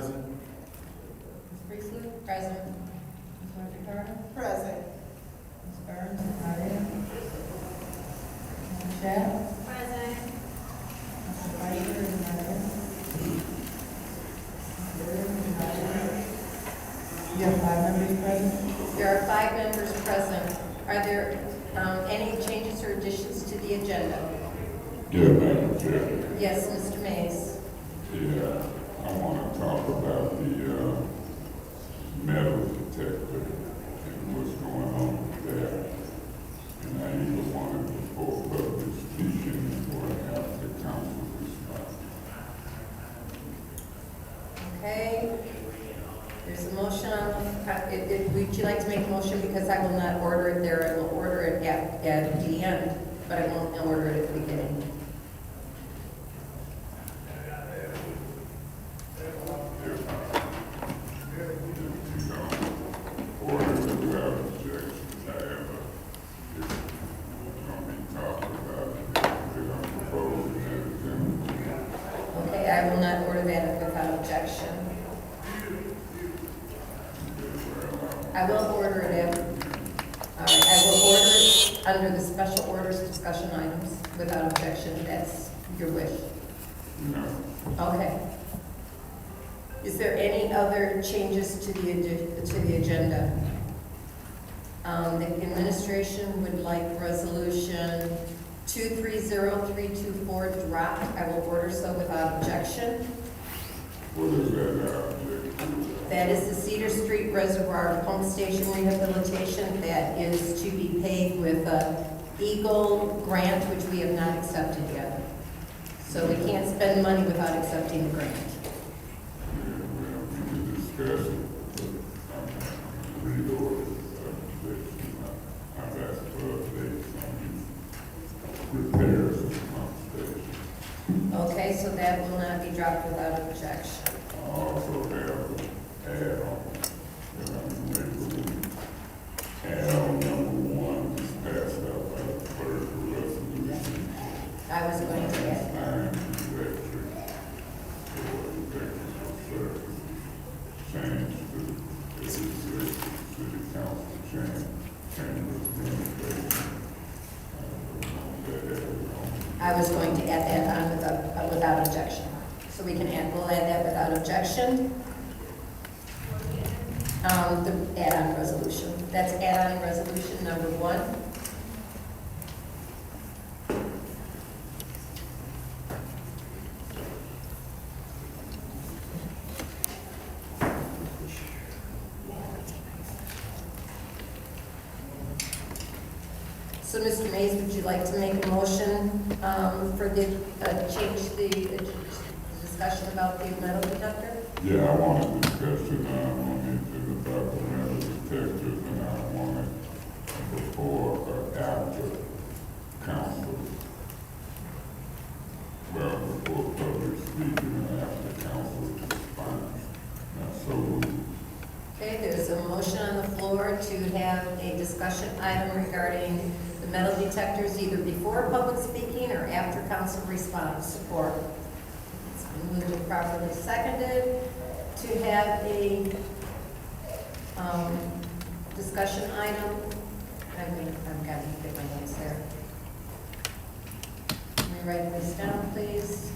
Present. Ms. Priestley? Present. Ms. Ricardo? Present. Ms. Burns? Not in. Ms. Shell? Present. Mr. Piper is not in. You have 5 members present? There are 5 members present. Are there any changes or additions to the agenda? Yeah, Madam Chair. Yes, Mr. Mays. Yeah, I want to talk about the metal detector and what's going on with that. And I either want it before public speaking or after council response. Okay. There's a motion on, would you like to make a motion, because I will not order it there, I will order it at the end, but I won't order it at the beginning. Okay, I will not order that without objection. I will order it if, all right, I will order it under the special orders discussion items without objection. That's your wish. No. Okay. Is there any other changes to the agenda? The administration would like resolution 230324 dropped. I will order so without objection. What is that object? That is the Cedar Street Reservoir Pump Station rehabilitation that is to be paid with a Eagle grant, which we have not accepted yet. So we can't spend money without accepting the grant. Well, we can discuss it, but I'm reorder I've asked for updates on these repairs of the pump station. Okay, so that will not be dropped without objection. I also have an add-on that I'm making. Add-on number 1 is passed out by the clerk of resolution. I was going to add that. Electric or technical service change to city council change renovation. I was going to add that on without objection. So we can add, we'll add that without objection. The add-on resolution. That's add-on resolution number 1. So, Mr. Mays, would you like to make a motion for the, change the discussion about the metal detector? Yeah, I want a discussion on it about the metal detectors, and I want it before or after council. Well, before public speaking and after council response. So, Okay, there's a motion on the floor to have a discussion item regarding the metal detectors either before public speaking or after council response. Support. It's been moved and properly seconded to have a discussion item. I've got to get my notes there. Let me write this down, please.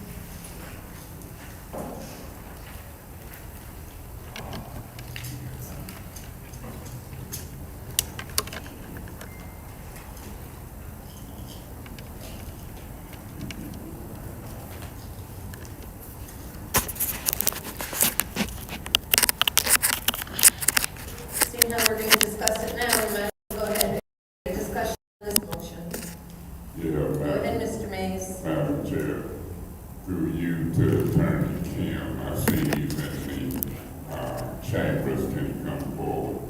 Seeing how we're going to discuss it now, we might as well go ahead and discussion on this motion. yeah, Go ahead, Madam, Mr. Mays. Madam Chair, through you to Attorney Kim, I see he's in the chambers. Can you come forward?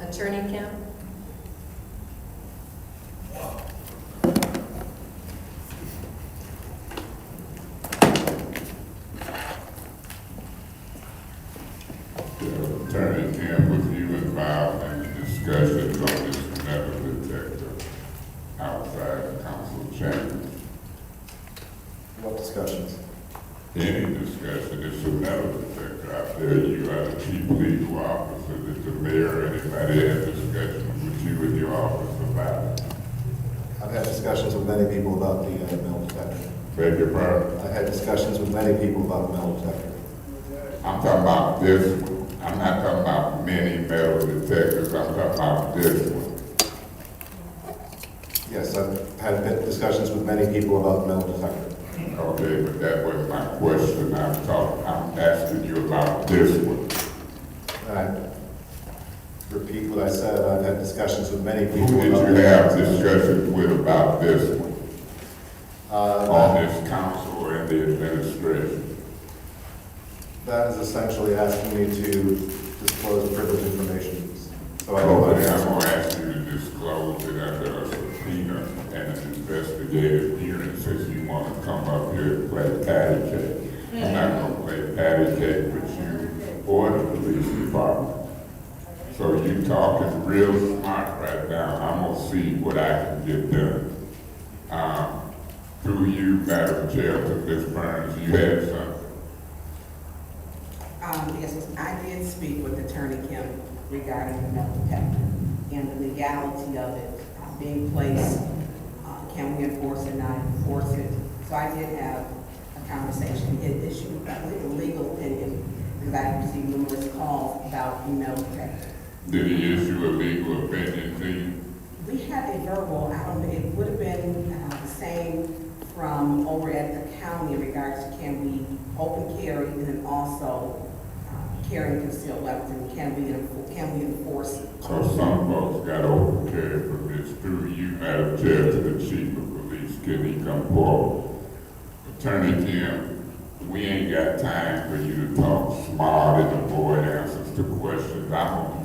Attorney Kim? Attorney Kim, was you involved in the discussions on this metal detector outside the council chambers? What discussions? Any discussion, if a metal detector out there, you are the chief legal officer, did the mayor, anybody have discussion with you and your office about it? I've had discussions with many people about the metal detector. Beg your pardon? I've had discussions with many people about the metal detector. I'm talking about this one. I'm not talking about many metal detectors, I'm talking about this one. Yes, I've had discussions with many people about the metal detector. Okay, but that wasn't my question. I'm asking you about this one. I repeat what I said, I've had discussions with many Who people. did you have discussions with about this one? On That this council or in the administration? is essentially asking me to disclose privileged information. So I don't want Okay, to I'm answer. gonna ask you to disclose it under a subpoena and an investigative hearing since you wanna come up here and play patty cake. I'm not gonna play patty cake with you or the police department. So you talking real smart right now. I'm gonna see what I can get done. Through you, Madam Chair, to Ms. Burns, you had something. Yes, I did speak with Attorney Kim regarding the metal detector and the legality of it being placed. Can we enforce it, not enforce it? So I did have a conversation. It issued a legal opinion because I received numerous calls about the metal detector. Did he issue a legal opinion to you? We had a verbal, I don't know, it would have been the same from over at the county in regards to can we open carry and then also carry concealed weapons and can we enforce it? So some folks got overcarried from this. Through you, Madam Chair, to the Chief of Police, can he come forward? Attorney Kim, we ain't got time for you to talk smart and avoid answers to questions. I'm gonna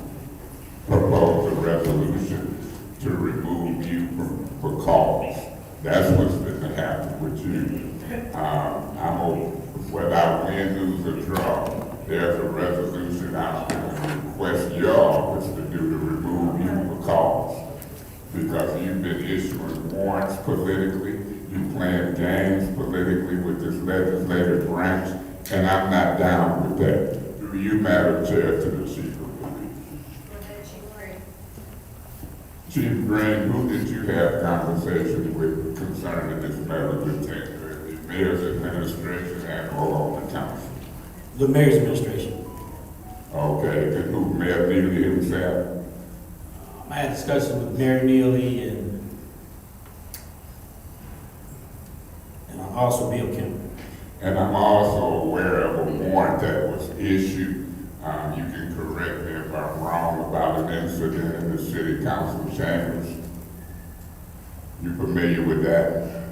propose a resolution to remove you for cause. That's what's going to happen with you. Whether I win, lose, or draw, there's a resolution I'm going to request your office to do to remove you for cause. Because you've been issuing warrants politically, you playing games politically with this legislative branch, and I'm not down with that. Through you, Madam Chair, to the Chief of Police. Chief Green, who did you have conversations with concerning this metal detector, the mayor's administration and or the council? The mayor's administration. Okay, then who, Mayor Neely himself? I had discussions with Mayor Neely and also Bill Kim. And I'm also aware of a warrant that was issued. You can correct me if I'm wrong about an incident in the city council chambers. You familiar with that?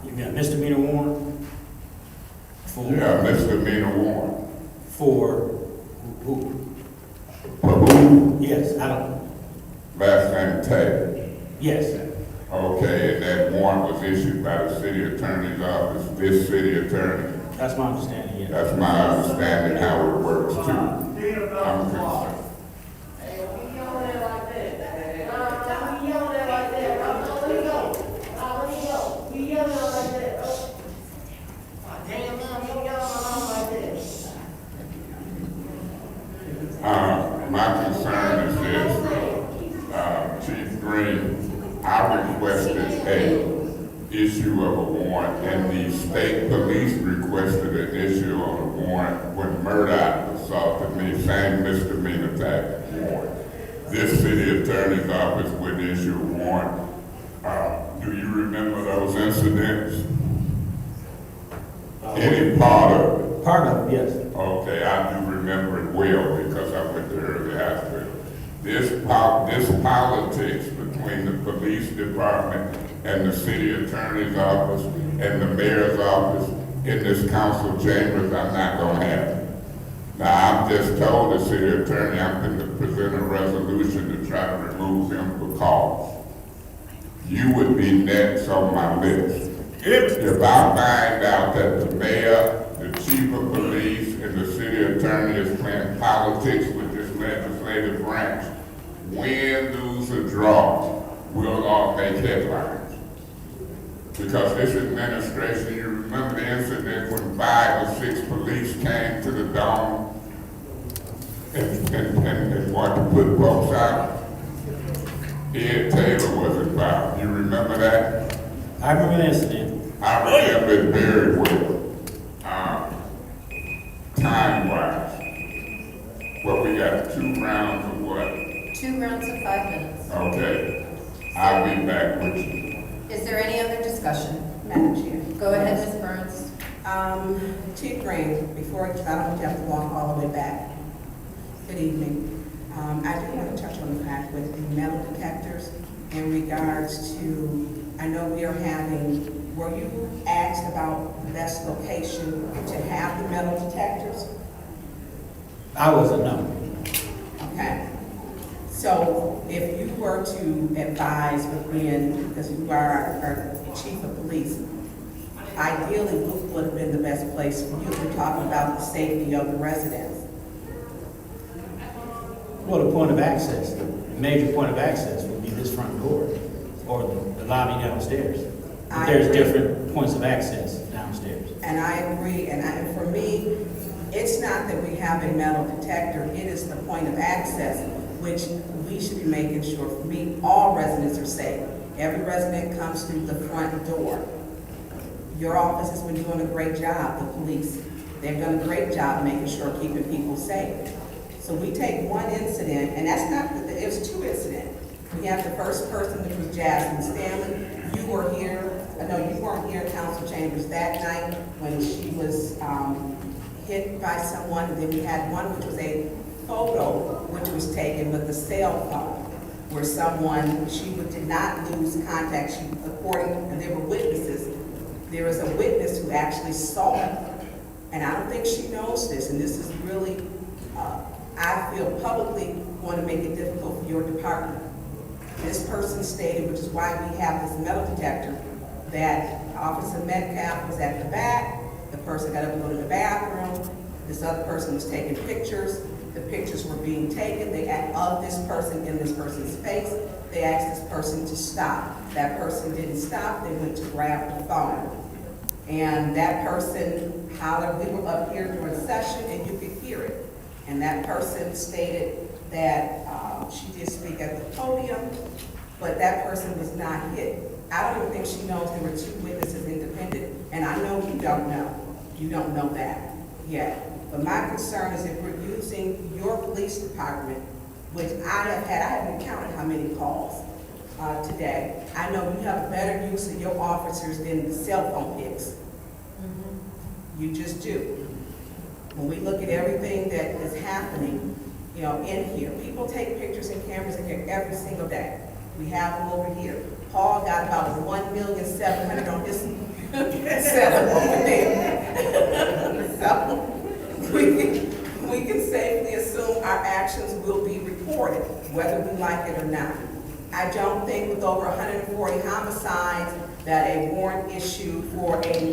You mean a misdemeanor warrant? For, Yeah, misdemeanor warrant. For who? For who? Yes, I don't. Last name Taylor. Yes. Okay, and that warrant was issued by the city attorney's office, this city attorney. That's my understanding, yes. That's my understanding how it works too. I'm concerned. My concern is this, Chief Green, I requested a issue of a warrant, and the state police requested an issue of a warrant when Murdoch assaulted me, same misdemeanor type warrant. This city attorney's office would issue a warrant. Do you remember those incidents? Any part of it? Part of it, yes. Okay, I do remember it well because I went to early hospital. This politics between the police department and the city attorney's office and the mayor's office in this council chambers, I'm not gonna have it. Now, I've just told the city attorney I'm going to present a resolution to try to remove him for cause. You would be next on my list. If I find out that the mayor, the chief of police, and the city attorney is playing politics with this legislative branch, win, lose, or draw, we'll all make headlines. Because this administration, you remember the incident when 5 or 6 police came to the dome and wanted to put folks out? Ed Taylor was involved. You remember that? I remember the incident. I remember it very well. Time-wise. Well, we got 2 rounds of what? 2 rounds of 5 minutes. Okay. I'll be back with you. Is there any other discussion? Madam Chair. Go ahead, Ms. Burns. Chief Green, before, I don't want you to have to walk all the way back. Good evening. I do want to touch on the fact with the metal detectors in regards to, I know we are having, were you asked about the best location to have the metal detectors? I wasn't, no. Okay. So if you were to advise within, because you are our chief of police, ideally, Booth would have been the best place for you to talk about the safety of the residents. Well, the point of access, the major point of access would be this front door or the lobby downstairs. But I there's agree. different points of access downstairs. And I agree, and for me, it's not that we have a metal detector, it is the point of access, which we should be making sure, for me, all residents are safe. Every resident comes through the front door. Your office has been doing a great job, the police. They've done a great job making sure keeping people safe. So we take one incident, and that's not, it was 2 incidents. We have the first person, which was Jasmine Stanley. You were here, no, you weren't here in council chambers that night when she was hit by someone. And then we had one, which was a photo, which was taken with the cell phone, where someone, she did not lose contact. She, according, and there were witnesses. There is a witness who actually saw it. And I don't think she knows this, and this is really, I feel publicly going to make it difficult for your department. This person stated, which is why we have this metal detector, that Officer Metcalf was at the back, the person got up to go to the bathroom, this other person was taking pictures, the pictures were being taken, of this person in this person's face, they asked this person to stop. That person didn't stop, they went to grab the phone. And that person hollered, we were up here during session and you could hear it. And that person stated that she did speak at the podium, but that person was not hit. I don't even think she knows there were 2 witnesses independent, and I know you don't know. You don't know that yet. But my concern is if we're using your police department, which I haven't counted how many calls today. I know you have a better use of your officers than the cell phone pics. You just do. When we look at everything that is happening, you know, in here, people take pictures and cameras in here every single day. We have them over here. Paul got about 1,700,000 on his setup over there. So we can safely assume our actions will be reported, whether we like it or not. I don't think with over 140 homicides that a warrant issued for a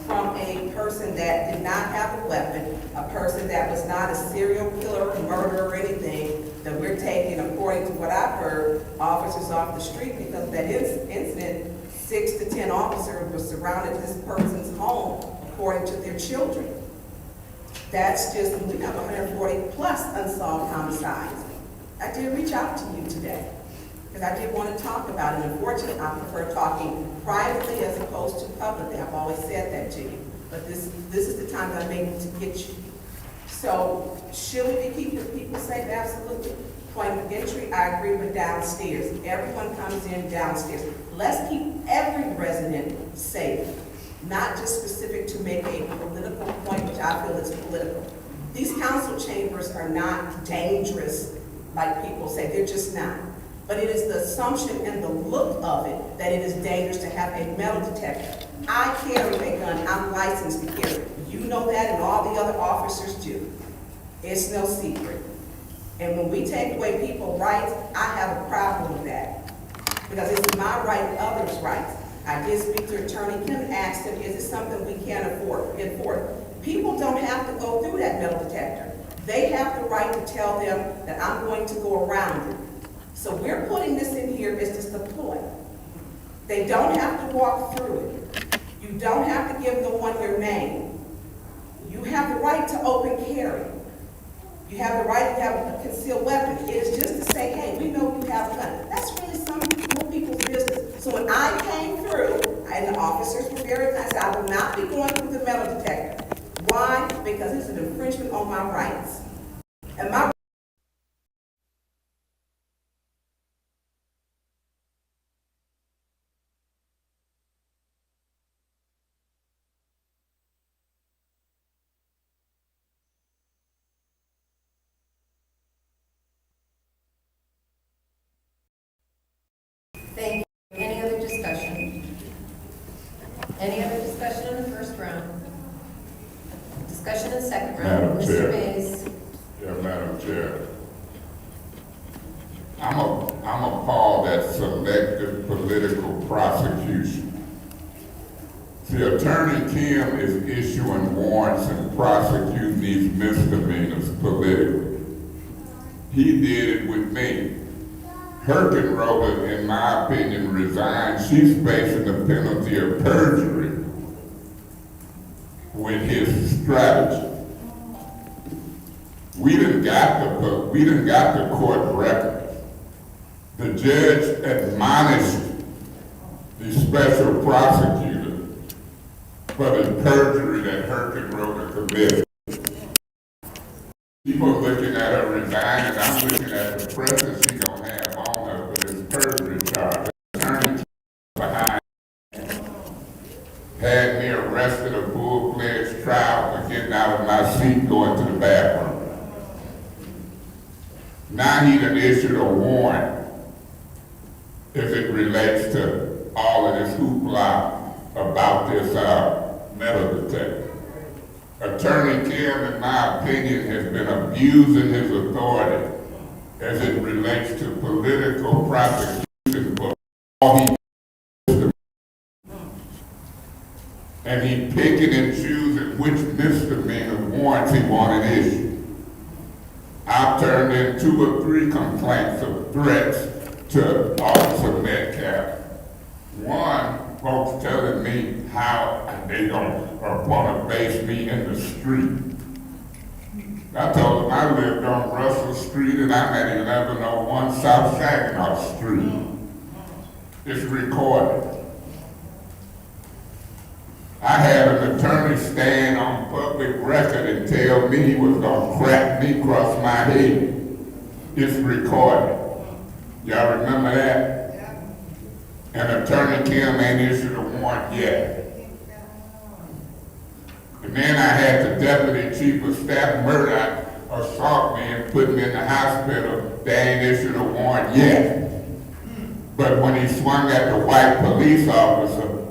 from a person that did not have a weapon, a person that was not a serial killer, murderer, or anything, that we're taking, according to what I've heard, officers off the street because that incident, 6 to 10 officers were surrounded this person's home, according to their children. That's just, we have 140 plus unsolved homicides. I did reach out to you today because I did want to talk about it. Unfortunately, I prefer talking privately as opposed to publicly. I've always said that to you. But this is the time that I'm able to get you. So, should we be keeping people safe? Absolutely. Point of entry, I agree with downstairs. Everyone comes in downstairs. Let's keep every resident safe, not just specific to make a political point, which I feel is political. These council chambers are not dangerous, like people say. They're just not. But it is the assumption and the look of it that it is dangerous to have a metal detector. I carry a gun. I'm licensed to carry. You know that, and all the other officers do. It's no secret. And when we take away people's rights, I have a problem with that. Because it's my right and others' rights. I did speak to Attorney Kim and asked him, is it something we can't afford? People don't have to go through that metal detector. They have the right to tell them that I'm going to go around it. So we're putting this in here as just a ploy. They don't have to walk through it. You don't have to give the one your name. You have the right to open carry. You have the right to have a concealed weapon. It is just to say, hey, we know you have a gun. That's really some people's business. So when I came through, and the officers were very nice, I will not be going through the metal detector. Why? Because it's an infringement on my rights. And my Thank you. Any other discussion? Any other discussion in the first round? Discussion in the second round? Madam Mr. Chair. Mays? Yeah, Madam Chair. I'm appalled at selective political prosecution. See, Attorney Kim is issuing warrants and prosecuting these misdemeanors politically. He did it with me. Herkenroder, in my opinion, resigned. She's facing the penalty of perjury with his strategy. We done got the court records. The judge admonished the special prosecutor for the perjury that Herkenroder committed. People are looking at her resign, and I'm looking at the pressure she's gonna have on her for this perjury charge. The attorney behind had me arrested a full-fledged trial for getting out of my seat going to the bathroom. Now he done issued a warrant as it relates to all of this hoopla about this metal detector. Attorney Kim, in my opinion, has been abusing his authority as it relates to political prosecution for all he does. And he picking and choosing which misdemeanor warrants he wanted issued. I've turned in 2 or 3 complaints of threats to Officer Metcalf. One, folks telling me how they want to base me in the street. I told them I lived on Russell Street and I'm at 1101 South Saginaw Street. It's recorded. I had an attorney stand on public record and tell me he was gonna crack me across my head. It's recorded. Y'all remember that? Yeah. And Attorney Kim ain't issued a warrant yet. And then I had the Deputy Chief of Staff Murdoch assault me and put me in the hospital. They ain't issued a warrant yet. But when he swung at the white police officer,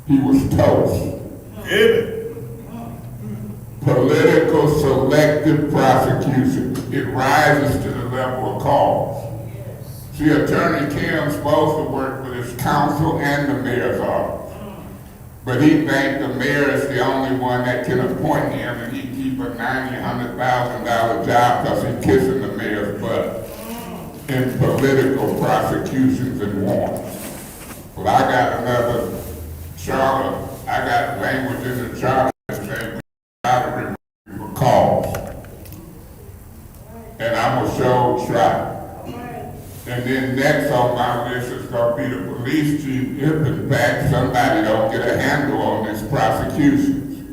he was toast. Yeah. Political selective prosecution. It rises to the level of cause. See, Attorney Kim's supposed to work with his counsel and the mayor's office. But he thinks the mayor is the only one that can appoint him, and he keep a $90,000 job because he's kissing the mayor's butt in political prosecutions and warrants. Well, I got another charter. I got language in the charter that says we got to remove cause. And I'm going to show try. And then next on my list is going to be the police chief if in fact somebody don't get a handle on this prosecutions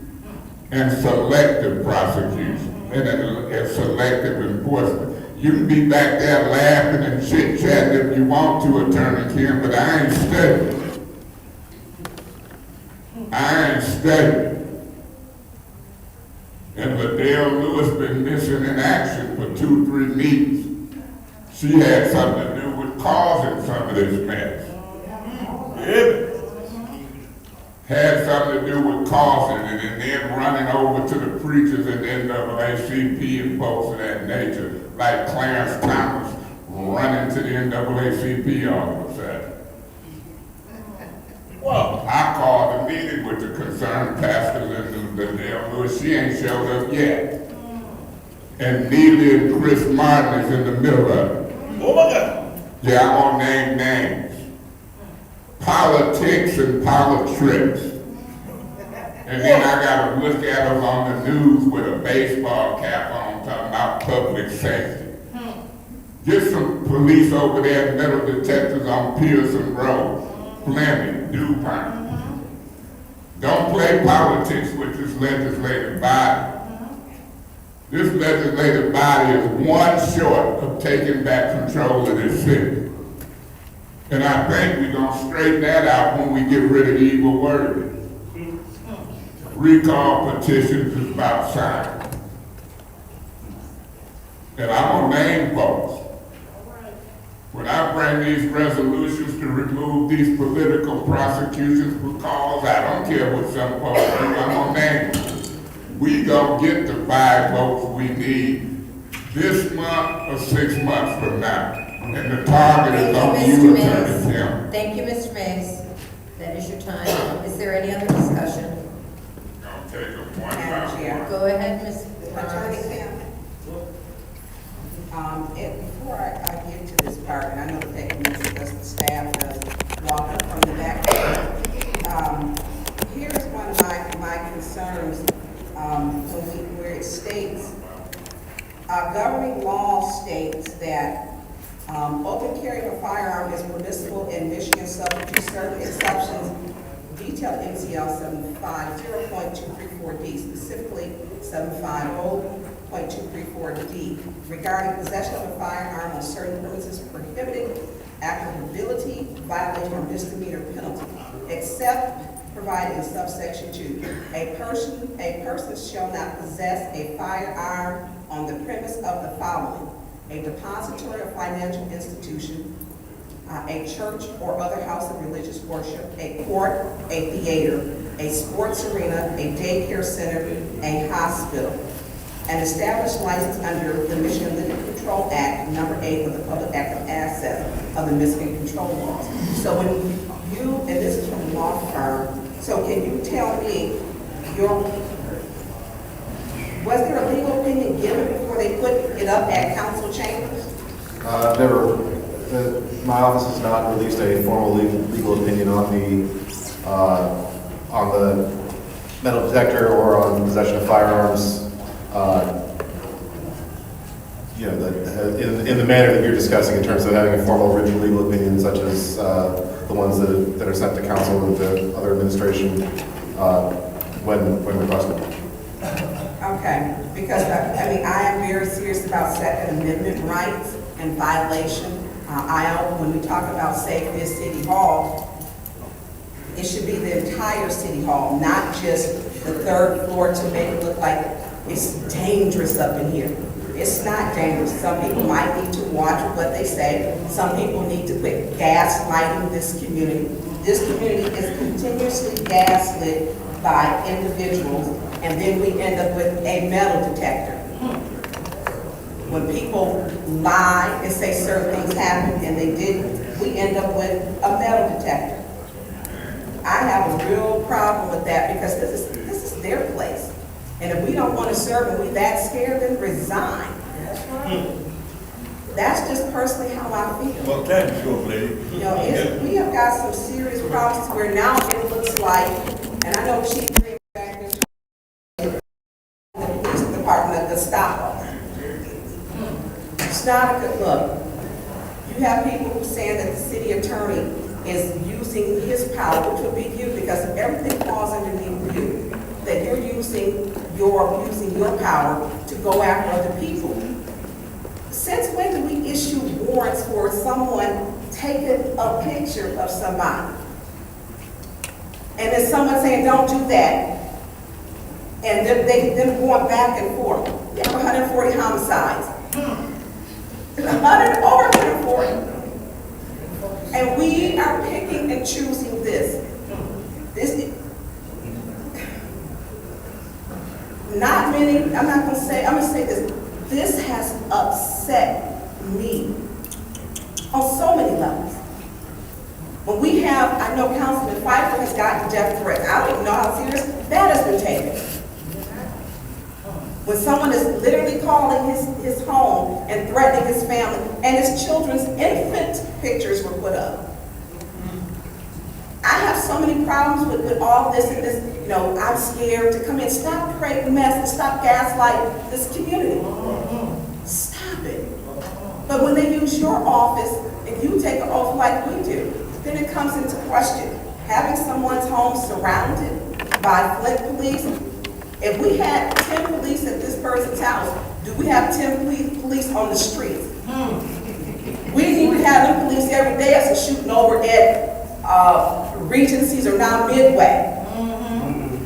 and selective prosecution and selective enforcement. You can be back there laughing and chit-chatting if you want to, Attorney Kim, but I ain't studying. I ain't studying. And Liddell Lewis been missing in action for 2-3 meetings. She had something to do with causing some of this mess. Yeah. Had something to do with causing it and then running over to the preachers at the NAACP and folks of that nature, like Clarence Thomas running to the NAACP all of a sudden. Well, I called a meeting with the concerned pastors in Liddell Lewis. She ain't showed up yet. And Neely and Chris Martin is in the middle of it. Oh my God. Yeah, I'm gonna name names. politics and politics. And then I gotta look at them on the news with a baseball cap on talking about public safety. Get some police over there, metal detectors on Pearson Road, Flint, DuPont. Don't play politics with this legislative body. This legislative body is one short of taking back control of this city. And I think we're gonna straighten that out when we get rid of evil wording. Recall petitions is about sign. And I'm gonna name folks. When I bring these resolutions to remove these political prosecutions for cause, I don't care what some folks do, I'm gonna name them. We gonna get the 5 votes we need this month or 6 months from now. And the target is on you, Attorney Kim. Thank you, Mr. Mays. That is your time. Is there any other discussion? I'll take them one by Madam Chair. one. Go ahead, Ms. Attorney Burns. Kim. Before I get to this part, and I know that because the staff does walk up from the back. Here's one of my concerns, where it states, governing law states that open carry of a firearm is permissible in Michigan subject to certain exceptions detailed MCL 750.234D, specifically 750.234D, regarding possession of a firearm on certain premises prohibited applicability, violation, or misdemeanor penalty, except provided in subsection 2. A person shall not possess a firearm on the premise of the following: a depository or financial institution, a church or other house of religious worship, a court, a theater, a sports arena, a daycare center, a hospital. An established license under the Michigan Liquor Control Act, number 8 of the Public Act of Access of the Michigan Control Laws. So when you, and this is from a law firm, so can you tell me was there a legal opinion given before they put it up at council chambers? My office has not released a formal legal opinion on the metal detector or on possession of firearms. In the manner that you're discussing, in terms of having a formal written legal opinion, such as the ones that are sent to council and to other administration when requested. Okay, because I am very serious about Second Amendment rights and violation. When we talk about safety at City Hall, it should be the entire City Hall, not just the 3rd floor to make it look like it's dangerous up in here. It's not dangerous. Some people might need to watch what they say. Some people need to quit gaslighting this community. This community is continuously gaslit by individuals, and then we end up with a metal detector. When people lie and say certain things happened and they didn't, we end up with a metal detector. I have a real problem with that because this is their place. And if we don't want to serve and we're that scared, then resign. That's just personally how I feel. Well, thank you, lady. You know, we have got some serious problems where now it looks like, and I know Chief Green back there, the police department of Gestapo. It's not a good look. You have people who saying that the city attorney is using his power, which would be you, because everything falls underneath you, that you're using your power to go after other people. Since when do we issue warrants for someone taking a picture of somebody? And then someone saying, don't do that. And them going back and forth. We have 140 homicides. Over 140. And we are picking and choosing this. Not many, I'm going to say this. This has upset me on so many levels. When we have, I know Councilman Pfeiffer has gotten death threats. I don't even know how serious that has been taken. When someone is literally calling his home and threatening his family, and his children's infant pictures were put up. I have so many problems with all this and this, you know, I'm scared to come in. Stop creating mess and stop gaslighting this community. Stop it. But when they use your office, if you take an oath like we do, then it comes into question. Having someone's home surrounded by Flint police, if we had 10 police at this person's house, do we have 10 police on the streets? We need to have them police every day as they're shooting over at Regencies or now Midway.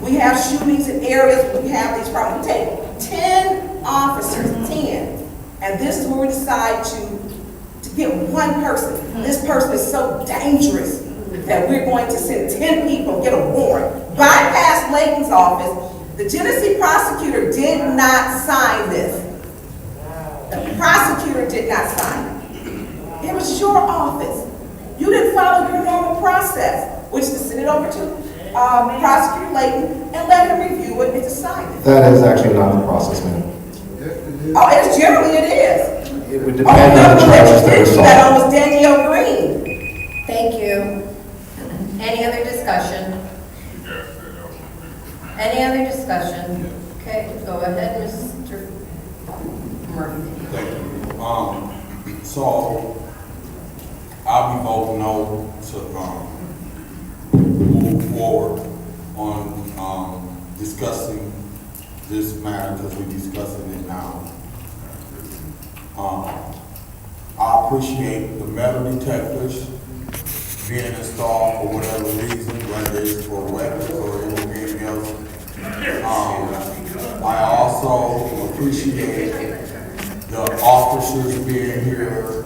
We have shootings in areas where we have these problems. We take 10 officers, 10, and this is where we decide to get one person. This person is so dangerous that we're going to send 10 people and get a warrant. Bypass Layton's office. The Genesee prosecutor did not sign this. The prosecutor did not sign it. It was your office. You didn't follow your normal process, which is to send it over to Prosecutor Layton and let him review it and decide it. That is actually not the process, ma'am. Oh, it's generally it is. It would depend on the charges that are That sought. almost Danielle Green. Thank you. Any other discussion? Any other discussion? Okay, go ahead, Mr. Murphy. Thank you. So I'll be voting no to move forward on discussing this matter because we're discussing it now. I appreciate the metal detectors being installed for whatever reason, whether it's for weapons or anything else. I also appreciate the officers being here.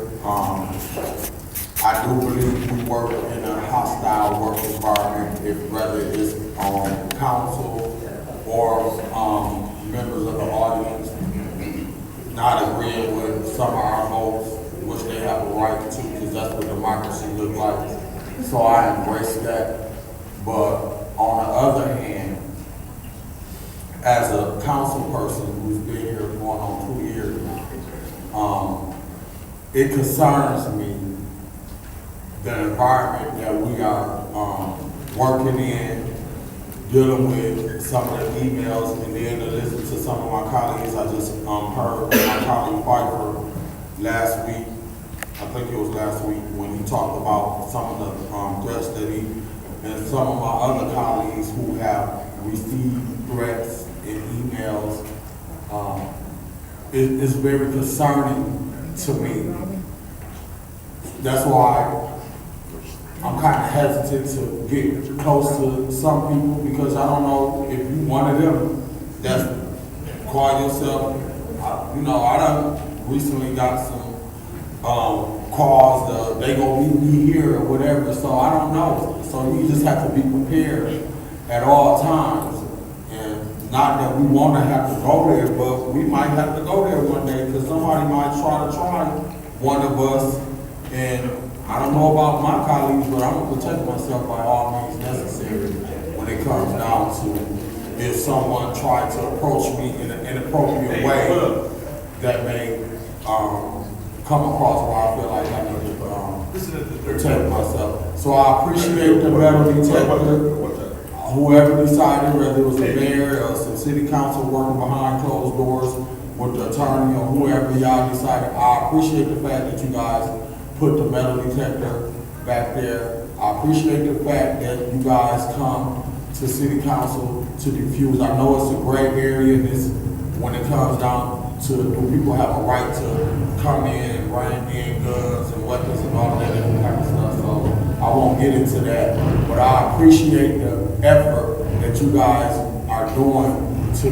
I do believe we work in a hostile work environment, whether it's on council or members of the audience not agreeing with some of our votes, which they have a right to, because that's what democracy looks like. So I embrace that. But on the other hand, as a council person who's been here going on 2 years, it concerns me the environment that we are working in, dealing with some of the emails, and then to listen to some of my colleagues. I just heard my colleague Pfeiffer last week, I think it was last week, when he talked about some of the threats that he, and some of my other colleagues who have received threats and emails. It's very concerning to me. That's why I'm kind of hesitant to get close to some people, because I don't know if you one of them that's call yourself, you know, I done recently got some calls, they gonna meet me here or whatever, so I don't know. So you just have to be prepared at all times. And not that we want to have to go there, but we might have to go there one day, because somebody might try one of us. And I don't know about my colleagues, but I'm gonna protect myself by all means necessary when it comes down to if someone tried to approach me in an inappropriate way that may come across where I feel like I need to protect myself. So I appreciate the metal detector. Whoever decided, whether it was the mayor or some city council working behind closed doors with the attorney or whoever y'all decided, I appreciate the fact that you guys put the metal detector back there. I appreciate the fact that you guys come to city council to diffuse. I know it's a gray area, and it's when it comes down to do people have a right to come in and bring in guns and weapons and all that different kind of stuff. So I won't get into that, but I appreciate the effort that you guys are doing to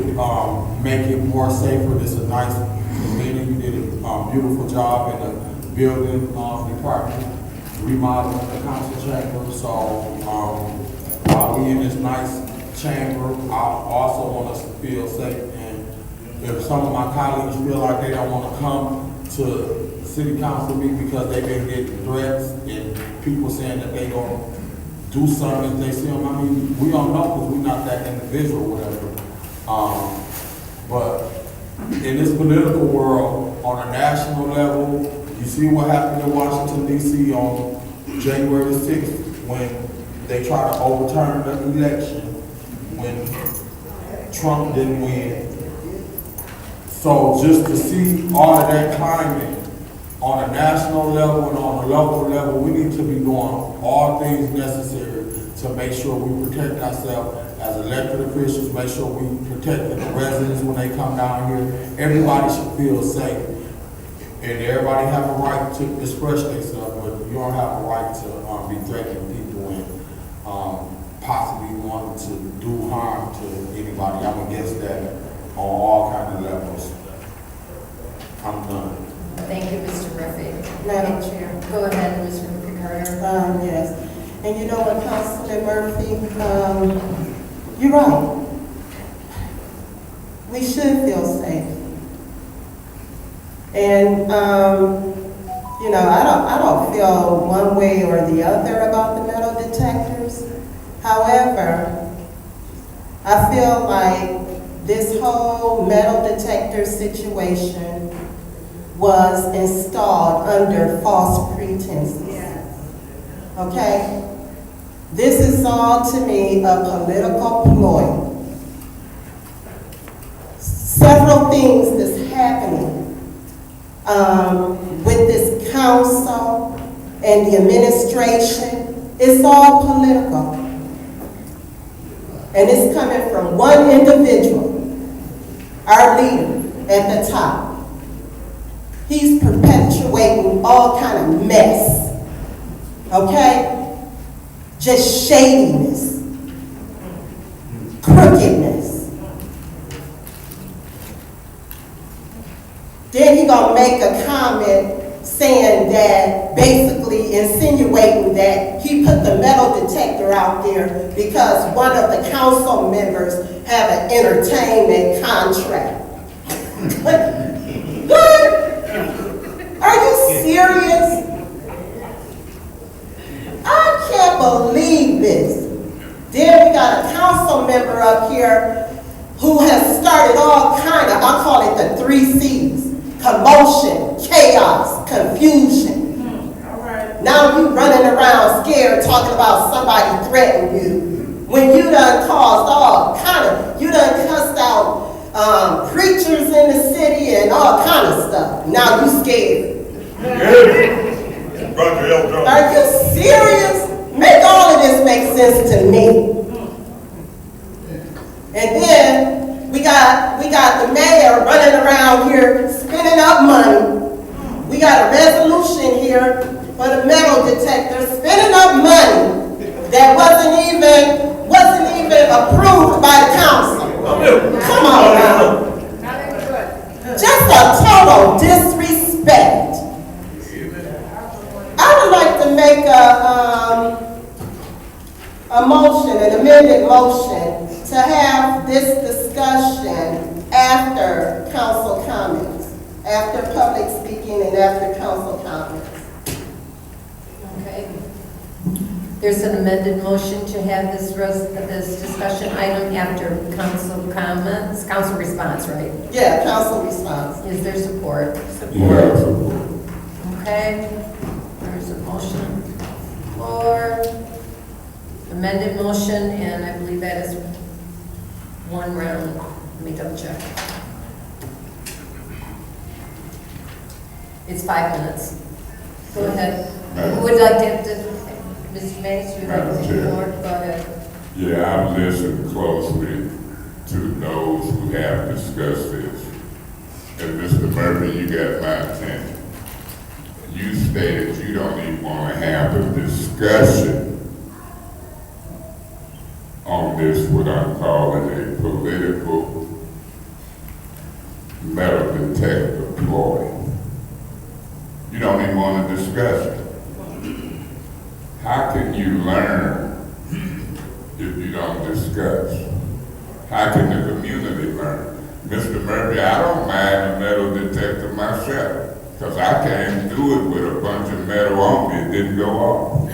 make it more safer. This is a nice meeting. You did a beautiful job in the building department, remodeling the council chamber. So while we in this nice chamber, I also want us to feel safe. And if some of my colleagues feel like they don't want to come to city council meeting because they've been getting threats and people saying that they gonna do something if they see them, I mean, we don't know because we're not that individual or whatever. But in this political world, on a national level, you see what happened in Washington, D.C. on January the 6th when they tried to overturn the election when Trump didn't win. So just to see all of that climate on a national level and on a local level, we need to be doing all things necessary to make sure we protect ourselves as elected officials, make sure we protect the residents when they come down here. Everybody should feel safe. And everybody have a right to express themselves, but you don't have a right to be threatening people and possibly wanting to do harm to anybody. I'm against that on all kinds of levels. I'm done. Thank you, Mr. Murphy. Madam Chair. Go ahead, Ms. Carter. Yes, and you know what, Councilman Murphy, you're right. We should feel safe. And, you know, I don't feel one way or the other about the metal detectors. However, I feel like this whole metal detector situation was installed under false pretenses. Okay? This is all, to me, a political ploy. Several things that's happening with this council and the administration, it's all political. And it's coming from one individual, our leader at the top. He's perpetuating all kind of mess, okay? Just shadiness, crookedness. Then he gonna make a comment saying that, basically insinuating that he put the metal detector out there because one of the council members have an entertainment contract. What? Are you serious? I can't believe this. Then we got a council member up here who has started all kind of, I call it the 3 C's. Commotion, chaos, confusion. Now you running around scared talking about somebody threatening you. When you done caused all kind of, you done cussed out preachers in the city and all kind of stuff. Now you scared. Are you serious? Make all of this make sense to me. And then we got the mayor running around here spending up money. We got a resolution here for the metal detector, spending up money that wasn't even approved by the council. Come on now. Just a total disrespect. I would like to make a motion, an amended motion, to have this discussion after council comments, after public speaking and after council comments. Okay. There's an amended motion to have this discussion item after council comments, council response, right? Yeah, council response. Is there support? Yes. Okay. There's a motion on the floor. Amended motion, and I believe that is one round. Let me double check. It's 5 minutes. Go ahead. Who would like to, Mr. Mays, you would like to take the floor? Go ahead. Yeah, I've listened closely to those who have discussed this. And Mr. Murphy, you got my attention. You stated you don't even want to have a discussion on this, what I'm calling a political metal detector ploy. You don't even want to discuss it. How can you learn if you don't discuss? How can the community learn? Mr. Murphy, I don't mind a metal detector myself, because I came to do it with a bunch of metal on me, it didn't go off.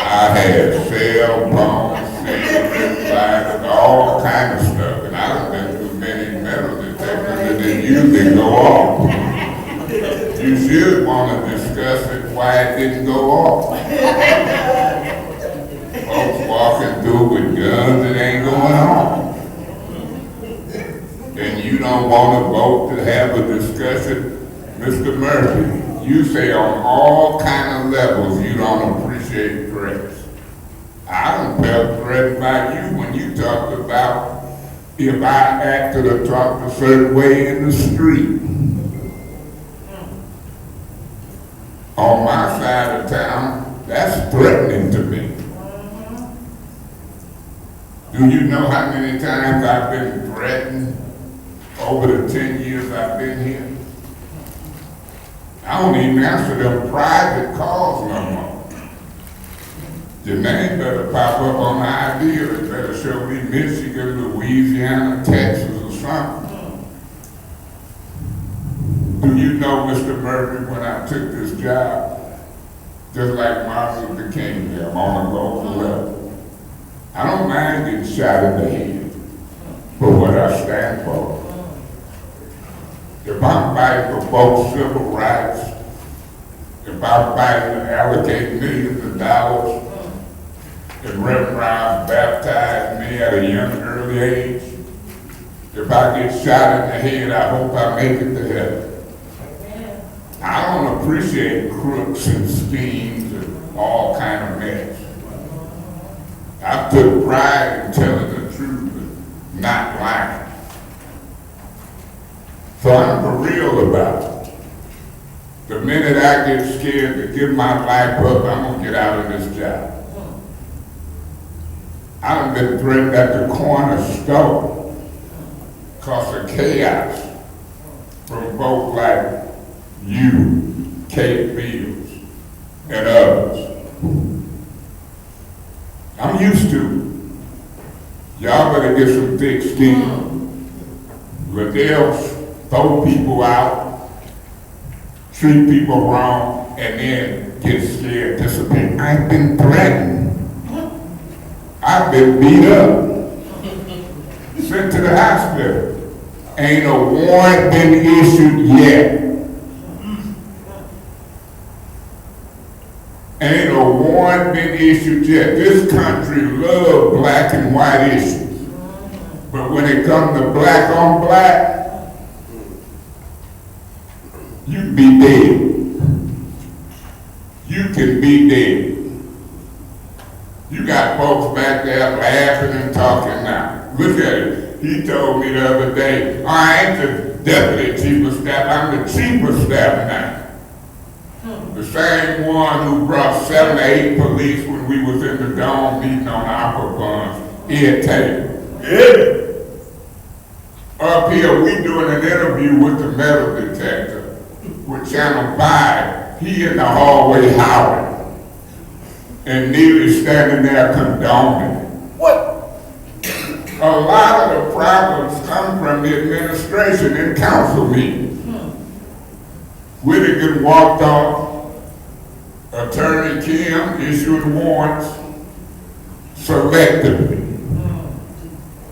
I had cell phones, cigarettes, all kind of stuff, and I've been through many metal detectors that didn't usually go off. You should want to discuss it why it didn't go off. Folks walking through with guns that ain't going on. And you don't want to vote to have a discussion, Mr. Murphy. You say on all kind of levels you don't appreciate threats. I don't felt threatened by you when you talked about if I acted or talked a certain way in the street. On my side of town, that's threatening to me. Do you know how many times I've been threatened over the 10 years I've been here? I don't even answer them private calls no more. Your name better pop up on the ID, or it better show me Michigan, Louisiana, Texas, or something. Do you know, Mr. Murphy, when I took this job, just like Martin Luther King did, I'm on a local level. I don't mind getting shot in the head for what I stand for. If I'm fighting for folks' civil rights, if I'm fighting to allocate millions of dollars, if Reverend Riles baptized me at a young, early age, if I get shot in the head, I hope I make it to heaven. I don't appreciate crooks and schemes and all kind of mess. I took pride in telling the truth and not lying. So I'm for real about it. The minute I get scared to give my life up, I'm gonna get out of this job. I done been threatened at the corner store because of chaos from folks like you, Kate Fields, and others. I'm used to it. Y'all better get some thick skin. Liddell throw people out, treat people wrong, and then get scared, disappear. I've been threatened. I've been beat up, sent to the hospital. Ain't a warrant been issued yet. Ain't a warrant been issued yet. This country loves black and white issues. But when it comes to black on black, you can be dead. You can be dead. You got folks back there laughing and talking now. Look at it. He told me the other day, I ain't the deputy chief of staff, I'm the chief of staff now. The same one who brought 7 to 8 police when we was in the dome meeting on Aqua Funds, Ed Taylor. Yeah. Up here, we doing an interview with the metal detector with Channel 5. He in the hallway howling. And Neely's standing there condoning it. What? A lot of the problems come from the administration and council meetings. Whittaker walked off. Attorney Kim issued warrants selectively.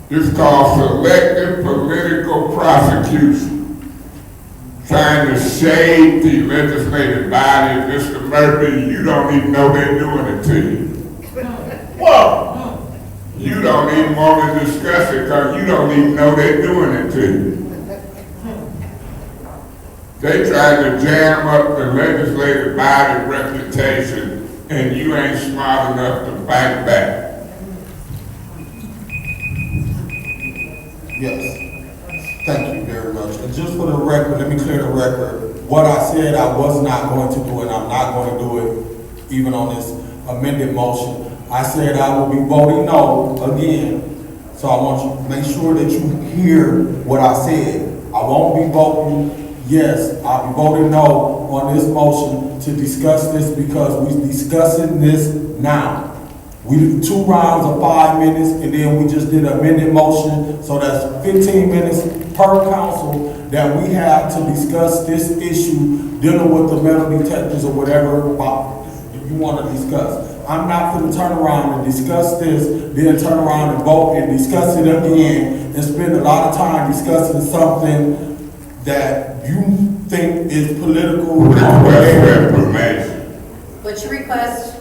It's called selective political prosecution. Trying to shade the legislative body. Mr. Murphy, you don't even know they're doing it to you. Whoa! You don't even want to discuss it because you don't even know they're doing it to you. They tried to jam up the legislative body reputation, and you ain't smart enough to fight back. Yes, thank you very much. And just for the record, let me clear the record. What I said I was not going to do, and I'm not going to do it, even on this amended motion. I said I will be voting no again. So I want you to make sure that you hear what I said. I won't be voting yes. I'll be voting no on this motion to discuss this because we're discussing this now. We did 2 rounds of 5 minutes, and then we just did an amended motion, so that's 15 minutes per council that we have to discuss this issue dealing with the metal detectors or whatever you want to discuss. I'm not going to turn around and discuss this, then turn around and vote and discuss it again and spend a lot of time discussing something that you think is political. Request for information. What's your request?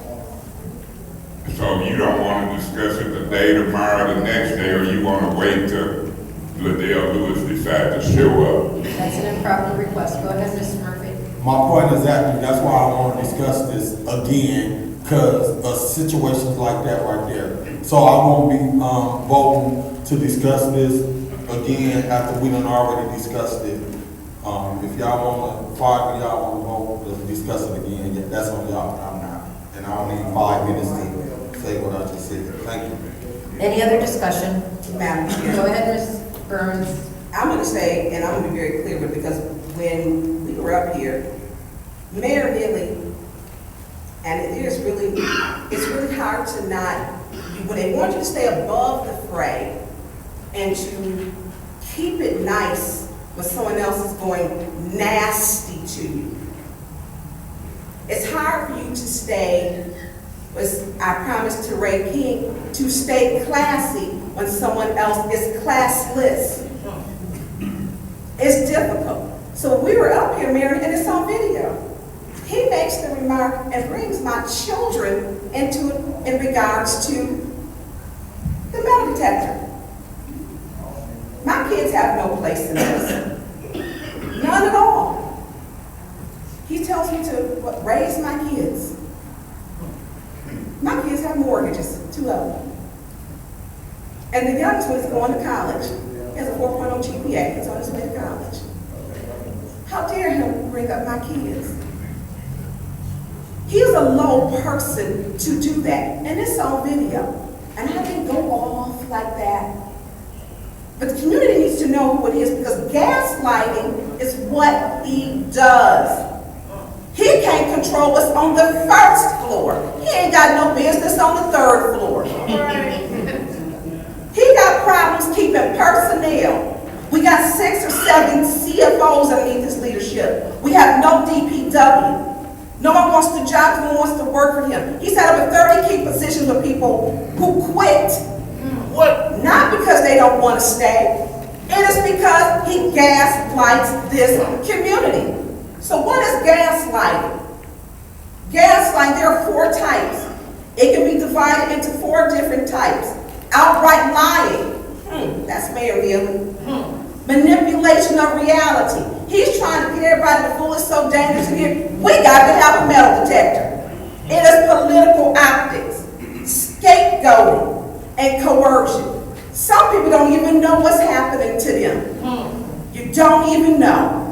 So you don't want to discuss it the day, tomorrow, the next day, or you want to wait till Liddell Lewis decide to show up? That's an improper request. Go ahead, Mr. Murphy. My point is that's why I want to discuss this again, because of situations like that right there. So I won't be, voting to discuss this again after we done already discussed it. If y'all want to, 5 of y'all want to vote to discuss it again, yeah, that's on y'all, I'm not. And I don't need 5 minutes to say what I just said. Thank you. Any other discussion? Madam Chair. Go ahead, Ms. Burns. I'm gonna say, and I'm gonna be very clear with it, because when we were up here, Mayor Neely, and it's really hard to not, when they want you to stay above the fray and to keep it nice when someone else is going nasty to you. It's hard for you to stay, as I promised to Ray King, to stay classy when someone else is classless. It's difficult. So we were up here, Mary, and it's on video. He makes the remark and brings my children into it in regards to the metal detector. My kids have no place in this. None at all. He tells me to raise my kids. My kids have mortgages, 2 of them. And the youngest one is going to college. He has a 4.0 GPA. He's on his way to college. How dare him bring up my kids? He's a low person to do that. And it's on video. And I didn't go off like that. But the community needs to know who it is, because gaslighting is what he does. He can't control us on the 1st floor. He ain't got no business on the 3rd floor. He got problems keeping personnel. We got 6 or 7 CFOs underneath his leadership. We have no DPW. No one wants to job, no one wants to work for him. He's had over 30 key positions with people who quit. What? Not because they don't want to stay. It is because he gaslights this community. So what is gaslighting? Gaslighting, there are 4 types. It can be divided into 4 different types. Outright lying. That's Mayor Neely. Manipulation of reality. He's trying to get everybody to fool. It's so dangerous in here. We got to have a metal detector. It is political optics, scapegoating, and coercion. Some people don't even know what's happening to them. You don't even know.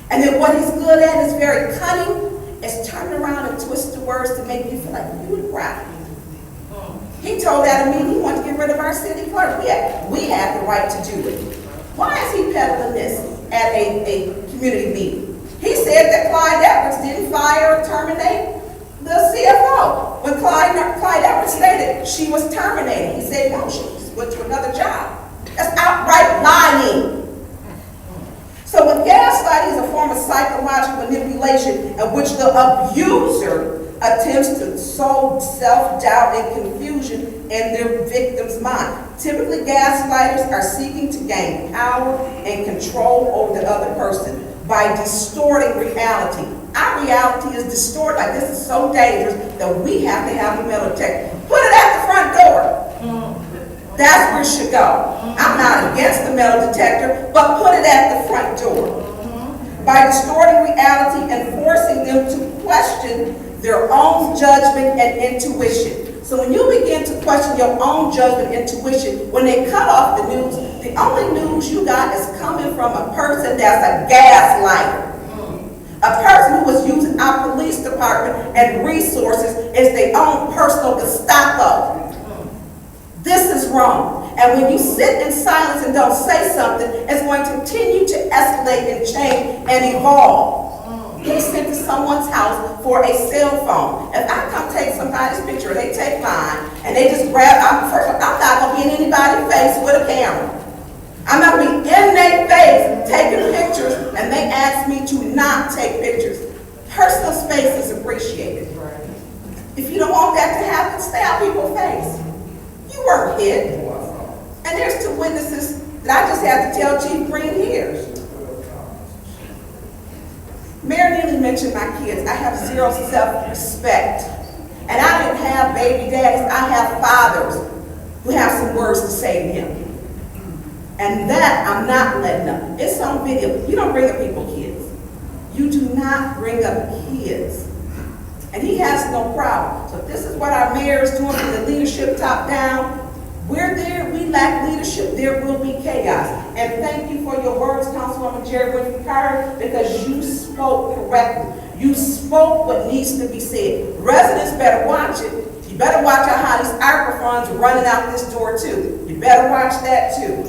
And then what he's good at is very cunning, is turn around and twist the words to make you feel like you would cry. He told that to me, he wanted to get rid of our city clerk. We had the right to do it. Why is he peddling this at a community meeting? He said that Clyde Edwards didn't fire or terminate the CFO. When Clyde Edwards stated she was terminated, he said no, she went to another job. That's outright lying. So when gaslighting is a form of psychological manipulation in which the abuser attempts to sow self-doubt and confusion in their victim's mind. Typically, gaslighters are seeking to gain power and control over the other person by distorting reality. Our reality is distorted. Like, this is so dangerous that we have to have a metal detector. Put it at the front door. That's where it should go. I'm not against the metal detector, but put it at the front door. By distorting reality and forcing them to question their own judgment and intuition. So when you begin to question your own judgment and intuition, when they cut off the news, the only news you got is coming from a person that's a gaslighter. A person who was using our police department and resources as their own personal Gestapo. This is wrong. And when you sit in silence and don't say something, it's going to continue to escalate and change and evolve. He sent to someone's house for a cell phone. If I come take somebody's picture, they take mine, and they just grab, I'm not going to be in anybody's face with a camera. I'm not going to be in their face taking pictures, and they ask me to not take pictures. Personal space is appreciated. If you don't want that to happen, stay out people's face. You weren't hit. And there's 2 witnesses that I just had to tell Chief Green here. Mayor Neely mentioned my kids. I have zero self-respect. And I didn't have baby daddies. I have fathers who have some words to say to him. And that I'm not letting up. It's on video. You don't bring up people's kids. You do not bring up kids. And he has no problem. So this is what our mayor is doing from the leadership top down. We're there, we lack leadership, there will be chaos. And thank you for your words, Councilwoman Jerry Winfrey Carter, because you spoke correctly. You spoke what needs to be said. Residents better watch it. You better watch out how these ARPA funds are running out this door too. You better watch that too.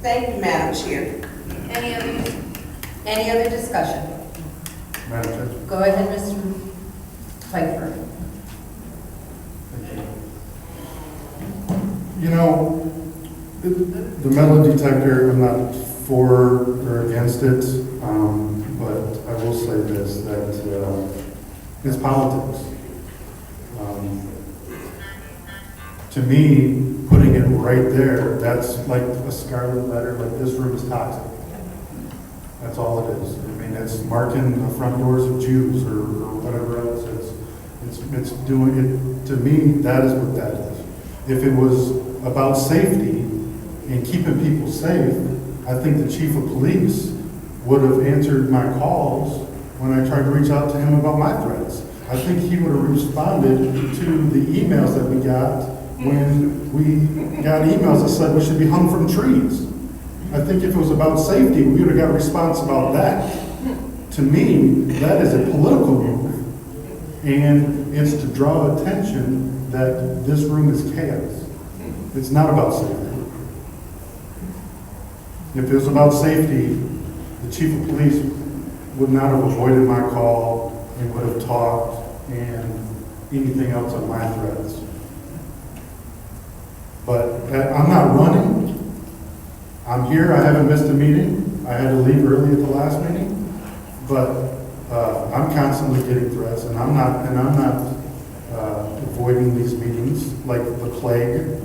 Thank you, Madam Chair. Any other discussion? Madam Chair. Go ahead, Mr. Pfeiffer. You know, the metal detector, I'm not for or against it, but I will say this, that it's politics. To me, putting it right there, that's like a scarlet letter, like this room is toxic. That's all it is. I mean, it's marking the front doors of Jews or whatever else. It's doing it, to me, that is what that is. If it was about safety and keeping people safe, I think the chief of police would have answered my calls when I tried to reach out to him about my threats. I think he would have responded to the emails that we got when we got emails that said we should be hung from trees. I think if it was about safety, we would have got a response about that. To me, that is a political move, and it's to draw attention that this room is chaos. It's not about safety. If it was about safety, the chief of police would not have avoided my call and would have talked and anything else on my threats. But I'm not running. I'm here. I haven't missed a meeting. I had to leave early at the last meeting, but I'm constantly getting threats, and I'm not avoiding these meetings like the plague.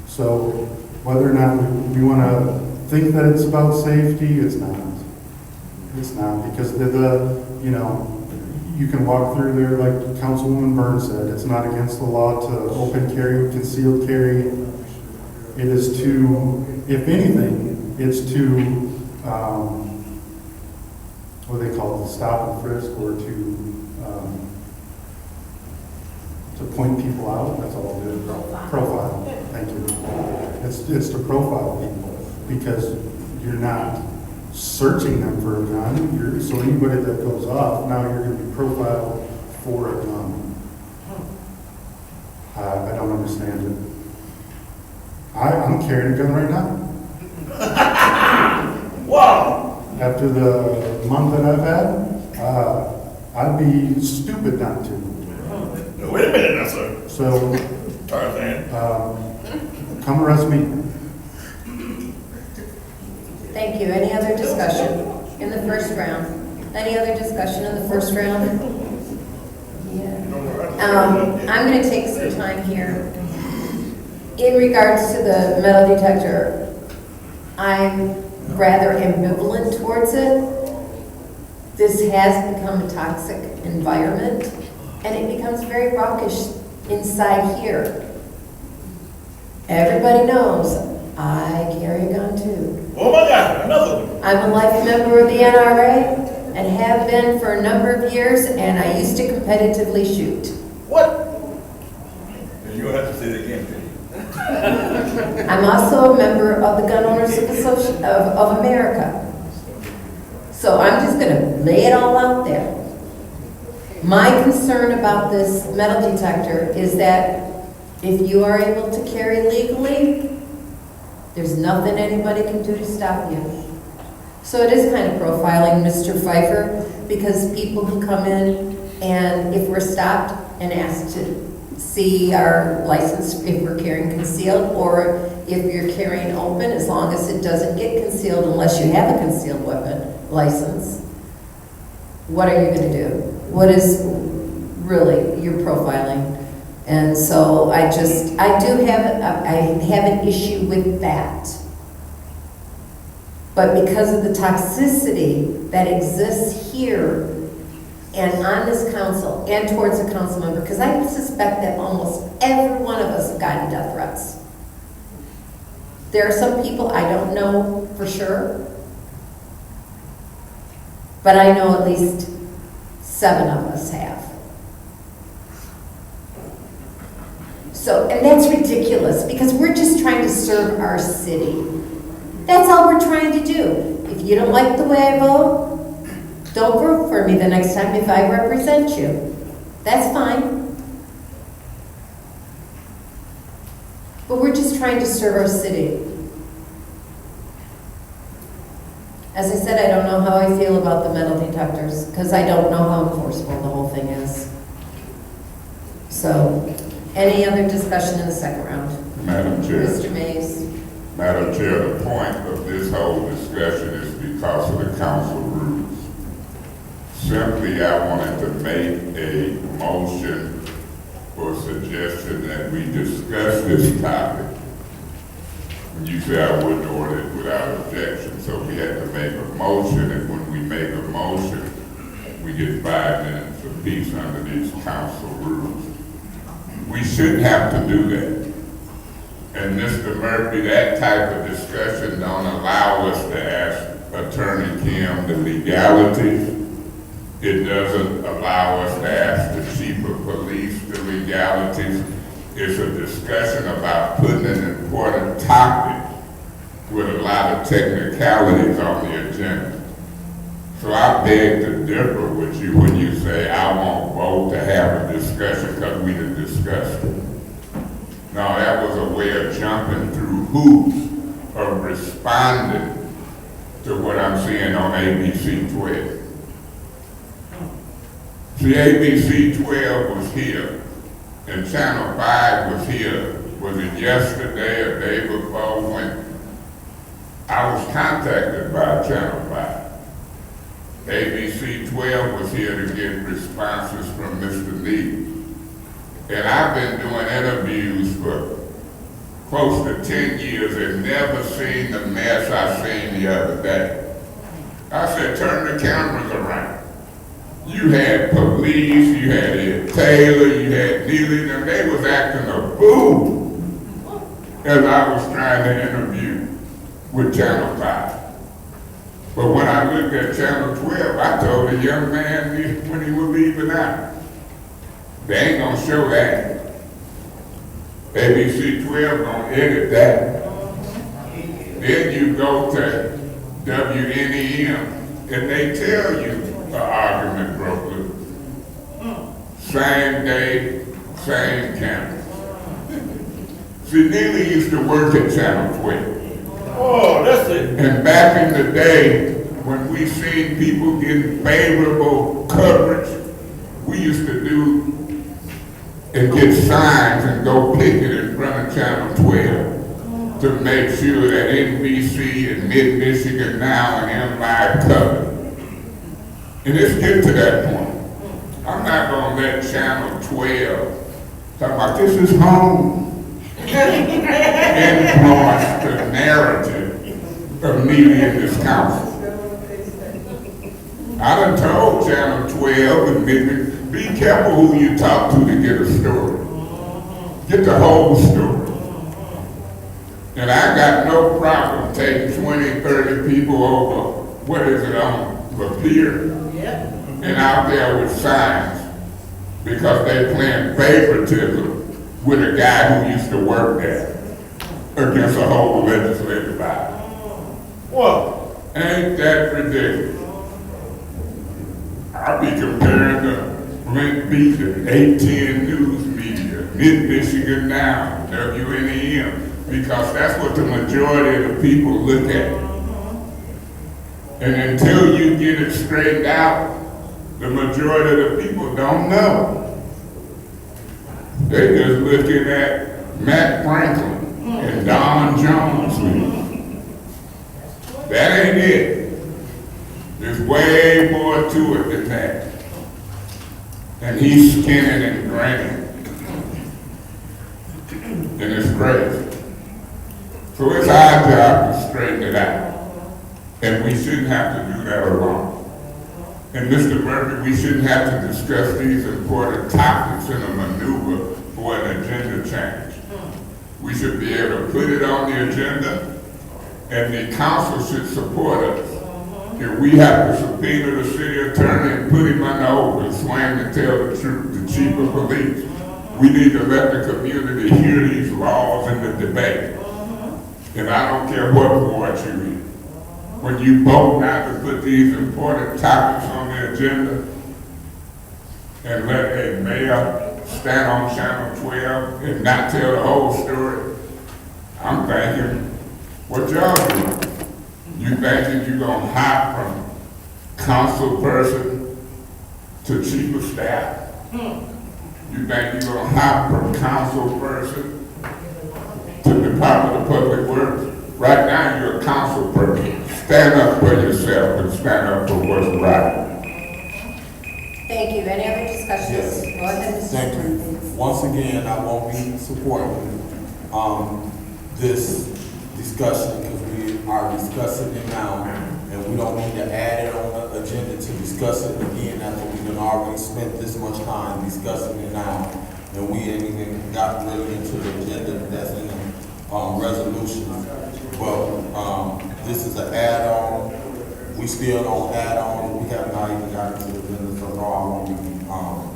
So whether or not we want to think that it's about safety, it's not. It's not, because you can walk through there like Councilwoman Burns said. It's not against the law to open carry, concealed carry. It is to, if anything, it's to, what do they call it, stop and frisk, or to point people out. That's all it is. Profile. Thank you. It's to profile people, because you're not searching them for a gun. So anybody that goes off, now you're going to be profiled for a gun. I don't understand it. I'm carrying a gun right now. Wow! After the month that I've had, I'd be stupid not to. No, wait a minute now, sir. So, Tarzan. come arrest me. Thank you. Any other discussion in the first round? Any other discussion in the first round? Yeah. I'm going to take some time here. In regards to the metal detector, I'm rather ambivalent towards it. This has become a toxic environment, and it becomes very raucous inside here. Everybody knows I carry a gun too. Oh my God, another one. I'm a life member of the NRA and have been for a number of years, and I used to competitively shoot. What? You don't have to say that again, Penny. I'm also a member of the Gun Owners of America. So I'm just going to lay it all out there. My concern about this metal detector is that if you are able to carry legally, there's nothing anybody can do to stop you. So it is kind of profiling, Mr. Pfeiffer, because people who come in, and if we're stopped and asked to see our license if we're carrying concealed, or if you're carrying open, as long as it doesn't get concealed unless you have a concealed weapon license, what are you going to do? What is really your profiling? And so I have an issue with that. But because of the toxicity that exists here and on this council and towards a council member, because I suspect that almost every one of us have gotten death threats. There are some people I don't know for sure, but I know at least 7 of us have. So, and that's ridiculous because we're just trying to serve our city. That's all we're trying to do. If you don't like the way I vote, don't vote for me the next time if I represent you. That's fine. But we're just trying to serve our city. As I said, I don't know how I feel about the metal detectors because I don't know how enforceable the whole thing is. So, any other discussion in the second round? Madam Chair. Mr. Mays. Madam Chair, the point of this whole discussion is because of the council rules. Simply, I wanted to make a motion or suggestion that we discuss this topic. When you say I wouldn't order it without objection, so we had to make a motion, and when we make a motion, we get 5 minutes apiece under these council rules. We shouldn't have to do that. And Mr. Murphy, that type of discussion don't allow us to ask Attorney Kim the legalities. It doesn't allow us to ask the chief of police the legalities. It's a discussion about putting an important topic with a lot of technicalities on the agenda. So I beg to differ with you when you say I won't vote to have a discussion because we done discussed it. No, that was a way of jumping through hoops of responding to what I'm seeing on ABC 12. See, ABC 12 was here, and Channel 5 was here. Was it yesterday or day before when I was contacted by Channel 5? ABC 12 was here to get responses from Mr. Lee. And I've been doing interviews for close to 10 years and never seen the mess I seen the other day. I said, turn the cameras around. You had police, you had Ed Taylor, you had Neely, and they was acting a fool as I was trying to interview with Channel 5. But when I looked at Channel 12, I told the young man when he was leaving out, they ain't gonna show that. ABC 12 gonna edit that. Then you go to WNEM and they tell you the argument broke loose. Same day, same camera. See, Neely used to work at Channel 12. Oh, that's it. And back in the day, when we seen people getting favorable coverage, we used to do and get signs and go picket in front of Channel 12 to make sure that NBC and Mid-Michigan Now and MLive covered. And let's get to that point. I'm not gonna let Channel 12 talk about this is home. Influence the narrative of media in this council. I done told Channel 12 and Midnight, be careful who you talk to get a story. Get the whole story. And I got no problem taking 20, 30 people over, what is it, on Lapeer? And out there with signs because they playing favoritism with a guy who used to work there against a whole legislative body. Well, ain't that ridiculous? I'll be comparing the Flint Beat and 810 News Media, Mid-Michigan Now, WNEM, because that's what the majority of the people look at. And until you get it straightened out, the majority of the people don't know. They just looking at Matt Franklin and Don Jones. That ain't it. There's way more to it than that. And he's skinning and grinning. And it's crazy. So it's our job to straighten it out. And we shouldn't have to do that alone. And Mr. Murphy, we shouldn't have to discuss these important topics in a maneuver for an agenda change. We should be able to put it on the agenda, and the council should support us. If we have to subpoena the city attorney and put him under oath and swear him to tell the truth, the chief of police, we need to let the community hear these laws in the debate. And I don't care what ward you're in. When you vote not to put these important topics on the agenda and let a mayor stand on Channel 12 and not tell the whole story, I'm thinking, what y'all doing? You thinking you're gonna hop from council person to chief of staff? You think you're gonna hop from council person to Department of Public Works? Right now, you're a council person. Stand up for yourself and stand up for what's right. Thank you. Any other discussions? Yes. Go ahead, Mr. Thank you. Murphy. Once again, I won't be supporting, this discussion because we are discussing it now, and we don't need to add it on the agenda to discuss it again after we've been already spent this much time discussing it now, and we ain't even got really into the agenda that's in the, resolution. But, this is an add-on. We still don't add on. We have not even gotten to the agenda, so no, I won't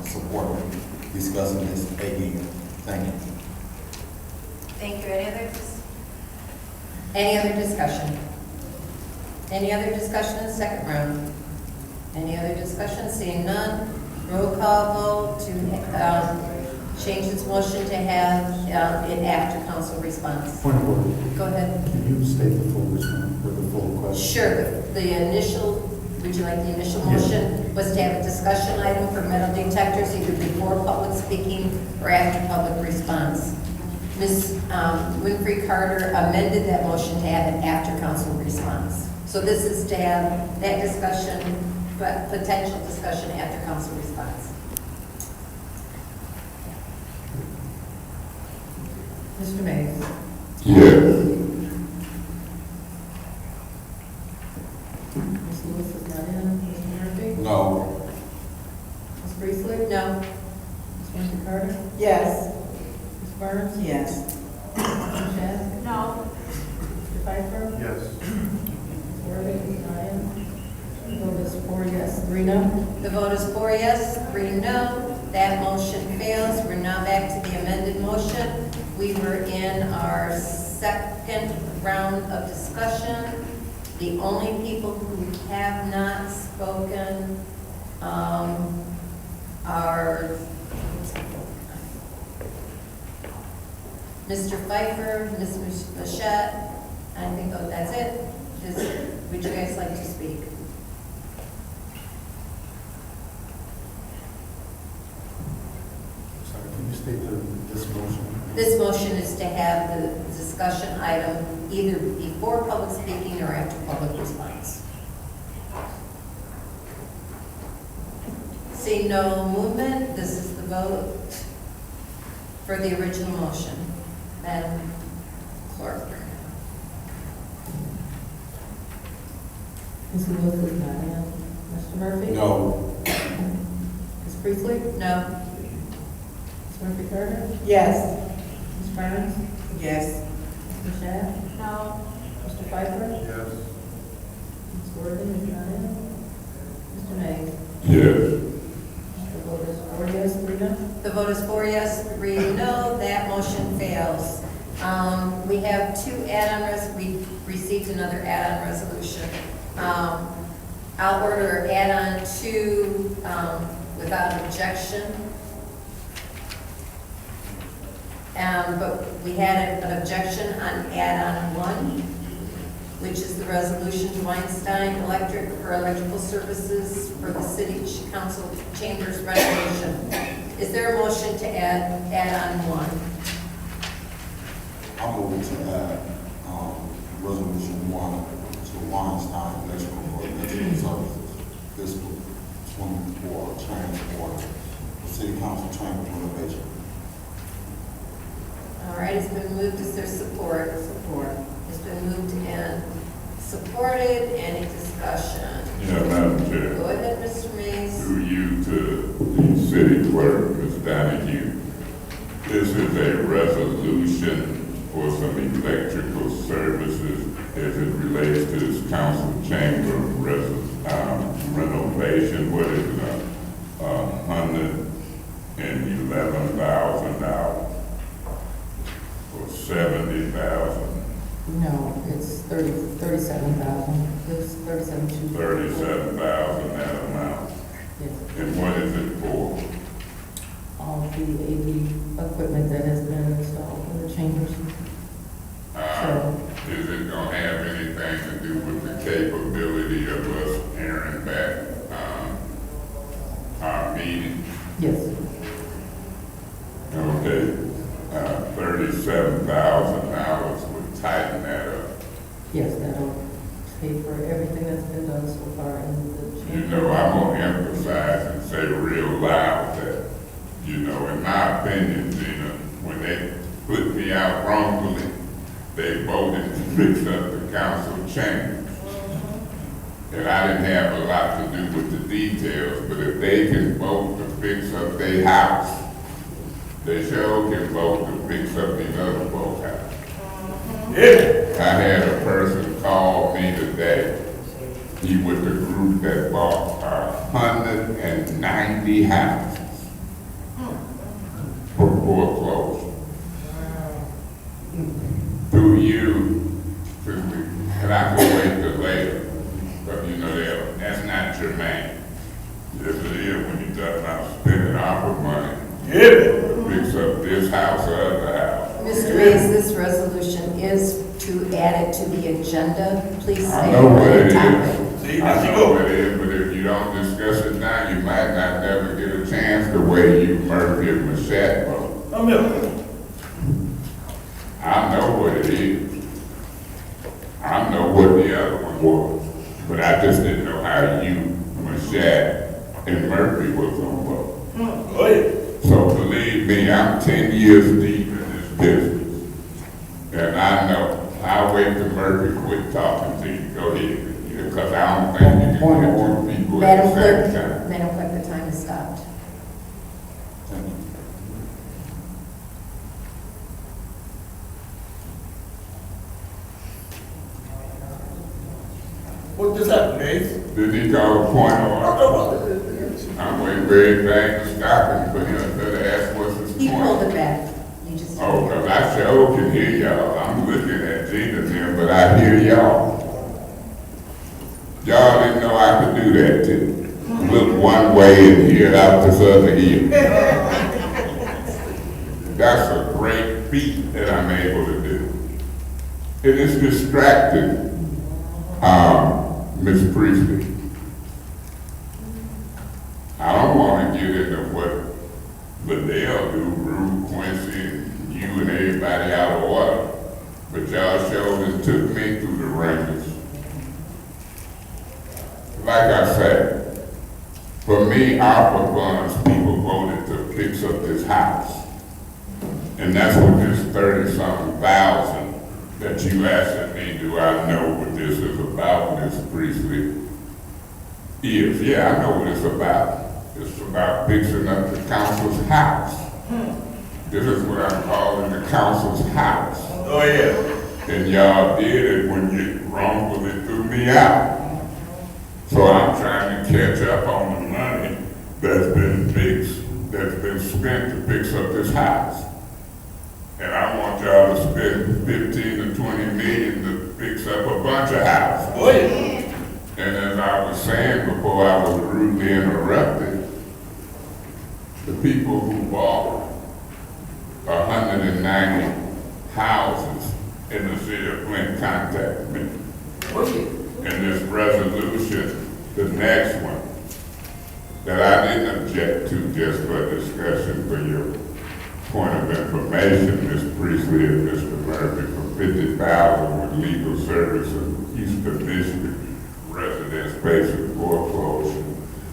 be, supporting discussing this again. Thank you. Thank you. Any other discussion? Any other discussion in the second round? Any other discussion? Seeing none, roll call vote to change this motion to have it after council response. Point of order. Go ahead. Can you state the full response or the full question? Sure. The initial, would you like the initial Yes. motion was to have a discussion item for metal detectors either before public speaking or after public response. Ms. Winfrey Carter amended that motion to have it after council response. So this is to have that discussion, but potential discussion after council response. Mr. Mays. Yes. Ms. Lewis is not in. Mr. Murphy? No. Ms. Priestley? No. Ms. Winfrey Carter? Yes. Ms. Burns? Yes. Ms. Shad? No. Mr. Pfeiffer? Yes. Ms. Worthing is not in. The vote is 4 yes, 3 no. The vote is 4 yes, 3 no. That motion fails. We're now back to the amended motion. We were in our second round of discussion. The only people who have not spoken are Mr. Pfeiffer, Ms. Machette. I think that's it. Would you guys like to speak? Sorry, can you state this motion? This motion is to have the discussion item either before public speaking or after public response. See no movement, this is the vote for the original motion. Madam Clerk. Ms. Lewis is not in. Mr. Murphy? No. Ms. Priestley? No. Ms. Murphy Carter? Yes. Ms. Burns? Yes. Ms. Shad? No. Mr. Pfeiffer? Yes. Ms. Worthing is not in. Mr. Mays? Yes. The vote is 4 yes, 3 no. The vote is 4 yes, 3 no. That motion fails. We have two add-on we received another add-on resolution. I'll order add-on 2 without objection. But we had an objection on add-on 1, which is the resolution to Weinstein Electric for electrical services for the city council chambers renovation. Is there a motion to add add-on 1? I'm moving to add, resolution 1 to Weinstein Electrical for electrical services. Fiscal 24 change order for city council chamber renovation. All right, it's been moved. Is there support? Support. It's been moved and Supported. Any discussion? Yeah, Madam Chair. Go ahead, Mr. Mays. Through you to the city clerk, Ms. Donahue. This is a resolution for some electrical services as it relates to this council chamber renovation. What is it, $111,000 for 70,000? No, it's 37,000. It's 37,200. 37,000, that amount. Yes. And what is it for? All of the AV equipment that has been installed in the chambers. Is it gonna have anything to do with the capability of us airing back, our meeting? Yes. Okay, $37,000 would tighten that up. Yes, that'll pay for everything that's been done so far in the chamber. You know, I'm gonna emphasize and say real loud that, you know, in my opinion, Gina, when they put me out wrongfully, they voted to fix up the council chambers. And I didn't have a lot to do with the details, but if they can vote to fix up their house, they sure can vote to fix up these other folks' houses. Yeah. I had a person call me today. He was the group that bought 190 houses for foreclosure. Through you, and I can wait till later, but you know, that's not germane. Yes, it is when you talk about spending ARPA money. Yeah. Fix up this house or other house. Mr. Mays, this resolution is to add it to the agenda. Please I stay know what on it topic. is. I know what it is, but if you don't discuss it now, you might not never get a chance the way you Murphy and Machette vote. I know what it is. I know what the other one was, but I just didn't know how you, Machette, and Murphy was gonna vote. Oh, yeah. So believe me, I'm 10 years deep in this business, and I know. I'll wait till Murphy quit talking to you. Go ahead, because I don't think you can get two people at the same time. Madam Clerk, the time has stopped. What just happened, Mace? Did he call a point on? I'm waiting for everything to stop and for him to ask what's his He pulled point. it back. You just. Oh, because I sure can hear y'all. I'm looking at Gina there, but I hear y'all. Y'all didn't know I could do that too. Look one way and hear out this other ear. That's a great feat that I'm able to do. It is distracting, Ms. Priestley. I don't want to get into what Liddell do, Rue, Quincy, and you and everybody out of order. But y'all shoulders took me through the ranges. Like I said, for me, ARPA funds, people voted to fix up this house. And that's what this 30-something thousand that you asking me, do I know what this is about, Ms. Priestley? Is, yeah, I know what it's about. It's about fixing up the council's house. This is what I'm calling the council's house. Oh, yeah. And y'all did it when you wrongfully threw me out. So I'm trying to catch up on the money that's been spent to fix up this house. And I want y'all to spend 15 to 20 million to fix up a bunch of houses. Oh, yeah. And as I was saying before I was rudely interrupted, the people who bought 190 houses in the city of Flint contacted me. And this resolution, the next one, that I didn't object to just for discussion for your point of information, Ms. Priestley and Mr. Murphy, for $50,000 with legal service in Houston, Michigan, residence facing foreclosure.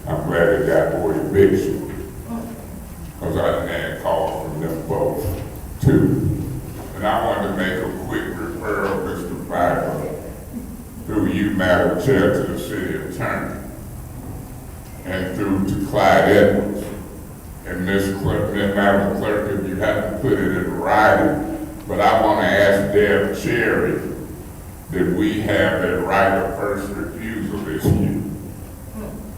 I'm glad it got more eviction, because I done had calls from them both too. And I wanted to make a quick referral, Mr. Piper, through Madam Chair, to the city attorney, and through to Clyde Edwards. And Madam Clerk, if you haven't put it in writing, but I want to ask Deb Cherry, did we have a right of first refusal this year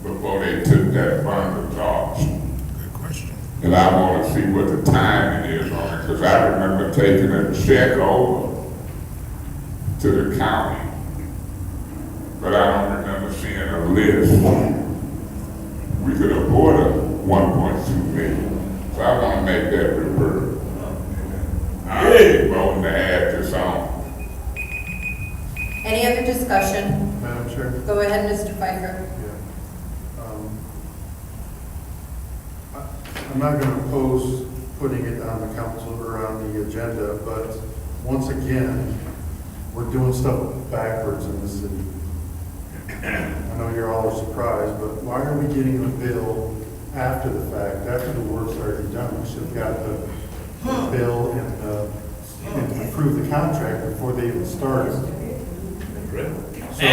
before they took that bond off? Good question. And I want to see what the timing is on it, because I remember taking a check over to the county, but I don't remember seeing a list. We could afford a 1.2 million, so I want to make that revert. I'm voting to add this on. Any other discussion? Madam Chair? Go ahead, Mr. Pfeiffer. Yeah. I'm not going to oppose putting it on the council or on the agenda, but once again, we're doing stuff backwards in the city. I know you're all surprised, but why are we getting the bill after the fact, after the work's already done? We should have got the bill and approved the contract before they even started. So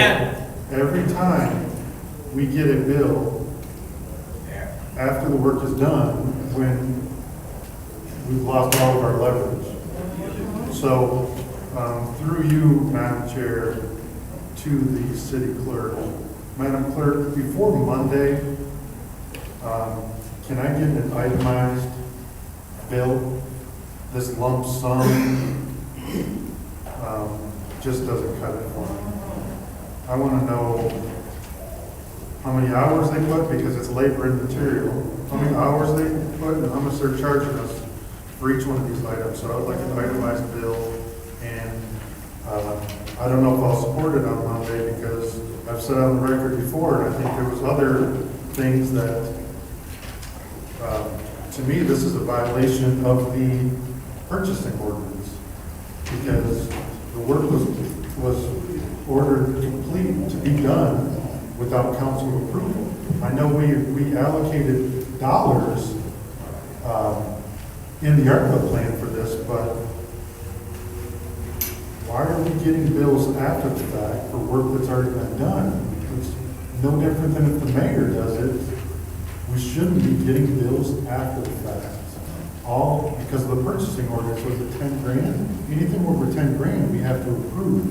every time we get a bill after the work is done, when we've lost all of our leverage. So through you, Madam Chair, to the city clerk. Madam Clerk, before Monday, can I get an itemized bill? This lump sum just doesn't cut it for me. I want to know how many hours they put, because it's labor and material, how many hours they put, and how much they're charging us for each one of these items. So I'd like an itemized bill, and I don't know if I'll support it on Monday, because I've said on the record before, and I think there was other things that, to me, this is a violation of the purchasing ordinance, because the work was ordered complete to be done without council approval. I know we allocated dollars in the ARPA plan for this, but why are we getting bills after the fact for work that's already been done? It's no different than if the mayor does it. We shouldn't be getting bills after the fact. All because of the purchasing ordinance. Was it 10 grand? Anything over 10 grand, we have to approve.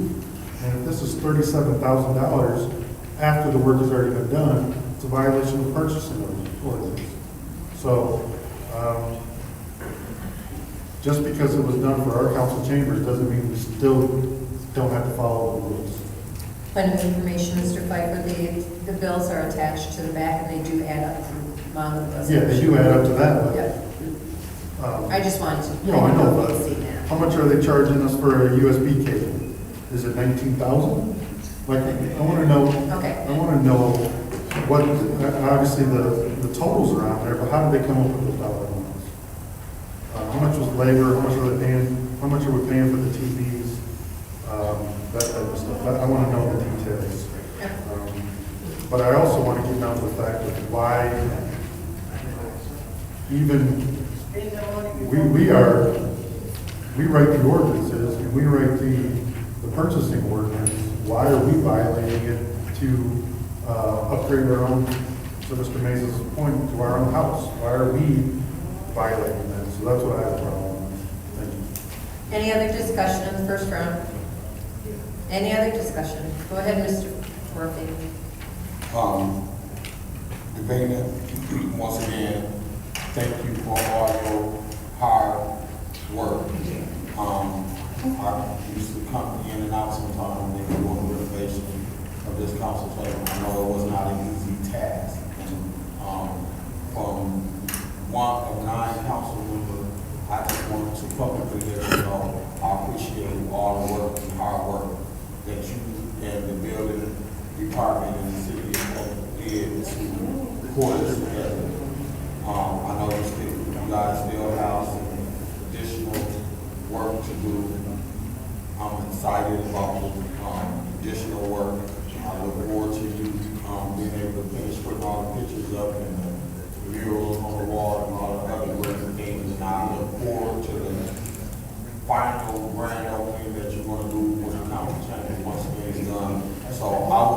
And if this is $37,000 after the work has already been done, it's a violation of the purchasing ordinance. So, just because it was done for our council chambers doesn't mean we still don't have to follow the rules. Point of information, Mr. Pfeiffer, the bills are attached to the back and they do add up to the amount of the. Yeah, they do add up to that, but. Yeah. I just wanted to. No, I know, but see that. how much are they charging us for a USB cable? Is it 19,000? Like, I want to know. Okay. I want to know what, obviously the totals are on there, but how did they come up with those dollar amounts? How much was labor, how much are they paying, how much are we paying for the TVs? That type of stuff. I want to know the details. But I also want to get down to the fact of why even we write the ordinances and we write the purchasing ordinance. Why are we violating it to upgrade our own, to Mr. Mays' point, to our own house? Why are we violating that? So that's what I have a problem with. Thank you. Any other discussion in the first round? Any other discussion? Go ahead, Mr. Murphy. Debating, once again, thank you for all your hard work. I used to come in and out sometimes when they were doing the renovation of this council table. I know it was not an easy task. And from one of 9 council members, I just wanted to publicly let you know I appreciate all the work and hard work that you and the building department and the city did to pull this together. I know you guys still have some additional work to do. I'm excited about the additional work. I look forward to you being able to finish putting all the pictures up and the murals on the wall and all the other work and things. And I look forward to the final grand opening that you're going to do when the council chamber once again is done. So I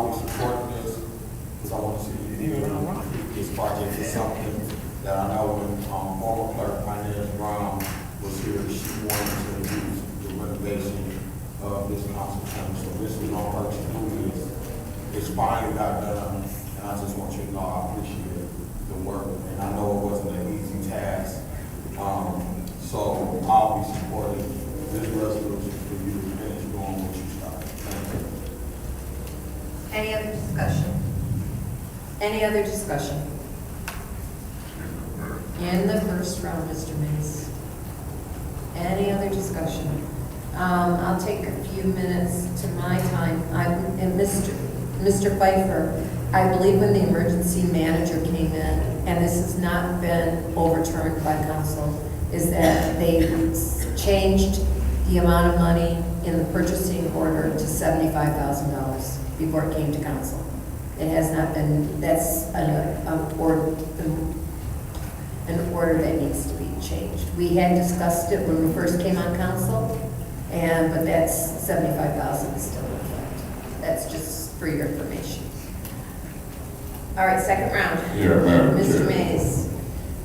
it's finally got done, and I just want you to know I appreciate the work, and I know it wasn't an easy task. So I'll be supporting this resolution for you to finish doing what you started. Thank you. Any other discussion? Any other discussion? In the first round, Mr. Mays. Any other discussion? I'll take a few minutes to my time. And Mr. Pfeiffer, I believe when the emergency manager came in, and this has not been overturned by council, is that they changed the amount of money in the purchasing order to $75,000 before it came to council. It has not been, that's an order that needs to be changed. We had discussed it when we first came on council, but that's $75,000 is still in effect. That's just for your information. All right, second round. Yeah, Madam Chair. Mr. Mays.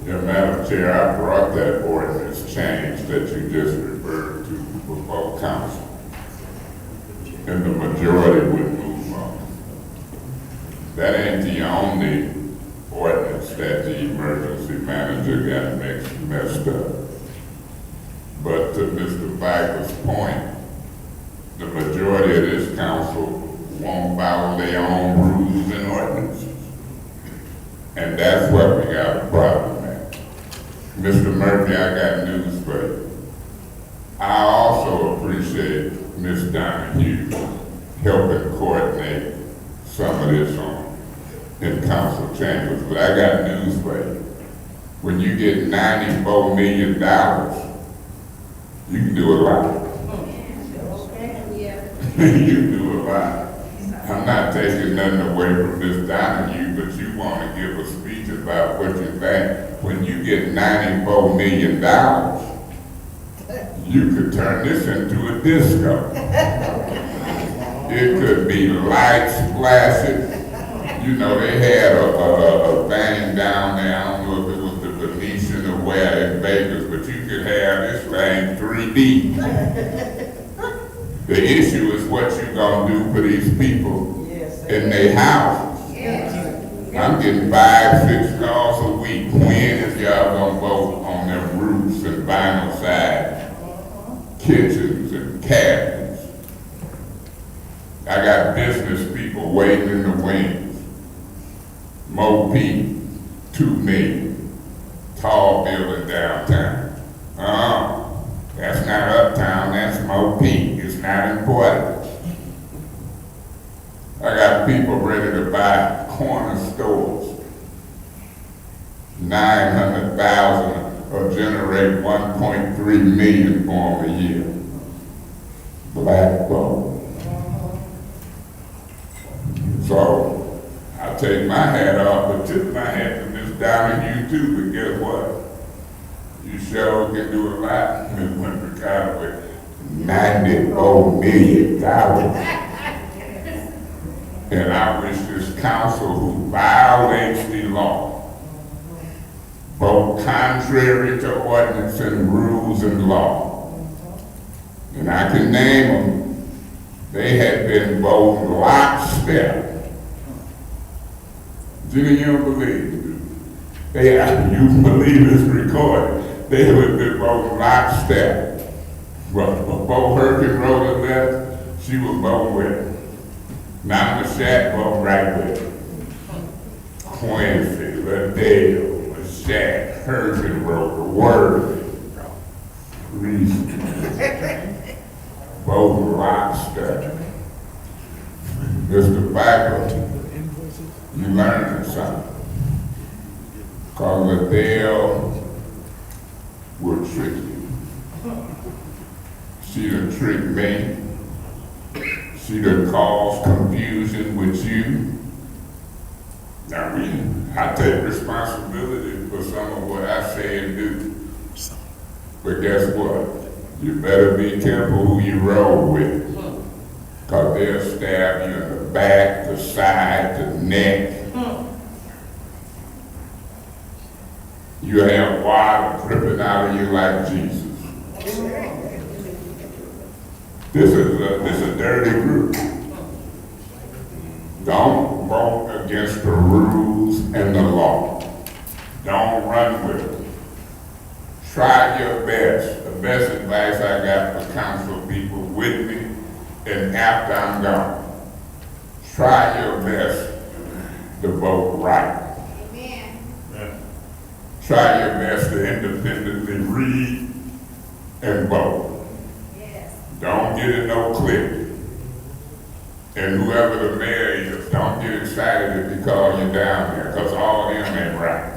Yeah, Madam Chair, I brought that ordinance change that you just referred to before council. And the majority would move on. That ain't the only ordinance that the emergency manager got messed up. But to Mr. Viper's point, the majority of this council won't follow their own rules and ordinances. And that's what we got a problem at. Mr. Murphy, I got news for you. I also appreciate Ms. Donahue helping coordinate some of this in council chambers, but I got news for you. When you get $94 million, you can do a lot. You can do a lot. I'm not taking nothing away from Ms. Donahue, but you want to give a speech about what you think. When you get $94 million, you could turn this into a disco. It could be lights flashing. You know, they had a thing down there, I don't know if it was the Venetian or where in Vegas, but you could have this thing 3D. The issue is what you gonna do for these people in their houses. I'm getting 5-6 calls a week. When is y'all gonna vote on them roofs and vinyl side kitchens and cabinets? I got business people waiting in the wings. Mo P, 2 million, tall building downtown. That's not uptown, that's Mo P. It's not important. I got people ready to buy corner stores. 900,000 or generate 1.3 million for them a year. Black folk. So, I take my hat off, but tip my hat to Ms. Donahue too, but guess what? You sure can do a lot, Ms. Winter with $94 million. And I wish this council who violates the law, both contrary to ordinance and rules and law, and I can name them, they had been both lockstep. Jimmy, you don't believe it. You believe it's recorded. They would be both lockstep. But before Herkin wrote a letter, she was both with it. Now the Shack both right with it. Quincy, Liddell, Shack, Herkin wrote the word. Reason. Both lockstep. Mr. Viper, you learned something. Because Liddell will trick you. She done tricked me. She done caused confusion with you. I mean, I take responsibility for some of what I say and do. But guess what? You better be careful who you roll with. Because they'll stab you in the back, the side, the neck. You have water dripping out of you like Jesus. This is a dirty group. Don't and the law. Don't run with it. Try your best. The best advice I got for council people with me and after I'm gone. Try your best to vote right. Amen. Try your best to independently read and vote. Yes. Don't get in no clique. And whoever the mayor is, don't get excited if he call you down there, because all of them ain't right.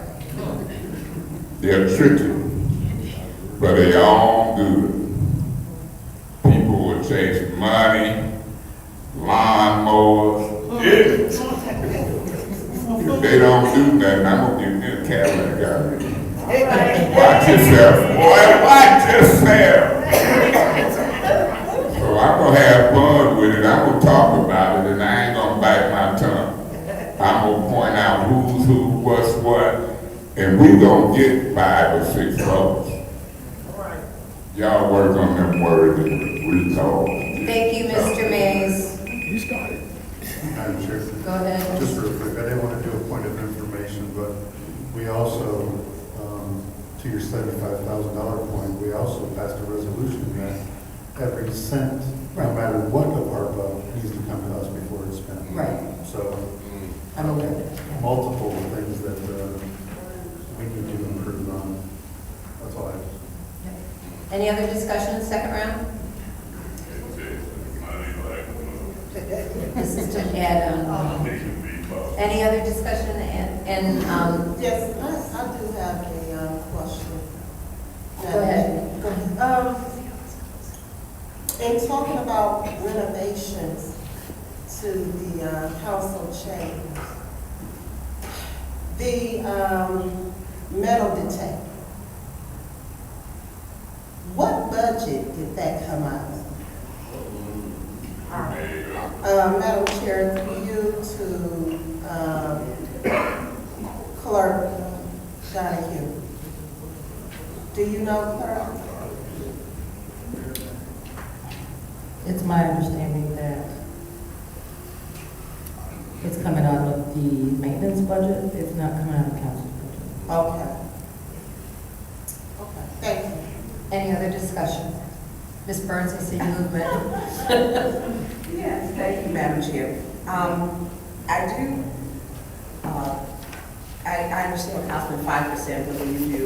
They're tricky, but they all good. People will chase money, lawnmowers. If they don't do nothing, I'm gonna give them a Cadillac. Watch yourself, boy, watch yourself. So I'm gonna have fun with it. I'm gonna talk about it, and I ain't gonna bite my tongue. I'm gonna point out who's who, what's what, and we gonna get 5 or 6 votes. Y'all work on them words and recall. Thank you, Mr. Mays. Madam Chair. Go ahead. Just real quick, I didn't want to do a point of information, but we also, to your $75,000 point, we also passed a resolution that every cent, no matter what of ARPA, needs to come to us before it's spent. Right. So, I'm aware of it. multiple things that we need to improve on. That's all I have. Any other discussion, second round? This is to add on. Any other discussion and, Yes, I do have a question. go ahead. In talking about renovations to the household chambers, the metal detector, what budget did that come out of? Madam Chair, through you to Clerk Donahue. Do you know, Clerk? It's my understanding that it's coming out of the maintenance budget, it's not coming out of council's budget. Okay. Okay, thank you. Any other discussion? Ms. Burns, I see movement. Yes, thank you, Madam Chair. I understand Councilman 5%, but when you do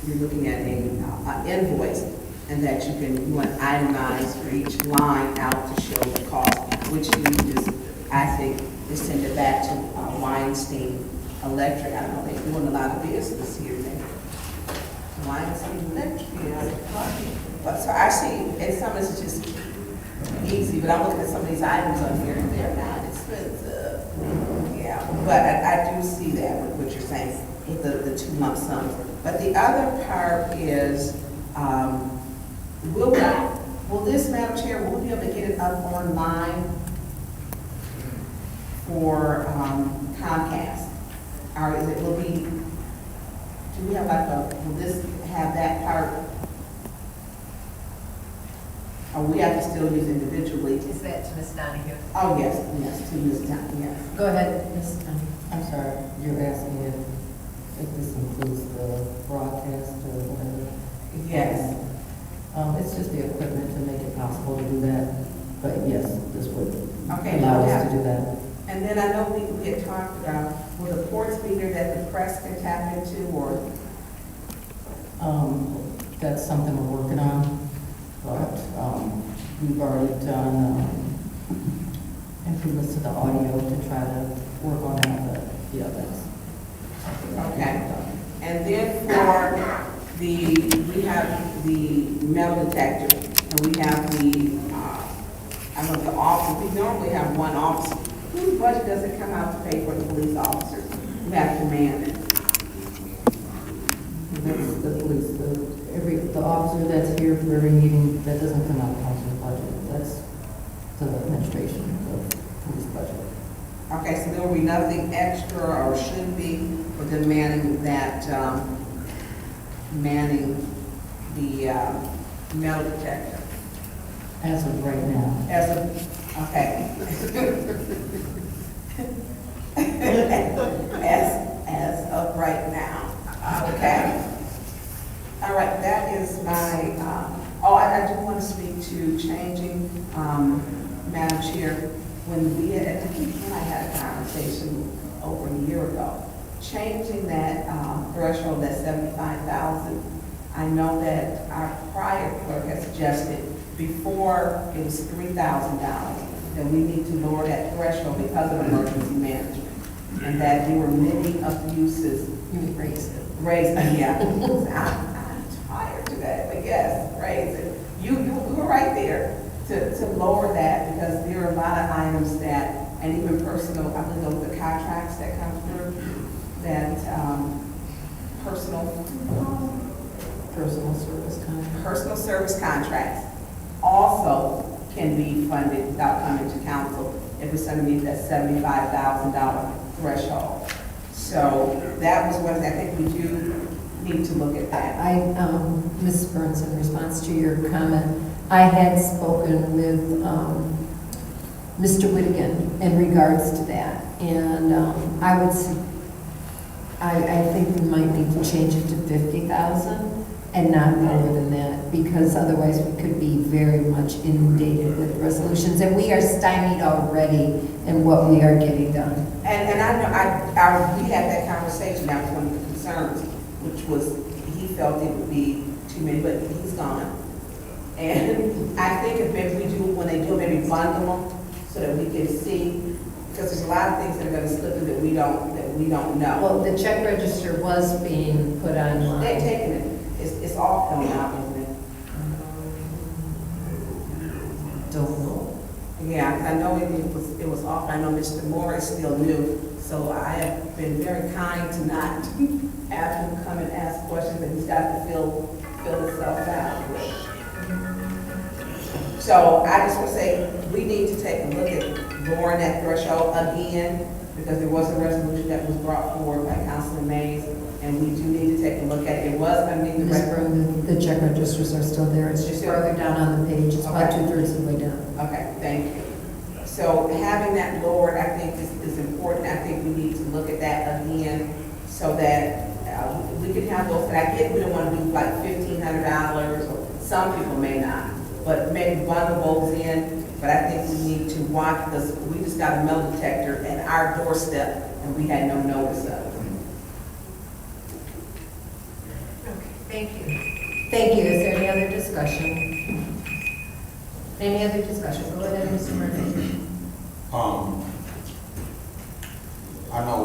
you're looking at an invoice, and that you want itemized for each line out to show the cost, which you just, I think, just send it back to Weinstein Electric. I don't know, they're doing a lot of business here. Weinstein Electric, but so I see, and some of this is just easy, but I'm looking at some of these items on here, and they're not expensive. Yeah, but I do see that with what you're saying, with the 2 lump sums. But the other part is, will this, Madam Chair, will we be able to get it up online for Comcast? Or is it, do we have will this have that part? Or we have to still use individually? Is that to Ms. Donahue? Oh, yes, to use time, yes. Go ahead, Ms. Donahue. I'm sorry, you're asking if this includes the broadcast or whatever? Yes. It's just the equipment to make it possible to do that, but yes, this would Okay, allow yeah. us to do that. And then I know we had talked about, will the port speaker that the press can tap into, or? That's something we're working on, but we've already done improvements to the audio to try to work on that, but yeah, that's something that we've Okay. done. And then for we have the metal detector, and we have the officer. We normally have one officer. Whose budget does it come out to pay for the police officers who have to man it? That's the police, the officer that's here for every meeting, that doesn't come out of council's budget, that's the administration of police budget. Okay, so there will be nothing extra or should be for them manning the metal detector. As of right now. Okay. Madam Chair, when I think when I had a conversation over a year ago, changing that threshold, that 75,000, I know that our prior clerk had suggested before it was $3,000, that we need to lower that threshold because of emergency management. And that there were many abuses. You would raise it. Raise it, yeah. I'm tired today, but yes, raise it. You were right there to lower that because there are a lot of items that, and even personal, I believe those are the contracts that come through, that personal service contracts also can be funded without coming to council if it's underneath that $75,000 threshold. So that was one, I think we do need to look at that. Ms. Burns, in response to your comment, I had spoken with Mr. Whittigan in regards to that, and I think we might need to change it to 50,000 and not lower than that, because otherwise we could be very much inundated with resolutions, and we are stymied already in what we are getting done. And I know, we had that conversation, that was one of the concerns, which was, he felt it would be too many, but he's gone. And I think if maybe we do, when they do, maybe bundle them, so that we can see, because there's a lot of things that are gonna slip through that we don't know. Well, the check register was being put online. They're taking it, it's all coming out, isn't it? Don't know. Yeah, I know it was off, I know Mr. Moore is still new, so I have been very kind to not have him come and ask questions that he's got to fill himself out with. So I just want to say, we need to take a look at lowering that threshold again, because there was a resolution that was brought forward by Councilman Mays, and we do need to take a look at it. It was underneath the Ms. Burns, the check registers are still there. It's just further down on the page. It's about Okay. 2/3 of the way down. Okay, thank you. So having that lowered, I think is important. I think we need to look at that again so that we can have those, and I get we don't want to do like $1,500, or some people may not, but maybe bundle those in. But I think we need to watch, because we just got a metal detector at our doorstep and we had no notice of it. Thank you. Thank you. Is there any other discussion? Any other discussion? Go ahead, Mr. Murphy. I know,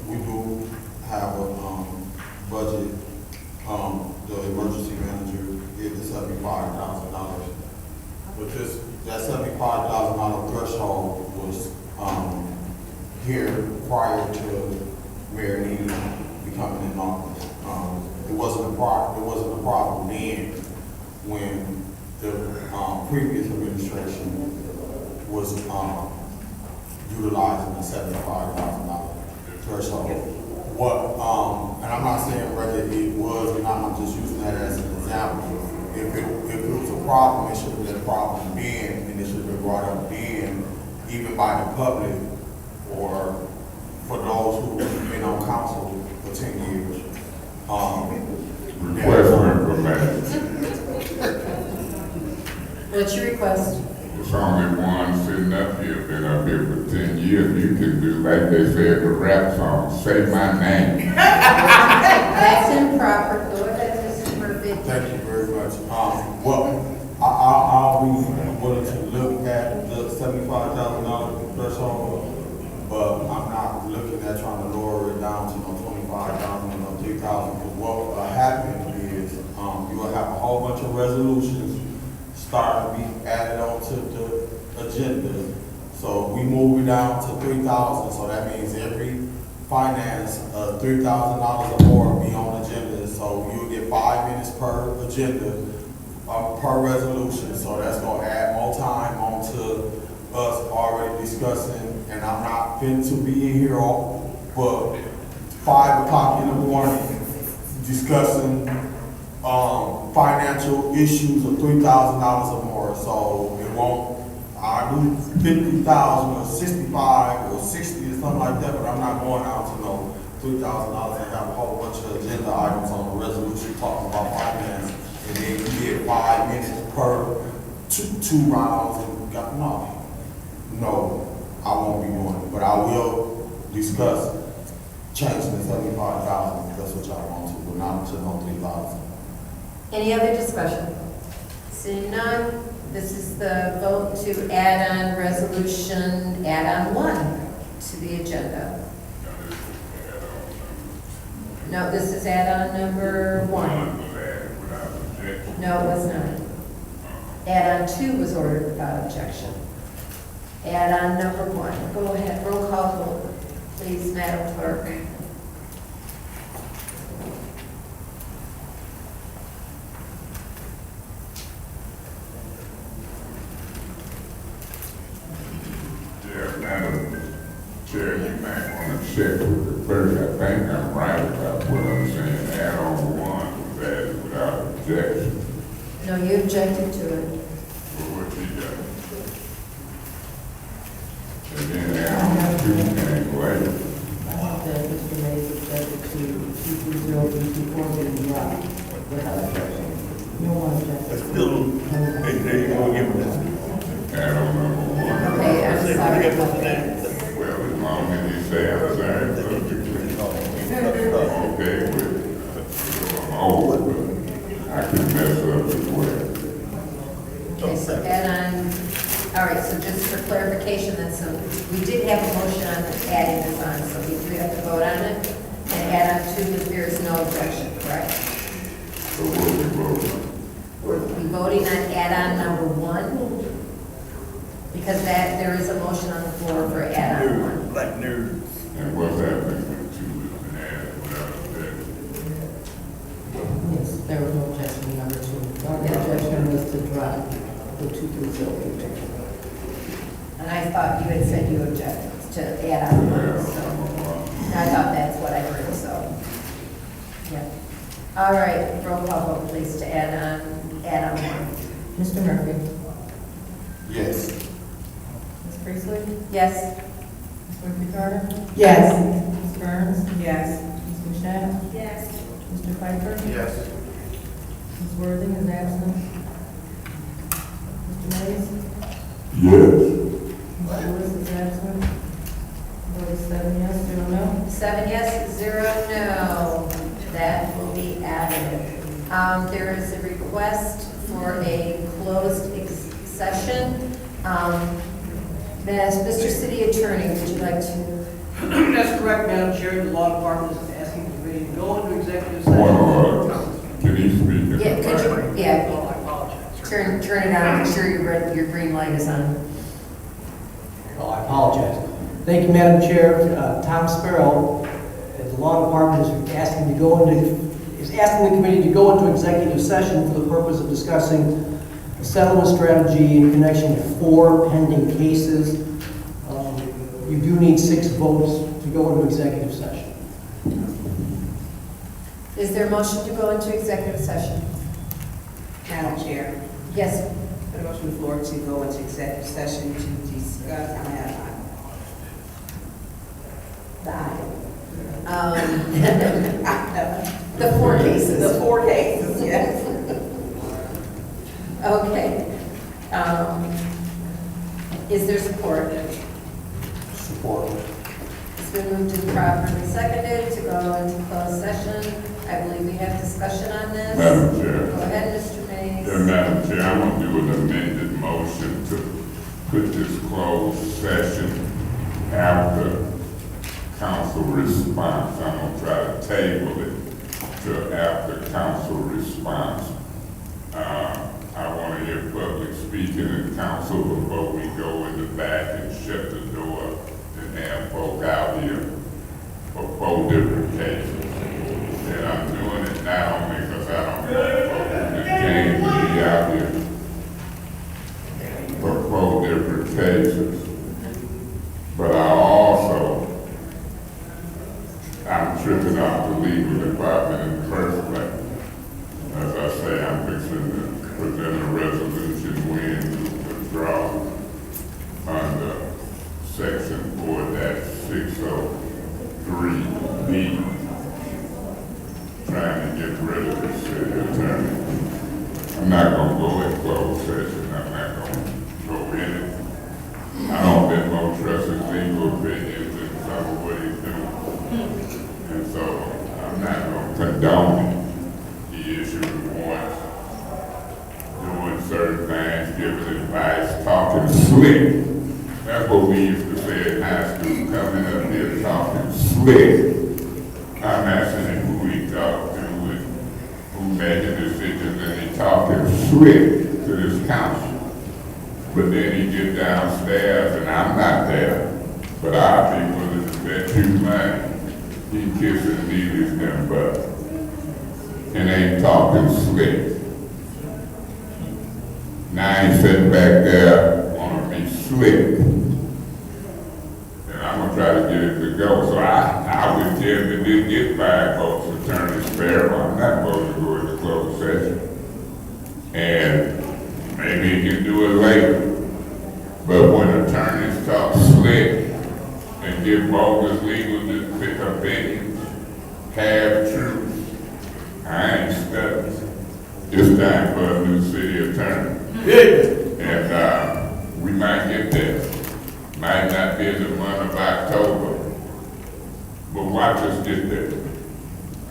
we do have a, budget, the emergency manager did the $75,000. But that $75,000 threshold was, here prior to Mayor Neely becoming in office. It wasn't a problem then when the, previous administration was, utilizing the $75,000 threshold. And I'm not saying whether it was or not, I'm just using that as an example. If it was a problem, it should have been a problem then, and it should have been brought up then, even by the public, or for those who've been on council for 10 years. Request for information. What's your request? There's only one sitting up here, been up here for 10 years. You can do like they said, the rap song, say my name. That's improper. Go ahead, Mr. Murphy. Thank you very much. I'll be willing to look at the $75,000 threshold, but I'm not looking at trying to lower it down to 25,000 or 3,000. Because what will happen is you will have a whole bunch of resolutions start to be added onto the agenda. So we move it down to 3,000. So that means every finance $3,000 or more will be on agenda. So you'll get 5 minutes per agenda, per resolution. So that's gonna add more time onto us already discussing. And I'm not fit to be in here but 5 o'clock in the morning discussing financial issues of $3,000 or more. So it won't. I do 50,000 or 65 or 60 or something like that, but I'm not going out to no $3,000 and have a whole bunch of agenda items on the resolution talking about finance, and then you get 5 minutes per two rounds, and no. discuss changing the 75,000, that's what y'all want to, but not to no 3,000. Any other discussion? Seeing none, this is the vote to add on resolution, add-on 1 to the agenda. No, this is add-on number 1. No, it was not. Add-on 2 was ordered without objection. Add-on number 1. Go ahead, roll call vote, please, Madam Clerk. Madam Chair, you might want to check with the clerk. I think I'm right about what I'm saying. Add-on 1 was added without objection. No, you objected to it. For what you got. And then add-on 2 came later. That Mr. Mays objected to 230 being dropped without objection. No one objected. Still, there you go, give them that. Add-on number 1. Okay, I'm sorry about that. Well, as long as you say I'm sorry, okay with it. I'm old, but I can mess up as well. Okay, so add on, all right, so just for clarification, then, so we did have a motion on adding this on, so we have to vote on it, and add on 2 if there is no objection, correct? So what we vote on? We're voting on add-on number 1, because there is a motion on the floor for add-on 1. Like nerds. And what's happening when 2 has been added without objection? Yes, there was no objection to number 2. The only objection was to drop the 230. And I thought you had said you objected to add-on 1, so I thought that's what I heard, so, yeah. All right, roll call vote, please, to add on 1. Mr. Murphy? Yes. Ms. Priestley? Yes? Ms. Winfrey Carter? Yes. Ms. Burns? Yes. Ms. Michelle? Yes. Mr. Pfeiffer? Yes. Ms. Worthing is absent. Mr. Mays? Yes. Ms. Lewis is absent. Vote is 7 yes, 0 no. 7 yes, 0 no. That will be added. There is a request for a closed session. Mr. City Attorney, would you like to? That's correct, Madam Chair. The law department is asking the committee to go into executive session. Can you speak in the Yeah, could you, Oh, yeah, I apologize. turn it on, make sure your green light is on. Oh, I apologize. Thank you, Madam Chair. Tom Sparrow, the law department is asking the committee to go into executive session for the purpose of discussing a settlement strategy in connection with 4 pending cases. You do need 6 votes to go into executive session. Is there a motion to go into executive session? Madam Chair, Yes. put a motion on the floor to go into executive session to discuss, The 4 cases. the 4 cases, yes. Okay. Is there support? Support. It's been moved and properly seconded to go into closed session. I believe we have discussion on this. Madam Chair. Go ahead, Mr. Mays. Yeah, Madam Chair, I'm gonna do an amended motion to put this closed session after council response. I'm gonna try to table it to after council response. I wanna hear public speaking in council before we go in the back and shut the door and have folk out here for 4 different cases. And I'm doing it not only because I don't want folks in this game to be out here for 4 different cases. But I'm tripping off the legal department in the first place. As I say, I'm fixing to present a resolution when to withdraw under section 4-603B. Trying to get rid of the city attorney. I'm not gonna go in closed session, I'm not gonna go in it. I don't get no trusted legal opinions in some of what he's doing. And so I'm not gonna condone it. He issued warrants, doing certain things, giving advice, talking slick. That's what we used to say in high school, coming up here talking slick. I'm asking him who he talked to and who making decisions, and he talking slick to this council. But then he get downstairs and I'm not there, but I'll be willing to bet you money. He kissing needles them butt and ain't talking slick. Now he sitting back there wanna be slick. And I'm gonna try to get it to go. So I would tell you didn't get 5 votes, Attorney Sparrow. I'm not supposed to go into closed session. And maybe he can do it later. But when attorneys talk slick and give bogus legal opinions, half truths, I ain't studying. It's time for a new city attorney. And we might get there. Might not be in the month of October. But watch us get there.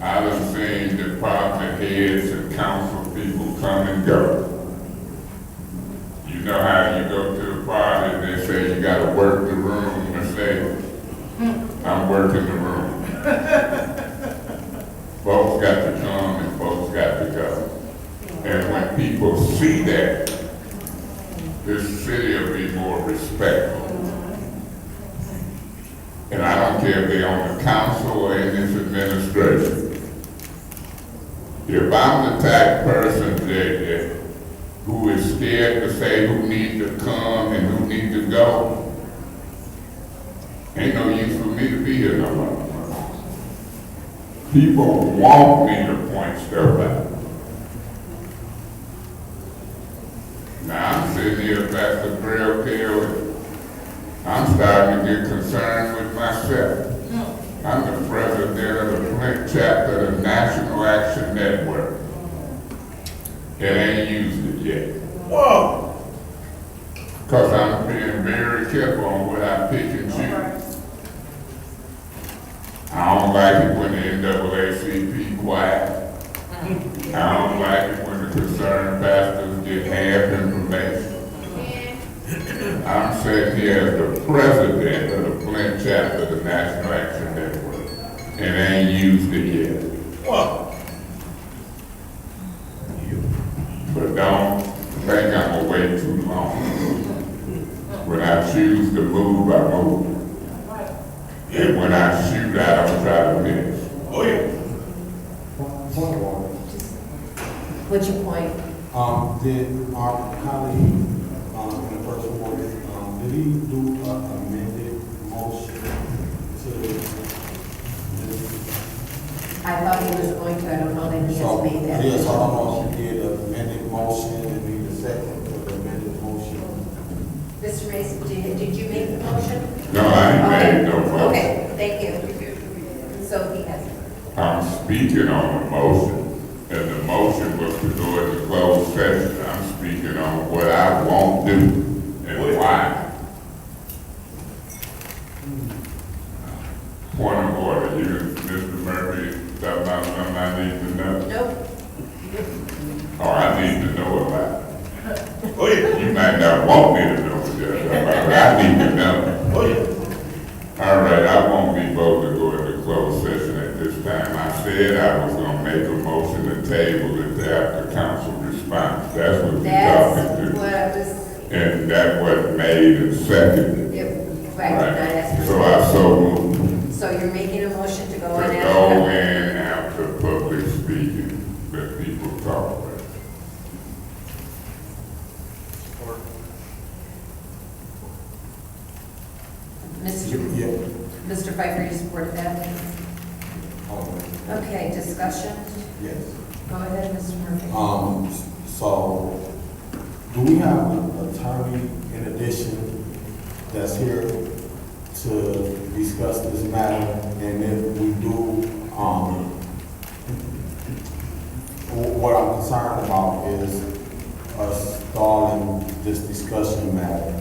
I done seen department heads and council people come and go. You know how you go to a party and they say you gotta work the room and say, I'm working the room. Folks got to come and folks got to go. And when people see that, this city will be more respectful. And I don't care if they're on the council or in this administration. If I'm the type person that who is scared to say who needs to come and who needs to go, ain't no use for me to be here no more. People want me to point stuff out. Now I'm sitting here, Pastor Grail Kelly, I'm starting to get concerned with myself. I'm the president of the Flint chapter of the National Action Network. It ain't used it yet. Whoa! Because I'm being very careful on what I pick and choose. I don't like it when the NAACP quiet. I don't like it when the concerned pastors get half information. I'm sitting here as the president of the Flint chapter of the National Action Network, and ain't used it yet. Whoa. But don't think I'm gonna wait too long. When I choose to move, I move. And when I shoot, I don't try to miss. Oh yeah. What's your point? Did our colleague, in the first ward, did he do an amended motion to this? I thought he was going to, I don't know that he has made that. Yes, I don't know if he did an amended motion and need a second for the amended motion. Mr. Mason, did you make the motion? No, I ain't made no motion. Okay, thank you. So he has. I'm speaking on the motion, and the motion was to go into closed session. I'm speaking on what I won't do and why. Point of order, you, Mr. Murphy, talking about something I need to know? Nope. Oh, I need to know about it. Oh, yeah. You might not want me to know but I need to know. Oh, yeah. All right, I won't be bold to go into closed session at this time. I said I was gonna make a motion to table it after council response. That's what we're talking to. That's what I was, And that was made and seconded. right. So I so moved So you're making a motion to go to in go after? in after public speaking that people talk about. Mr. Pfeiffer, you supported that? Okay, discussion? Yes. Go ahead, Mr. Murphy. So, do we have an attorney in addition that's here to discuss this matter? And if we do, what I'm concerned about is us stalling this discussion matter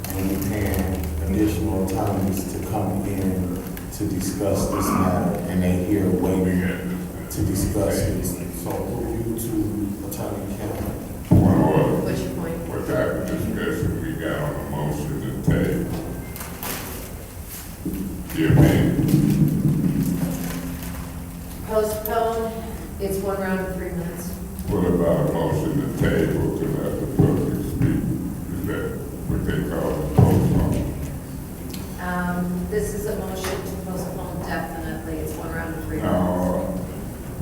and we paying the additional attorneys to come in to discuss this matter, and they here waiting to discuss this. So you to Attorney Kemp. One order. What's your point? What type of discussion we got on the motion to table? Give me, Postpone, it's 1 round of 3 minutes. what about a motion to table to let the public speak? Is that what they call a postpone? This is a motion to postpone definitely, it's 1 round of 3 minutes. No,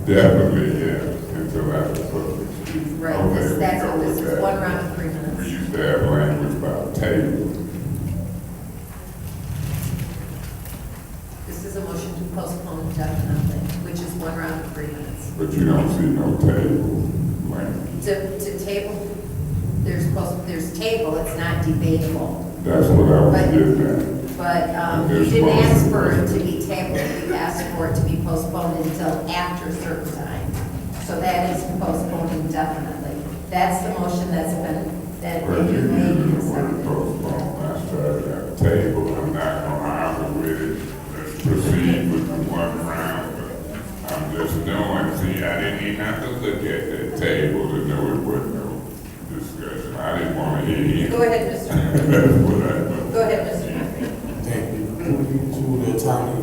definitely, yes, until after public speak. Right, Okay, that's we what go this with is, that. 1 round of 3 We minutes. used to have language about table. This is a motion to postpone definitely, which is 1 round of 3 minutes. But you don't see no table language. To table, there's table, it's not debatable. That's what I was But- getting at. But you There's didn't motion. ask for it to be tabled, you asked for it to be postponed until after a certain time. So that is postponed indefinitely. That's the motion that's been, that Well, you you made used and the word seconded. postpone, I started at the table, I'm not gonna argue with it, let's proceed with the 1 round, but I'm just knowing, see, I didn't even have to look at that table to know it wasn't no discussion, I didn't wanna hear you. Go ahead, Mr. Murphy. That's what I know. Go ahead, Mr. Murphy. Thank you. To the attorney,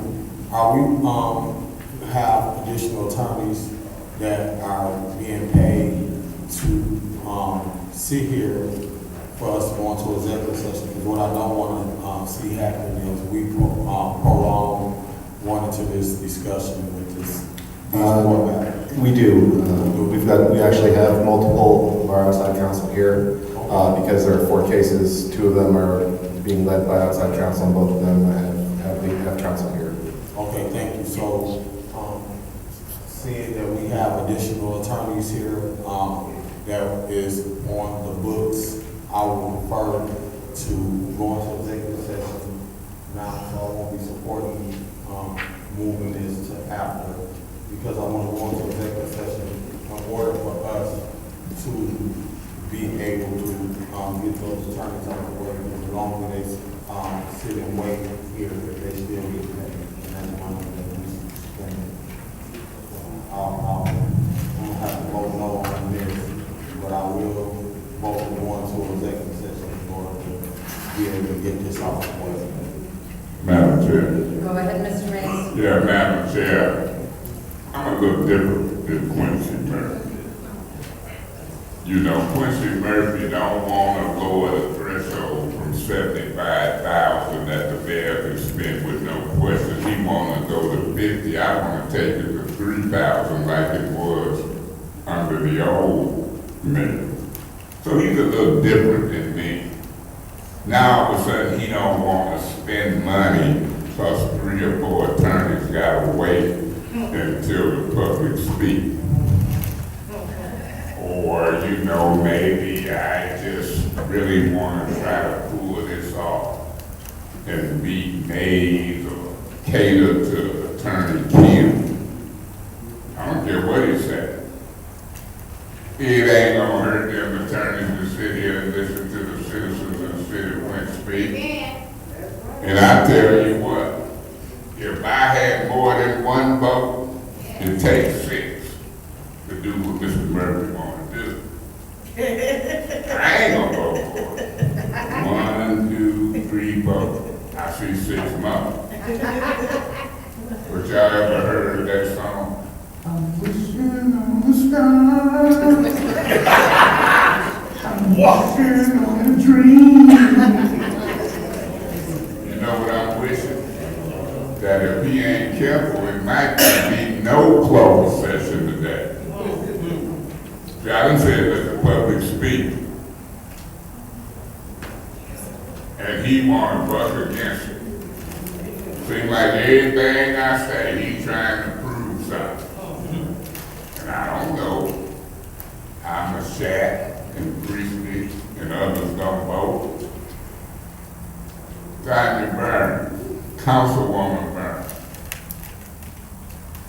are we, have additional attorneys that are being paid to, sit here for us to go into executive session? Because what I don't want to, see happen is we, prolong one into this discussion with this. board matter. We do. We actually have multiple of our outside counsel here, because there are 4 cases. 2 of them are being led by outside counsel, and both of them have counsel here. Okay, thank you. So, seeing that we have additional attorneys here, that is on the books, I will refer to going to executive session now, so I won't be supporting, moving this to after, because I want to go into executive session in order for us to be able to, get those attorneys out of the way, because as long as they, sit and wait here, they still get paid, and that's money that we spend. I'm gonna have to vote no on this, but I will vote to go into executive session in order to be able to get this off the way. Madam Chair. Go ahead, Mr. Mays. Yeah, Madam Chair, I'm a little different than Quincy Murphy. You know, Quincy Murphy don't want to lower the threshold from 75,000 that the mayor can spend with no questions. He want to go to 50. I want to take it to 3,000 like it was under the old mayor. So he's a little different than me. Now all of a sudden he don't want to spend money because 3 or 4 attorneys got to wait until the public speaks. Or, you know, maybe I just really want to try to pull this off and be made or cater to Attorney Kim. I don't care what he said. It ain't gonna hurt them attorneys to sit here and listen to the citizens of the city of Flint speak. And I tell you what, if I had more than 1 vote, it takes 6 to do what Mr. Murphy want to do. I ain't gonna vote for it. 1, 2, 3 votes. I see 6 more. But y'all ever heard that song? I'm wishing on the sky. I'm walking on a dream. You know what I'm wishing? That if he ain't careful, it might be no closed session today. See, I done said let the public speak. And he want to buck against it. Seems like everything I say, he's trying to prove something. And I don't know how Mashat and Priestley and others don't vote. Tanya Byrne, Councilwoman Byrne.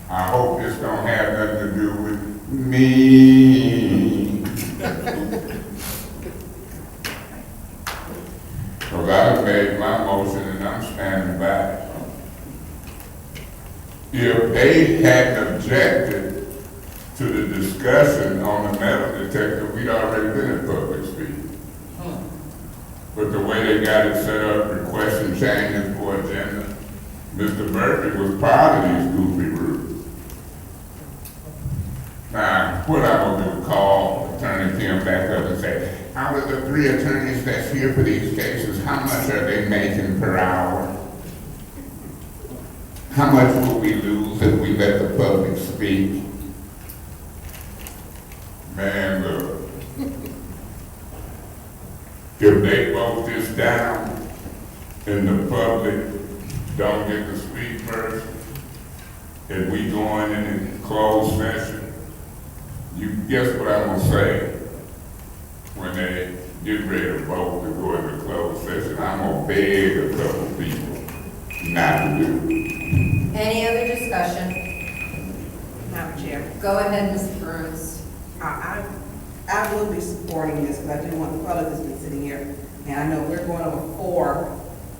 I hope this don't have nothing to do with me. Because I done made my my motion and I'm standing by. If they hadn't objected to the discussion on the metal detector, we'd already been in public speak. But the way they got it set up, requesting changes for agenda, Mr. Murphy was part of these goofy rules. Now, what I'm gonna do, call Attorney Kim back up and say, out of the 3 attorneys that's here for these cases, how much are they making per hour? How much will we lose if we let the public speak? Man, look. If they vote this down and the public don't get to speak first, and we going in a closed session, you guess what I'm gonna say when they get ready to vote to go into closed session? I'm gonna beg a couple people not to do it. Any other discussion? Madam Chair, Go ahead, Mr. Burns. I will be supporting this, because I do want the public that's been sitting here, and I know we're going over 4.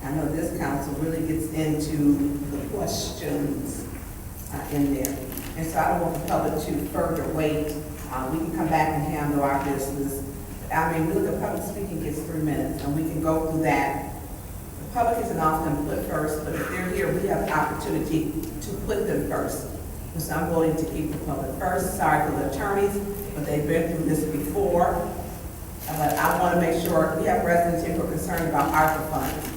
I know this council really gets into the questions in there. And so I don't want the public to further wait. We can come back and handle our business. I mean, we look at public speaking gets 3 minutes, and we can go through that. The public isn't often put first, but if they're here, we have the opportunity to put them first. And so I'm voting to keep the public first. Sorry for the attorneys, but they've been through this before. But I want to make sure, we have residents here who are concerned about ARPA funds.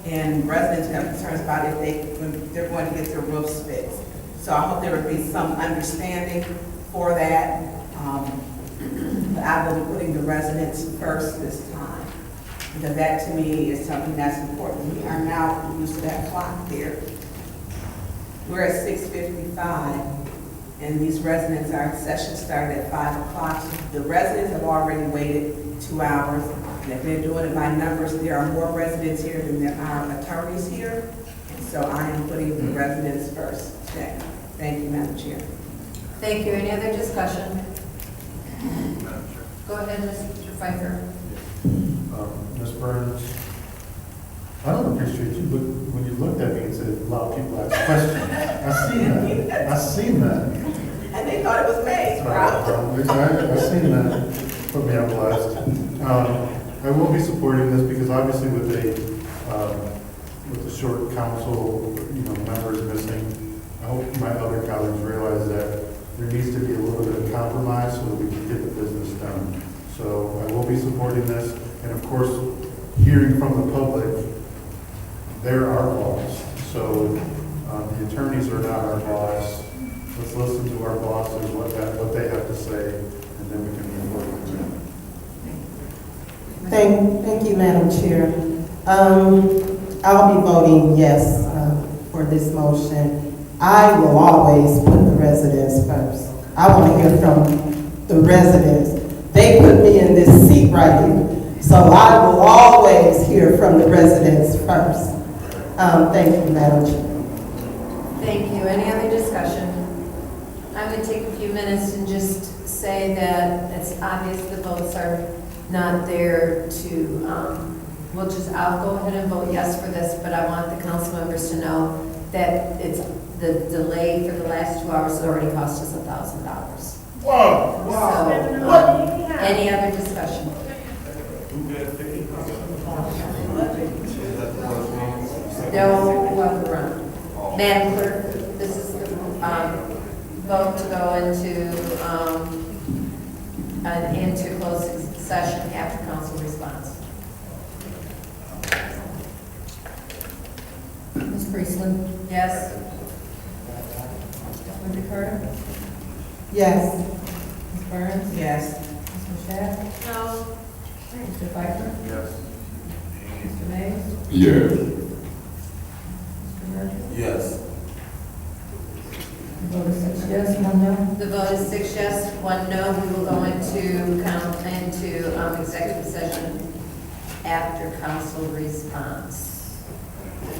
And residents have concerns about when they're going to get their roofs fixed. So I hope there would be some understanding for that. But I will be putting the residents first this time, because that to me is something that's important. We are now used to that clock there. We're at 6:55, and these residents, our session started at 5 o'clock. The residents have already waited 2 hours, and if they're doing it by numbers, there are more residents here than there are attorneys here. And so I am putting the residents first today. Thank you, Madam Chair. Thank you. Any other discussion? Go ahead, Mr. Pfeiffer. Ms. Burns, I don't appreciate you, but when you looked at me and said, allow people to ask questions, I seen that. And they thought it was me. I seen that, put me on blast. I will be supporting this because obviously with the short council, members missing, I hope my other colleagues realize that there needs to be a little bit of compromise so that we can get the business done. So I will be supporting this, and of course, hearing from the public, they're our boss. So the attorneys are not our boss. Let's listen to our bosses, what they have to say, and then we can move forward from there. Thank you, Madam Chair. I'll be voting yes for this motion. I will always put the residents first. I want to hear from the residents. They put me in this seat right here, so I will always hear from the residents first. Thank you, Madam Chair. Thank you. Any other discussion? I'm going to take a few minutes and just say that it's obvious the votes are not there to, I'll go ahead and vote yes for this, but I want the council members to know that the delay for the last 2 hours has already cost us $1,000. Whoa! So, any other discussion? No welcome round. Madam Clerk, this is the vote to go into closed session after council response. Ms. Priestley? Yes? Ms. Carter? Yes. Ms. Burns? Yes. Ms. Mashat? No. Mr. Pfeiffer? Yes. Mr. Mays? Yes. Mr. Murphy? Yes. The vote is 6 yes, 1 no. The vote is 6 yes, 1 no. We will go into executive session after council response.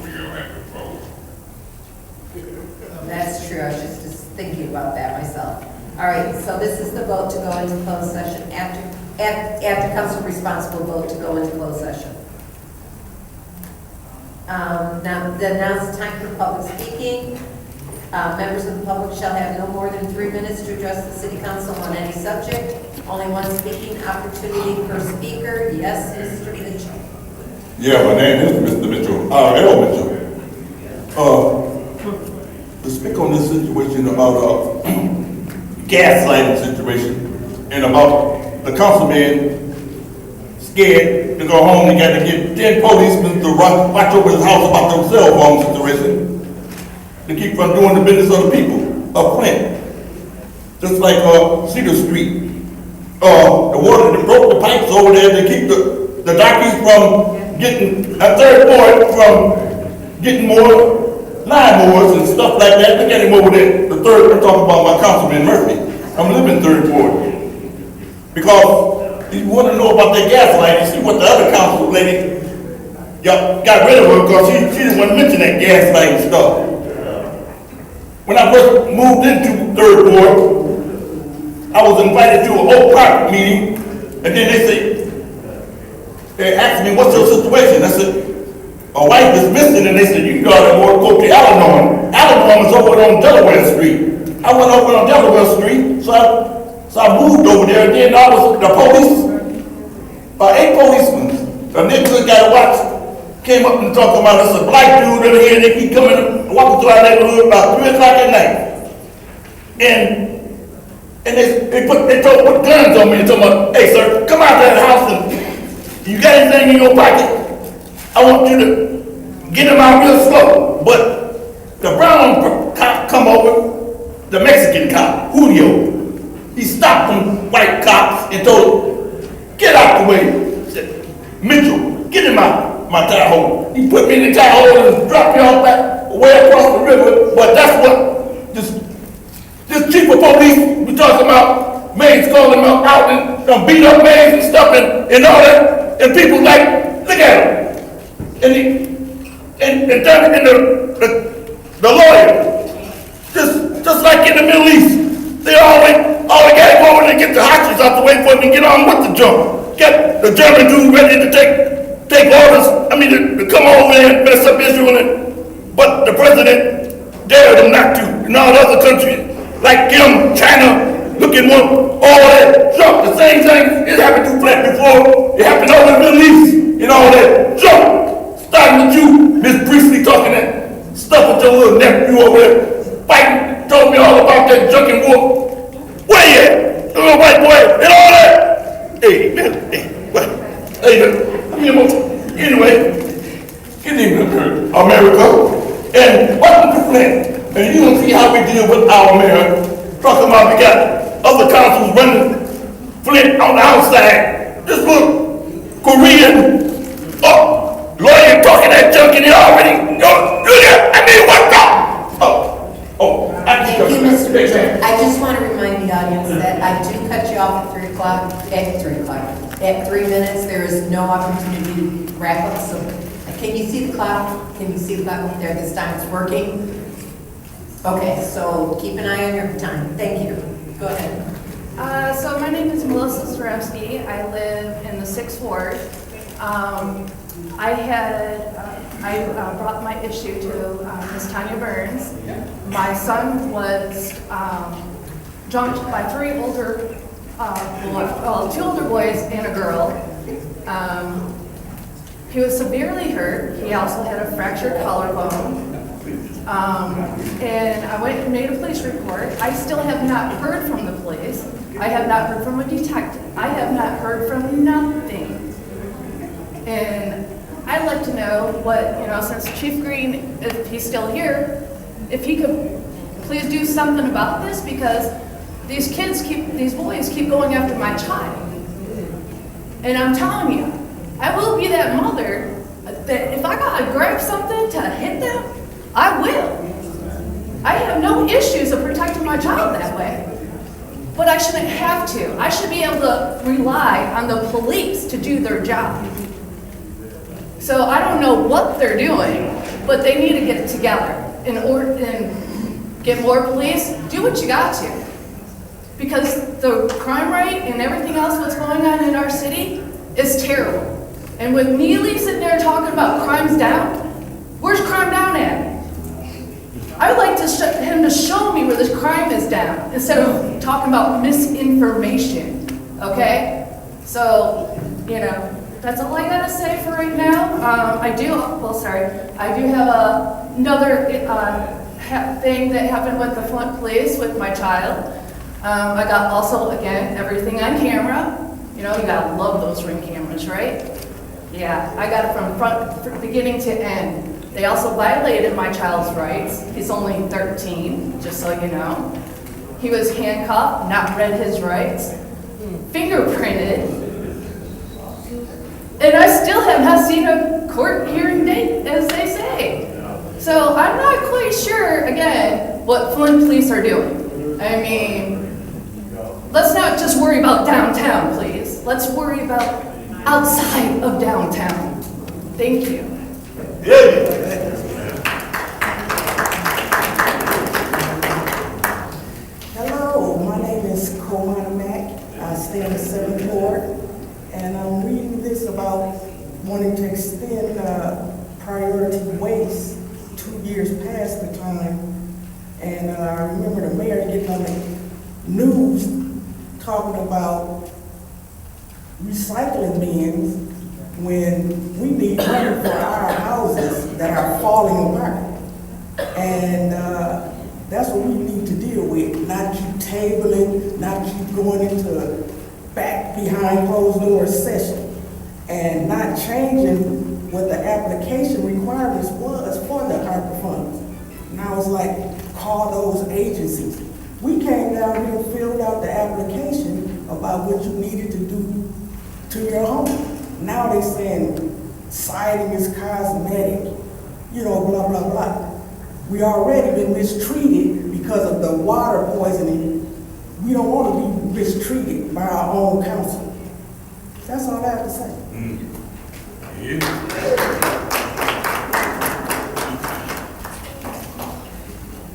We don't have to vote. That's true. I was just thinking about that myself. All right. So this is the vote to go into closed session after council response. We'll vote to go into closed session. Now's the time for public speaking. Members of the public shall have no more than 3 minutes to address the city council on any subject. Only one speaking opportunity per speaker. Yes, Mr. Mitchell. Yeah, my name is Mr. Mitchell, L. Mitchell. To speak on this situation about gaslighting situation and about the councilman scared to go home and got to get 10 policemen to watch over his house about their cell phone situation to keep from doing the business of the people of Flint. Just like Cedar Street. The water that broke the pipes over there to keep the darkies from getting a third ward from getting more lawnmowers and stuff like that. Look at him over there. The third, I'm talking about my councilman Murphy. I'm living third ward. Because you want to know about that gas light, you see what the other council lady got rid of her because she didn't want to mention that gas light and stuff. When I first moved into third ward, I was invited to an Oak Park meeting, and then they asked me, what's your situation? I said, my wife is missing, and they said, you gotta go to Allenhorn. Allenhorn is over on Delaware Street. I went over on Delaware Street, so I moved over there, and then I was the police, 8 policemen. The niggas got to watch, came up and talked about us, a black dude over here, and they keep coming, walking through our neighborhood about 3 o'clock at night. And they put guns on me and told me, hey sir, come out of that house and you got anything in your pocket? I want you to get them out real slow. But the brown cop come over, the Mexican cop, Julio, he stopped them white cops and told them, get out the way. He said, Mitchell, get him out my tie hole. He put me in the tie hole and dropped me off back way across the river. But that's what this chief of police we talking about, maids calling him out and beat up maids and stuff and all that. And people like, look at him. And the lawyer, just like in the Middle East, they always got to go over and get the hostages out the way for them to get on with the jump. Get the German dude ready to take orders, to come over there and mess up Israel. But the president dared him not to. In all other countries, like him, China, looking one, all that jump. The same thing, it happened to Flint before. It happened over in the Middle East, and all that jump. Starting with you, Miss Priestley, talking that stuff with your little nephew over there, fighting, told me all about that junkie wolf. Where you at? The little white boy, and all that. Hey, anyway, get in America, and welcome to Flint. And you don't see how we deal with our mayor. Talking about we got other councils running Flint on the outside. This little Korean lawyer talking that junk and he already, what the? Thank you, Mr. Richard. I just want to remind the audience that I do cut you off at 3 o'clock, at 3 minutes. There is no opportunity to wrap up. So can you see the clock? Can you see the clock up there? This time it's working. Okay, so keep an eye on your time. Thank you. Go ahead. So my name is Melissa Zaremski. I live in the 6th Ward. I brought my issue to Ms. Tanya Burns. My son was jumped by 2 older boys and a girl. He was severely hurt. He also had a fractured collarbone. And I went and made a police report. I still have not heard from the police. I have not heard from a detective. I have not heard from nothing. And I'd like to know what, since Chief Green, if he's still here, if he could please do something about this, because these boys keep going after my child. And I'm telling you, I will be that mother that if I gotta grab something to hit them, I will. I have no issues of protecting my child that way. But I shouldn't have to. I should be able to rely on the police to do their job. So I don't know what they're doing, but they need to get it together and get more police. Do what you got to. Because the crime rate and everything else what's going on in our city is terrible. And with Neely sitting there talking about crime's down, show me where this crime is down instead of talking about misinformation, okay? So, that's all I gotta say for right now. I do have another thing that happened with the Flint police with my child. I got also, again, everything on camera. You gotta love those Ring cameras, right? Yeah, I got it from beginning to end. They also violated my child's rights. He's only 13, just so you know. He was handcuffed, not read his rights, fingerprinted, and I still have not seen a court hearing date, as they say. So I'm not quite sure, again, what Flint police are doing. I mean, let's not just worry about downtown, please. Let's worry about outside of downtown. Thank you. Hello, my name is Cohana Mack. I stay in the 7th Ward, and I'm reading this about wanting to extend priority waste 2 years past the time. And I remember the mayor getting on the news talking about recycling bins when we need money for our houses that are falling apart. And that's what we need to deal with, not keep tabling, not keep going into back behind closed doors session, and not changing what the application requirements was for the ARPA funds. Now it's like, call those agencies. We came down here and filled out the application about what you needed to do to your home. Now they're saying siding is cosmetic, blah, blah, blah. We already been mistreated because of the water poisoning. We don't want to be mistreated by our own council. That's all I have to say.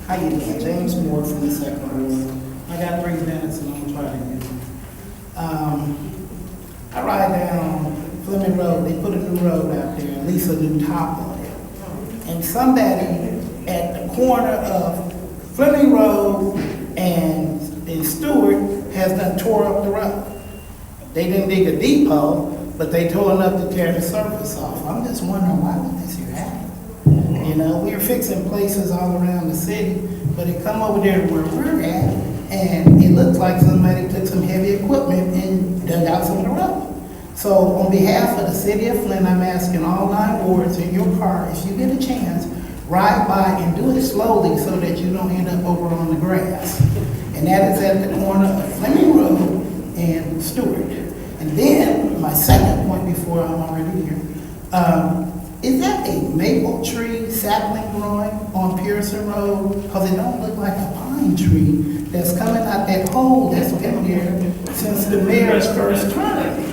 How you doing? James Moore from the 2nd Ward. I got 3 minutes and I'm gonna try to use them. I ride down Fleming Road. They put a new road out there, at least a new top on it. And somebody at the corner of Fleming Road and Stewart has done tore up the road. They didn't dig a depot, but they tore enough to tear the surface off. I'm just wondering why would this here happen? We're fixing places all around the city, but it come over there where we're at, and it looks like somebody took some heavy equipment and dug out some of the road. So on behalf of the city of Flint, I'm asking all 9 wards in your car, if you get a chance, ride by and do it slowly so that you don't end up over on the grass. And that is at the corner of Fleming Road and Stewart. And then, my second point before I'm already here, is that a maple tree sapling growing on Pearson Road? Because it don't look like a pine tree that's coming out that hole that's been there since the mayor's first term.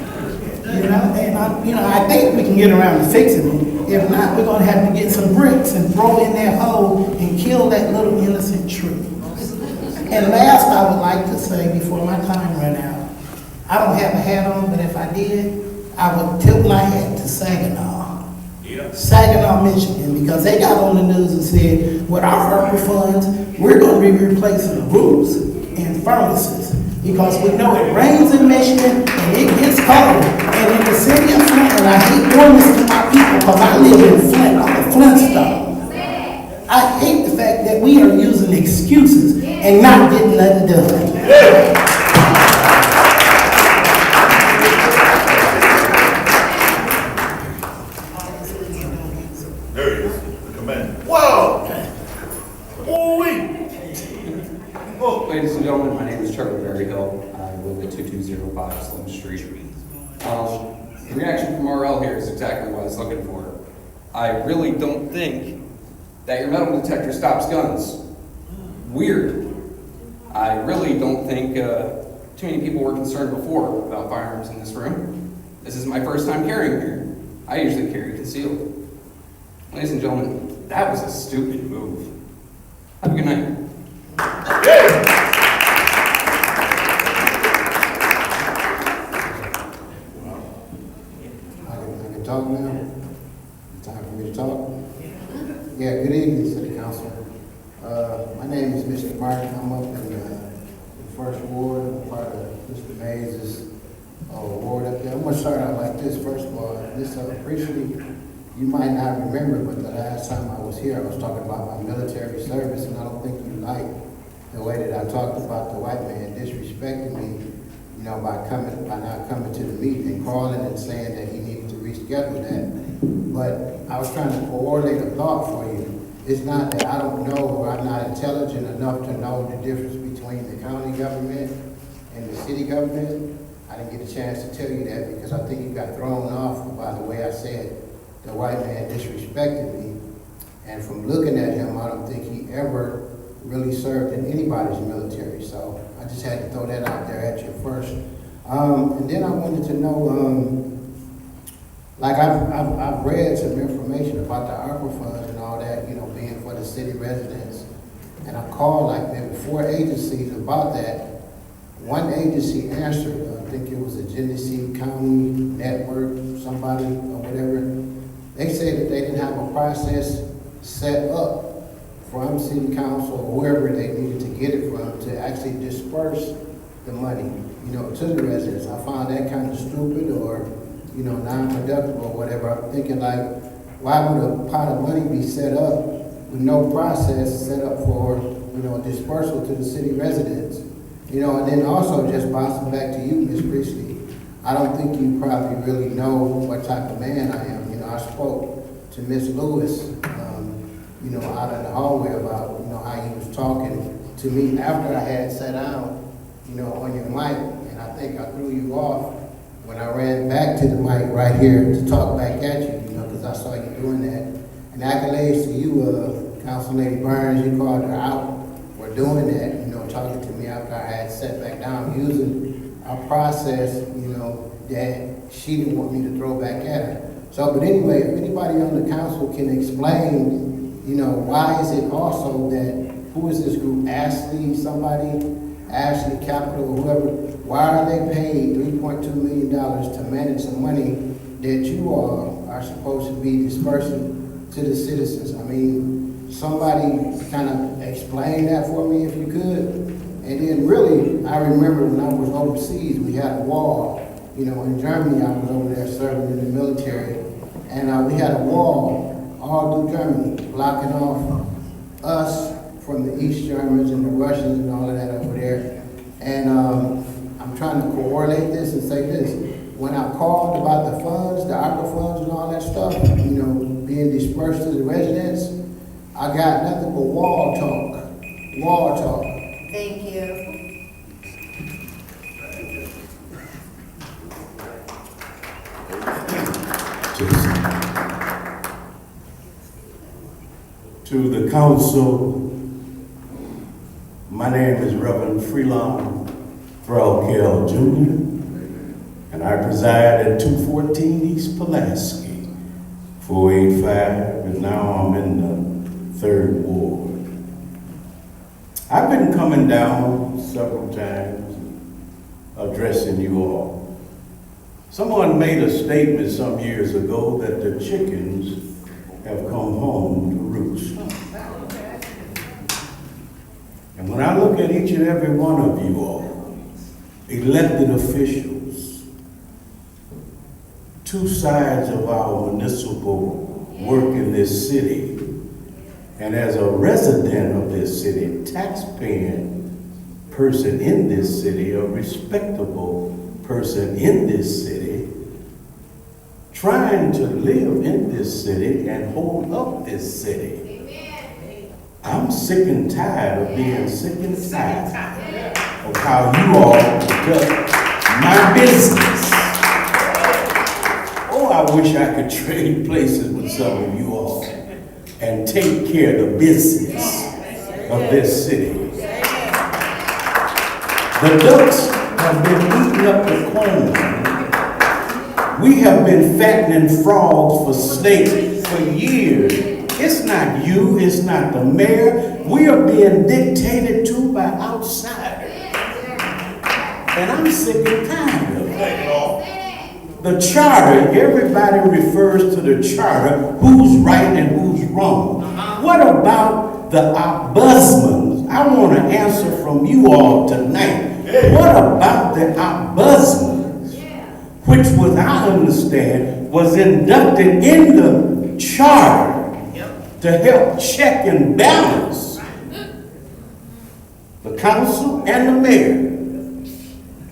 And I think we can get around to fixing it. If not, we're gonna have to get some bricks and throw in that hole and kill that little innocent tree. And last, I would like to say, before my time run out, I don't have a hat on, but if I did, I would tilt my hat to Saginaw. Saginaw, Michigan, because they got on the news and said, with our ARPA funds, we're going to be replacing roofs and furnaces, because we know it rains in Michigan and it gets cold. And in the city of Flint, and I hate doing this to my people because I live in Flint, I'm a Flintstone. I hate the fact that we are using excuses and not getting nothing done. Ladies and gentlemen, my name is Trevor Berryhill. I live at 2205 Slim Street. The reaction from RL here is exactly what I was looking for. I really don't think that your metal detector stops guns. Weird. I really don't think too many people were concerned before about firearms in this room. This is my first time carrying here. I usually carry concealed. Ladies and gentlemen, that was a stupid move. Have a good night. I can talk now? Time for me to talk? Yeah, good evening, City Council. My name is Mr. Martin. I'm up in the first ward. I'm part of Mr. Mays' ward up there. I'm gonna start out like this. First of all, this briefly, you might not remember, but the last time I was here, I was talking about my military service, and I don't think you liked the way that I talked about the white man disrespecting me, you know, by not coming to the meeting, calling and saying that he needed to reschedule that. But I was trying to coordinate a thought for you. It's not that I don't know or I'm not intelligent enough to know the difference between the county government and the city government. I didn't get a chance to tell you that because I think you got thrown off by the way I said the white man disrespected me. And from looking at him, I don't think he ever really served in anybody's military. So I just had to throw that out there at you first. And then I wanted to know, like I've read some information about the ARPA funds and all that, you know, being for the city residents. And I called like maybe 4 agencies about that. One agency answered, I think it was a Genesee County Network, somebody or whatever. They said that they didn't have a process set up from city council or whoever they needed to get it from to actually disperse the money, you know, to the residents. I found that kind of stupid or, you know, non-productive or whatever. I'm thinking like, why would a pot of money be set up with no process set up for, you know, dispersal to the city residents? You know, and then also just bouncing back to you, Ms. Priestley, I don't think you probably really know what type of man I am. You know, I spoke to Miss Lewis, you know, out in the hallway about, you know, how he was talking to me after I had sat down, you know, on your mic, and I think I threw you off when I ran back to the mic right here to talk back at you, you know, because I saw you doing that. And accolades to you, Council Lady Burns, you called her out for doing that, you know, talking to me after I had sat back down, using a process, you know, that she didn't want me to throw back at her. So, but anyway, if anybody on the council can explain, you know, why is it also that, who is this group, Ashley Capital, or whoever, why are they paid $3.2 million to manage some money that you all are supposed to be dispersing to the citizens? I mean, somebody kind of explain that for me if you could. And then really, I remember when I was overseas, we had a wall. You know, in Germany, I was over there serving in the military, and we had a wall all through Germany, blocking off us from the East Germans and the Russians and all of that over there. And I'm trying to correlate this and say this. When I called about the funds, the ARPA funds and all that stuff, you know, being dispersed to the residents, I got nothing but wall talk. Wall talk. Thank you. To the council, my name is Reverend Freelon Thrall Jr., and I preside at 214 East Pulaski, 485, and now I'm in the 3rd Ward. I've been coming down several times addressing you all. Someone made a statement some years ago that the chickens have come home to roost. And when I look at each and every one of you all, elected officials, two sides of our municipal work in this city, and as a resident of this city, taxpaying person in this city, a respectable person in this city, trying to live in this city and hold up this city. I'm sick and tired of being sick and tired of how you all conduct my business. Oh, I wish I could trade places with some of you all and take care of the business of this city. The ducks have been eating up the corn. We have been fattening frogs for snakes for years. It's not you, it's not the mayor. We are being dictated to by outsiders. And I'm sick and tired of it. The charter, everybody refers to the charter, who's right and who's wrong. What about the ombudsman? I want an answer from you all tonight. What about the ombudsman, which was, I understand, was inducted in the charter to help check and balance the council and the mayor?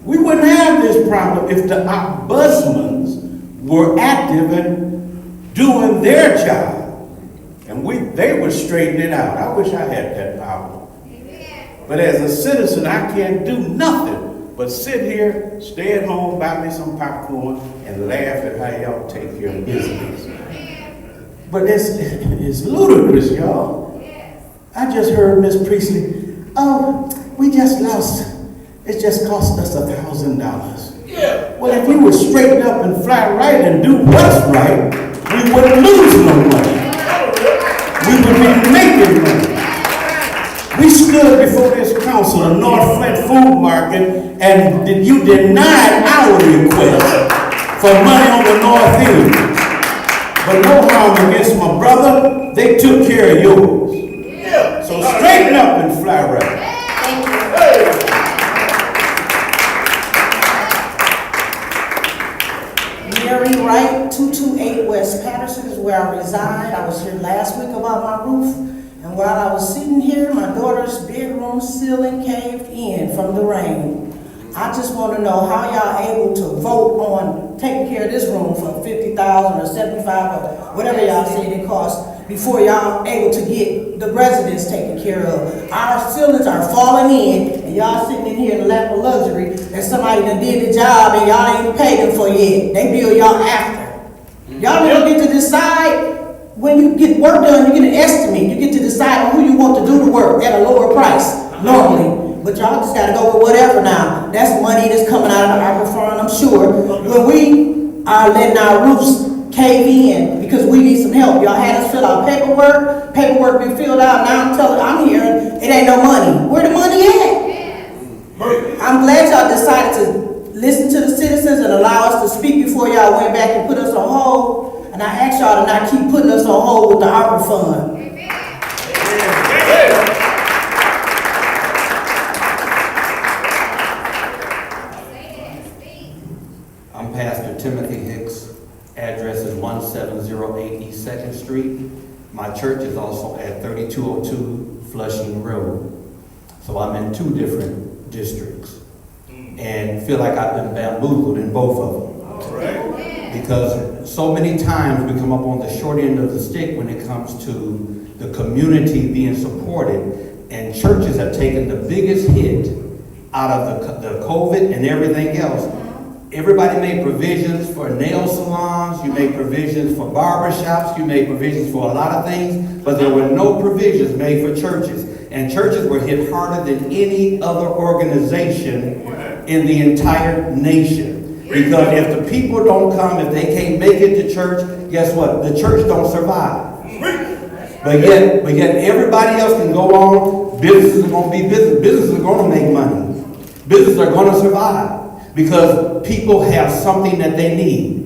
We wouldn't have this problem if the ombudsmen were active in doing their job. And they would straighten it out. I wish I had that power. But as a citizen, I can't do nothing but sit here, stay at home, buy me some popcorn, and laugh at how y'all take care of business. But it's ludicrous, y'all. I just heard Miss Priestley, oh, we just lost, it just cost us $1,000. Yeah. Well, if you would straighten up and fly right and do what's right, we wouldn't lose no money. We would be making money. We stood before this council, the North Flint Food Market, and you denied our request for money on the North End. But no harm against my brother, they took care of yours. Yeah. So straighten up and fly right. Thank you. Mary Wright, 228 West Patterson is where I reside. I was here last week about my roof, and while I was sitting here, my daughter's bedroom ceiling caved in from the rain. I just want to know how y'all able to vote on taking care of this room for $50,000 or $75,000 or whatever y'all say it costs before y'all able to get the residents taken care of. Our ceilings are falling in, and y'all sitting in here in the lap of luxury, and somebody done did the job and y'all ain't paid them for yet. They bill y'all after. Y'all never get to decide. When you get work done, you get an estimate. You get to decide on who you want to do the work at a lower price, normally. But y'all just gotta go with whatever now. That's money that's coming out of the ARPA fund, I'm sure. When we are letting our roofs cave in because we need some help, y'all had us fill out paperwork. Paperwork been filled out. Now I'm hearing it ain't no money. Where the money at? I'm glad y'all decided to listen to the citizens and allow us to speak before y'all went back and put us on hold. And I ask y'all to not keep putting us on hold with the ARPA fund. I'm Pastor Timothy Hicks. Address is 1708 East 2nd Street. My church is also at 3202 Flushing Road. So I'm in two different districts and feel like I've been bamboozled in both of them. All right. Because so many times we come up on the short end of the stick when it comes to the community being supported, and churches have taken the biggest hit out of the COVID and everything else. Everybody made provisions for nail salons, you made provisions for barber shops, you made provisions for a lot of things, but there were no provisions made for churches. And churches were hit harder than any other organization in the entire nation. Because if the people don't come, if they can't make it to church, guess what? The church don't survive. But yet everybody else can go on. Businesses are going to be business. Businesses are going to make money. Businesses are going to survive because people have something that they need.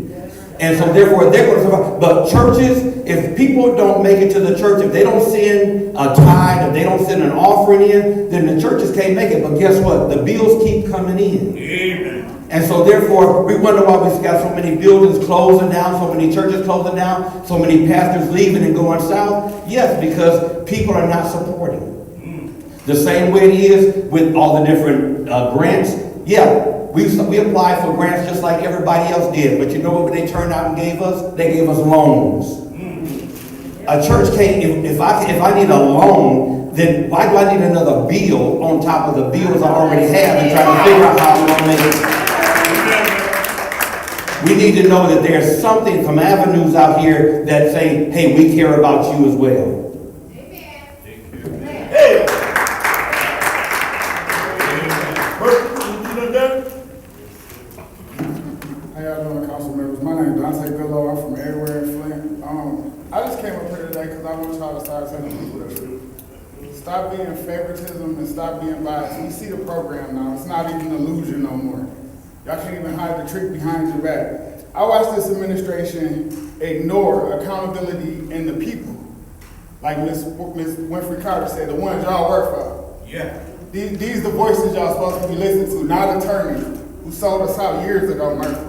And so therefore they're going to survive. But churches, if people don't make it to the church, if they don't send a tithe, if they don't send an offering in, then the churches can't make it. But guess what? The bills keep coming in. Amen. And so therefore, we wonder why we've got so many buildings closing down, so many churches closing down, so many pastors leaving and going south. Yes, because people are not supporting. The same way it is with all the different grants. Yeah, we applied for grants just like everybody else did. But you know what they turned out and gave us? They gave us loans. A church can't, if I need a loan, then why do I need another bill on top of the bills I already have and trying to figure out how I'm going to make it? We need to know that there's something, some avenues out here that say, hey, we care about you as well. How y'all doing, council members? My name is Dante Goodlow. I'm from everywhere in Flint. I just came up here today because I want y'all to start telling people the truth. Stop being favoritism and stop being biased. We see the program now. It's not even an illusion no more. Y'all can't even hide the trick behind your back. I watched this administration ignore accountability in the people. like Miss Winfrey Carter said, the ones y'all work for. Yeah. These the voices y'all supposed to be listening to, not attorneys who sold us out years ago, Murphy.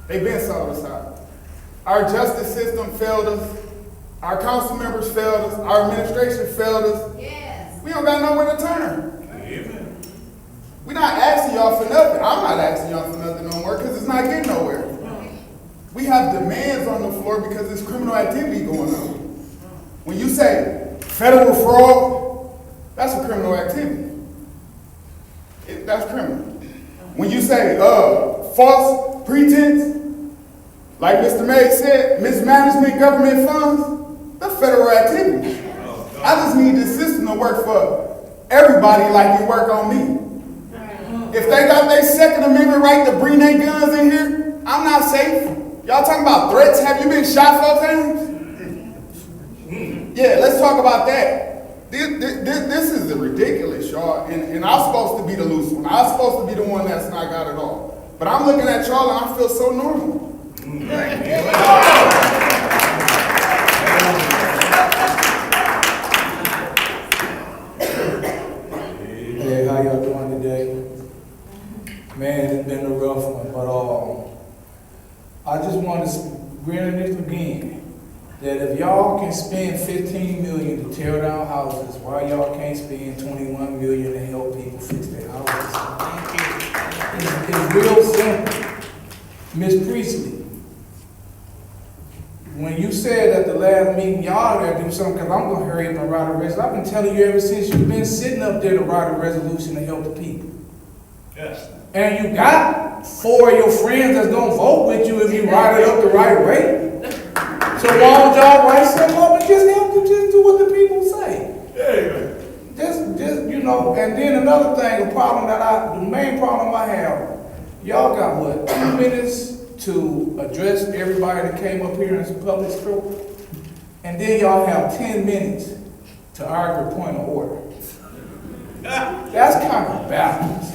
They been sold us out. Our justice system failed us. Our council members failed us. Our administration failed us. Yes. We don't got nowhere to turn. We're not asking y'all for nothing. I'm not asking y'all for nothing no more because it's not getting nowhere. We have demands on the floor because there's criminal activity going on. When you say federal fraud, that's a criminal activity. That's criminal. When you say false pretense, like Mr. May said, mismanagement government funds, that's federal activity. I just need this system to work for everybody like it work on me. If they got their Second Amendment right to bring their guns in here, I'm not safe. Y'all talking about threats? Have you been shot 4 times? Yeah, let's talk about that. This is ridiculous, y'all. And I'm supposed to be the loose one. I'm supposed to be the one that's not got it all. But I'm looking at y'all and I feel so normal. Hey, how y'all doing today? Man, it's been a rough one, but I just want to reiterate this again, that if y'all can spend $15 million to tear down houses, why y'all can't spend $21 million to help people fix their houses? It's real simple. Miss Priestley, when you said at the last meeting, y'all gotta do something, because I'm going to hurry up and write a resolution. I've been telling you ever since you've been sitting up there to write a resolution to help the people. Yes. And you got 4 of your friends that's going to vote with you if you write it up the right way. So why don't y'all write something up and just help them just do what the people say? Yeah. Just, you know, and then another thing, the main problem I have, y'all got what, 2 minutes to address everybody that came up here in this public stroke? And then y'all have 10 minutes to argue a point of order. That's kind of backwards.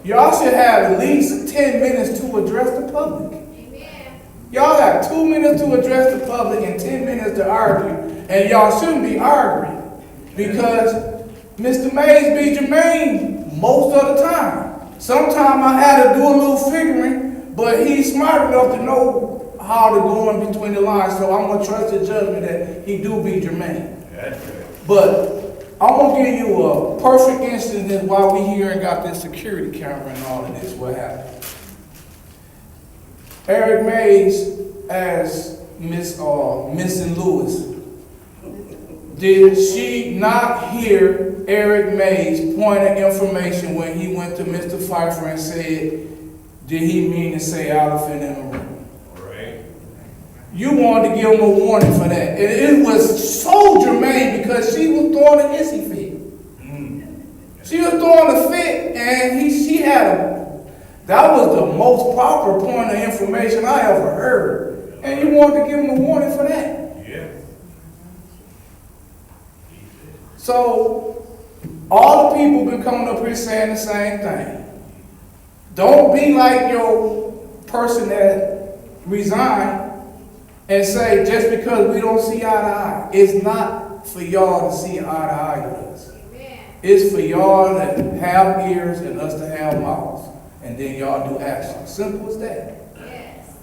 Y'all should have at least 10 minutes to address the public. Y'all got 2 minutes to address the public and 10 minutes to argue, and y'all shouldn't be arguing because Mr. Mays be germane most of the time. Sometimes I had to do a little figuring, but he's smart enough to know how to go in between the lines, so I'm going to trust his judgment that he do be germane. But I'm going to give you a perfect instance while we here and got this security camera and all of this, what happened. Eric Mays as Miss St. Louis. Did she not hear Eric Mays' point of information when he went to Mr. Pfeiffer and said, did he mean to say elephant in the room? Right. You wanted to give him a warning for that. And it was so germane because she was throwing an hissy fit. She was throwing a fit and she had that was the most proper point of information I ever heard. And you wanted to give him a warning for that. Yeah. So, all the people been coming up here saying the same thing. Don't be like your person that resigned and say, just because we don't see eye to eye. It's not for y'all to see eye to eye with us. It's for y'all to have ears and us to have mouths. And then y'all do action. Simple as that. Yes.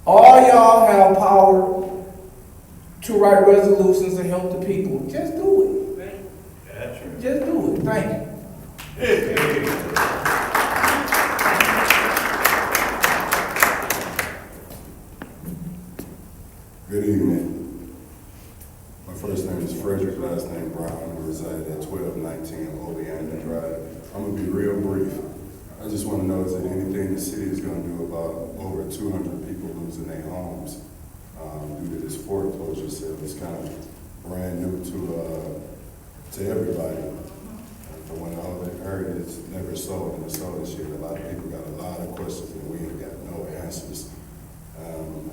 All y'all have power to write resolutions to help the people. Just do it. That's right. Just do it. Thank you. Good evening. My first name is Frederick, last name Brown. I reside at 1219 Oleander Drive. I'm going to be real brief. I just want to know, is there anything the city is going to do about over 200 people losing their homes due to this foreclosure sale? It's kind of brand new to everybody. From what I heard, it's never sold and it's sold this year. A lot of people got a lot of questions and we ain't got no answers. I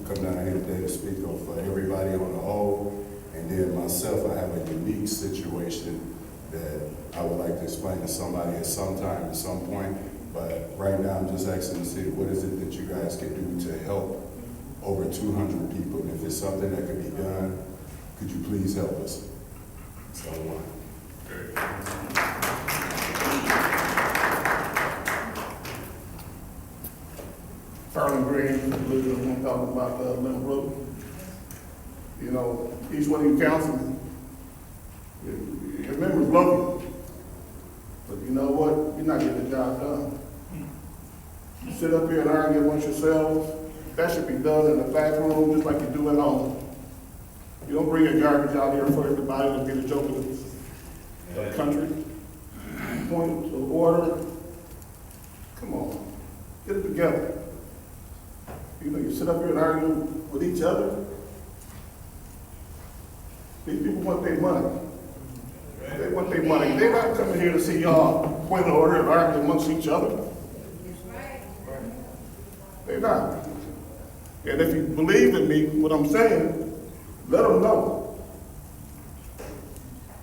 come down here today to speak for everybody on the whole, and then myself, I have a unique situation that I would like to explain to somebody at some time, at some point. But right now, I'm just asking the city, what is it that you guys can do to help over 200 people? And if it's something that could be done, could you help us. That's all I want. Farland Green, literally talking about Lemon Road. You know, each one of you councilmen, your members love you. But you know what? You're not getting the job done. You sit up here and argue amongst yourselves. That should be done in the back room just like you do at home. You don't bring your garbage out here for everybody to be the joke of the country. Point of order. Come on, get it together. You know, you sit up here and argue with each other. These people want their money. They want their money. They're not coming here to see y'all point of order and argue amongst each other. They're not. And if you believe in me, what I'm saying, let them know.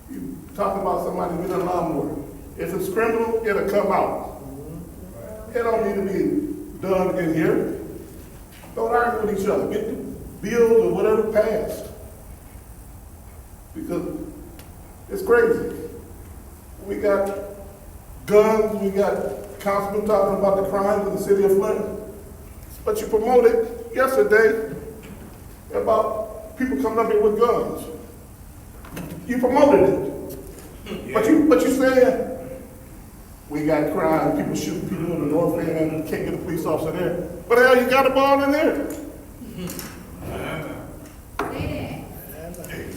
You talk about somebody with a lawnmower. If it's criminal, it'll come out. It don't need to be done in here. Don't argue with each other. Get the bills or whatever passed. Because it's crazy. We got guns, we got councilmen talking about the crimes in the city of Flint. But you promoted yesterday about people coming up here with guns. You promoted it. But you said we got crime, people shooting people in the north end, can't get a police officer there. But hell, you got a ball in there.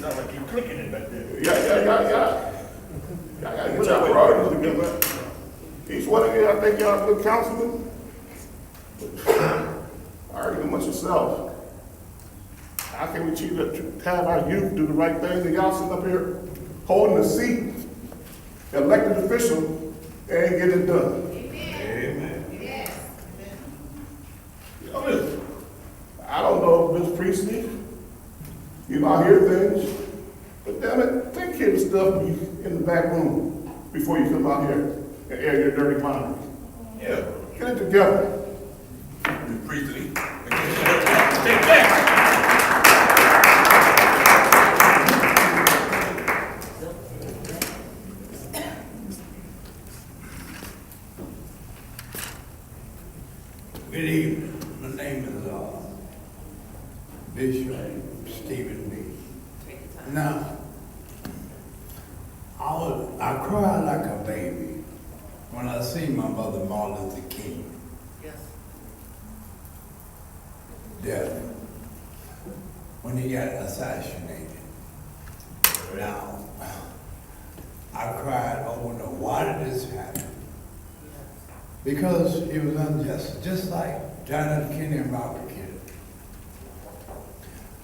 Sounds like you're clicking it back there. Yeah. Y'all gotta get your priorities together. Each one of you, I think y'all good councilmen. Argue amongst yourself. How can we have our youth do the right thing and y'all sitting up here holding the seat, elected official, and get it done? Amen. Yes. You know, listen, I don't know if Ms. Priestley, you know, I hear things, but damn it, take care of the stuff in the back room before you come out here and air your dirty laundry. Yeah. Get it together. Ms. Priestley, take that. Good evening. My name is Bishop Stephen B. Now, I cried like a baby when I see my mother Martin Luther King dead when he got assassinated. Now, I cried, oh no, why did this happen? Because it was unjust, just like John F. Kennedy and Robert Kennedy.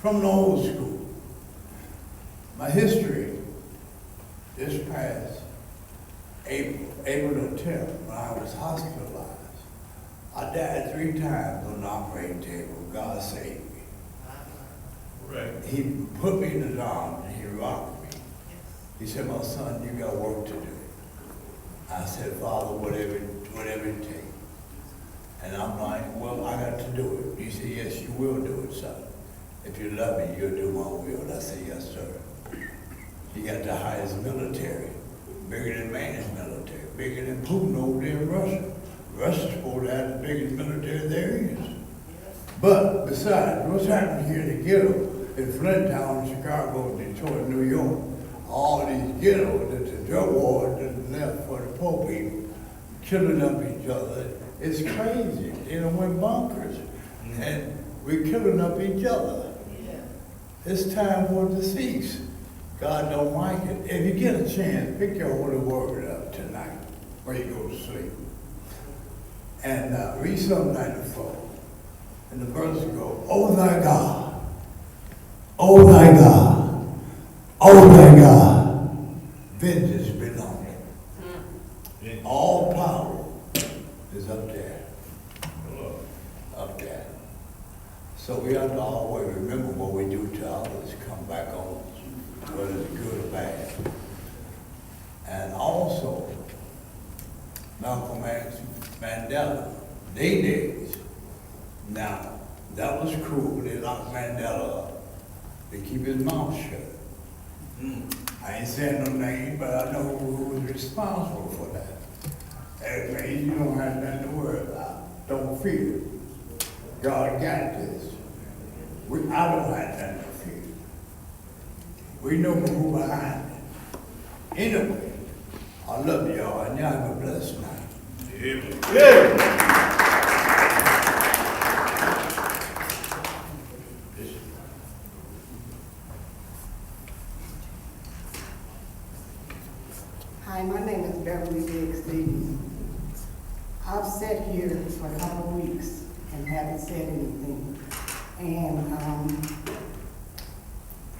From the old school, my history this past April the 10th, when I was hospitalized, I died 3 times on the operating table. God saved me. Right. He put me in his arms and he rocked me. He said, my son, you got work to do. I said, Father, whatever it takes. And I'm like, well, I got to do it. He said, yes, you will do it, son. If you love me, you'll do my will. And I said, yes, sir. He got the highest military, bigger than man's military, bigger than Putin over there in Russia. Russia's supposed to have the biggest military there is. But besides, what's happening here in the ghetto, in Flint town, Chicago, Detroit, New York, all these ghettos, the drug wars that left for the poor people, killing up each other. It's crazy. You know, we're bunkers. And we're killing up each other. It's time for it to cease. God don't like it. If you get a chance, pick your holy word up tonight before you go to sleep. And read Psalm 94. And the verse go, oh thy God, oh thy God, oh thy God, vengeance belongs. All power is up there. Up there. So we have to always remember what we do to others come back on us, whether it's good or bad. And also, Malcolm X, Mandela, they days. Now, that was cruel. They locked Mandela up. They keep his mouth shut. say no name, but I know who is responsible for that. That means you don't have nothing to worry about. Don't fear. God got this. I don't have nothing to fear. We know who behind it. Anyway, I love y'all, and y'all have a blessed night. Hi, my name is Beverly Diggs Davies. I've sat here for a couple of weeks and haven't said anything. And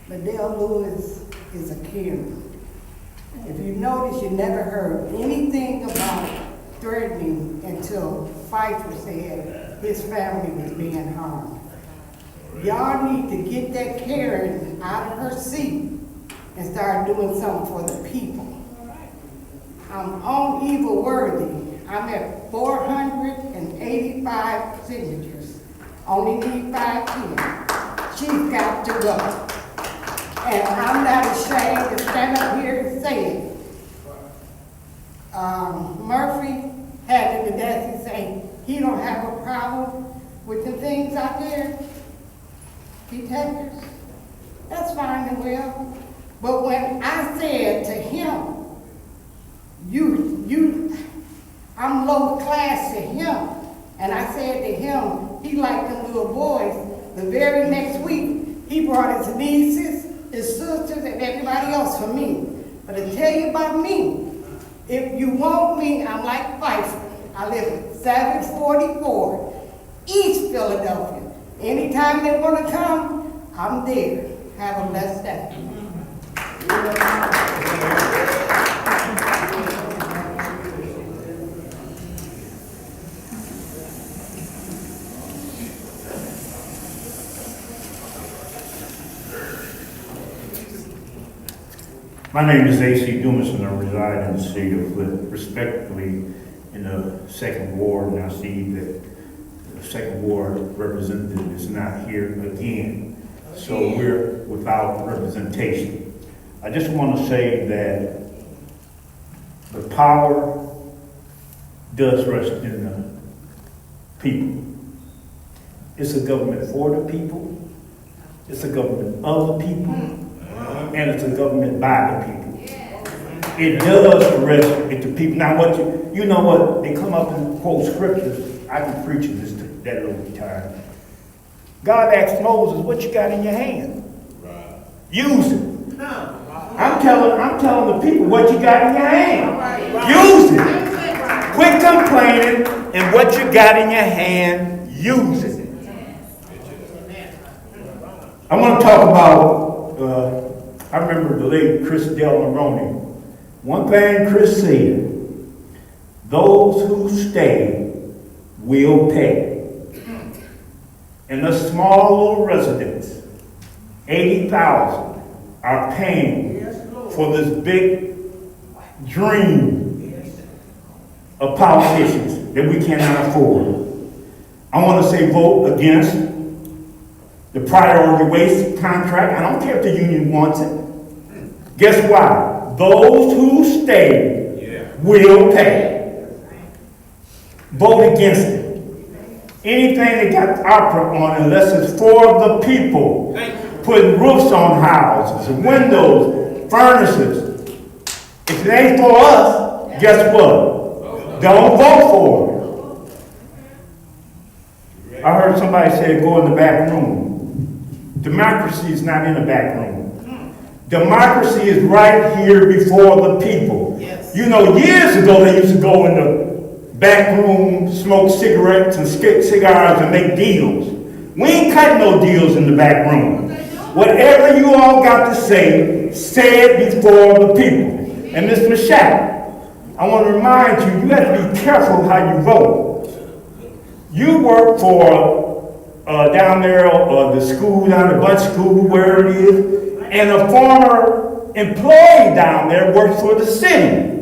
Liddell Lewis is a Karen. If you notice, you never heard anything about threatening until Pfeiffer said his family was being harmed. Y'all need to get that Karen out of her seat and start doing something for the people. I'm on Evil Worthy. I'm at 485 signatures. Only need 510. She's got to go. And I'm not ashamed to stand up here and say it. Murphy had the audacity to say he don't have a problem with the things out there, detectors. That's fine and well. But when I said to him, I'm low class to him, and I said to him, he liked them little boys. The very next week, he brought his nieces, his sisters, and everybody else for me. But to tell you about me, if you want me, I'm like Pfeiffer. I live at 744 East Philadelphia. Anytime they want to come, I'm there. Have a blessed day. My name is A.C. Dumas, and I reside in the city of Flint, respectively in the second ward, and I see that the second ward representative is not here again. So we're without representation. I just want to say that the power does rest in the people. It's a government for the people, it's a government of the people, and it's a government by the people. It does rest at the people. Now, what you know what? They come up and quote scriptures. I can preach this that little time. God asked Moses, "What you got in your hand? Use it." I'm telling the people what you got in your hand. Use it. Quit complaining, and what you got in your hand, use it. I want to talk about. I remember the late Chris Del Maroney. One thing Chris said: those who stay will pay. And the small little residents, 80,000, are paying for this big dream of politicians that we cannot afford. I want to say vote against the priority waste contract. I don't care if the union wants it. Guess why? Those who stay will pay. Vote against it. Anything that got opera on, unless it's for the people, putting roofs on houses, windows, furnaces. If it ain't for us, guess what? Don't vote for it. I heard somebody say go in the back room. Democracy is not in the back room. Democracy is right here before the people. You know, years ago they used to go in the back room, smoke cigarettes and cigars and make deals. We ain't cutting no deals in the back room. Whatever you all got to say, say it before the people. And Mr. Mashak, I want to remind you, you have to be careful how you vote. You work for down there, the school, down the Butch School, where it is, and a former employee down there works for the city.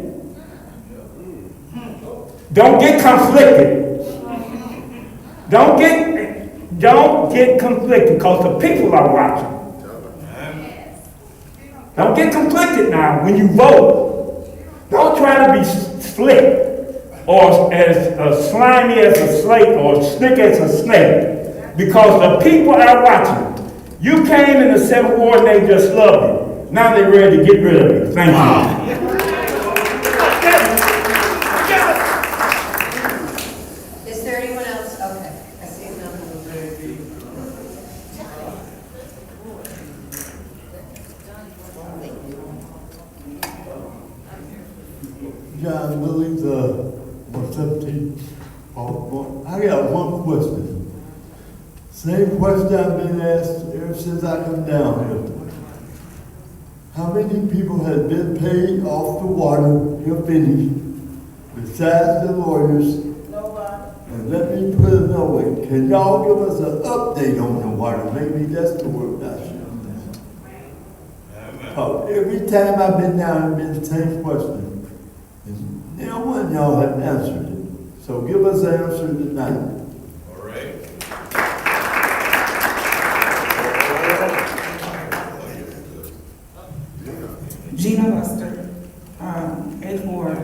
Don't get conflicted. Don't get conflicted because the people are watching. Don't get conflicted now when you vote. Don't try to be slick or as slimy as a snake or slick as a snake, because the people are watching. You came in the 7th Ward and they just loved it. Now they're ready to get rid of it. Thank you. Is there anyone else? Okay, I see another one. John Williams, 117. I got one question. Same question I've been asked ever since I come down here. How many people have been paid off the water, if any, besides the lawyers? Nobody. And let me put it another way. Can y'all give us an update on the water? Maybe that's the word I should use. Every time I've been down, it's been the same question. And no one of y'all have answered it. So give us an answer tonight. All right. Gina Lester, 8th Ward.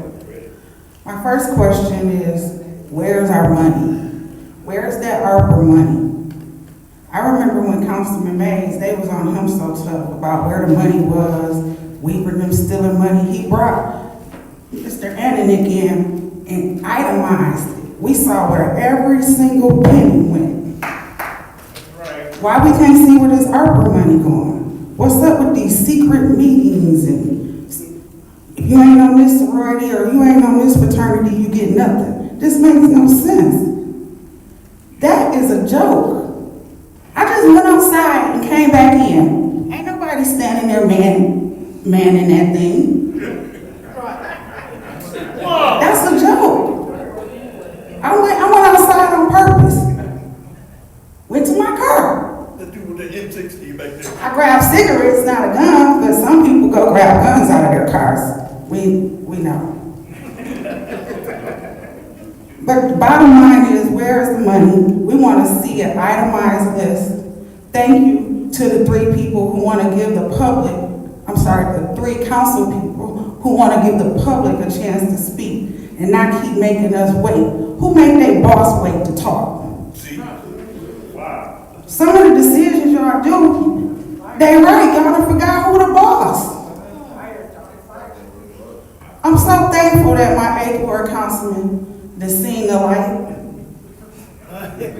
My first question is, where's our money? Where's that ARPA money? I remember when Councilman Mays, they was on him so tough about where the money was, Weaver them stealing money. He brought Mr. Ananick in and itemized it. We saw where every single penny went. Why we can't see where this ARPA money going? What's up with these secret meetings? And if you ain't on this sorority or you ain't on this fraternity, you get nothing. This makes no sense. That is a joke. I just went outside and came back in. Ain't nobody standing there manning that thing. That's a joke. I went outside on purpose. Went to my car. I grabbed cigarettes, not a gun, but some people go grab guns out of their cars. We know. But the bottom line is, where is the money? We want to see an itemized list. Thank you to the 3 people who want to give the public, the 3 council people who want to give the public a chance to speak and not keep making us wait. Who made their boss wait to talk? Some of the decisions y'all do, they right, y'all done forgot who the boss. I'm so thankful that my 8th Ward councilman has seen the light.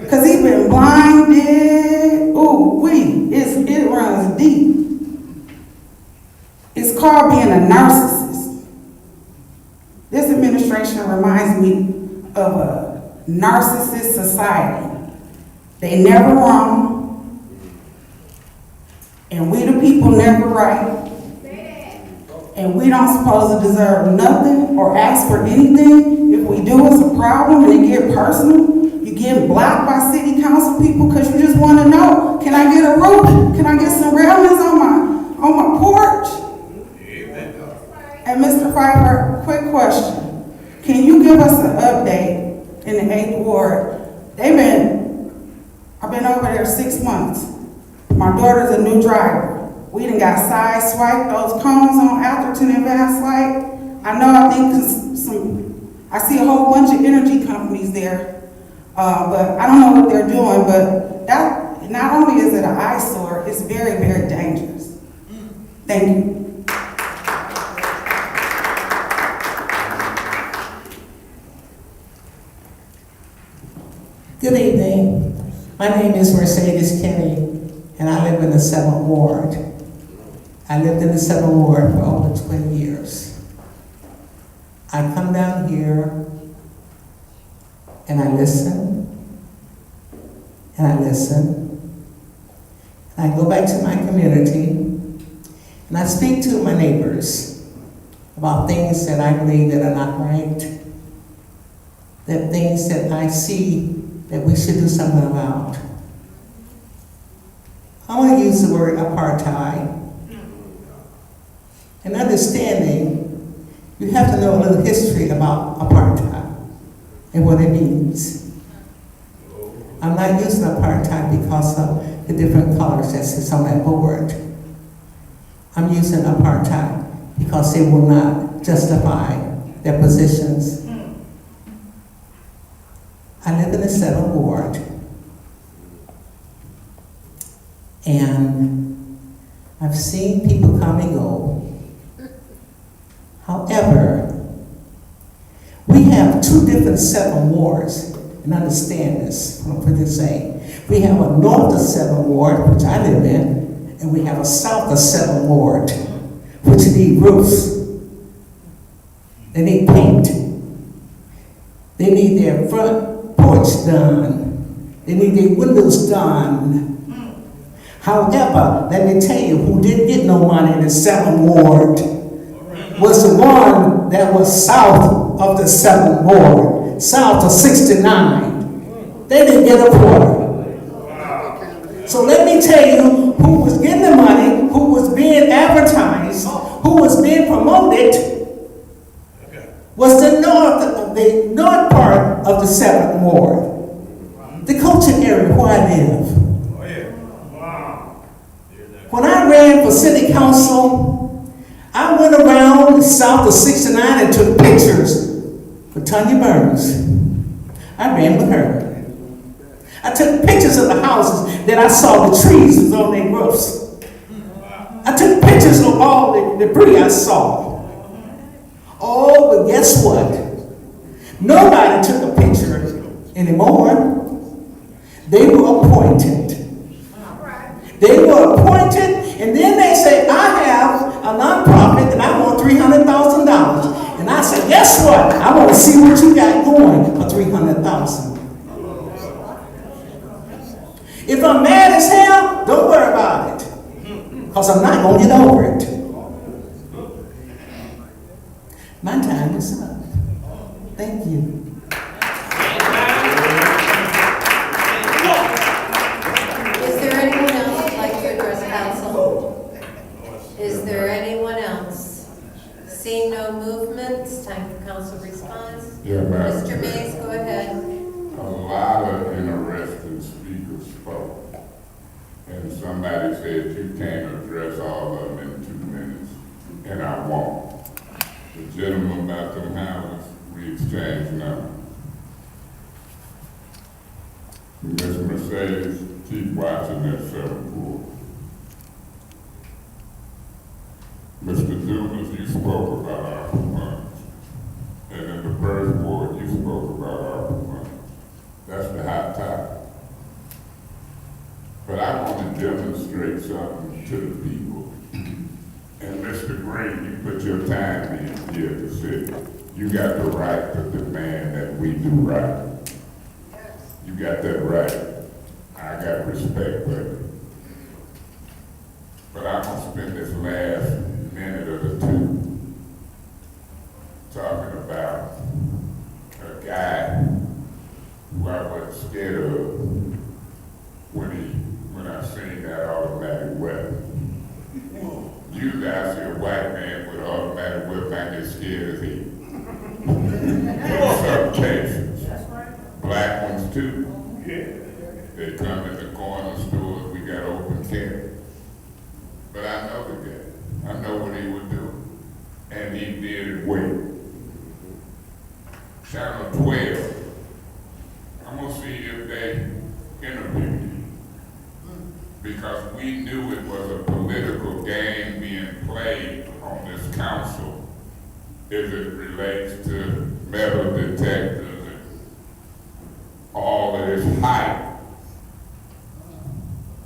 Cause he's been blinded. Ooh, it runs deep. It's called being a narcissist. This administration reminds me of a narcissist society. They never wrong, and we the people never right, and we don't supposed to deserve nothing or ask for anything. If we do, it's a problem, and it get personal. You get blocked by city council people because you just want to know, can I get a roof? Can I get some railings on my porch? And Mr. Pfeiffer, quick question. Can you give us an update in the 8th Ward? I've been over there 6 months. My daughter's a new driver. We done got side swiped, those cones on Atherton and Van Slyke. I see a whole bunch of energy companies there, but I don't know what they're doing, but that, not only is it an eyesore, it's very, very dangerous. Thank you. Good evening. My name is Mercedes Kenny, and I live in the 7th Ward. I lived in the 7th Ward for over 20 years. I come down here, and I listen, and I listen. And I go back to my community, and I speak to my neighbors about things that I believe that are not right, that things that I see that we should do something about. I want to use the word apartheid. And understanding, you have to know a little history about apartheid and what it means. I'm not using apartheid because of the different colors that sits on that board. I'm using apartheid because they will not justify their positions. I live in the 7th Ward, and I've seen people come and go. However, we have 2 different 7 wards, and understand this, what I'm going to say. We have a north of 7 ward, which I live in, and we have a south of 7 ward, which need roofs. They need paint. They need their front porch done. They need their windows done. However, let me tell you, who didn't get no money in the 7th ward was the one that was south of the 7th ward, south of 69. They didn't get a quarter. So let me tell you who was getting the money, who was being advertised, who was being promoted, was the north part of the 7th ward, the coaching area where I live. When I ran for city council, I went around south of 69 and took pictures with Tanya Burns. I ran with her. I took pictures of the houses that I saw the trees was on their roofs. I took pictures of all the debris I saw. Oh, but guess what? Nobody took a picture anymore. They were appointed. They were appointed, and then they say, I have a nonprofit and I want $300,000. And I said, guess what? I want to see what you got going for $300,000. If I'm mad as hell, don't worry about it, because I'm not going to get over it. My time is up. Thank you. Is there anyone else who'd like to address council? Is there anyone else? Seeing no movement, it's time for council response. Yeah, ma'am. Mr. Mays, go ahead. A lot of interesting speakers spoke. And somebody said you can't address all of them in 2 minutes. And I won't. The gentleman about them houses, we exchanged numbers. Miss Mercedes, keep watching that 7th ward. Mr. Dumas, you spoke about our funds. And in the 1st ward, you spoke about our funds. That's the hot topic. But I want to demonstrate something to the people. And Mr. Green, you put your time in here to sit. You got the right to demand that we do right. You got that right. I got respect for it. But I'm going to spend this last minute or 2 talking about a guy who I wasn't scared of when I seen that automatic weapon. Usually I see a white man with an automatic weapon, I get scared as he. In some cases. Black ones too. They come in the corner stores, we got open carry. But I know the guy. I know what he would do. And he did it well. Channel 12. I'm gonna see if they interview you. Because we knew it was a political game being played on this council as it relates to metal detectors and all of this hype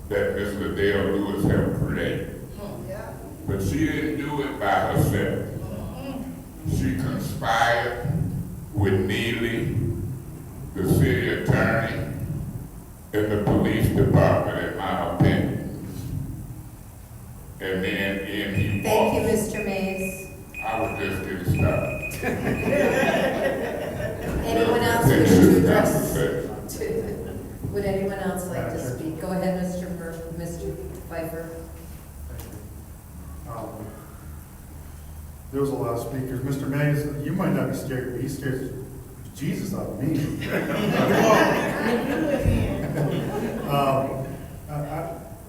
that Ms. Liddell Lewis helped create. But she didn't do it by herself. She conspired with Neely, the city attorney, and the police department, in my opinion. And then he Thank you, walked. Mr. Mays. I was just getting started. Anyone else wish to address? Would anyone else like to speak? Go ahead, Mr. Pfeiffer. There was a lot of speakers. Mr. Mays, you might not be scared, but he's scared Jesus out of me.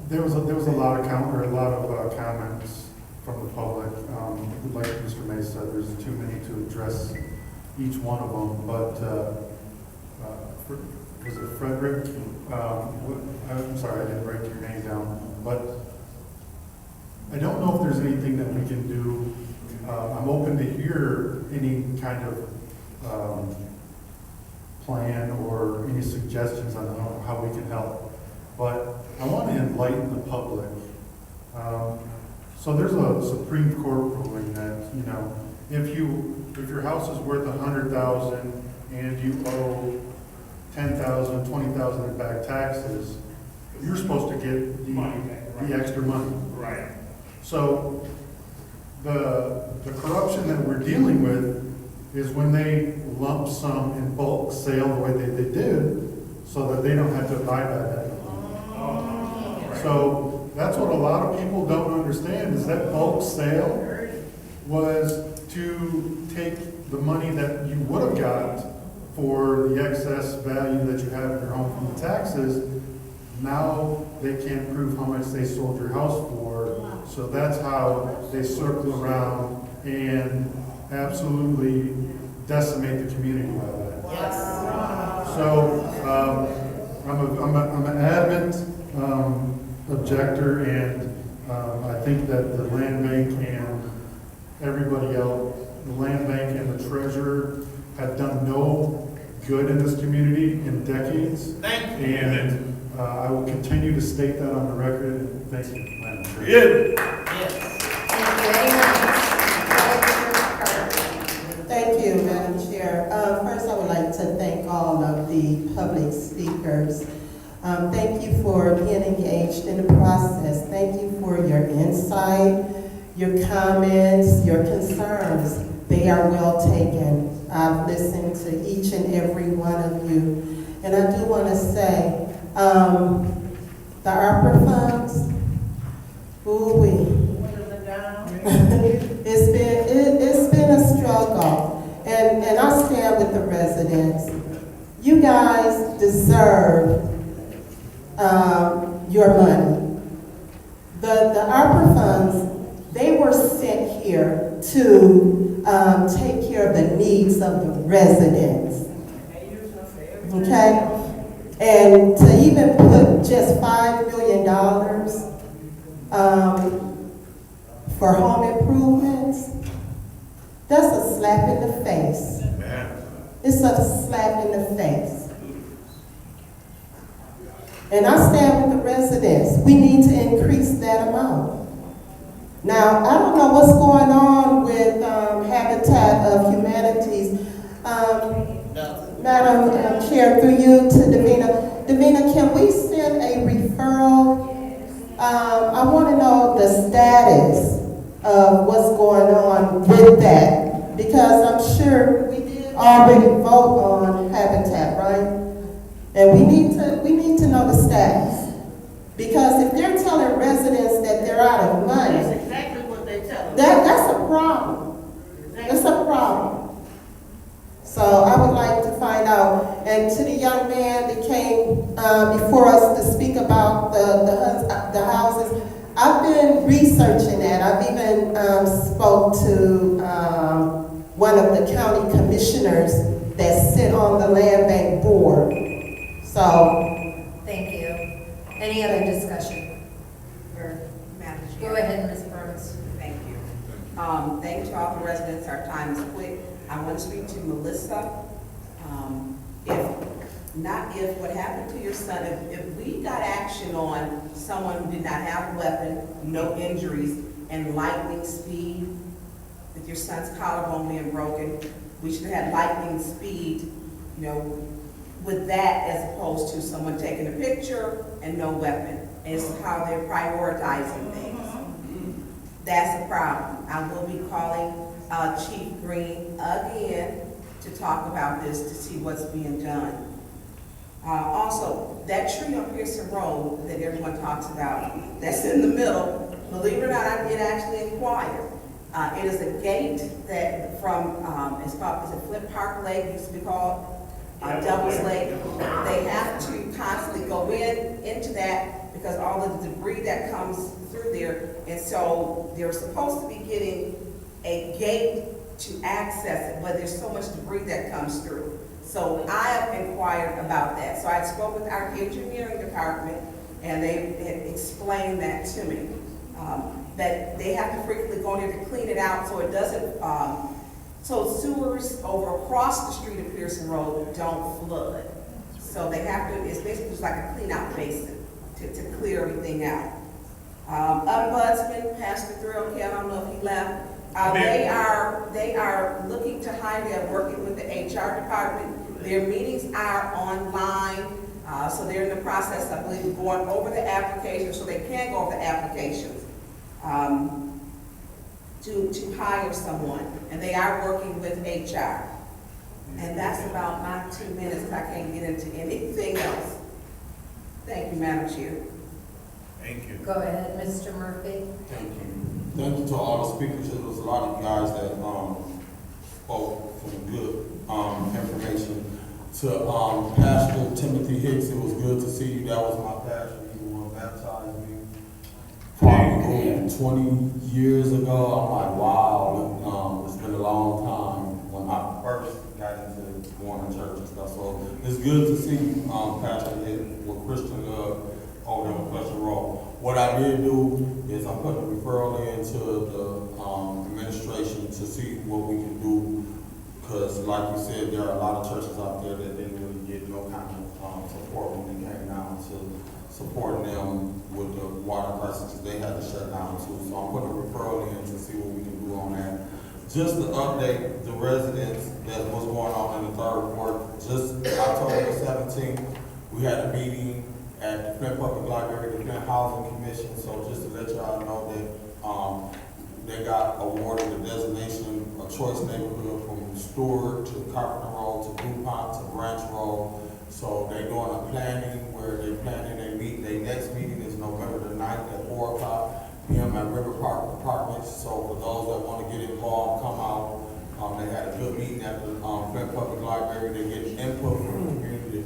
There was a lot of comments from the public. Like Mr. May said, there's too many to address each one of them, but was it Frederick? I'm sorry, I didn't write your name down, but I don't know if there's anything that we can do. I'm open to hear any kind of plan or any suggestions on how we can help, but I want to enlighten the public. So there's a Supreme Court ruling that, you know, if your house is worth $100,000 and you owe $10,000, $20,000 in back taxes, you're supposed to get the extra money. Right. So the corruption that we're dealing with is when they lump sum in bulk sale the way they did, so that they don't have to abide by that. So that's what a lot of people don't understand, is that bulk sale was to take the money that you would have got for the excess value that you have in your home from the taxes. Now they can't prove how much they sold your house for, so that's how they circle around and absolutely decimate the community by that. Yes. So I'm an adamant objector, and I think that the land bank and everybody else, the land bank and the treasurer, have done no good in this community in decades. Thank you. And I will continue to state that on the record, and thank you, Madam Chair. Yeah. Thank you, Madam Chair. First, I would like to thank all of the public speakers. Thank you for being engaged in the process. Thank you for your insight, your comments, your concerns. They are well taken. I've listened to each and every one of you. And I do want to say, the ARPA funds, it's been a struggle, and I stand with the residents. You guys deserve your money. The ARPA funds, they were sent here to take care of the needs of the residents. Okay? And to even put just $5 million for home improvements, that's a slap in the face. It's a slap in the face. And I stand with the residents. We need to increase that amount. Now, I don't know what's going on with Habitat of Humanities. Madam Chair, through you to Davina. Davina, can we send a referral? I want to know the status of what's going on with that, because I'm sure we did already vote on Habitat, right? And we need to know the status, because if they're telling residents that they're out of money, That's exactly what they tell us. that's a problem. That's a problem. So I would like to find out, and to the young man that came before us to speak about the houses, I've been researching that. I've even spoke to one of the county commissioners that sit on the land bank board. So. Thank you. Any other discussion? Go ahead, Ms. Burns. Thank you. Thank you to all the residents. Our time is quick. I want to speak to Melissa. If what happened to your son, if we got action on someone who did not have a weapon, no injuries, and lightning speed, with your son's collarbone being broken, we should have had lightning speed, with that, as opposed to someone taking a picture and no weapon. It's how they're prioritizing things. That's a problem. I will be calling Chief Green again to talk about this, to see what's being done. Also, that tree on Pearson Road that everyone talks about, that's in the middle, believe it or not, I did actually inquire. It is a gate that from, it's called, is it Flint Park Lake, used to be called Devil's Lake. They have to constantly go into that, because all of the debris that comes through there. And so they're supposed to be getting a gate to access it, but there's so much debris that comes through. So I have inquired about that. So I spoke with our engineering department, and they had explained that to me. That they have to frequently go in there to clean it out so it doesn't, so sewers over across the street of Pearson Road don't flood. So they have to, it's basically just like a clean out basin to clear everything out. Ombudsman, Pastor Thrill, I don't know if he left. They are looking to hire, they're working with the HR department. Their meetings are online, so they're in the process, I believe, of going over the applications, so they can go over the applications to hire someone. And they are working with HR. And that's about my 2 minutes, because I can't get into anything else. Thank you, Madam Chair. Thank you. Go ahead, Mr. Murphy. Thank you. Thank you to all the speakers. There was a lot of you guys that spoke some good information. To Pastor Timothy Hicks, it was good to see you. That was my pastor. He was the one who baptized me. Probably over 20 years ago. I'm like, wow, it's been a long time when I first got into going to church and stuff. So it's good to see you, Pastor Hicks, with Christian over there on Procedural. What I did do is I put a referral into the administration to see what we can do, because like you said, there are a lot of churches out there that didn't really get no kind of support when it came down to supporting them with the water crisis. They had to shut down too. So I'm putting a referral in to see what we can do on that. Just to update the residents that what's going on in the third ward. Just October 17th, we had a meeting at the Flint Public Library, the Flint Housing Commission. So just to let y'all know that they got awarded the designation a choice neighborhood from Stewart to Carpenter Road to DuPont to Branch Road. So they're doing a planning where they're planning their meet. Their next meeting is November the 9th at 4 o'clock p.m. at River Park Apartments. So for those that want to get involved, come out. They had a good meeting at the Flint Public Library. They get input from the community.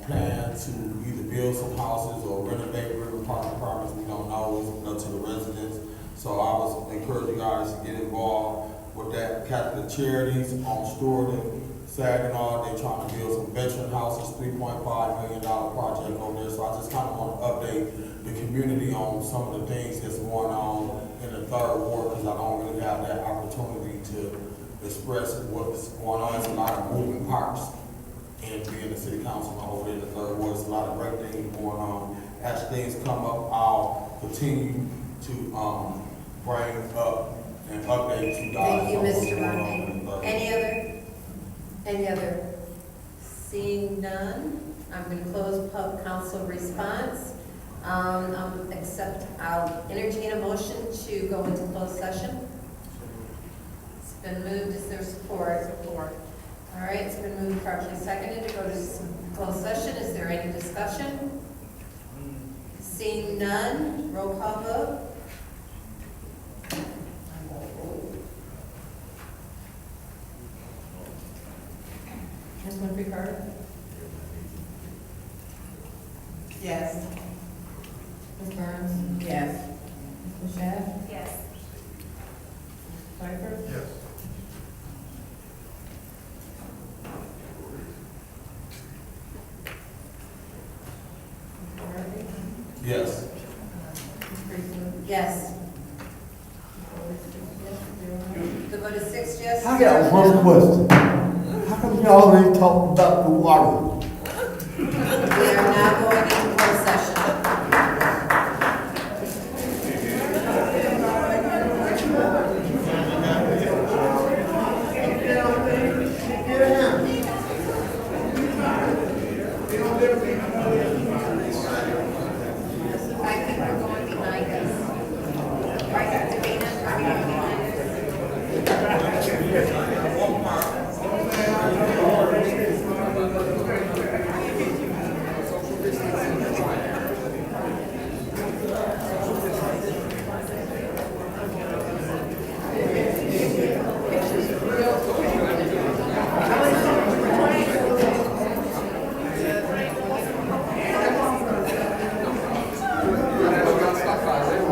Plan to either build some houses or renovate River Park Apartments. We don't know. It's up to the residents. So I was encouraging you guys to get involved with that. Catholic Charities on Stewart and Saginaw, they trying to build some veteran houses, $3.5 million project over there. So I just kind of want to update the community on some of the things that's going on in the third ward, because I don't really have that opportunity to express what's going on. It's a lot of moving parts and being the city councilman over there in the third ward. There's a lot of great things going on. As things come up, I'll continue to bring up and update you guys. Thank you, on what's Mr. going on Murphy. in the third. Any other? Seeing none, I'm going to close public council response. I'll entertain a motion to go into closed session. It's been moved. Is there support? Support. All right, it's been moved, properly seconded to go to closed session. Is there any discussion? Seeing none, roll call vote. Councilman Ricardo? Yes. Ms. Burns? Yes. Ms. Shad? Yes. Pfeiffer? Yes. Yes. Yes. The vote is 6 yes. I got one question. How come y'all ain't talking about the water? We are now going into closed session. I think we're going behind us. Right, Dr. Dana? Are we going behind Stop by there.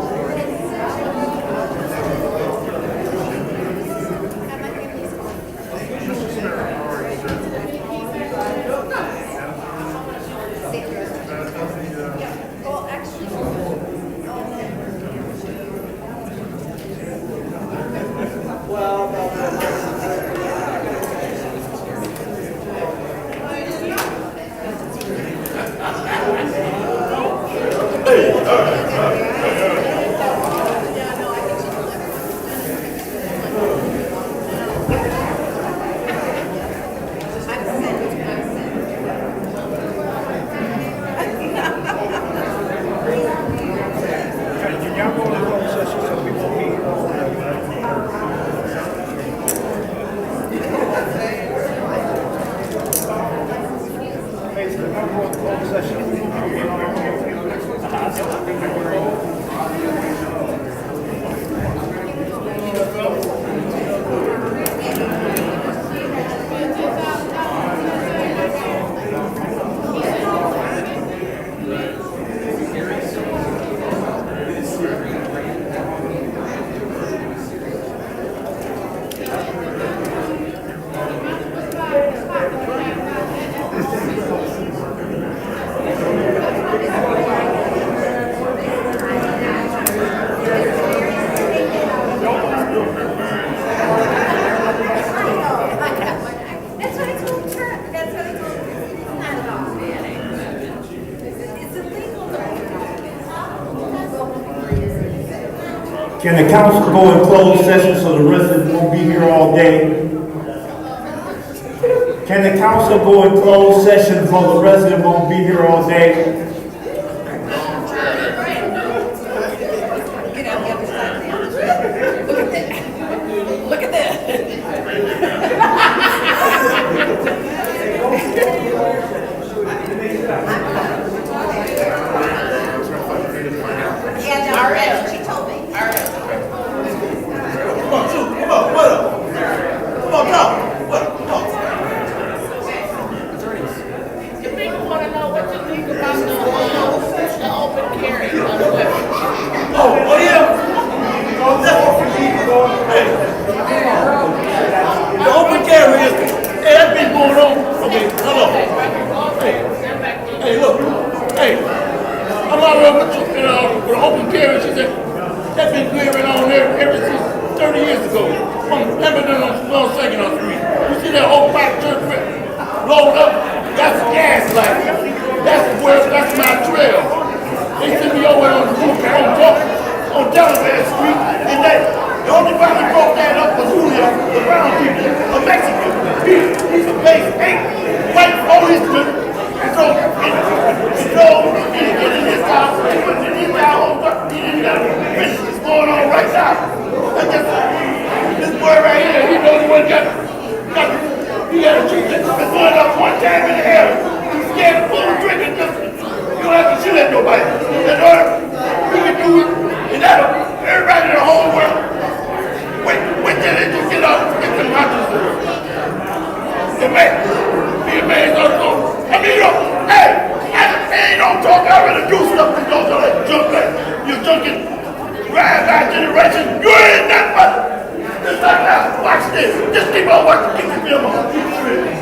Can the council go in closed session so the residents won't be here all day? Can the council go in closed session so the resident won't be here all day? Look at that. Yeah, all right, she told me. All right. Come on, shoot, come on, what up? Come on, talk, what up, come on. The people want to know what you think about the open carry on the web. Oh, yeah? The open carry is, hey, that's been going on. Okay, hello. Hey, look, hey, I'm out there with the open carry, she said, that's been clearing on there ever since 30 years ago. From Emerson on 2nd Street. You see that old black church rolled up? That's gas light. That's my trail. They sent me over on Delaware Street, and the only one that broke that up was Julio, the brown people, a Mexican. He's a base 8 white policeman, and so he drove in his house, he went in his house, he didn't got business going on right now. This boy right here, he the only one he had a chief that's been going up one time in the air. He's scared to pull the trigger, you don't have to shoot at nobody. In order, you can do it, and that'll, everybody in the whole world, wait till they just get them out of the world. The man, be amazed on the phone. I mean, you know, hey, I ain't don't talk, I really do stuff that goes on that junk like you're junking, ride by generation, you ain't nothing but, just like that, watch this, just keep on watching, keep the film on, keep it real.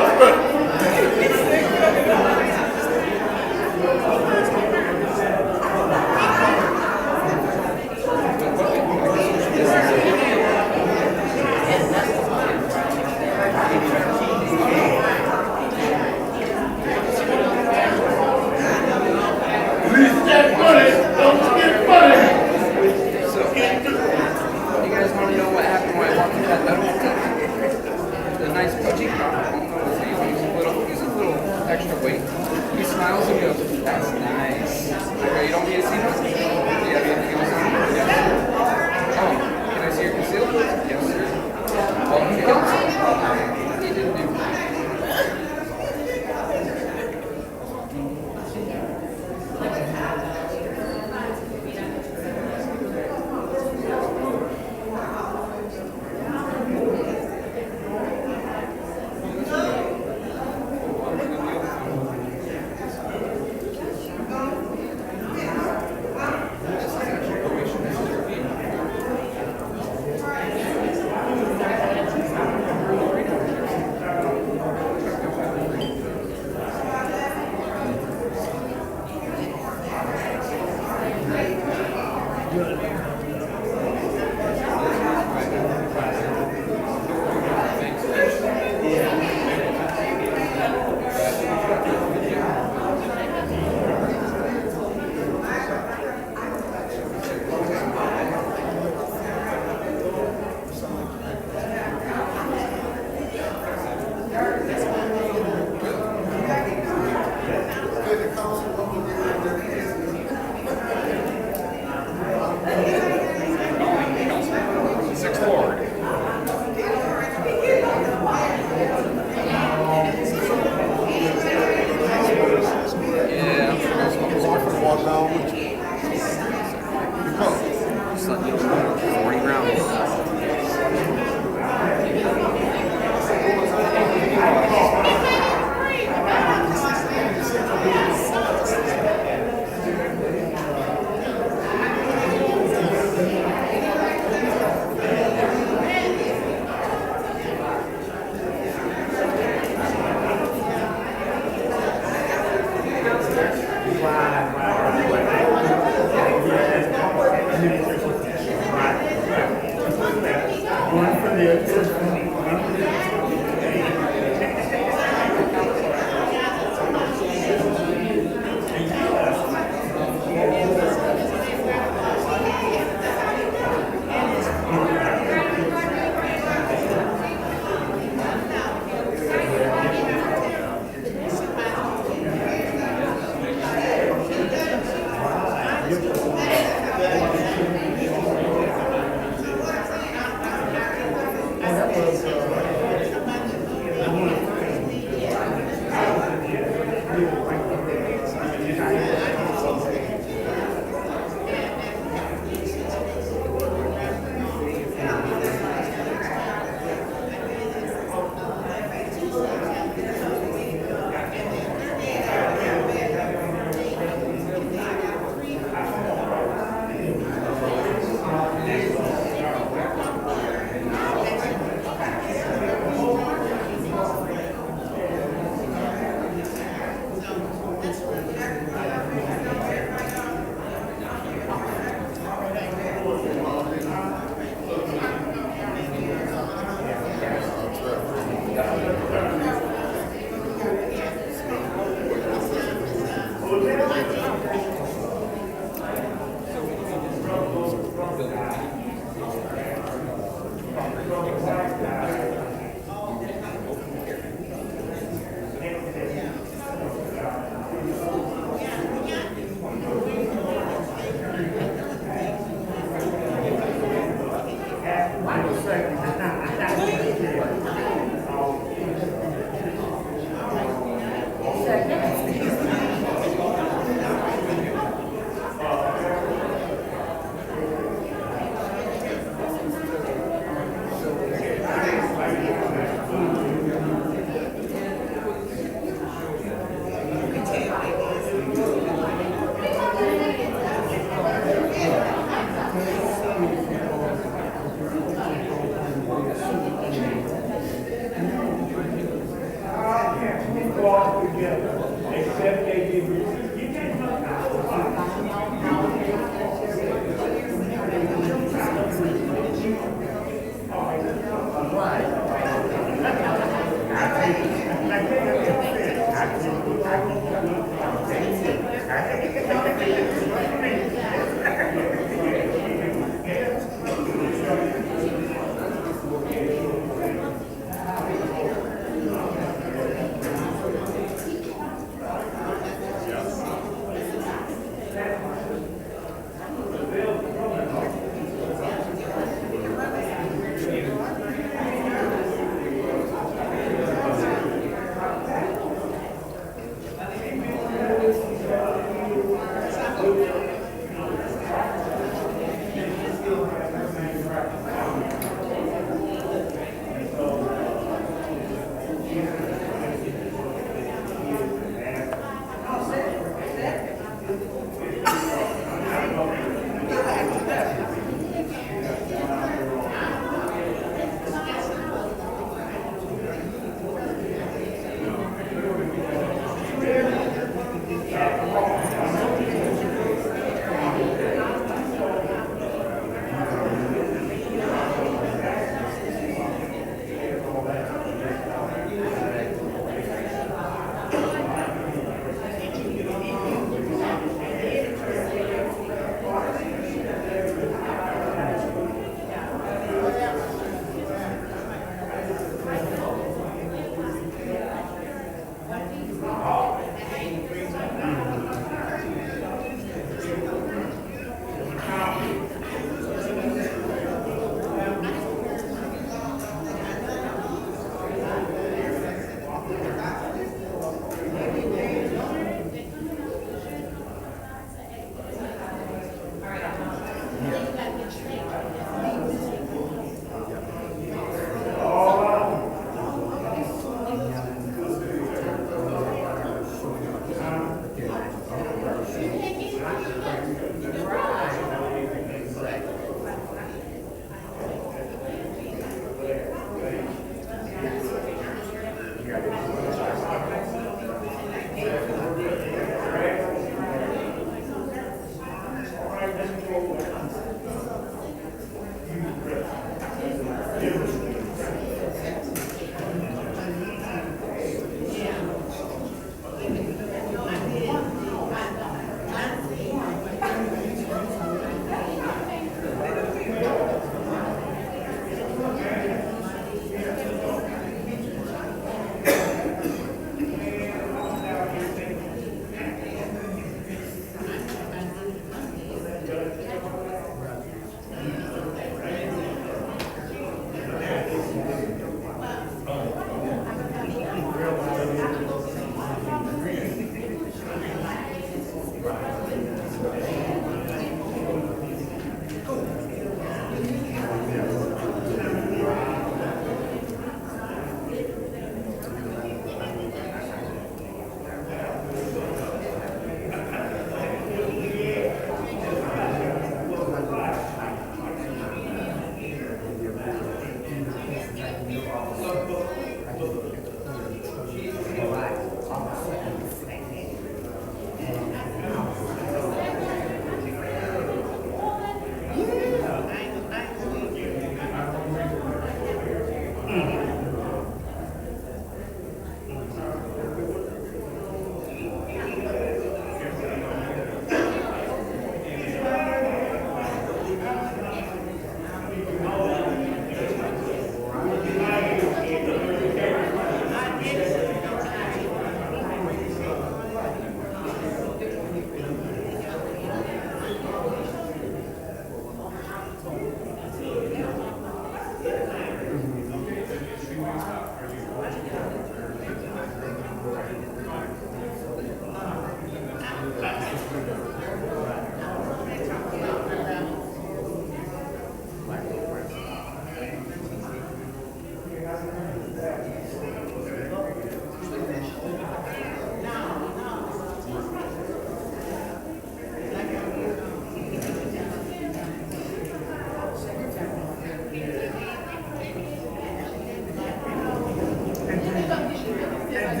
And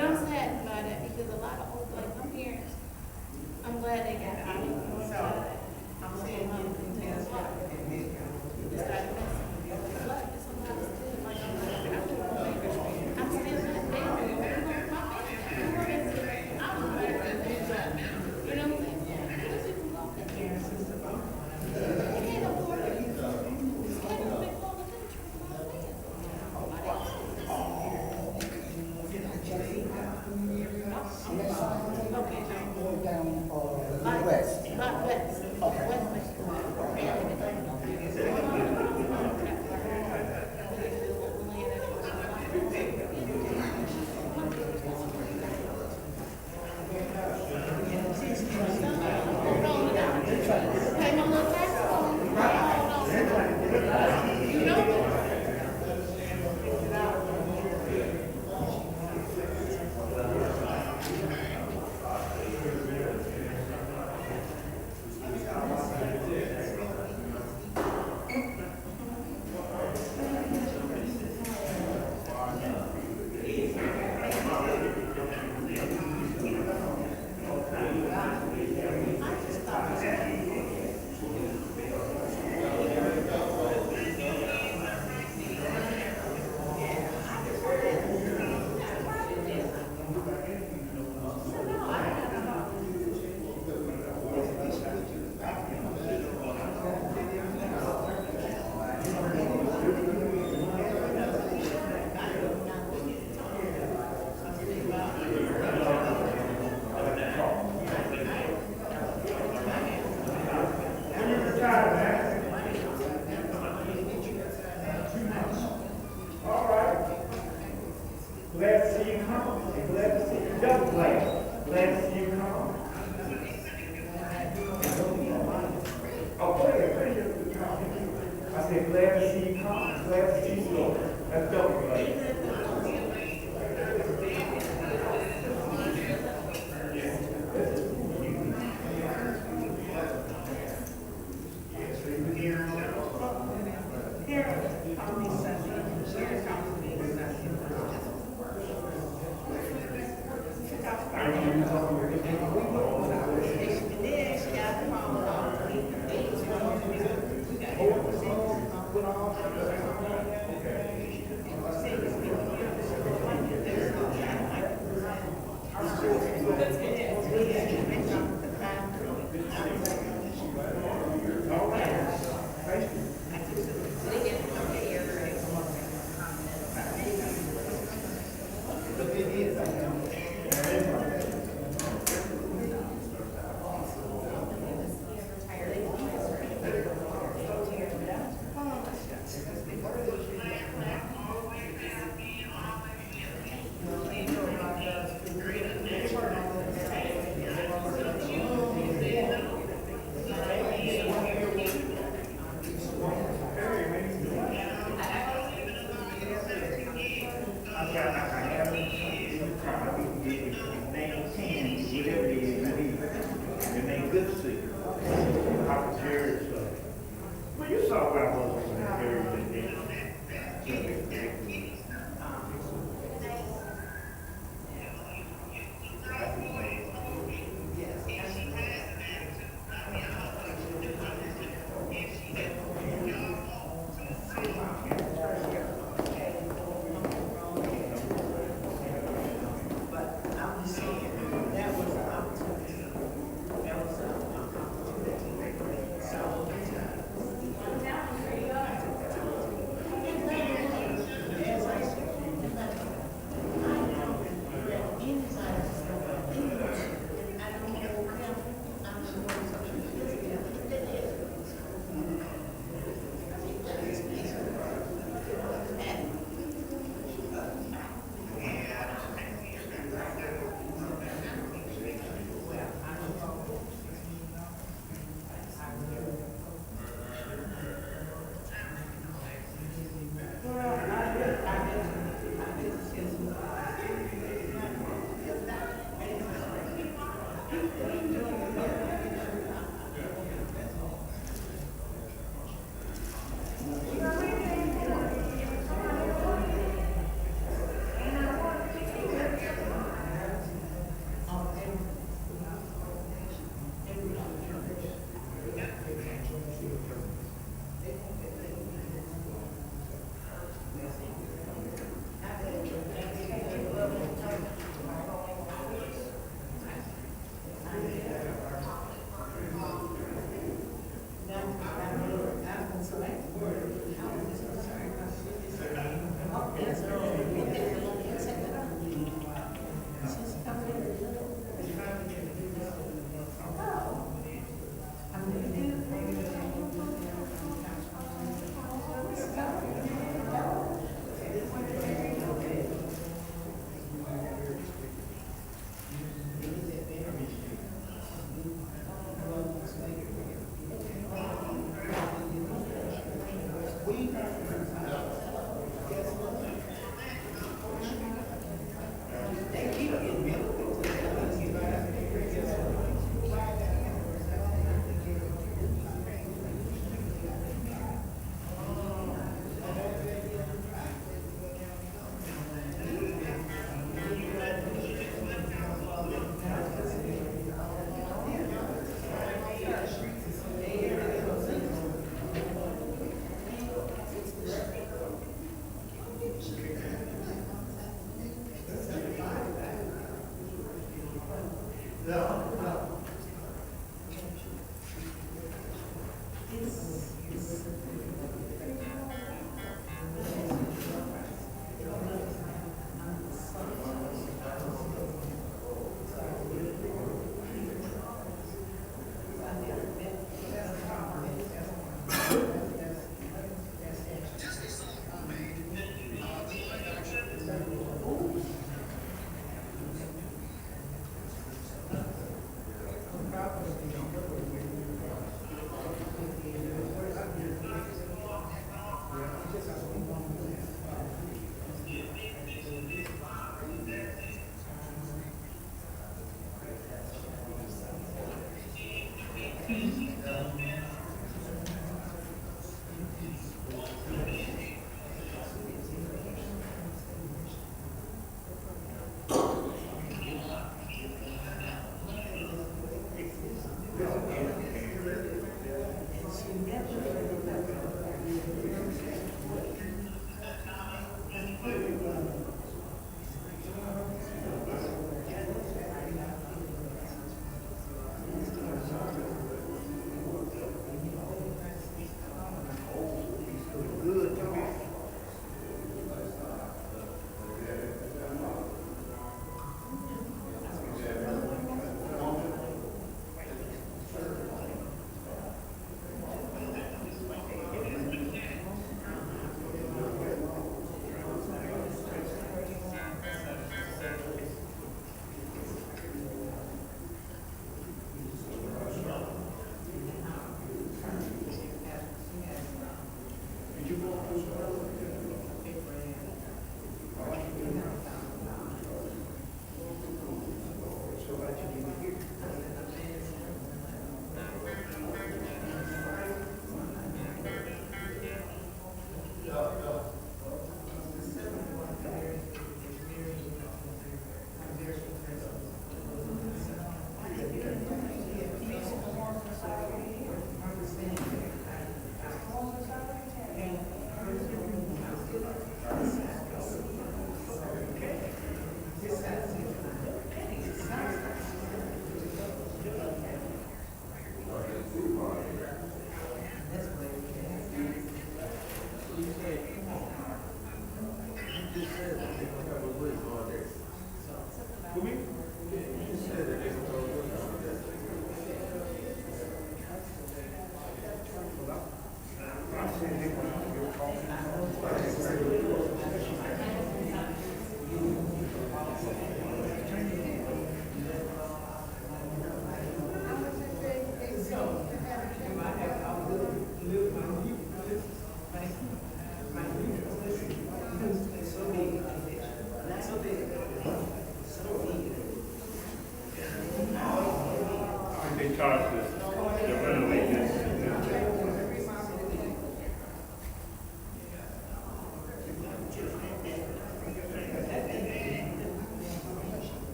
I'm sad about that because a lot of old, like, my parents, I'm glad they got out of the north side. I'm saying, I'm going to tell us what. They started messing with me. But it's a lot of still, like, I'm still on Baker Street. I'm still not there. My family, I'm American, you know what I'm saying? Because you can walk in there. They can't afford it. It's like a big part of the country. Glad to see you come. Glad to see you. Double glad. Glad to see you come. Oh, go ahead. I said, glad to see you come. Glad to see you go. That's double glad. Well, you saw where I was when I buried that day.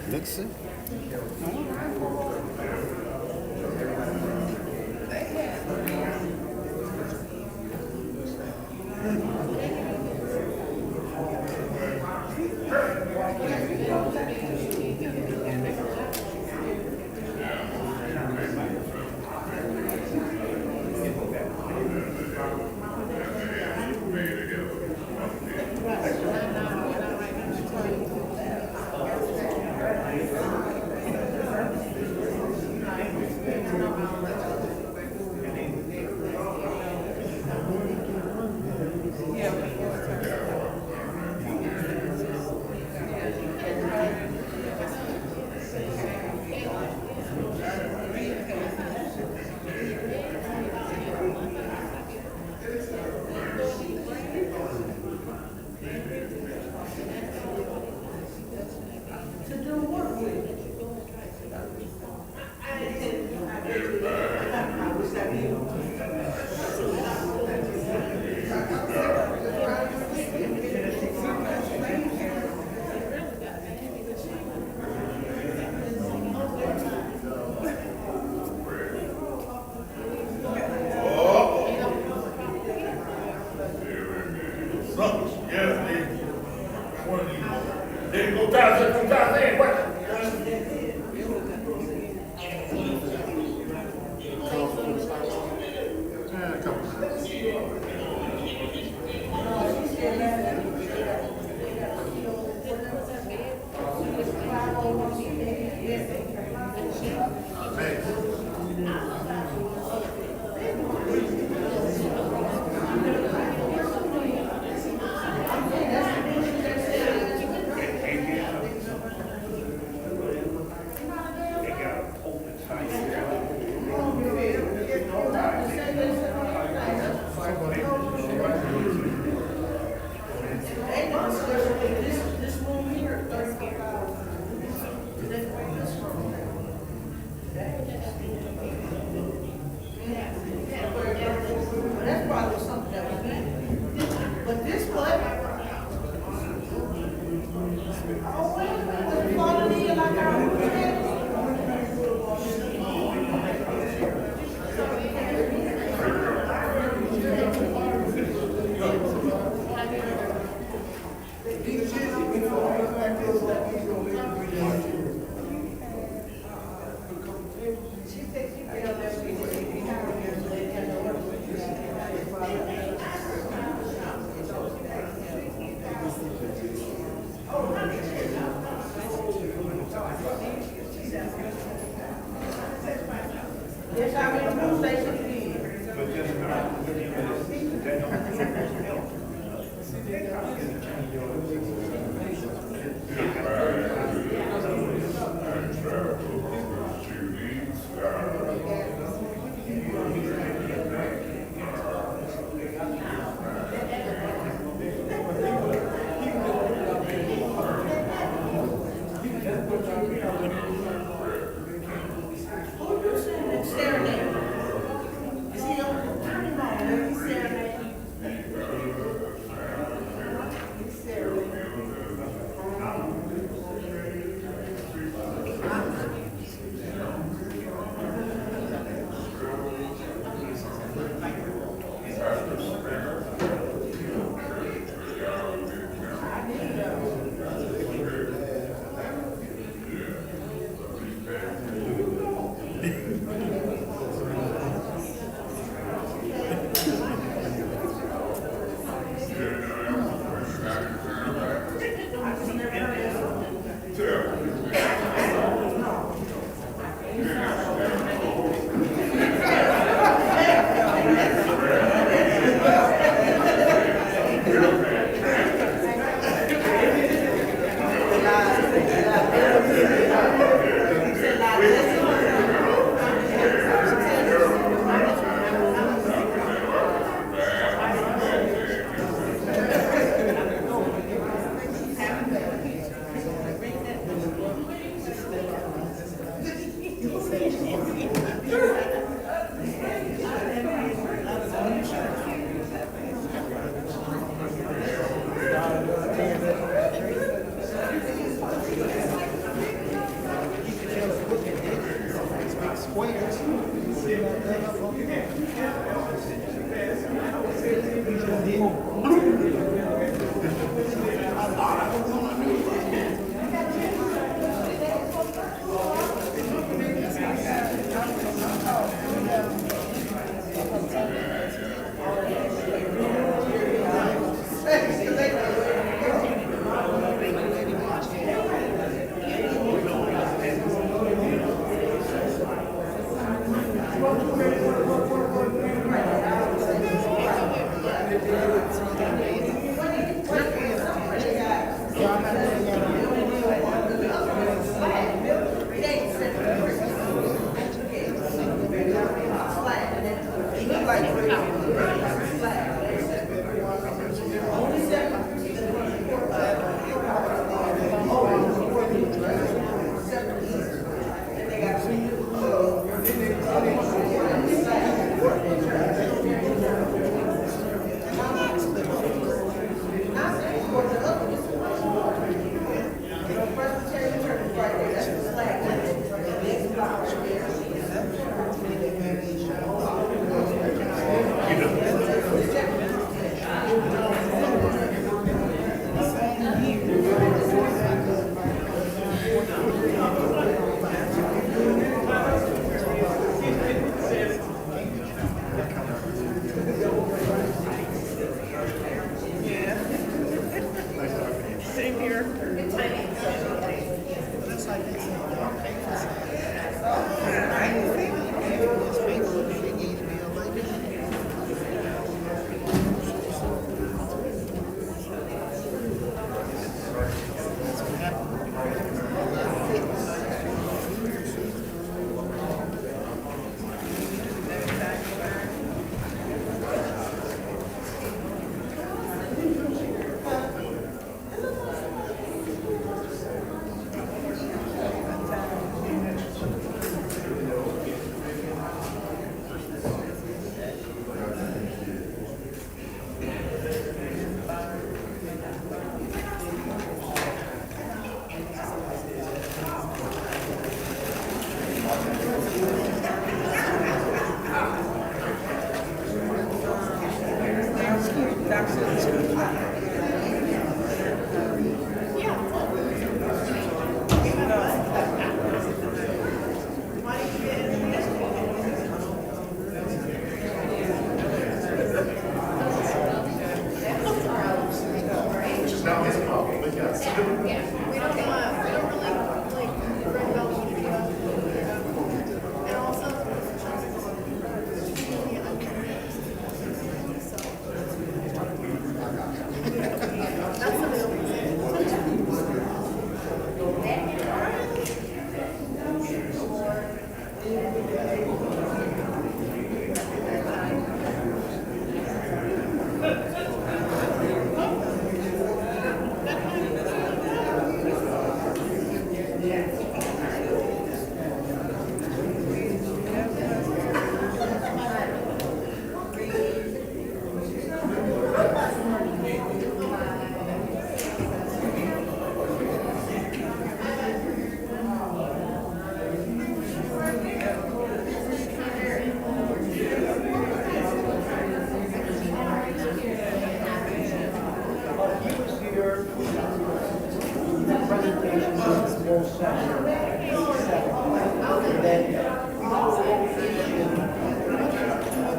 Nixon.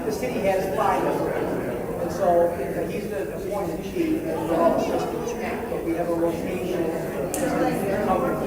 The city has 5 of them, and so he's the appointed chief, and we're all assistants, but we have a rotation as covered.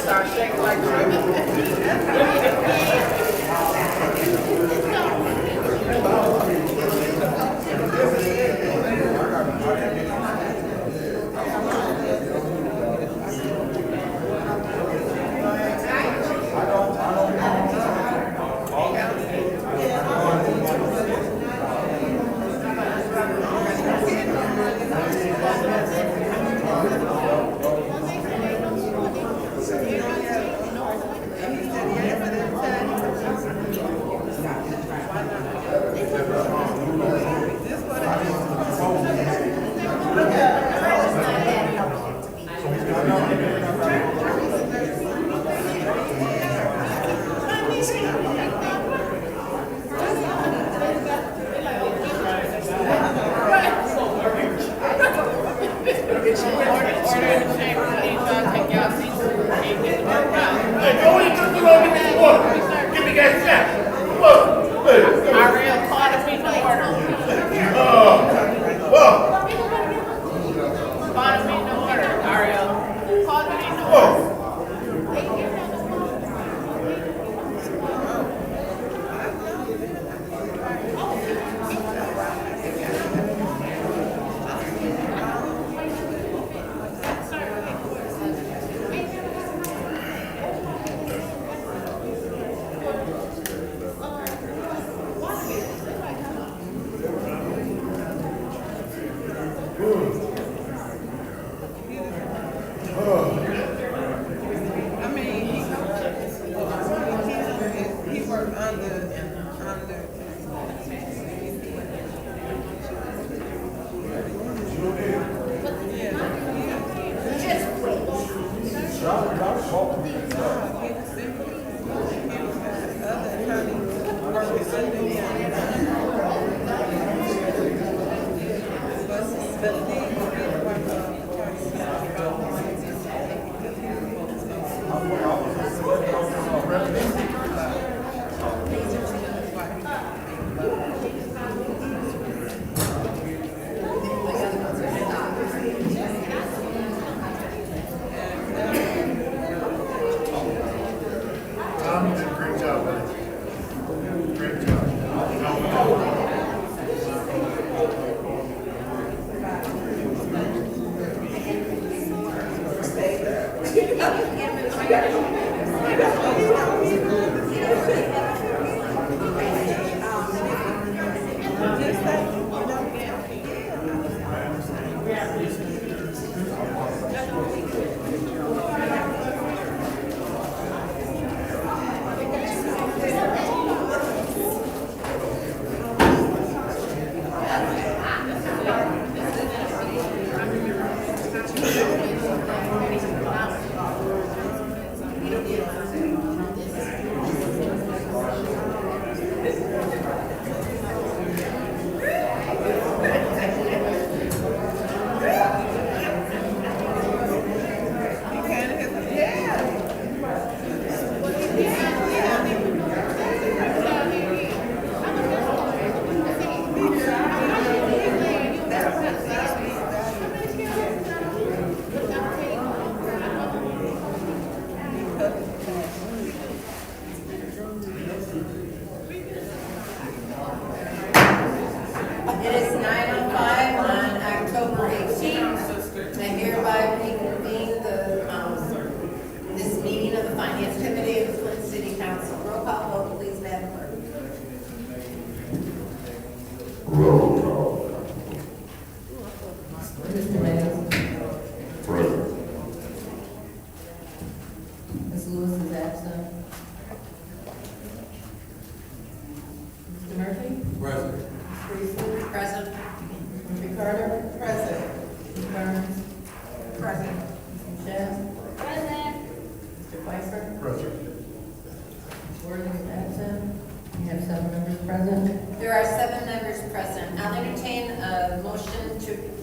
Start shaking like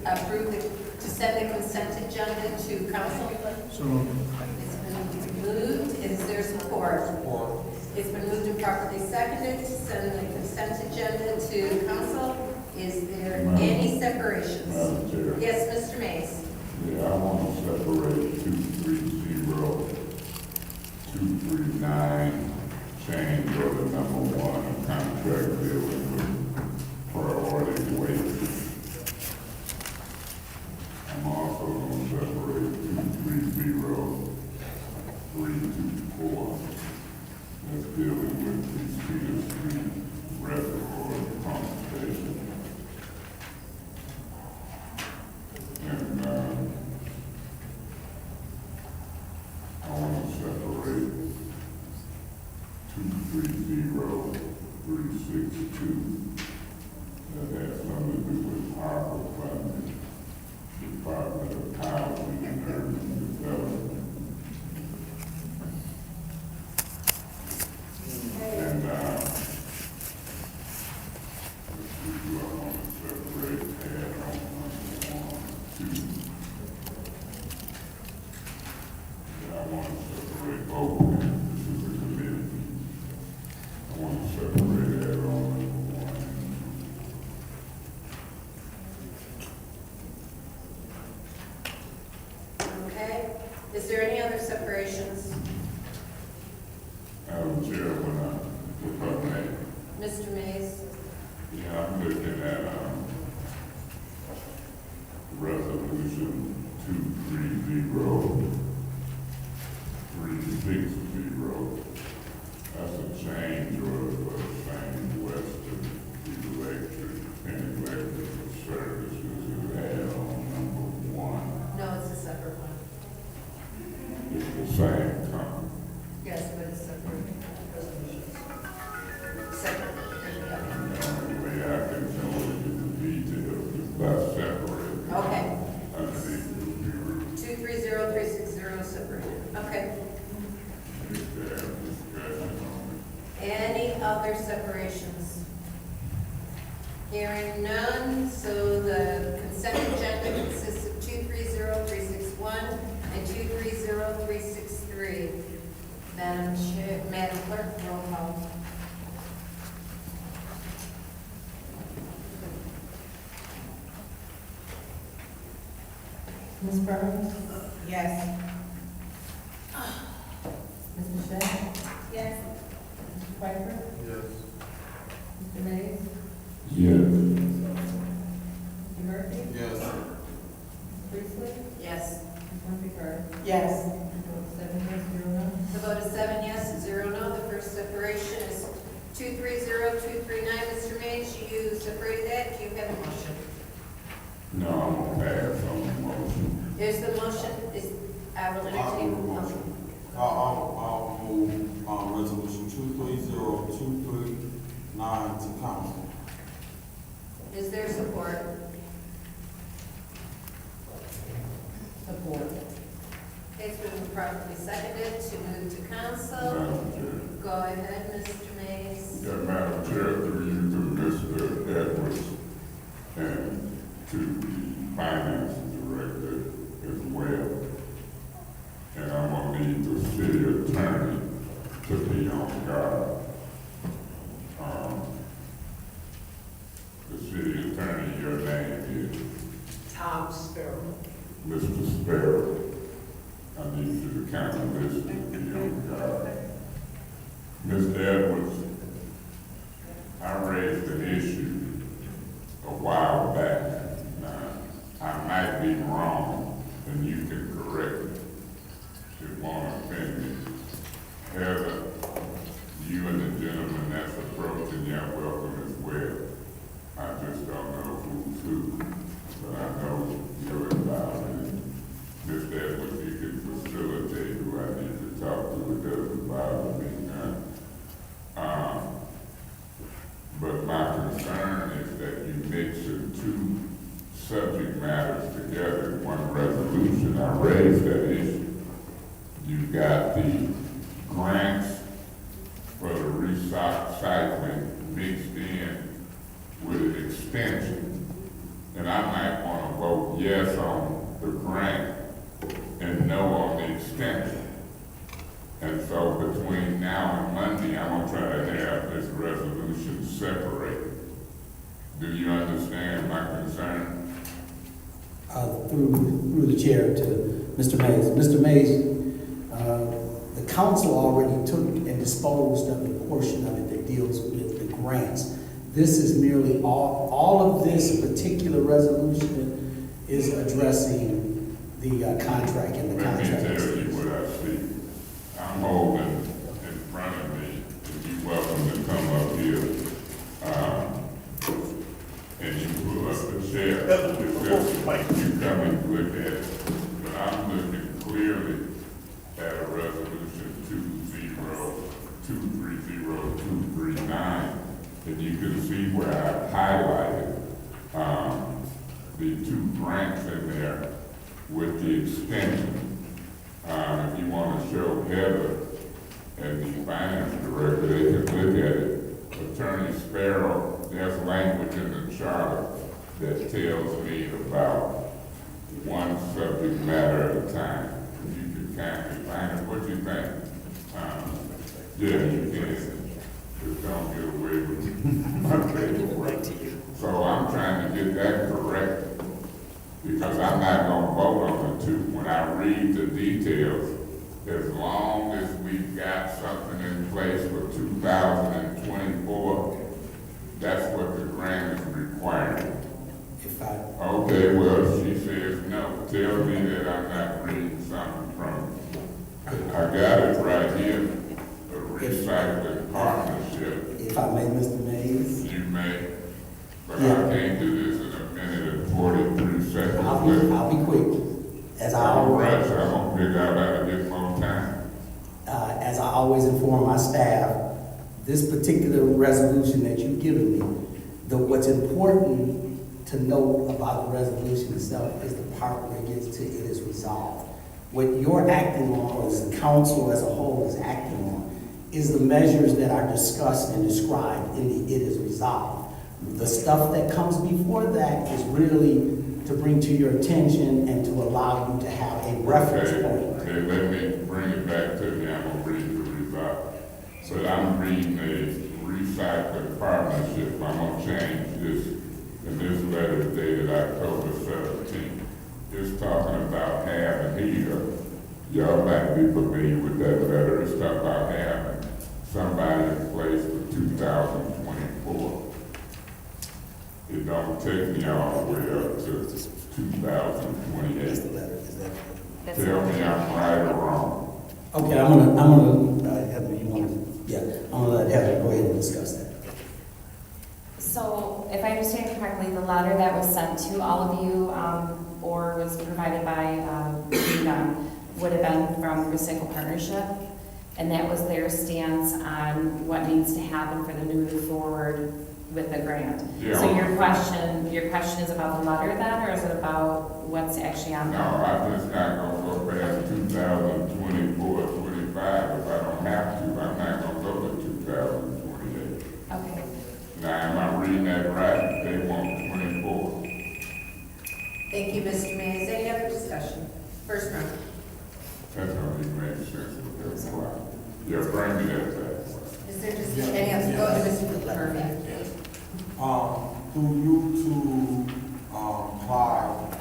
approve to send the consent agenda to council. So moved. It's been moved support? It's been moved and properly seconded to send the consent agenda to council. Is there any separations? Madam Chair. Yes, Mr. Mays. Yeah, I want to separate 230, 239, change order number 1, contract dealing with priority wages. I'm also going to separate 230, 324, that's dealing with the Cedar Street Reservoir Pump Station. And I want to separate 230, 362, that has something to do with ARPA funding, Department of Housing and Urban Development. And do I want to separate add on 1, 2? I want to separate both. This is a committee. I want to separate add on number 1. Okay. Is there any other separations? Madam Chair, if I may. Mr. Mays? Yeah, I'm looking at resolution 230, 360. That's a change order for the same Western Electric and electrical services is add on number 1. No, it's a separate one. It's the same company. Yes, but it's separate resolutions. Separate. The way I can know the details is by separating. Okay. Underneath the 230, 360 separated. Okay. Any other separations? Hearing none, so the consent agenda consists of 230, 361, and 230, 363. Madam Clerk, roll call. Ms. Burns? Yes. Ms. Michelle? Yes. Mr. Piper? Yes. Mr. Mays? Yes. Mr. Murphy? Yes. Ms. Priestley? Yes. Ms. Murphy Carter? Yes. Vote 7 yes, 0 no. The vote is 7 yes, 0 no. The first separation is 230, 239. Mr. Mays, you separated that. Do you have a motion? No, I'm going to pass on the motion. There's the motion. I will entertain the motion. I'll move resolution 230, 239 to council. Is there support? Support. It's been properly seconded to move to council. Madam Chair. Go ahead, Mr. Mays. Yeah, Madam Chair, through you to Mr. Edwards and to the finance director as well. And I'm gonna need the city attorney to be on guard. The city attorney, your name is? Tom Sparrow. Mr. Sparrow. I need you to kind of listen to be on guard. Mr. Edwards, I raised an issue a while back. I might be wrong, and you can correct me. Just want to offend me. Heather, you and the gentleman that's approaching, you're welcome as well. I just don't know who's who, but I know you're involved. Mr. Edwards, you can facilitate who I need to talk to. It doesn't bother me. But my concern is that you mixing two subject matters together in one resolution. I raised that issue. You've got the grants for the recycling mixed in with an extension. And I might want to vote yes on the grant and no on the extension. And so between now and Monday, I'm gonna try to have this resolution separated. Do you understand my concern? Through the chair to Mr. Mays. Mr. Mays, the council already took and disposed of a portion of it that deals with the grants. This is merely, all of this particular resolution is addressing the contract and the contract. Let me tell you what I see. I'm holding in front of me, and you're welcome to come up here, and you pull up the chair. You come and look at it. But I'm looking clearly at a resolution 239, and you can see where I've highlighted the 2 grants in there with the extension. If you want to show Heather and the finance director, they can look at it. Attorney Sparrow, there's language in the charter that tells me about one subject matter at a time. If you can kindly find it, what do you think? Yeah, you can. Just don't get away with my paperwork. So I'm trying to get that correct, because I'm not gonna vote on the 2. When I read the details, as long as we've got something in place for 2024, that's what the grant is requiring. Okay, well, she says no. Tell me that I'm not reading something from, I got it right here, the recycling partnership. If I may, Mr. Mays? You may, but Yeah. I can't do this in a minute and 43 seconds. I'll be quick. As I always, I'm gonna figure out how to get more time. as I always inform my staff, this particular resolution that you've given me, what's important to note about the resolution itself is the part where it gets to it is resolved. What you're acting on, or as the council as a whole is acting on, is the measures that are discussed and described in the it is resolved. The stuff that comes before that is really to bring to your attention and to allow you to have a reference point. Okay, let me bring it back to me. I'm gonna read the result. So I'm reading a recycling partnership. I'm gonna change this, and this letter is dated October 17th. It's talking about having here, y'all might be familiar with that letter. It's talking about having somebody in place for 2024. It don't take me all the way up to 2028. Tell me I'm right or wrong. Okay, I'm gonna, Heather, you want to, yeah, I'm gonna let Heather go ahead and discuss that. So, if I understand correctly, the letter that was sent to all of you, or was provided by, would have been from the Fiscal Partnership, and that was their stance on what needs to happen for them to move forward with the grant. Yeah. So your question is about the letter then, or is it about what's actually on No, there? I'm just not gonna go past 2024, 25. If I don't have to, I'm not gonna go to 2028. Okay. Now, am I reading that right? They want 24. Thank you, Mr. Mays. Any other discussion? First round. That don't even make sense with this one. Yeah, bring me that back. Is there just any other, go to Mr. Murphy. Through you to, Clyde,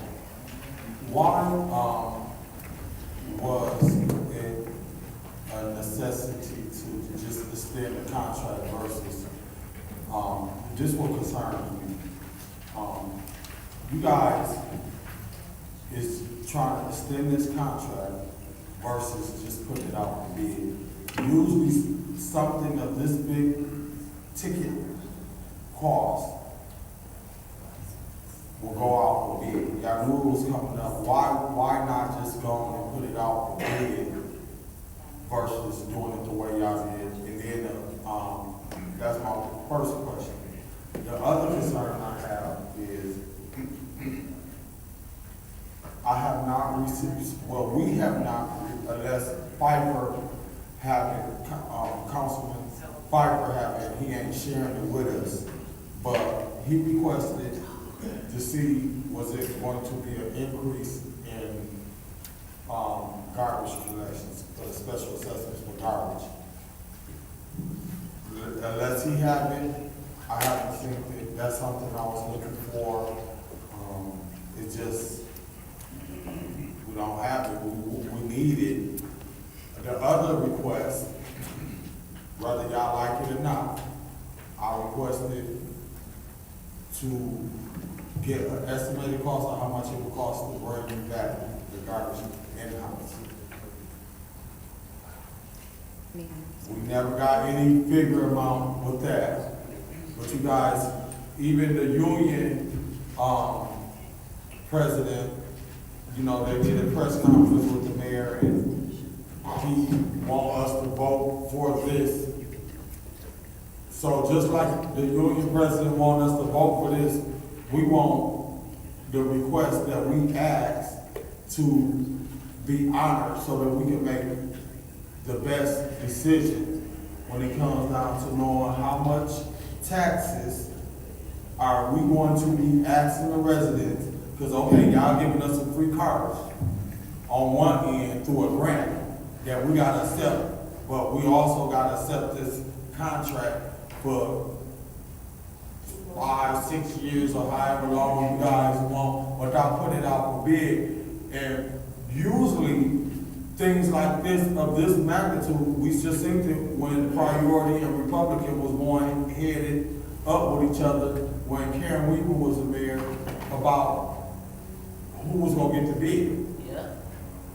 why, was it a necessity to just extend the contract versus, this will concern me. You guys is trying to extend this contract versus just putting it out to bid. Usually something of this big ticket cost will go out for bid. We got rules coming up. Why not just go and put it out for bid versus doing it the way y'all did? And then, that's my first question. The other concern I have is I have not received, well, we have not, unless Pfeiffer have it, Councilman Pfeiffer have it, he ain't sharing it with us. But he requested to see, was it going to be an increase in, garbage collections, special assessments for garbage. Unless he have it, I haven't seen it. That's something I was looking for. It's just, we don't have it. We need it. The other request, whether y'all like it or not, I requested to get an estimated cost of how much it would cost to bring back the garbage in-house. We never got any figure amount with that. But you guys, even the union, president, you know, they did a press conference with the mayor and he want us to vote for this. So just like the union president want us to vote for this, we want the request that we ask to be honored so that we can make the best decision when it comes down to knowing how much taxes are we going to be asking the residents. Because, okay, y'all giving us some free cars on one end through a grant that we gotta accept, but we also gotta accept this contract for 5, 6 years or however long you guys want without putting it out for bid. And usually things like this, of this magnitude, we just think that when Priority and Republican was going headed up with each other, when Karen Weaver was the mayor, about who was gonna get the bid. Yeah.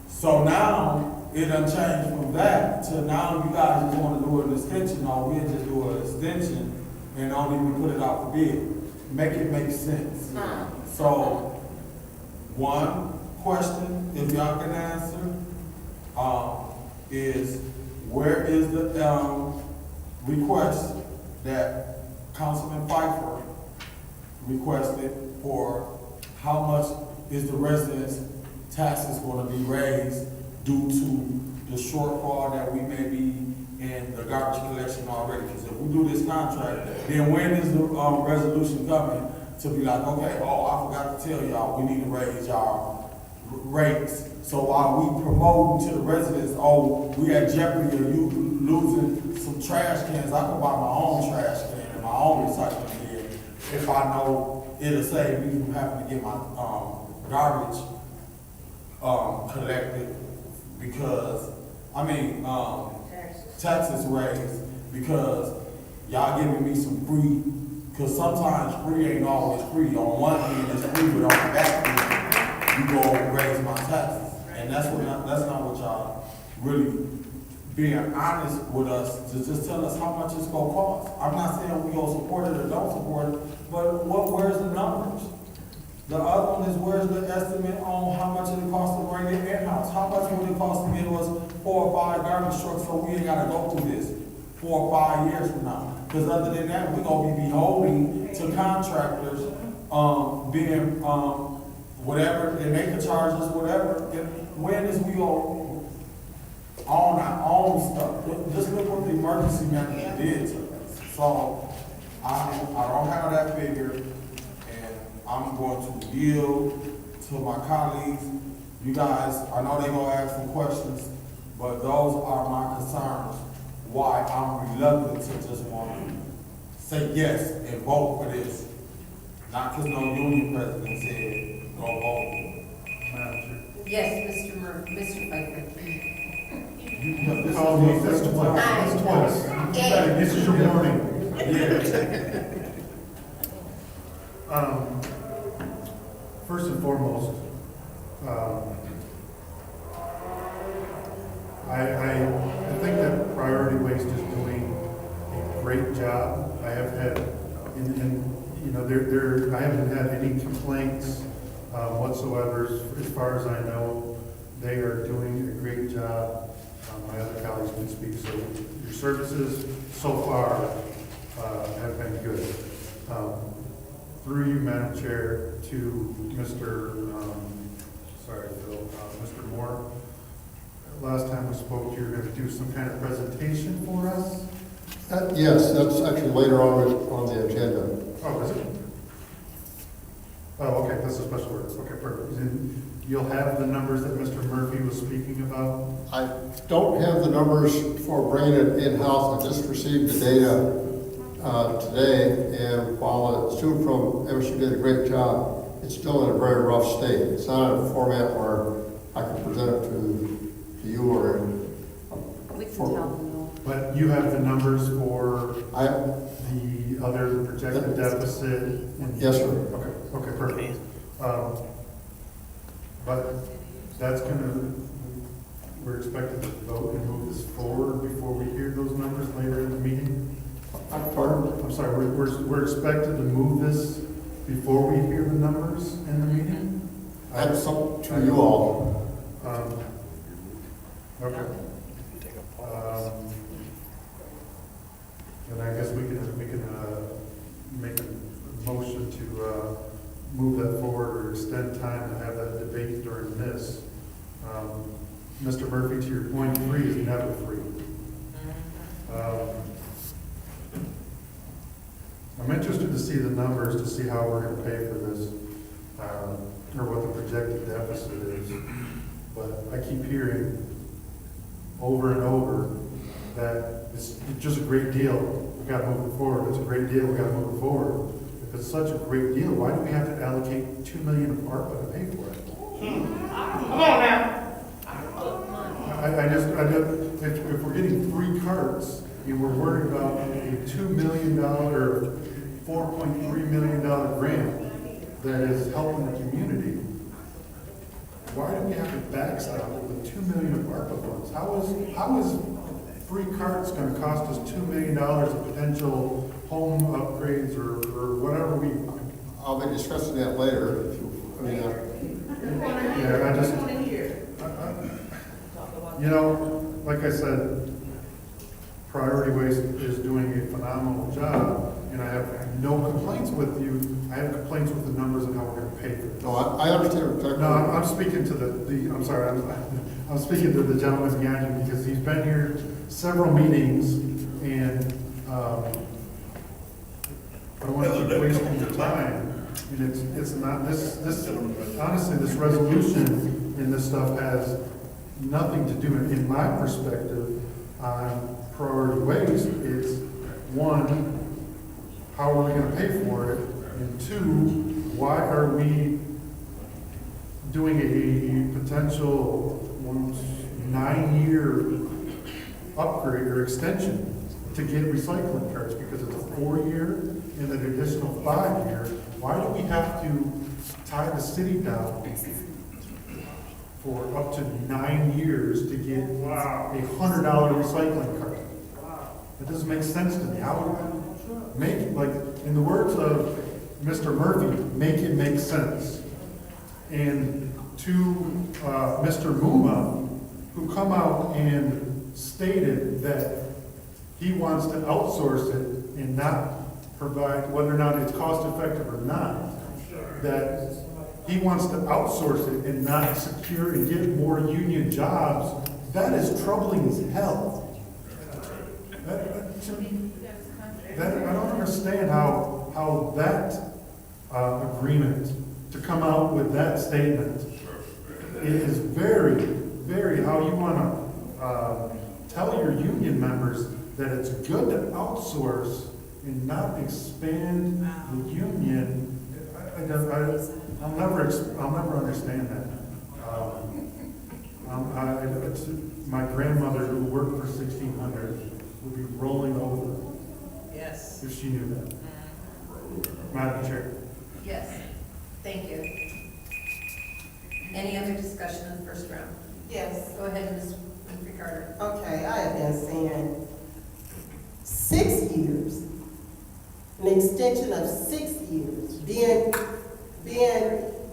So now, it done changed from that to now you guys just wanna do an extension, or we'll just do an extension and don't even put it out for bid. Make it make sense. So, one question, if y'all can answer, is where is the, request that Councilman Pfeiffer requested for how much is the residents' taxes gonna be raised due to the shortfall that we may be in the garbage collection already? Because if we do this contract, then when is the resolution coming to be like, okay, oh, I forgot to tell y'all, we need to raise y'all rates. So while we promote to the residents, oh, we at jeopardy of you losing some trash cans, I can buy my own trash can and my own recycling bin if I know it'll save me from having to get my garbage collected because, taxes raised because y'all giving me some free, because sometimes free ain't always free. On one hand it's free, but on the back end, you go raise my taxes. And that's not what y'all really being honest with us to just tell us how much it's gonna cost. I'm not saying we gonna support it or don't support it, but where's the numbers? The other one is where's the estimate on how much it costs to bring it in-house? How much would it cost to give us 4 or 5 garbage trucks so we ain't gotta go through this 4 or 5 years from now? Because other than that, we're gonna be beholden to contractors, being, whatever, and they can charge us whatever. And when is we gonna own our own stuff? Just look what the emergency management did to us. So, I don't have that figure, and I'm going to yield to my colleagues. You guys, I know they're gonna ask some questions, but those are my concerns, why I'm reluctant to just want to say yes and vote for this. Not because no union president said, go vote. Yes, Mr. Pfeiffer. That's twice. This is your warning. First and foremost, I think that Priority Waste is doing a great job. I have had, I haven't had any complaints whatsoever. As far as I know, they are doing a great job. My other colleagues can speak. So your services so far have been good. Through you, Madam Chair, to Mr. Mr. Moore. Last time we spoke, you were going to do some kind of presentation for us. Yes, that's actually later on the agenda. Oh, is it? Oh, okay, that's a special order. Okay, perfect. you'll have the numbers that Mr. Murphy was speaking about? I don't have the numbers for bringing it in-house. I just received the data today, and while it's true from MSU did a great job, it's still in a very rough state. It's not in a format where I can present it to you or. We can tell them. But you have the numbers for I, the other projected deficit? Yes, sir. Okay, perfect. But that's we're expected to vote and move this forward before we hear those numbers later in the meeting? I'm sorry, we're expected to move this before we hear the numbers in the meeting? That's up to you all. Okay. And I guess we can make a motion to move that forward or extend time to have that debate during this. Mr. Murphy, to your point, free is never free. I'm interested to see the numbers to see how we're going to pay for this, or what the projected deficit is. But I keep hearing over and over that it's just a great deal. We got to move it forward. It's a great deal. We got to move it forward. If it's such a great deal, why do we have to allocate $2 million of ARPA to pay for it? Come on now. If we're getting 3 carts and we're worried about a $2 million, $4.3 million grant that is helping the community, why do we have to backstop it with $2 million of ARPA funds? How is 3 carts going to cost us $2 million of potential home upgrades or whatever we? I'll be discussing that later. You know, like I said, Priority Waste is doing a phenomenal job, and I have no complaints with you. I have complaints with the numbers and how we're going to pay for it. No, I understand. No, I'm speaking to I'm sorry, I'm speaking to the gentleman behind you because he's been here several meetings, and I don't want to keep wasting your time. And it's not this honestly, this resolution and this stuff has nothing to do, in my perspective, on priority waste. It's one, how are we going to pay for it? And 2, why are we doing a potential 9-year upgrade or extension to get recycling carts? Because it's a 4-year and an additional 5-year. Why do we have to tie the city down for up to 9 years to get a $100 recycling cart? It doesn't make sense to me. How would we make it, like, in the words of Mr. Murphy, make it make sense? And to Mr. Muma, who come out and stated that he wants to outsource it and not provide, whether or not it's cost effective or not, that he wants to outsource it and not secure and get more union jobs, that is troubling as hell. I don't understand how that agreement, to come out with that statement, is very, very, how you want to tell your union members that it's good to outsource and not expand the union. I'll never understand that. My grandmother, who worked for 1600, would be rolling over. Yes. If she knew that. Madam Chair. Yes, thank you. Any other discussion in the first round? Yes. Go ahead, Ms. Carter. Okay, I have been saying 6 years, an extension of 6 years, being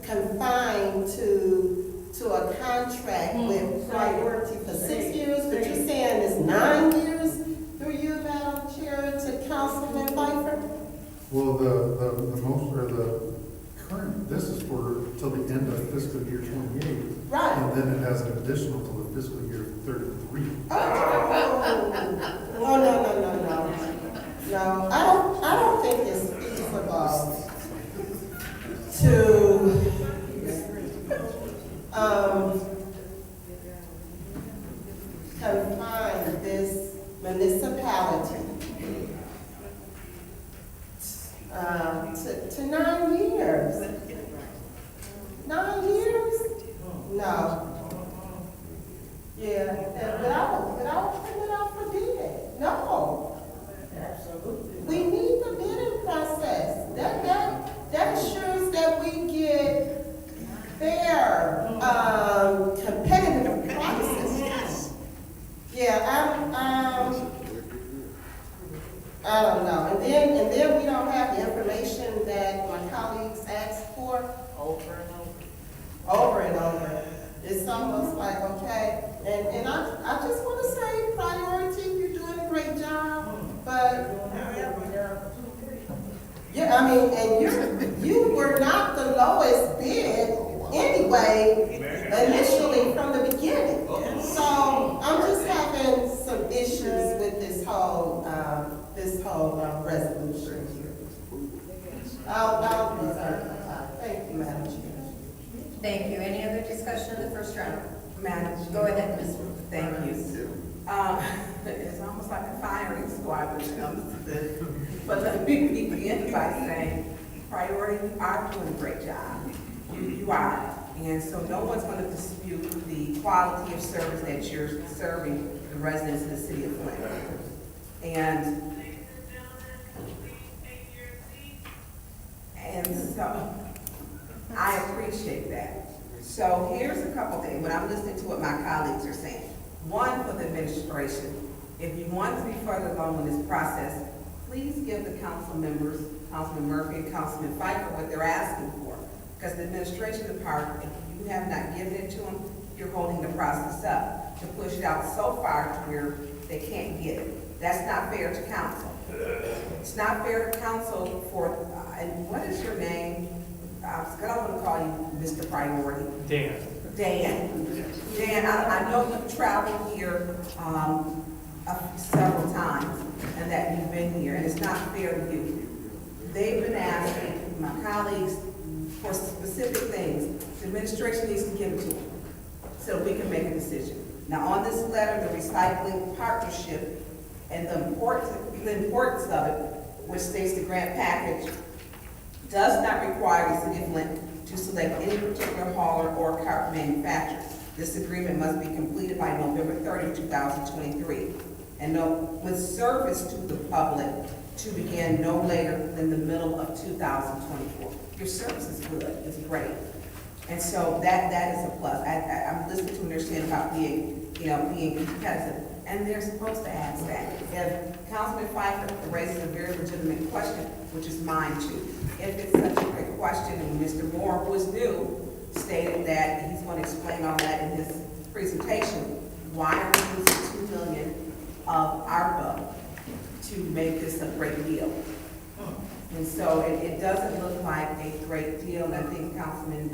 confined to a contract with priority for 6 years, but you're saying it's 9 years through you, Madam Chair, to Councilman Pfeiffer? Well, the current, this is for till the end of fiscal year 28. Right. And then it has an additional till the fiscal year 33. No, I don't think it's feasible to I don't know. And then we don't have the information that my colleagues asked for. Over and over. It's almost like, okay, and I just want to say priority, you're doing a great job, but yeah, I mean, and you were not the lowest bid anyway, initially from the beginning. So I'm just having some issues with this whole resolution here. I'll reserve my time. Thank you, Madam Chair. Thank you. Any other discussion in the first round? Madam Chair. Go ahead, Ms. Thank you. It's almost like a firing squad when it comes to this. But let me begin by saying, priority, you are doing a great job. You are. And so no one's going to dispute the quality of service that you're serving the residents of the city of Flint. And so I appreciate that. So here's a couple things. When I'm listening to what my colleagues are saying. One, for the administration, if you want to be further along in this process, please give the council members, Councilman Murphy and Councilman Pfeiffer, what they're asking for. Because the administration department, if you have not given it to them, you're holding the process up to push it out so far to where they can't get it. That's not fair to council. It's not fair to council for, and what is your name? I don't want to call you Mr. Priority. Dan, I know you've traveled here several times and that you've been here, and it's not fair to you. They've been asking my colleagues for specific things. The administration needs to give it to them so we can make a decision. Now, on this letter, the recycling partnership and the importance of it, which states the grant package does not require the city of Flint to select any particular hauler or cart manufacturer. This agreement must be completed by November 30, 2023, and with service to the public to begin no later than the middle of 2024. Your service is good, it's great. And so that is a plus. I'm listening to understand about being competitive, and they're supposed to ask that. If Councilman Pfeiffer raises a very legitimate question, which is mine too, if it's such a great question, and Mr. Moore, who is new, stated that he's going to explain all that in his presentation, why are we using $2 million of ARPA to make this a great deal? And so it doesn't look like a great deal, and I think Councilman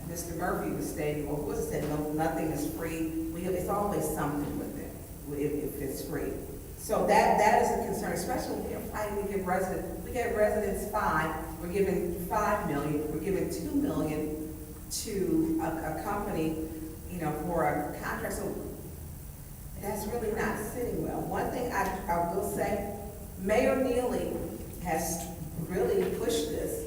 Mr. Murphy was stating, well, who said no, nothing is free. It's always something with it if it's free. So that is a concern, especially when we're fighting to give residents. We get residents 5. We're giving $5 million. We're giving $2 million to a company, for a contract. So that's really not sitting well. One thing I will say, Mayor Neely has really pushed this,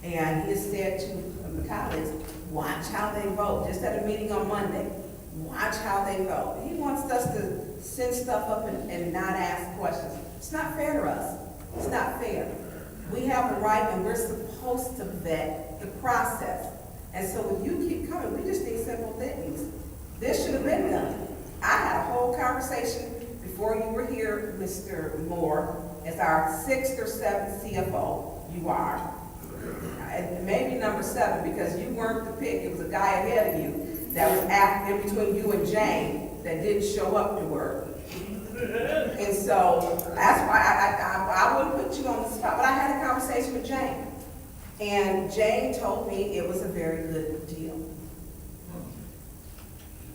and he has said to the colleagues, watch how they vote. Just at a meeting on Monday, watch how they vote. He wants us to send stuff up and not ask questions. It's not fair to us. It's not fair. We have the right, and we're supposed to vet the process. And so when you keep coming, we just need simple things. This should have been done. I had a whole conversation before you were here, Mr. Moore, as our 6th or 7th CFO. You are. And maybe number 7, because you weren't the pick. It was a guy ahead of you that was in between you and Jane that didn't show up to work. And so that's why I wouldn't put you on the spot. But I had a conversation with Jane. And Jane told me it was a very good deal.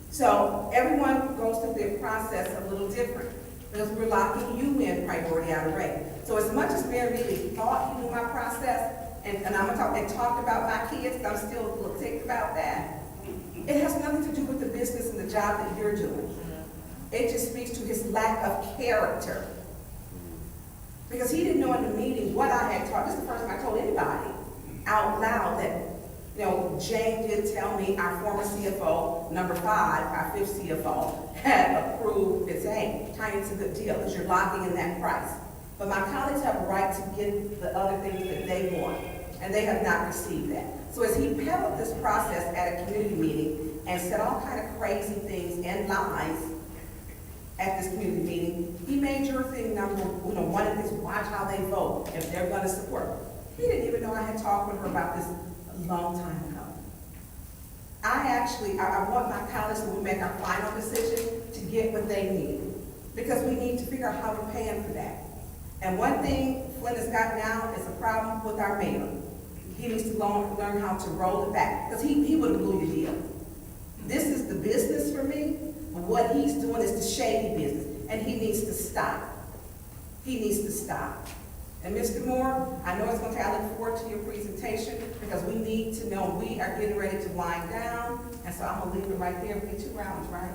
So everyone goes through their process a little different because we're locking you in priority out of rate. So as much as Mayor really thought he knew my process, and I'm going to talk and talk about my kids, I'm still a little ticked about that. It has nothing to do with the business and the job that you're doing. It just speaks to his lack of character. Because he didn't know in the meeting what I had taught. This is the first time I told anybody out loud that, Jane did tell me our former CFO, number 5, our 5th CFO, had approved it, saying, hey, Tiny, it's a good deal because you're locking in that price. But my colleagues have a right to get the other things that they want, and they have not received that. So as he peddled this process at a community meeting and said all kind of crazy things and lies, at this community meeting. He made your thing one of his, watch how they vote, if they're gonna support. He didn't even know I had talked with her about this a long time ago. I want my colleagues, when we make our final decision, to get what they need. Because we need to figure out how we're paying for that. And one thing Flint has got now is a problem with our mayor. He needs to learn how to roll it back, because he would have blew your deal. This is the business for me, but what he's doing is the shady business, and he needs to stop. He needs to stop. And Mr. Moore, I know it's going to take, I look forward to your presentation, because we need to know we are getting ready to wind down, and so I'm going to leave it right there. We 2 rounds, right?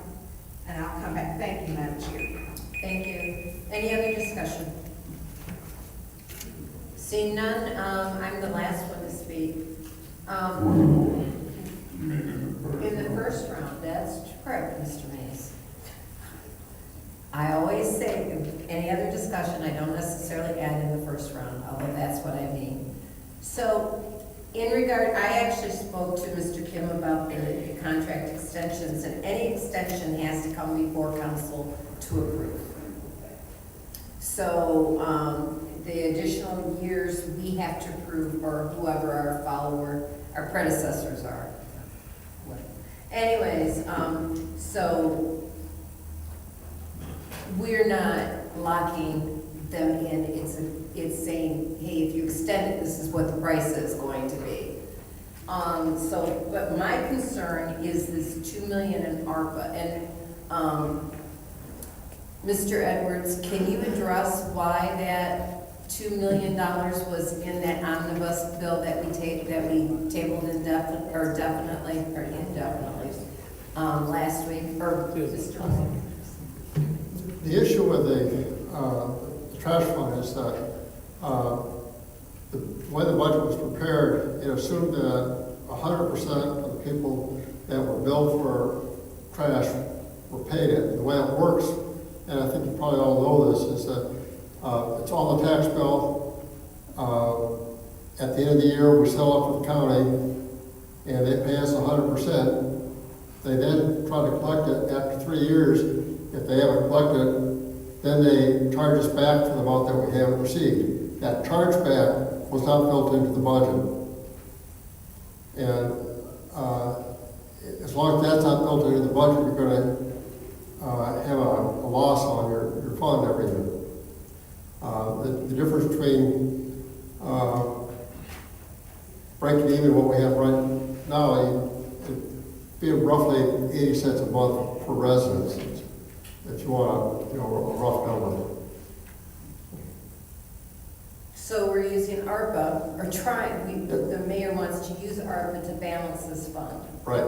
And I'll come back. Thank you, Madam Chair. Thank you. Any other discussion? Seeing none, I'm the last one to speak. In the first round, that's correct, Mr. Mays. I always say, any other discussion, I don't necessarily add in the first round, although that's what I mean. So, in regard, I actually spoke to Mr. Kim about the contract extensions, and any extension has to come before council to approve. So, the additional years we have to approve, or whoever our predecessors are. Anyways, so we're not locking them in. It's saying, hey, if you extend it, this is what the price is going to be. But my concern is this $2 million in ARPA. And Mr. Edwards, can you address why that $2 million was in that omnibus bill that we tabled indefinitely last week, or Mr. The issue with the trash fund is that the way the budget was prepared, it assumed that 100% of the people that were billed for trash were paid it. The way it works, and I think you probably all know this, is that it's on the tax bill. At the end of the year, we sell it to the county, and they pay us 100%. They then try to collect it after 3 years. If they haven't collected, then they charge us back for the amount that we haven't received. That chargeback was not built into the budget. And as long as that's not built into the budget, you're going to have a loss on your fund every year. The difference between breaking even what we have right now, it'd be roughly 80 cents a month per residence, if you want a rough number. So we're using ARPA, or trying, the mayor wants to use ARPA to balance this fund. Right.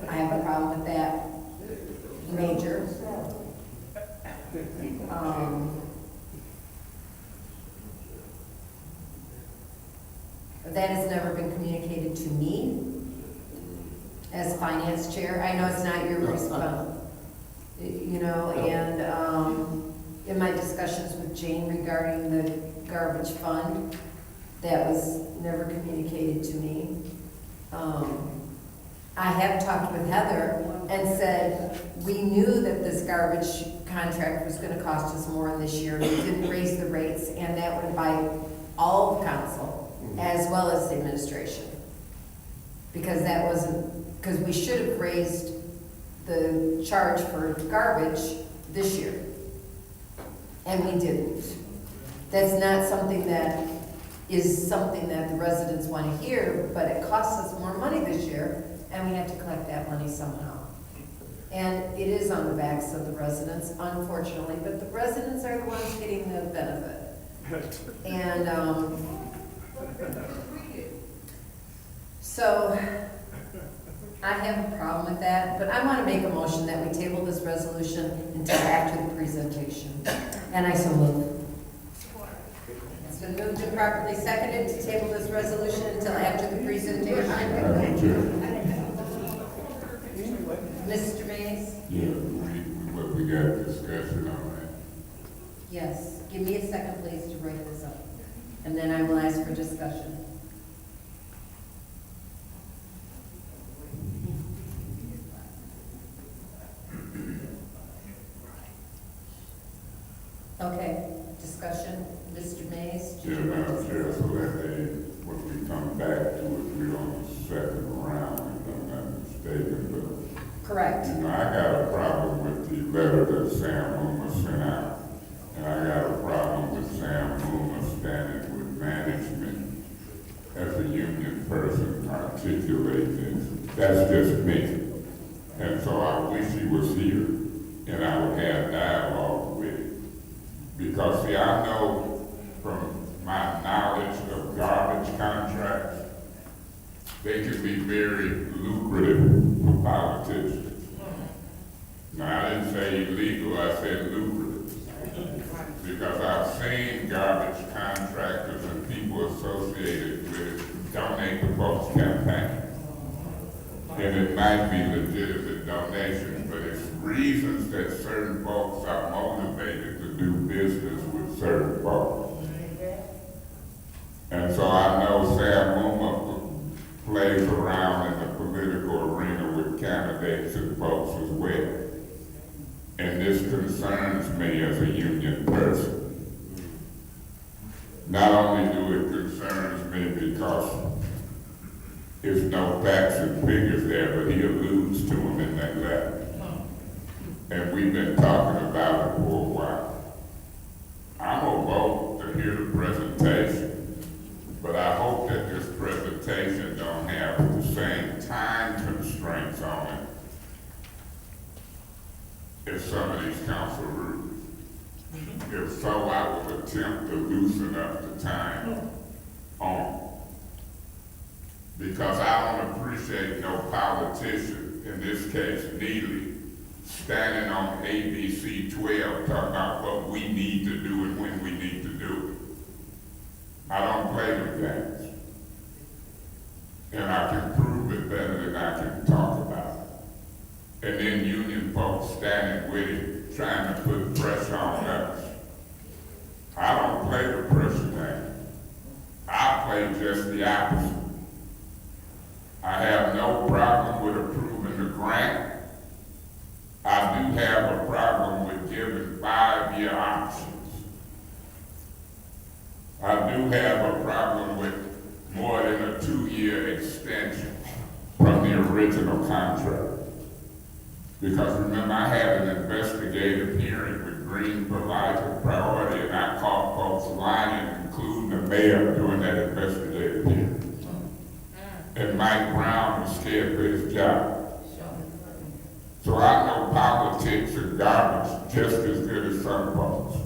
I have a problem with that, major. That has never been communicated to me as finance chair. I know it's not your responsibility, and in my discussions with Jane regarding the garbage fund, that was never communicated to me. I have talked with Heather and said, we knew that this garbage contract was going to cost us more this year. We didn't raise the rates, and that would buy all of council as well as the administration. Because because we should have raised the charge for garbage this year. And we didn't. That's not something that is something that the residents want to hear, but it costs us more money this year, and we have to collect that money somehow. And it is on the backs of the residents, unfortunately, but the residents are the ones getting the benefit. And so I have a problem with that, but I want to make a motion that we table this resolution until after the presentation. And I so move. It's been moved and properly seconded to table this resolution until after the presentation. Mr. Mays? Yeah, we got a discussion on that. Yes. Give me a second, please, to write this up. then I will ask for discussion. Okay, discussion, Mr. Mays? Yeah, Madam Chair, so that when we come back to it, we're on the second round, if I'm not mistaken, but. Correct. You know, I got a problem with the letter that Sam Loomer sent out, and I got a problem with Sam Loomer standing with management as a union person articulating this. That's just me. And so I wish he was here, and I would have dialogue with him. Because, see, I know from my knowledge of garbage contracts, they can be very lucrative for politicians. Now, I didn't say illegal, I said lucrative. Because I've seen garbage contractors and people associated with it donate to folks' campaigns. And it might be legitimate donations, but it's reasons that certain folks are motivated to do business with certain folks. And so I know Sam Loomer plays around in the political arena with candidates and folks as well. And this concerns me as a union person. Not only do it concerns me because there's no facts and figures there, but he alludes to them in that letter. And we've been talking about it for a while. I'm gonna vote to hear the presentation, but I hope that this presentation don't have the same time constraints on it as some of these council rules. If so, I will attempt to loosen up the time on it. Because I don't appreciate no politician, in this case, Neely, standing on ABC 12 talking about what we need to do and when we need to do it. I don't play with that. And I can prove it better than I can talk about it. And then union folks standing with it, trying to put pressure on us. I don't play the pressure game. I play just the opposite. I have no problem with approving the grant. I do have a problem with giving 5-year options. I do have a problem with more than a 2-year extension from the original contract. Because remember, I had an investigative hearing with Green for Life and Priority, and I caught folks lying, including the mayor, during that investigative hearing. And Mike Brown was scared for his job. So I know politics and garbage just as good as some folks.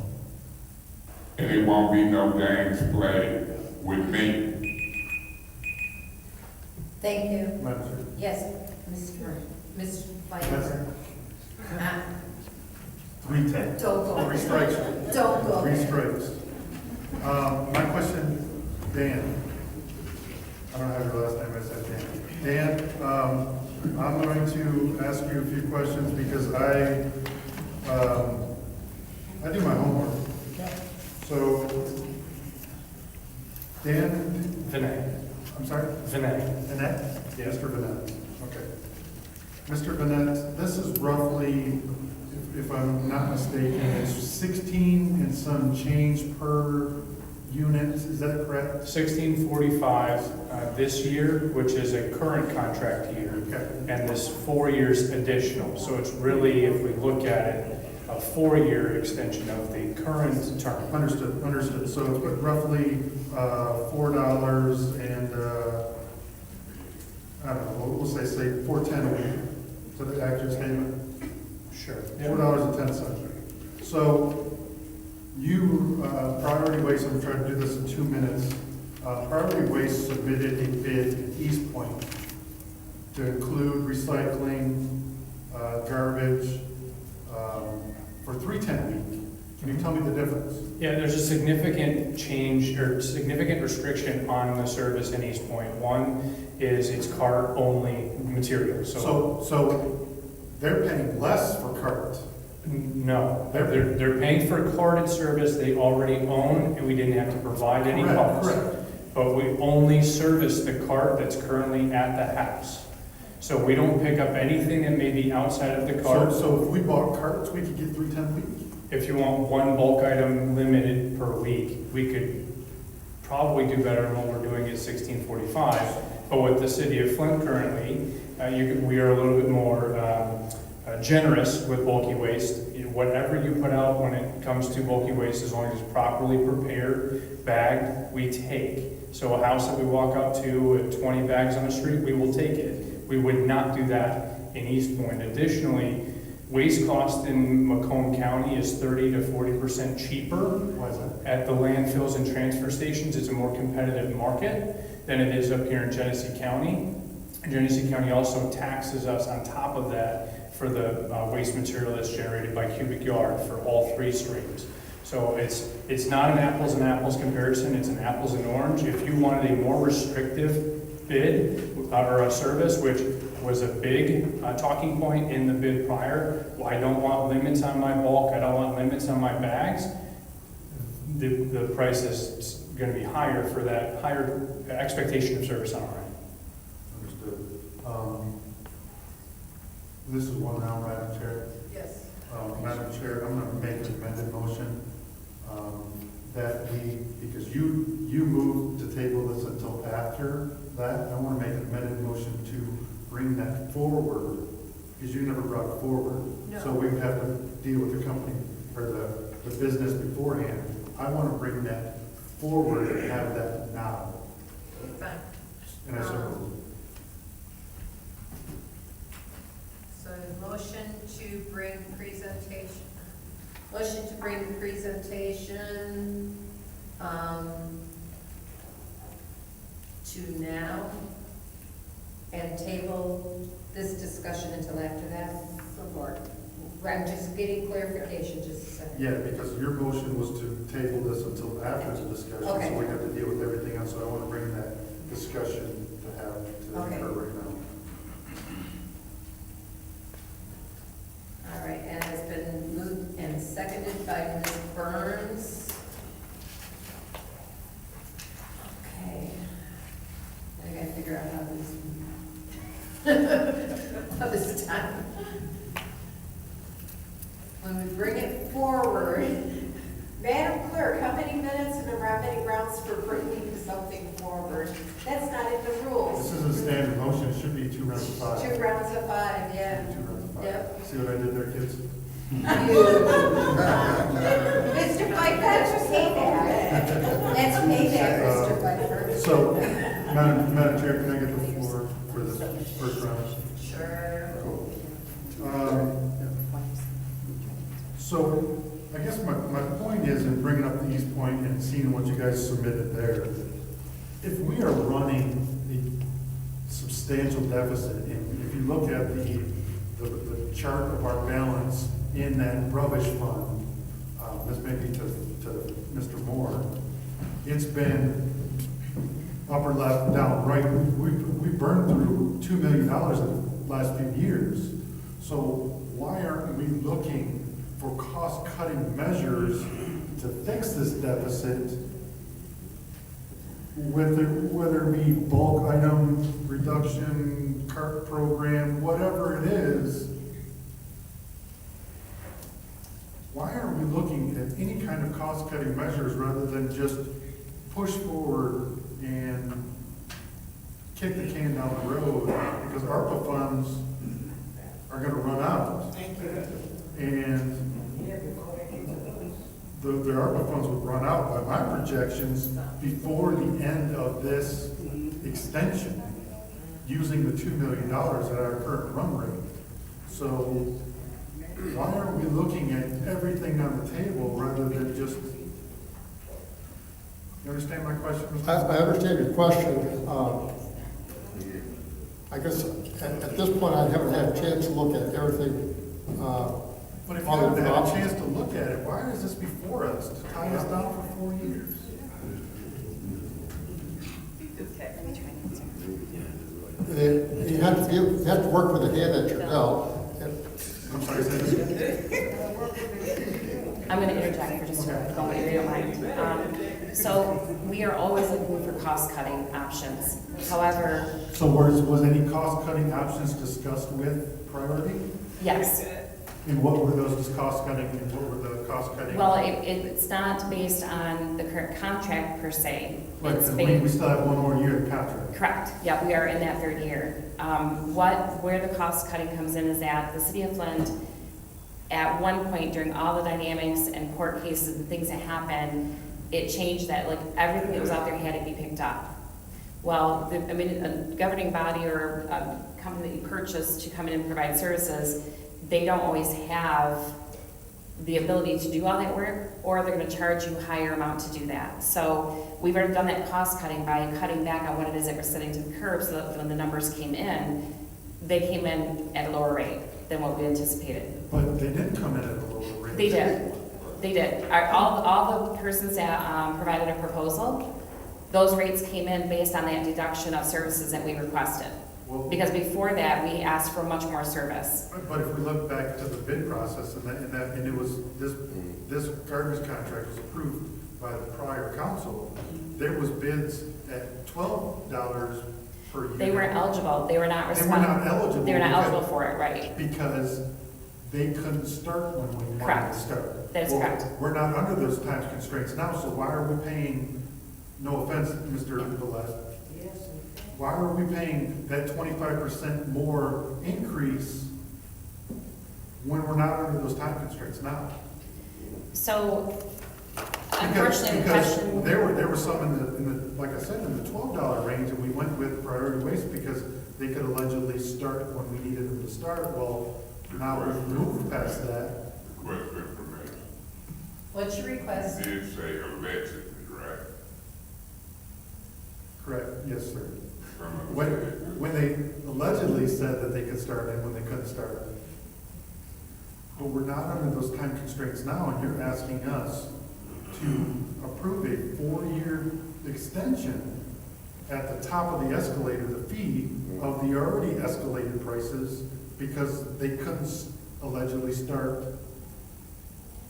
And it won't be no games played with me. Thank you. Madam Chair. Yes, Mr. Vice President. 310. Don't go. Three strikes. Don't go. 3 strikes. My question, Dan. I don't have your last name, I said Dan. Dan, I'm going to ask you a few questions because I do my homework. So, Dan? Vinay. I'm sorry? Vinay. Vinay? Yes. Mr. Vinay, okay. Mr. Vinay, this is roughly, if I'm not mistaken, it's 16 and some change per unit, is that correct? 1645 this year, which is a current contract year, and this 4 years additional. So it's really, if we look at it, a 4-year extension of the current term. Understood, understood. So it's roughly $4 and, I don't know, we'll say $4.10 a week. Is that the accurate statement? Sure. $4.10. So you, Priority Waste, I'm trying to do this in 2 minutes. Priority Waste submitted a bid at East Point to include recycling, garbage, for $3.10 a week. Can you tell me the difference? Yeah, there's a significant change or significant restriction on the service in East Point. One is it's cart-only material. So they're paying less for cart No, they're paying for carded service they already own, and we didn't have to provide any cards. Correct. But we only service the cart that's currently at the house. So we don't pick up anything that may be outside of the cart. So if we bought carts, we could get 3 times a week? If you want one bulk item limited per week, we could probably do better than what we're doing at 1645. But with the city of Flint currently, we are a little bit more generous with bulky waste. Whatever you put out when it comes to bulky waste, as long as it's properly prepared, bagged, we take. So a house that we walk up to with 20 bags on the street, we will take it. We would not do that in East Point. Additionally, waste cost in Macomb County is 30 to 40% cheaper. Why is that? At the landfills and transfer stations. It's a more competitive market than it is up here in Genesee County. And Genesee County also taxes us on top of that for the waste material that's generated by cubic yard for all 3 streams. So it's not an apples and apples comparison, it's an apples and orange. If you wanted a more restrictive bid or a service, which was a big talking point in the bid prior, well, I don't want limits on my bulk, I don't want limits on my bags, the price is going to be higher for that higher expectation of service on our end. Understood. This is one now, Madam Chair. Yes. Madam Chair, I'm going to make an amended motion that because you moved to table this until after that, I want to make an amended motion to bring that forward, because you never brought it forward. No. So we have to deal with the company or the business beforehand. I want to bring that forward and have that now. Fine. And I support. So motion to bring presentation to now and table this discussion until after that. Support. I'm just getting clarification, just a second. Yeah, because your motion was to table this until after the discussion, Okay. so we have to deal with everything else, so I want to bring that discussion to have to occur right now. All right, and it's been moved and seconded by Ms. Burns. Okay. I gotta figure out how this time. When we bring it forward, Madam Clerk, how many minutes and how many rounds for bringing something forward? That's not in the rules. This is a standard motion, it should be 2 rounds of 5. 2 rounds of 5, yeah. 2 rounds of 5. Yep. See what I did there, kids? Mr. Pfeiffer, that's payback. That's payback, Mr. Pfeiffer. So, Madam Chair, can I get the floor for this first round? Sure. Cool. So, I guess my point is, in bringing up the East Point and seeing what you guys submitted there, if we are running a substantial deficit, and if you look at the chart of our balance in that rubbish fund, this may be to Mr. Moore, it's been upper left, down right. We burned through $2 million in the last few years. So why aren't we looking for cost-cutting measures to fix this deficit, whether it be bulk item reduction, cart program, whatever it is? Why aren't we looking at any kind of cost-cutting measures rather than just push forward and kick the can down the road? Because ARPA funds are gonna run out. Thank you. And the ARPA funds would run out by my projections before the end of this extension, using the $2 million at our current run rate. So why aren't we looking at everything on the table rather than just, you understand my question? I understand your question. I guess at this point, I haven't had a chance to look at everything. But if you haven't had a chance to look at it, why is this before us to tie us down for 4 years? You have to work with the hand that you're dealt. I'm sorry, say that again? So we are always looking for cost-cutting options. However, So was any cost-cutting options discussed with Priority? yes. And what were those cost-cutting, and what were the cost-cutting? Well, it's not based on the current contract per se. Right, It's 'cause based. we still have one more year of contract. Correct, yeah, we are in that third year. Where the cost cutting comes in is that the city of Flint, at one point during all the dynamics and court cases and things that happened, it changed that, like, everything that was out there had to be picked up. Well, a governing body or a company that you purchase to come in and provide services, they don't always have the ability to do all that work, or they're gonna charge you a higher amount to do that. So we've already done that cost cutting by cutting back on what it is that we're sending to the curb, so that when the numbers came in, they came in at a lower rate than what we anticipated. But they didn't come in at a lower rate. They did, they did. All the persons that provided a proposal, those rates came in based on that deduction of services that we requested. Because before that, we asked for much more service. But if we look back to the bid process, and it was, this garbage contract was approved by the prior council, there was bids at $12 per unit. They weren't eligible, they were not They were not responsible. eligible. They were not because- eligible for it, right. Because they couldn't start when we wanted Correct. to start. That is Well, correct. We're not under those time constraints now, so why are we paying, no offense, Mr. Velez, why are we paying that 25% more increase when we're not under those time constraints now? So, unfortunately, the Because question. there were some in the, like I said, in the $12 range, and we went with Priority Waste because they could allegedly start when we needed them to start. Well, now we've moved past that. Request information. What's your request? You did say allegedly, right? Correct, yes, sir. Some of us When, said- when they allegedly said that they could start and when they couldn't start. But we're not under those time constraints now, and you're asking us to approve a 4-year extension at the top of the escalator, the fee of the already escalated prices, because they couldn't allegedly start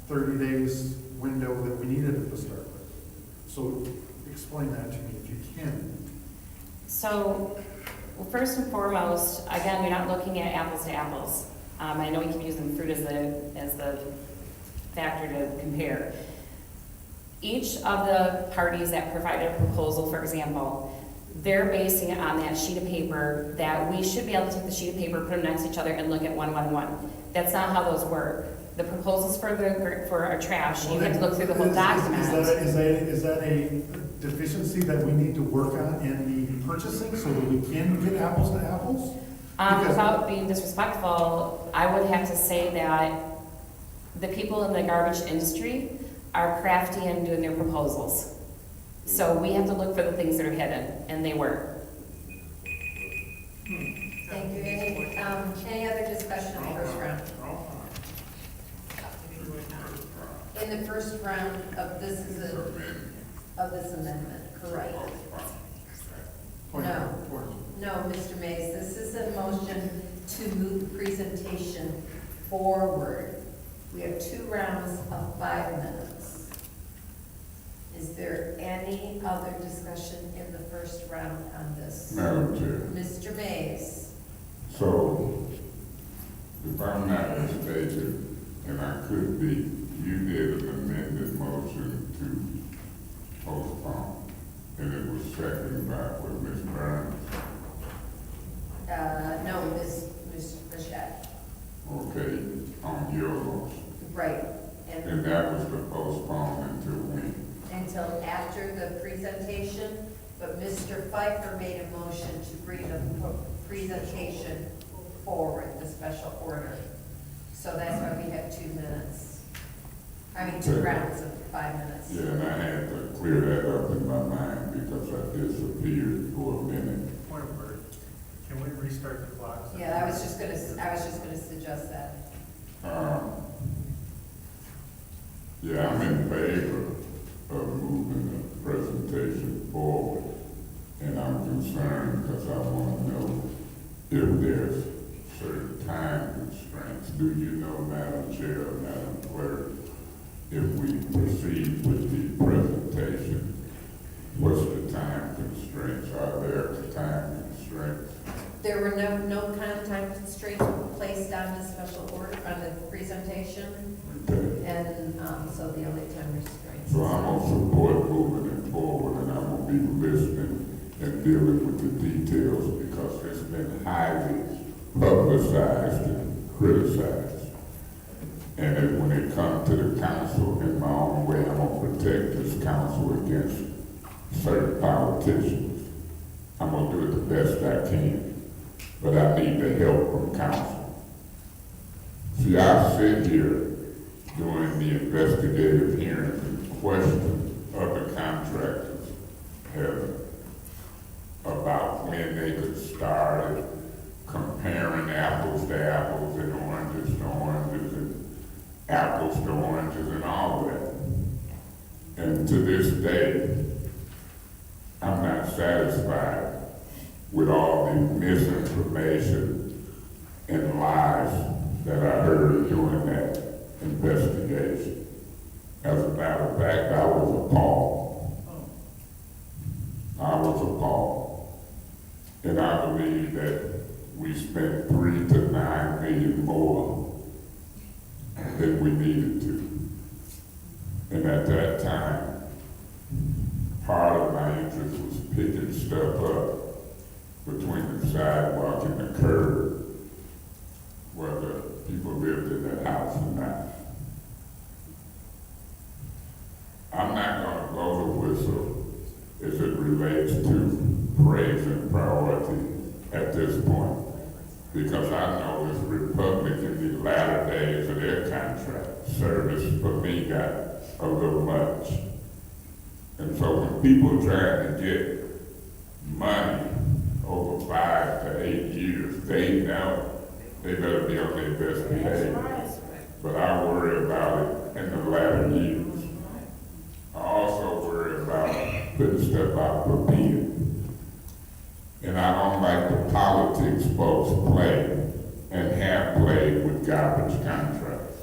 30 days window that we needed it to start with. So explain that to me if you can. So, well, first and foremost, again, you're not looking at apples to apples. I know we keep using fruit as the factor to compare. Each of the parties that provided a proposal, for example, they're basing it on that sheet of paper that we should be able to take the sheet of paper, put them next to each other, and look at 111. That's not how those work. The proposals for our trash, you have to look through the whole document. Is that a deficiency that we need to work on in the purchasing so that we can get apples to apples? Because- Without being disrespectful, I would have to say that the people in the garbage industry are crafty in doing their proposals. So we have to look for the things that are hidden, and they were. Thank you. Any other discussion in the first round? In the first round of this of this amendment, correct? No, Mr. Mays, this is a motion to move the presentation forward. We have 2 rounds of 5 minutes. Is there any other discussion in the first round on this? Madam Chair. Mr. Mays. So, if I'm not mistaken, and I could be, you did an amended motion to postpone, and it was seconded by what, Ms. Burns? No, Ms. Bichette. Okay, on your motion. Right. And that was to postpone until when? Until after the presentation, but Mr. Pfeiffer made a motion to bring the presentation forward, the special order. So that's why we have 2 minutes. I mean, 2 rounds of 5 minutes. Yeah, and I had to clear that up in my mind because I disappeared for a minute. Point of order. Can we restart the clock? Yeah, I was just gonna suggest that. Yeah, I'm in favor of moving the presentation forward, and I'm concerned because I want to know if there's certain time constraints. Do you know, Madam Chair, Madam Clerk, if we proceed with the presentation There were no time constraints placed on the special order, on the presentation, and so the only time restraints. So I'm gonna support moving it forward, and I'm gonna be listening and dealing with the details, because it's been highly publicized and criticized. And when it comes to the council, in my own way, I'm gonna protect this council against certain politicians. I'm gonna do it the best I can, but I need the help from council. See, I sit here during the investigative hearings and question other contractors have about when they could start it, comparing apples to apples and oranges to oranges and apples to oranges and all that. And to this day, I'm not satisfied with all the misinformation and lies that I heard during that investigation. As a matter of fact, I was appalled. I was appalled. And I believe that we spent $3 to $9 million more than we needed to. And at that time, part of my interest was picking stuff up between the sidewalk and the curb, whether people lived in that house or not. I'm not gonna blow the whistle as it relates to praise and priority at this point, because I know this Republic in the latter days of their contract service for me got a little much. And so when people trying to get money over 5 to 8 years, they know they better be on their best behavior. But I worry about it in the latter years. I also worry about putting stuff out for bid. And I don't like the politics folks play and have played with garbage contracts.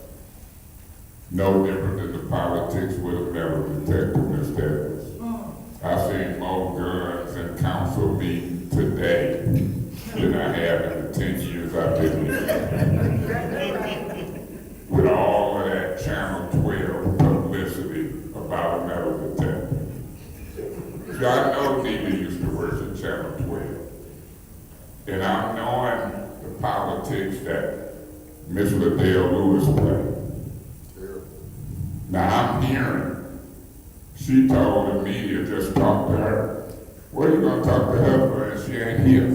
No different than the politics with a metal detector, Ms. Davis. I've seen more guns in council meeting today than I have in the 10 years I've been here. With all of that Channel 12 publicity about a metal detector. See, I know Nita used to work at Channel 12. And I'm knowing the politics that Ms. Liddell Lewis played. Now I'm hearing, she told the media just talk to her. What are you gonna talk to her for if she ain't here?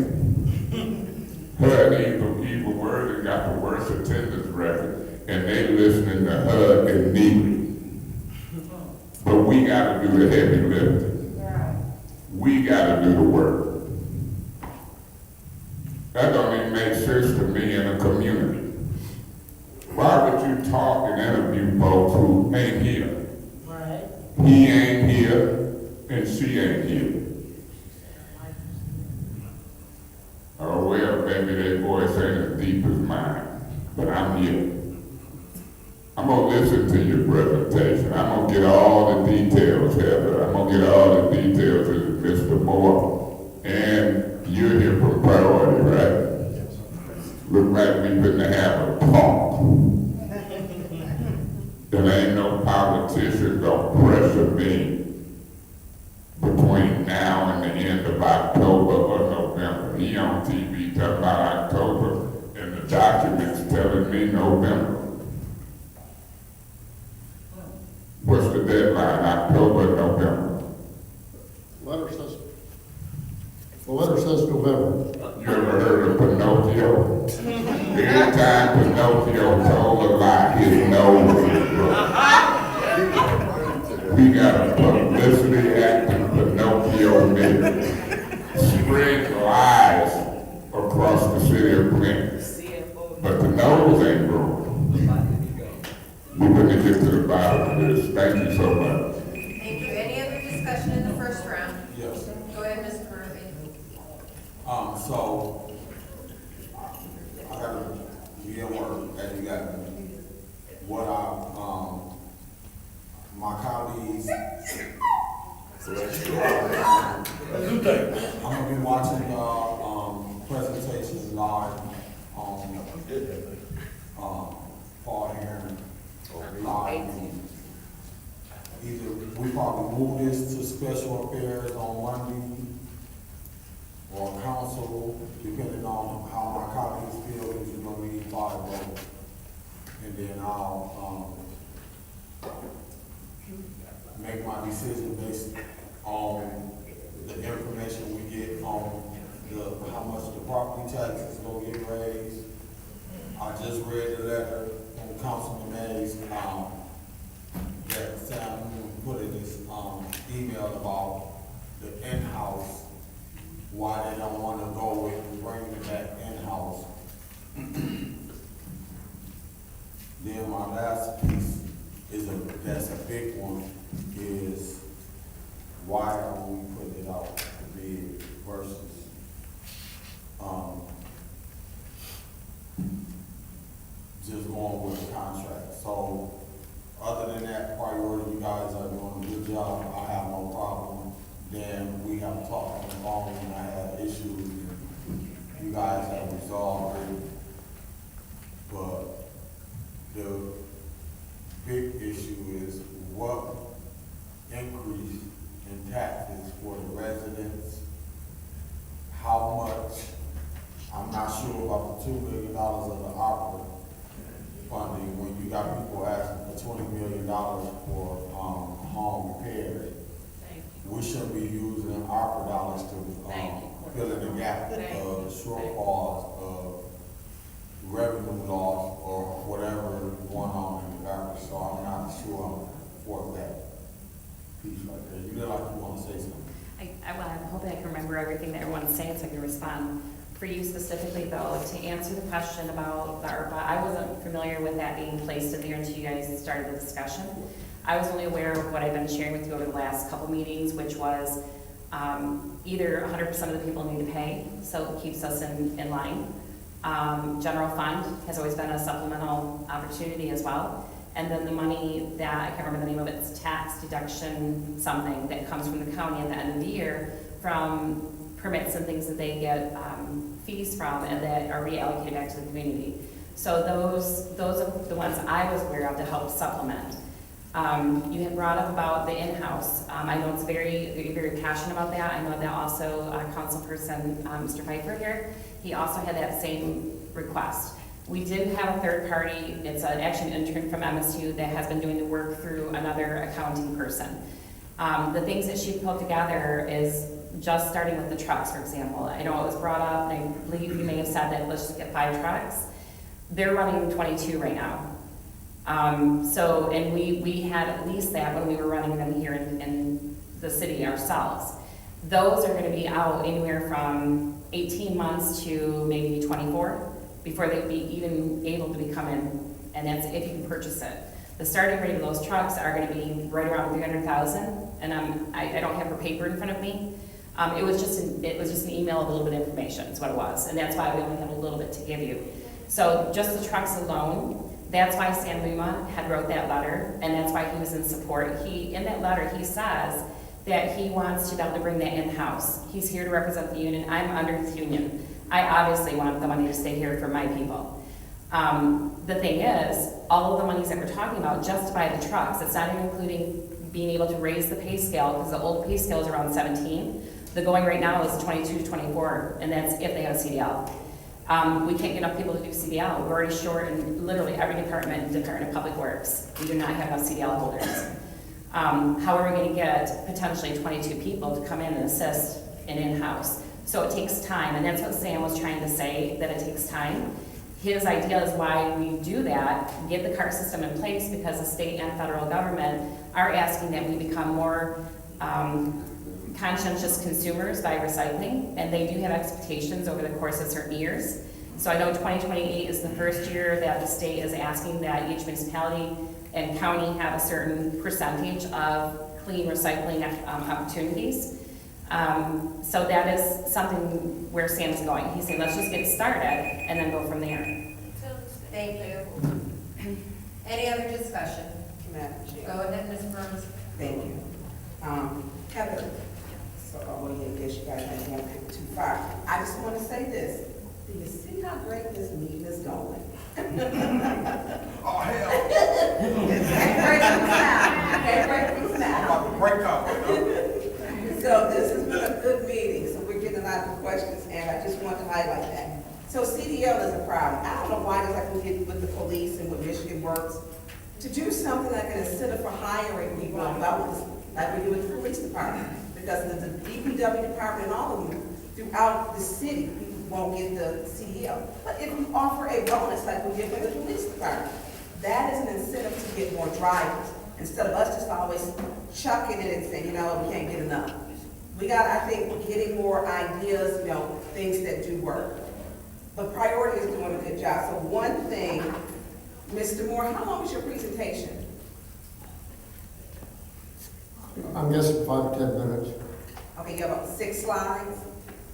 Her and Evil Worthy got the worst attendance record, and they listening to her and Neely. But we gotta do the heavy lifting. We gotta do the work. That don't even make sense to me in a community. Why would you talk and interview folks who ain't here? Right. He ain't here, and she ain't here. Oh, well, maybe their voice ain't as deep as mine, but I'm here. I'm gonna listen to your presentation. I'm gonna get all the details, Heather. I'm gonna get all the details of Mr. Moore. And you're here for priority, right? Look like we couldn't have a talk. There ain't no politician gonna pressure me between now and the end of October or November. He on TV talking about October, and the documents telling me November. What's the deadline, October, November? The letter says November. You ever heard of Pinocchio? Anytime Pinocchio told a lie, his nose was broke. We got a publicity act in Pinocchio made. Spread lies across the city of Flint. But the nose ain't broke. We're going to get to the bottom of this. Thank you so much. Thank you. Any other discussion in the first round? Yes. Go ahead, Mr. Murphy. So, I gotta be at work, as you got me. What my colleagues. I'm gonna be watching presentation Paul Heron, either we probably move this to special affairs on Monday or council, depending on how my colleagues feel, because you're gonna need 5 votes. And then I'll, make my decision based on the information we get on how much the property tax is gonna get raised. I just read the letter from Councilman Mays, that Sam put in his, email about the in-house, why they don't wanna go with bringing it back in-house. Then my last piece is that's a big one, is why are we putting it out to bid versus, just going with a contract. So, other than that priority, you guys are doing a good job, I have no problem. Then we have talked on the phone and I had issues, you guys have resolved it. But the big issue is what increase in taxes for the residents, how much, I'm not sure about the $2 million of the opera funding, when you got people asking for $20 million for home repairs. We shouldn't be using opera dollars to fill in the gap of the shortfalls of revenue loss or whatever going on in the garbage. So I'm not sure for that piece right there. You look like you want to say something. I'm hoping I can remember everything that everyone's saying so I can respond. For you specifically though, to answer the question about the ARPA, I wasn't familiar with that being placed in there until you guys started the discussion. I was only aware of what I've been sharing with you over the last couple meetings, which was either 100% of the people need to pay, so it keeps us in line. General fund has always been a supplemental opportunity as well. And then the money that, I can't remember the name of it, it's tax deduction something that comes from the county at the end of the year from permits and things that they get fees from and that are reallocated back to the community. So those are the ones I was aware of to help supplement. You had brought up about the in-house. I know you're very passionate about that. I know that also Councilperson Mr. Pfeiffer here, he also had that same request. We did have a third party, it's actually an intern from MSU that has been doing the work through another accounting person. The things that she put together is just starting with the trucks, for example. I know it was brought up, and I believe you may have said that let's just get 5 trucks. They're running 22 right now. And we had at least that when we were running them here in the city ourselves. Those are gonna be out anywhere from 18 months to maybe 24 before they'd be even able to be come in, and that's if you can purchase it. The starting rate of those trucks are gonna be right around 300,000, and I don't have her paper in front of me. It was just an email of a little bit of information, is what it was, and that's why we only have a little bit to give you. So just the trucks alone, that's why Sam Lima had wrote that letter, and that's why he was in support. In that letter, he says that he wants to be able to bring that in-house. He's here to represent the union. I'm under his union. I obviously want the money to stay here for my people. The thing is, all of the monies that we're talking about just to buy the trucks, it's not even including being able to raise the pay scale, because the old pay scale is around 17. The going right now is 22 to 24, and that's if they have a CDL. We can't get enough people to do CDL. We're already short in literally every Department of Public Works. We do not have enough CDL holders. How are we going to get potentially 22 people to come in and assist in-house? So it takes time, and that's what Sam was trying to say, that it takes time. His idea is why we do that, get the cart system in place, because the state and federal government are asking that we become more conscientious consumers by recycling, and they do have expectations over the course of certain years. So I know 2028 is the first year that the state is asking that each municipality and county have a certain percentage of clean recycling opportunities. So that is something where Sam's going. He's saying, let's just get started and then go from there. Thank you. Any other discussion? Madam Chair. Go ahead, Ms. Burns. Thank you. Heather, so I guess you guys don't want to pick too far. I just want to say this. Do you see how great this meeting is going? Oh, hell. Break up. So this has been a good meeting, so we're getting a lot of questions, and I just want to highlight that. So CDL is a problem. I don't know why, just like we did with the police and with Michigan Works, to do something like an incentive for hiring people on wellness, like we do with the police department, because the DPW department and all of them throughout the city, people won't get the CDL. But if you offer a bonus like we did with the police department, that is an incentive to get more drivers, instead of us just always chucking it and saying, you know, we can't get enough. We got, I think, getting more ideas, you know, things that do work. But Priority is doing a good job. So one thing, Mr. Moore, how long was your presentation? I'm guessing 5 to 10 minutes. Okay, you have about 6 slides?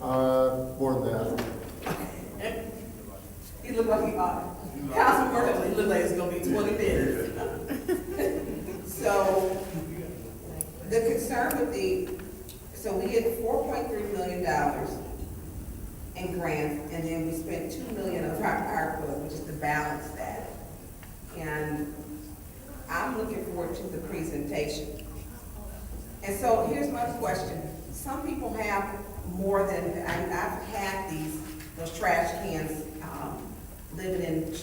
More than that. You look like you are. Councilman Murphy, you look like it's gonna be 20 minutes. So, the concern with so we get $4.3 million in grants, and then we spent $2 million of our ARPA, which is to balance that. And I'm looking forward to the presentation. And so here's my question. Some people have more than, I've had those trash cans living in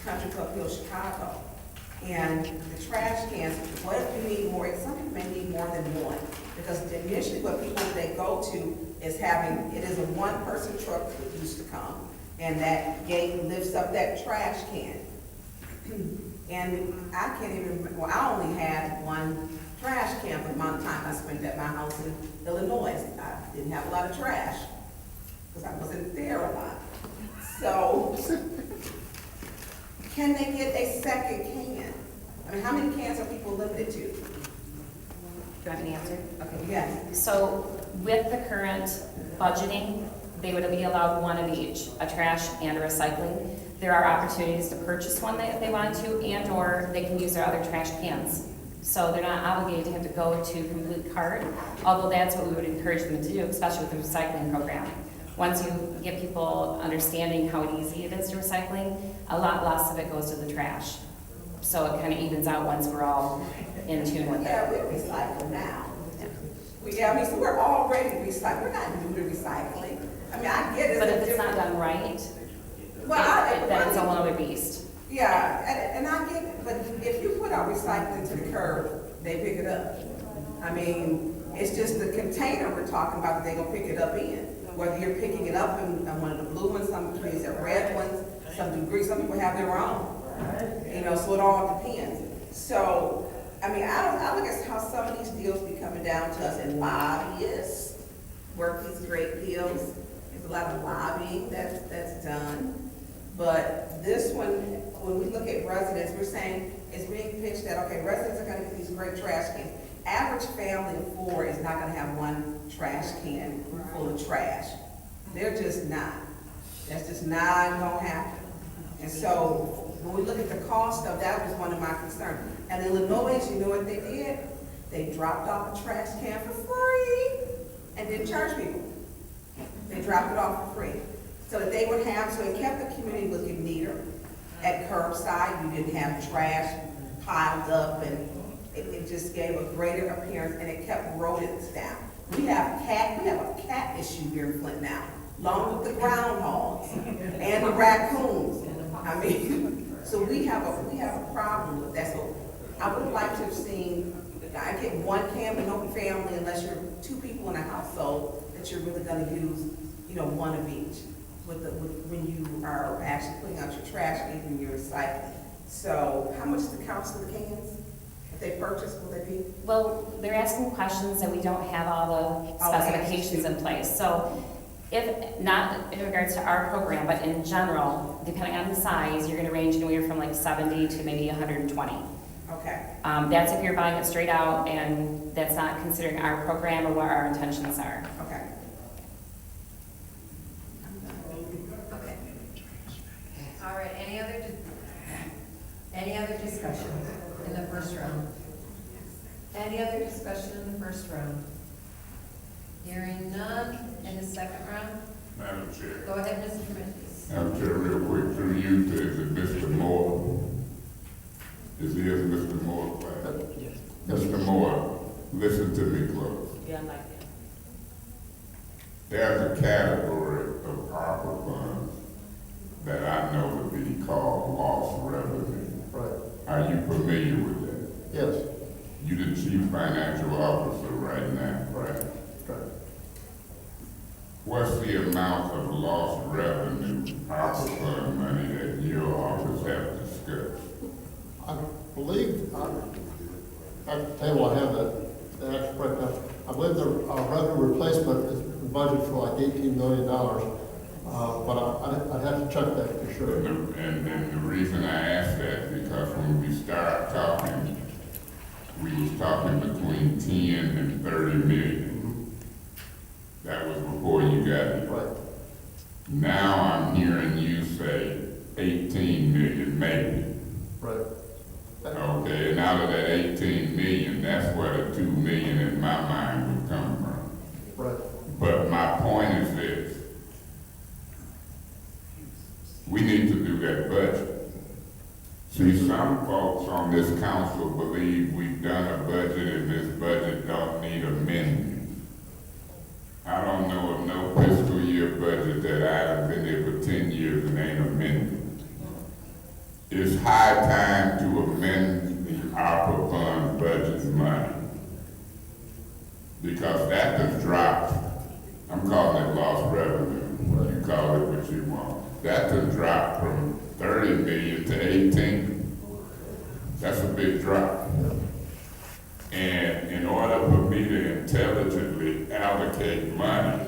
Country Club Hill, Chicago. And the trash cans, what if you need more? Some people may need more than one. Because initially what people, they go to is it is a one-person truck that used to come, and that gate lifts up that trash can. And I can't even remember, well, I only had one trash can for the amount of time I spent at my house in Illinois. I didn't have a lot of trash, because I wasn't there a lot. So, can they get a second can? I mean, how many cans are people limited to? Do you want me to answer? Okay. Yes. So with the current budgeting, they would be allowed one of each, a trash and a recycling. There are opportunities to purchase one if they want to, and or they can use their other trash cans. So they're not obligated to have to go to complete cart, although that's what we would encourage them to do, especially with the recycling program. Once you get people understanding how easy it is to recycling, a lot less of it goes to the trash. So it kind of evens out once we're all in tune with it. Yeah, we're recycling now. So we're already recycling. We're not new to recycling. I mean, I get it. But if it's not done right, then it's a whole other beast. Yeah, and I get it. But if you put our recycling to the curb, they pick it up. I mean, it's just the container we're talking about that they're going to pick it up in. Whether you're picking it up in one of the blue ones, some trees are red ones, some do green, some people have their own. You know, so it all depends. So, I mean, I look at how some of these deals be coming down to us, and lobbyists work these great deals. There's a lot of lobbying that's done. But this one, when we look at residents, we're saying it's being pitched that, okay, residents are gonna get these great trash cans. Average family of 4 is not gonna have one trash can full of trash. They're just not. That's just not gonna happen. And so, when we look at the cost of that, was one of my concerns. And Illinois, you know what they did? They dropped off a trash can for free and didn't charge people. They dropped it off for free. So that they would have, so it kept the community looking neater at curbside. You didn't have trash piled up, and it just gave a greater appearance, and it kept rodents down. We have a cat issue here in Flint now, along with the groundhogs and the raccoons. I mean, so we have a problem with that. So I would like to have seen, I get one can with no family, unless you're 2 people in a household, that you're really gonna use, you know, one of each when you are actually putting out your trash and even your recycling. So how much is the cost of the cans? If they purchase, will they be? Well, they're asking questions and we don't have all the specifications in place. So if not in regards to our program, but in general, depending on the size, you're gonna range anywhere from like 70 to maybe 120. Okay. That's if you're buying it straight out, and that's not considering our program or what our intentions are. Okay. Okay. All right, any other discussion in the first round? Any other discussion in the first round? Hearing none in the second round? Madam Chair. Go ahead, Mr. Commissioners. Madam Chair, real quick, through you, is it Mr. Moore? Is Mr. Moore? Yes. Mr. Moore, listen to me close. Yeah, I like that. There's a category of ARPA funds that I know to be called lost revenue. Right. Are you familiar with that? Yes. You're the chief financial officer right now, right? Right. What's the amount of lost revenue, ARPA fund money that your office have discussed? I believe, at the table I have the actual breakdown. I believe the revenue replacement is budgeted for like $18 million, but I'd have to check that for sure. And the reason I ask that, because when we start talking, we was talking between 10 and 30 million. That was before you got here. Right. Now I'm hearing you say 18 million maybe. Right. Okay, and out of that 18 million, that's where the 2 million in my mind would come from. Right. But my point is this. We need to do that budget. See, some folks on this council believe we've done a budget and this budget don't need amending. I don't know of no fiscal year budget that I've been there for 10 years and ain't amended. It's high time to amend the ARPA fund budget money. Because that has dropped. I'm calling it lost revenue. You call it what you want. That has dropped from 30 million to 18. That's a big drop. And in order for me to intelligently allocate money,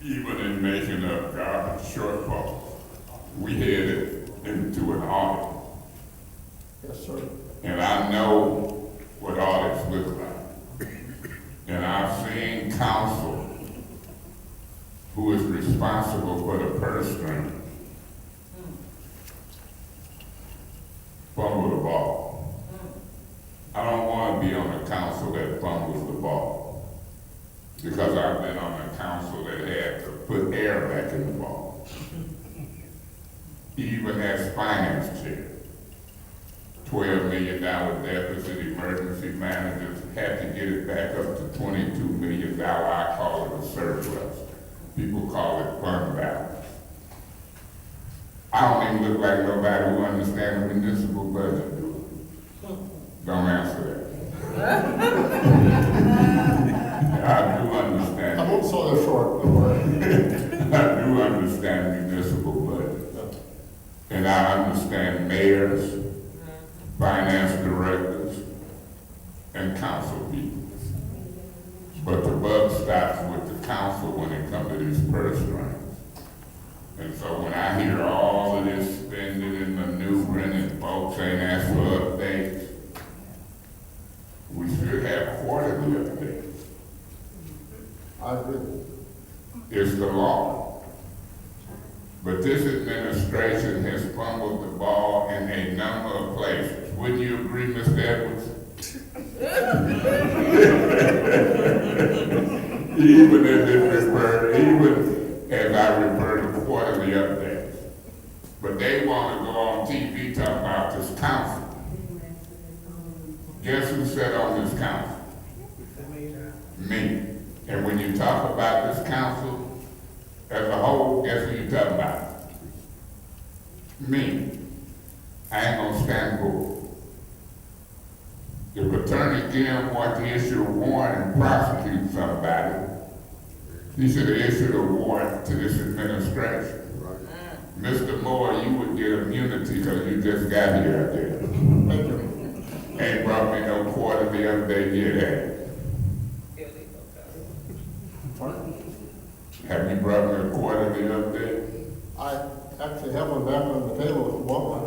even in making up garbage shortfalls, we headed into an audit. Yes, sir. And I know what audits look like. And I've seen counsel who is responsible for the purse string fumble the ball. I don't want to be on a council that fumbles the ball, because I've been on a council that had to put air back in the ball. Even as finance chair, $12 million deficit, emergency managers had to get it back up to $22 million. I call it a surplus. People call it fund balance. I don't even look like nobody who understands the municipal budget, do it. Don't answer that. I do understand. I won't sell it short, don't worry. I do understand municipal budget. And I understand mayors, finance directors, and council people. But the buck stops with the council when it comes to these purse strings. And so when I hear all of this spending and maneuvering and folks ain't asked for updates, we should have quarterly updates. I agree. It's the law. But this administration has fumbled the ball in a number of places. Wouldn't you agree, Mr. Edwards? Even as I refer to quarterly updates. But they want to go on TV talking about this council. Guess who sat on this council? Me. And when you talk about this council as a whole, guess who you talking about? Me. I ain't gonna stand for it. If Attorney Jim wants to issue a warrant and prosecute somebody, he should have issued a warrant to this administration. Mr. Moore, you would get immunity because you just got here out there. Thank you. Ain't brought me no quarterly update yet, have you? Have you brought me a quarterly update? I actually have one back on the table if you want one.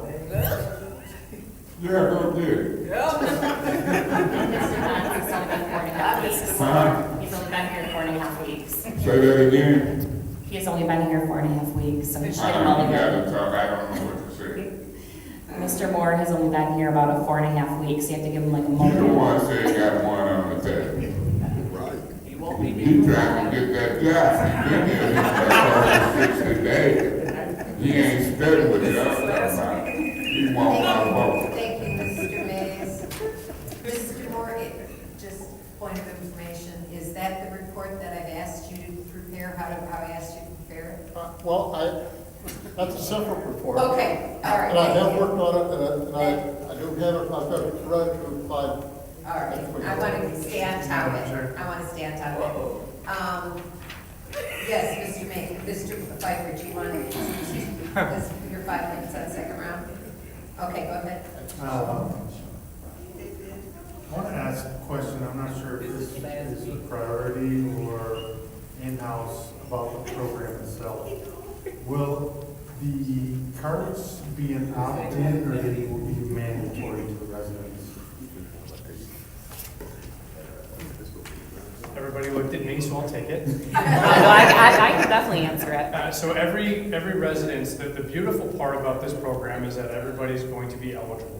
Yeah, go get it. He's only been here 4.5 weeks. Say that again? He's only been here 4.5 weeks, so he should I have don't only gotta been. talk, I don't know what to say. Mr. Moore has only been here about 4.5 weeks. You have to give him like a You the one moment. said got one on the table. He He trying to get that job. He been here for 60 days. He ain't studying what y'all talking about. He want my vote. Thank you, Mr. Mays. Mr. Moore, just point of information, is that the report that I've asked you to prepare? How I asked you to prepare it? Well, that's a separate report. Okay, all right. And I have thank you. worked on it, and I do have it, I've got it ready to apply. All right, I want to stay on top of it. I want to stay on top of it. Yes, Mr. May, Mr. Pfeiffer, do you want to, your 5 minutes on the second round? Okay, go ahead. I want to ask a question, I'm not sure if this is a priority or in-house about the program itself. Will the cards be an opt-in or they will be mandatory to the residents? Everybody looked at me, so I'll take it. I can definitely answer it. So every residence, the beautiful part about this program is that everybody's going to be eligible.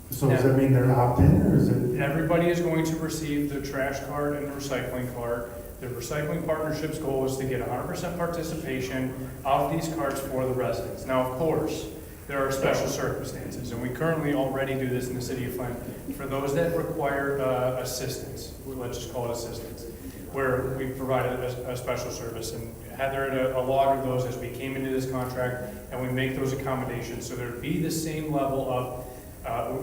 So does that mean they're opt-in or is it? Everybody is going to receive the trash card and the recycling card. The recycling partnership's goal is to get 100% participation of these cards for the residents. Now, of course, there are special circumstances, and we currently already do this in the city of Flint for those that require assistance. Let's just call it assistance, where we provide a special service. And Heather had a log of those as we came into this contract, and we make those accommodations. So there'd be the same level of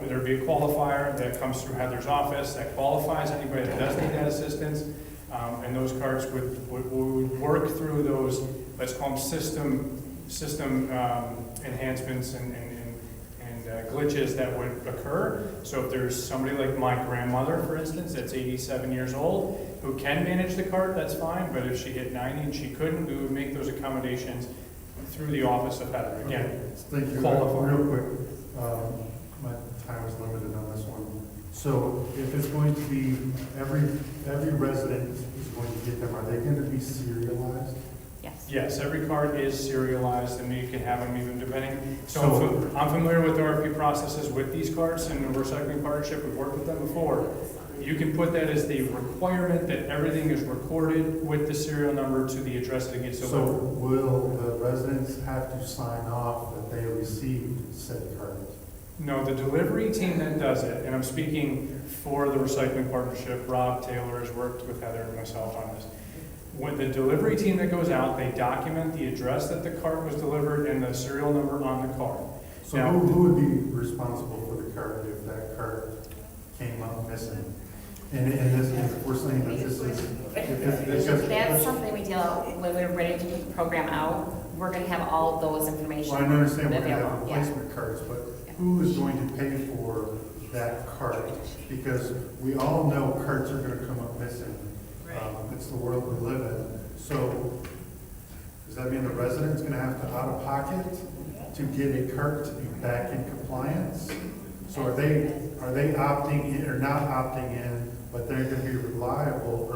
there'd be a qualifier that comes through Heather's office that qualifies anybody that does need that assistance, and those cards would work through those, let's call them system enhancements and glitches that would occur. So if there's somebody like my grandmother, for instance, that's 87 years old, who can manage the card, that's fine, but if she hit 90 and she couldn't, we would make those accommodations through the office of Heather. Again, Thank you. Real quick, my time is limited on this one. So if it's going to be, every resident is going to get them, are they going to be serialized? Yes. Yes, every card is serialized, and you can have them even depending. So I'm familiar with the RFP processes with these cards, and the recycling partnership, we've worked with them before. You can put that as the requirement that everything is recorded with the serial number to the address that it gets So delivered. will the residents have to sign off that they received said card? No, the delivery team that does it, and I'm speaking for the recycling partnership, Rob Taylor has worked with Heather and myself on this. When the delivery team that goes out, they document the address that the cart was delivered and the serial number on the cart. So Now, who would be responsible for the cart if that cart came up missing? And this, if we're saying that this is, That's something we deal out when we're ready to put the program out. We're going to have all of those information well, I understand we're going to have available. Yeah. replacement carts, but who is going to pay for that cart? Because we all know carts are going to come up missing. It's the world we live in. So does that mean the resident's going to have to out of pocket to get a cart to be back in compliance? So are they opting in or not opting in, but they're going to be liable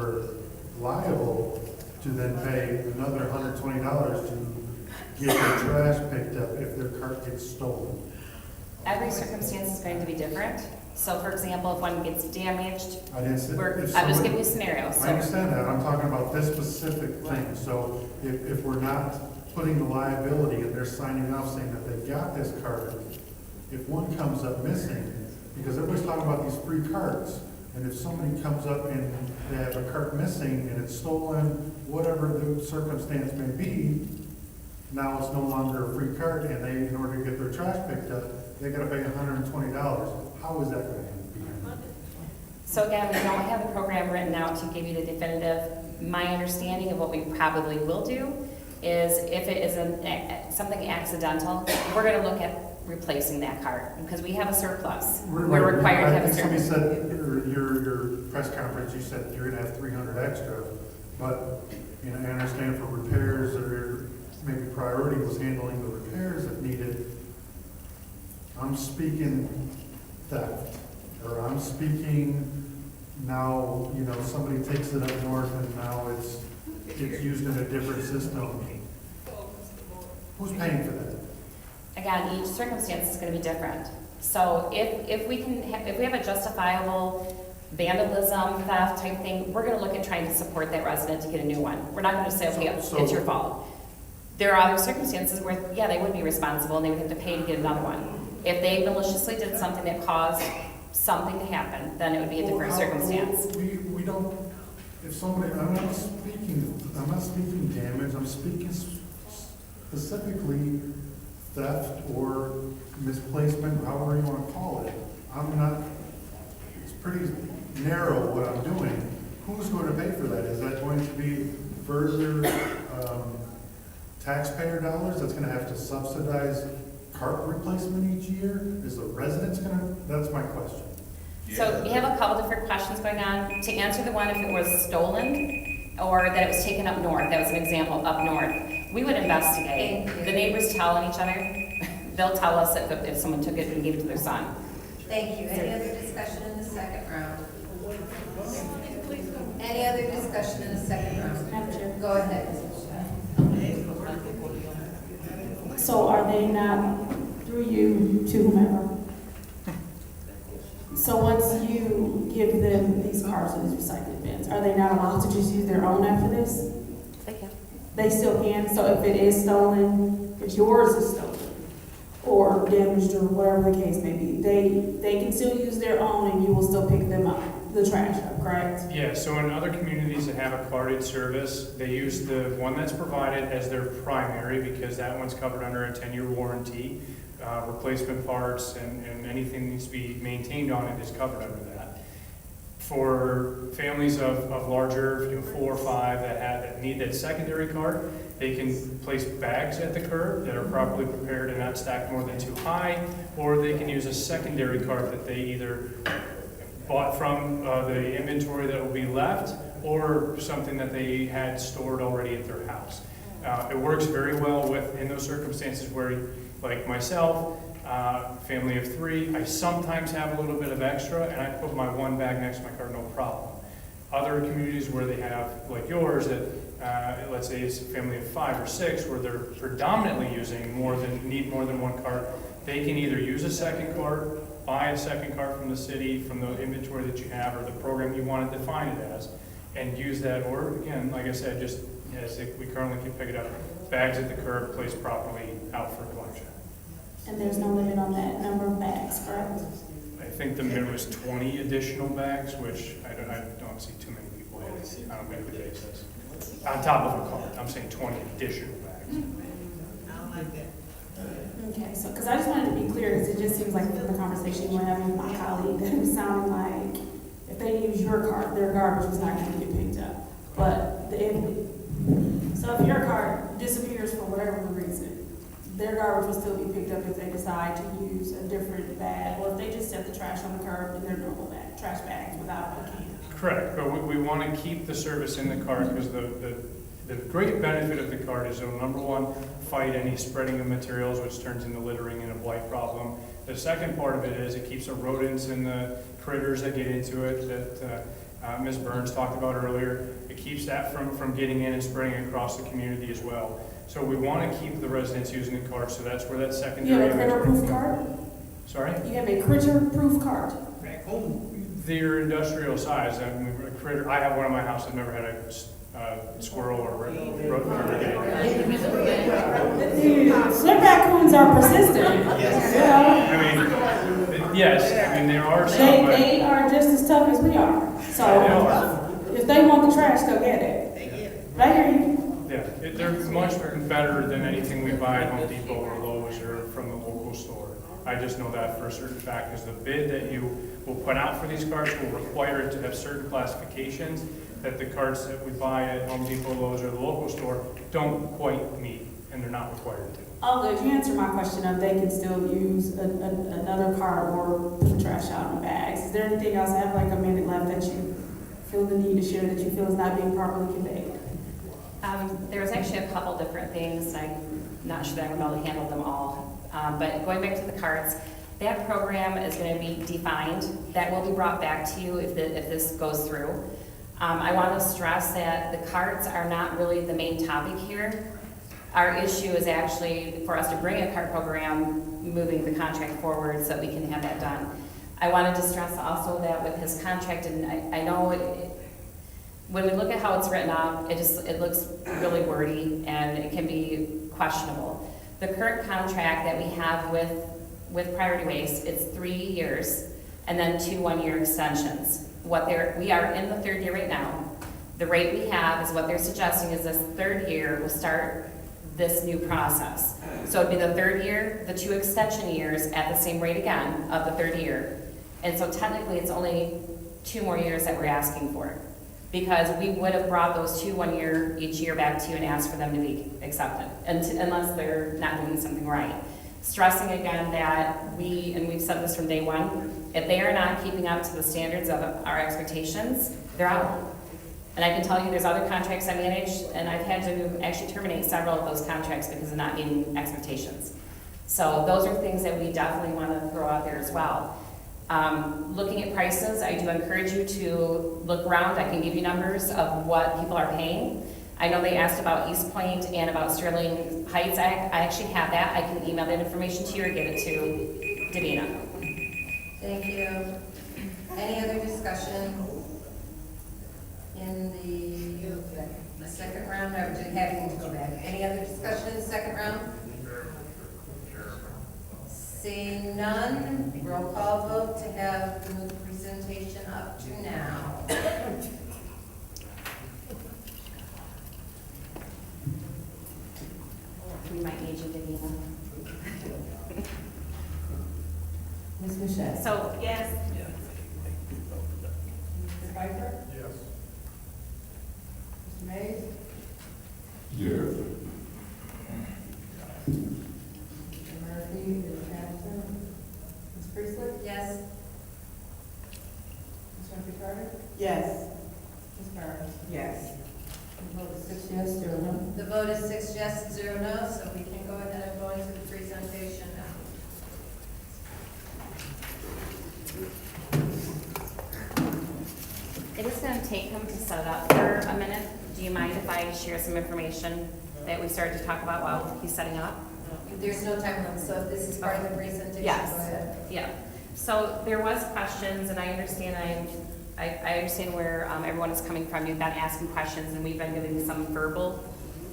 to then pay another $120 to get their trash picked up if their cart gets stolen? Every circumstance is going to be different. So for example, if one gets damaged, I'm just giving you scenarios. I understand that. I'm talking about this specific thing. So if we're not putting the liability and they're signing off saying that they got this cart, if one comes up missing, because everybody's talking about these free carts, and if somebody comes up and they have a cart missing and it's stolen, whatever the circumstance may be, now it's no longer a free cart, and they, in order to get their trash picked up, they gotta pay $120. How is that gonna be? So again, we don't have the program written out to give you the definitive. My understanding of what we probably will do is if it is something accidental, we're going to look at replacing that cart because we have a surplus. We're required to have a surplus. Somebody said, your press conference, you said you're gonna have 300 extra, but, you know, I understand for repairs or maybe priority was handling the repairs if needed. I'm speaking theft, or I'm speaking now, you know, somebody takes it up north and now it's used in a different system. Who's paying for that? Again, each circumstance is going to be different. So if we have a justifiable vandalism, theft type thing, we're gonna look at trying to support that resident to get a new one. We're not gonna say, okay, it's your fault. There are other circumstances where, yeah, they would be responsible and they would have to pay to get another one. If they maliciously did something that caused something to happen, then it would be a different circumstance. We don't, if somebody, I'm not speaking damage, I'm speaking specifically theft or misplacement, however you want to call it. I'm not, it's pretty narrow what I'm doing. Who's going to pay for that? Is that going to be further taxpayer dollars that's going to have to subsidize cart replacement each year? Is the residents going to, that's my question. So you have a couple different questions going on. To answer the one if it was stolen or that it was taken up north, that was an example up north, we would investigate. The neighbors telling each other, they'll tell us if someone took it and gave it to their son. Thank you. Any other discussion in the second round? Any other discussion in the second round? Go ahead. So are they not, through you to whomever? So once you give them these cars or these recycling bins, are they not allowed to just use their own after this? They can. They still can, so if it is stolen, if yours is stolen, or damaged, or whatever the case may be, they can still use their own and you will still pick them up, the trash up, correct? Yeah, so in other communities that have a carded service, they use the one that's provided as their primary because that one's covered under a 10-year warranty. Replacement parts and anything that needs to be maintained on it is covered under that. For families of larger, 4 or 5 that need that secondary cart, they can place bags at the curb that are properly prepared and not stacked more than too high, or they can use a secondary cart that they either bought from the inventory that will be left or something that they had stored already at their house. It works very well in those circumstances where, like myself, family of 3, I sometimes have a little bit of extra and I put my one bag next to my car, no problem. Other communities where they have, like yours, that let's say it's a family of 5 or 6 where they're predominantly need more than one cart, they can either use a second cart, buy a second cart from the city, from the inventory that you have or the program you want to define it as, and use that, or again, like I said, just as we currently can pick it up, bags at the curb, placed properly out for collection. And there's no limit on that number of bags, correct? I think the minimum is 20 additional bags, which I don't see too many people hit on a weekly basis. On top of a cart, I'm saying 20 additional bags. Okay, so, because I just wanted to be clear, because it just seems like from the conversation we're having with my colleague, that it was sounding like if they use your cart, their garbage was not going to get picked up. But so if your cart disappears for whatever reason, their garbage will still be picked up if they decide to use a different bag, or if they just set the trash on the curb in their normal bag, trash bags without a can. Correct, but we want to keep the service in the cart because the great benefit of the cart is it'll, number one, fight any spreading of materials, which turns into littering and a blight problem. The second part of it is it keeps the rodents and the critters that get into it that Ms. Burns talked about earlier. It keeps that from getting in and spreading across the community as well. So we want to keep the residents using the cart, so that's where that secondary. You have a critter-proof cart? Sorry? You have a critter-proof cart? They're industrial size. I mean, a critter. I have one in my house. I've never had a squirrel or a rodent. Slip raccoons are persistent. I mean, yes. I mean, there are some. They are just as tough as we are. So if they want the trash, they'll get it. I hear you. Yeah, they're much better than anything we buy at Home Depot or Lowe's or from the local store. I just know that for a certain fact, because the bid that you will put out for these carts will require it to have certain classifications that the carts that we buy at Home Depot, Lowe's, or the local store don't quite meet, and they're not required to. Although you answered my question of they can still use another cart or put the trash out in bags. Is there anything else? I have like a minute left that you feel the need to share that you feel is not being properly conveyed. There's actually a couple different things. I'm not sure that I'm able to handle them all. But going back to the carts, that program is going to be defined. That will be brought back to you if this goes through. I want to stress that the carts are not really the main topic here. Our issue is actually for us to bring a cart program, moving the contract forward so that we can have that done. I wanted to stress also that with his contract, and I know when we look at how it's written up, it looks really wordy and it can be questionable. The current contract that we have with Priority Waste, it's 3 years and then 2 one-year extensions. We are in the 3rd year right now. The rate we have is what they're suggesting is this 3rd year will start this new process. So it'd be the 3rd year, the 2 extension years at the same rate again of the 3rd year. And so technically it's only 2 more years that we're asking for, because we would have brought those 2 1 year each year back to you and asked for them to be accepted, unless they're not doing something right. Stressing again that we've said this from day one, if they are not keeping up to the standards of our expectations, they're out. And I can tell you there's other contracts I manage, and I've had to actually terminate several of those contracts because of not meeting expectations. So those are things that we definitely want to throw out there as well. Looking at prices, I do encourage you to look around. I can give you numbers of what people are paying. I know they asked about East Point and about Sterling Heights. I actually have that. I can email that information to you or get it to Davina. Thank you. Any other discussion in the second round? I was just having to go back. Any other discussion in the second round? Seeing none, roll call vote to have the presentation up to now. We might need you, Davina. Ms. Michelle? So, yes. Mr. Piper? Yes. Mr. Mays? Yes. Mr. Murphy is absent. Ms. Priestley? Yes. Ms. Murphy Carter? Yes. Ms. Burns? Yes. The vote is 6 yes, 0 no. The vote is 6 yes, 0 no, so we can go ahead and go into the presentation now. It is going to take him to set it up for a minute. Do you mind if I share some information that we started to talk about while he's setting it up? There's no time limit, so if this is part of the presentation, Yes. go ahead. Yeah. So there was questions, and I understand I understand where everyone is coming from. You've been asking questions, and we've been giving some verbal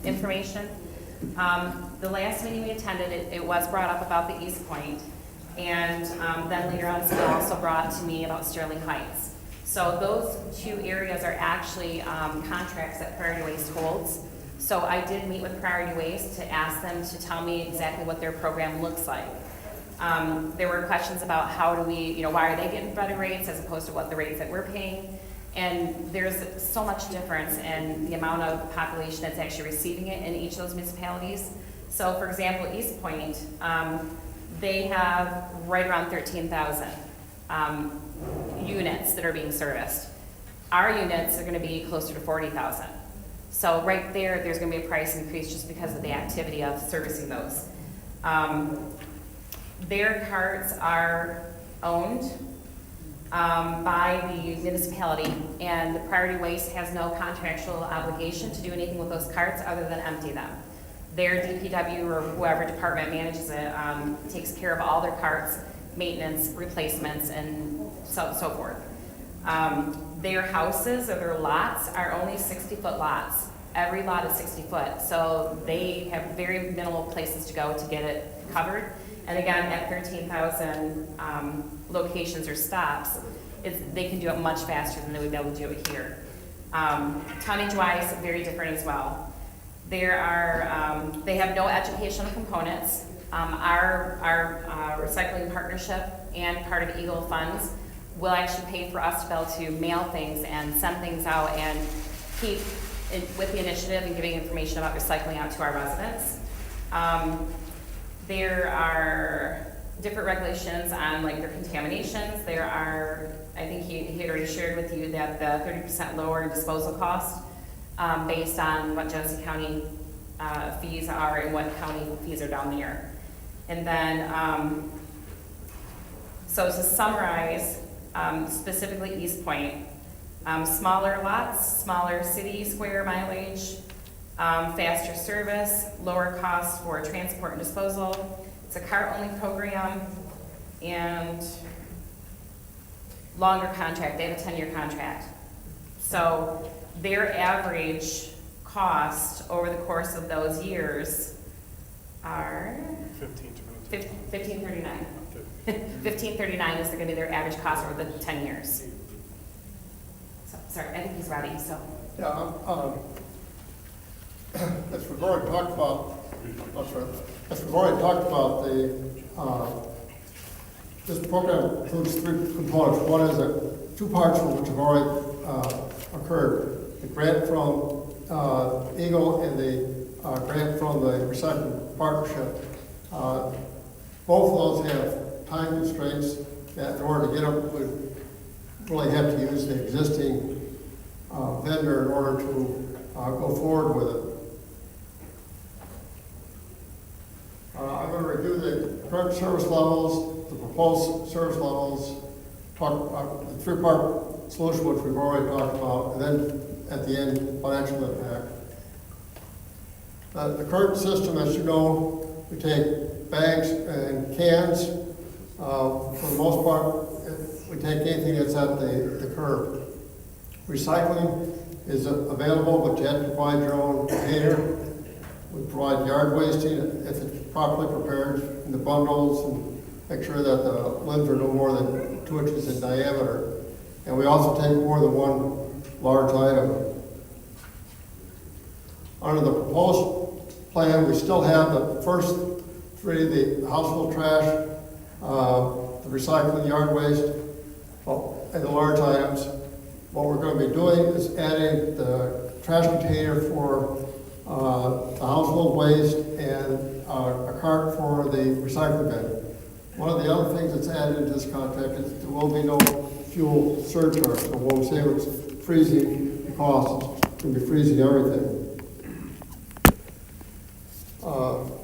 information. The last meeting we attended, it was brought up about the East Point, and then later on, someone also brought to me about Sterling Heights. So those 2 areas are actually contracts that Priority Waste holds. So I did meet with Priority Waste to ask them to tell me exactly what their program looks like. There were questions about how do we, why are they getting better rates as opposed to what the rates that we're paying? And there's so much difference in the amount of population that's actually receiving it in each of those municipalities. So for example, East Point, they have right around 13,000 units that are being serviced. Our units are gonna be closer to 40,000. So right there's gonna be a price increase just because of the activity of servicing those. Their carts are owned by the municipality, and the Priority Waste has no contractual obligation to do anything with those carts other than empty them. Their DPW or whoever department manages it takes care of all their carts, maintenance, replacements, and so forth. Their houses or their lots are only 60-foot lots. Every lot is 60 foot, so they have very minimal places to go to get it covered. And again, at 13,000 locations or stops, they can do it much faster than they would be able to do it here. Tonnage-wise, very different as well. They have no educational components. Our recycling partnership and part of Eagle funds will actually pay for us to be able to mail things and send things out and keep with the initiative and giving information about recycling out to our residents. There are different regulations on like their contaminations. There are, I think he had already shared with you that the 30% lower disposal cost based on what Genesee County fees are and what county fees are down there. And then, so to summarize, specifically East Point, smaller lots, smaller city square mileage, faster service, lower costs for transport and disposal. It's a cart-only program, and longer contract, they have a 10-year contract. So their average cost over the course of those years are $1539. $1539 is going to be their average cost over the 10 years. So, sorry, I think he's ready, so. Yeah, as we've already talked about, this program includes 3 components. One is 2 parts which have already occurred. The grant from Eagle and the grant from the Recycling Partnership. Both of those have time constraints that in order to get them, we really have to use the existing vendor in order to go forward with it. I'm going to review the current service levels, the proposed service levels, talk about the 3-part solution which we've already talked about, and then at the end, financial impact. The current system, as you know, we take bags and cans. For the most part, we take anything that's at the curb. Recycling is available, but you have to provide your own container. We provide yard wasting if it's properly prepared in the bundles and make sure that the limbs are no more than 2 inches in diameter. And we also take more than 1 large item. Under the proposed plan, we still have the first 3, the household trash, the recycling, yard waste, and the large items. What we're going to be doing is adding the trash container for the household waste and a cart for the recycling bin. One of the other things that's added into this contract is there will be no fuel surcharge. So when we say it's freezing the cost, it's going to be freezing everything.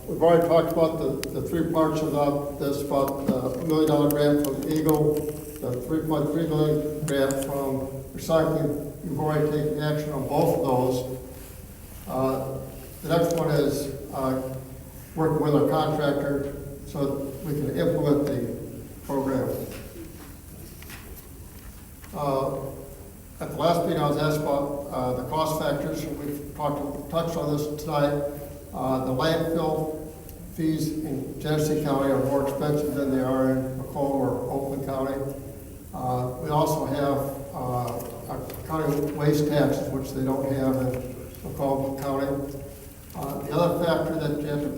We've already talked about the 3 parts of this, about the $1 million grant from Eagle, the $3.3 million grant from recycling. We've already taken action on both of those. The next one is working with our contractor so that we can implement the program. At the last meeting, I was asked about the cost factors. We've touched on this tonight. The landfill fees in Genesee County are more expensive than they are in Macomb or Oakland County. We also have county waste taxes, which they don't have in Macomb County. The other factor that you have to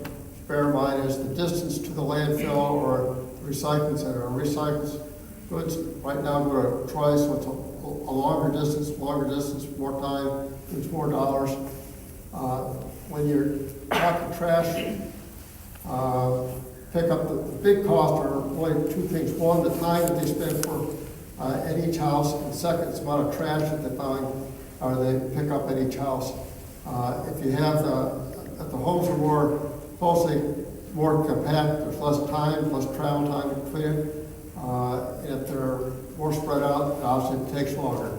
bear in mind is the distance to the landfill or the recycling center. Recycling goods right now go to Troy, so it's a longer distance, more time, means more dollars. When you're talking trash, pick up the big cost are really 2 things. One, the time that they spend at each house, and second, it's the amount of trash that they find or they pick up at each house. If you have if the homes are more closely, more compact, there's less time, less travel time to clean it. And if they're more spread out, obviously it takes longer.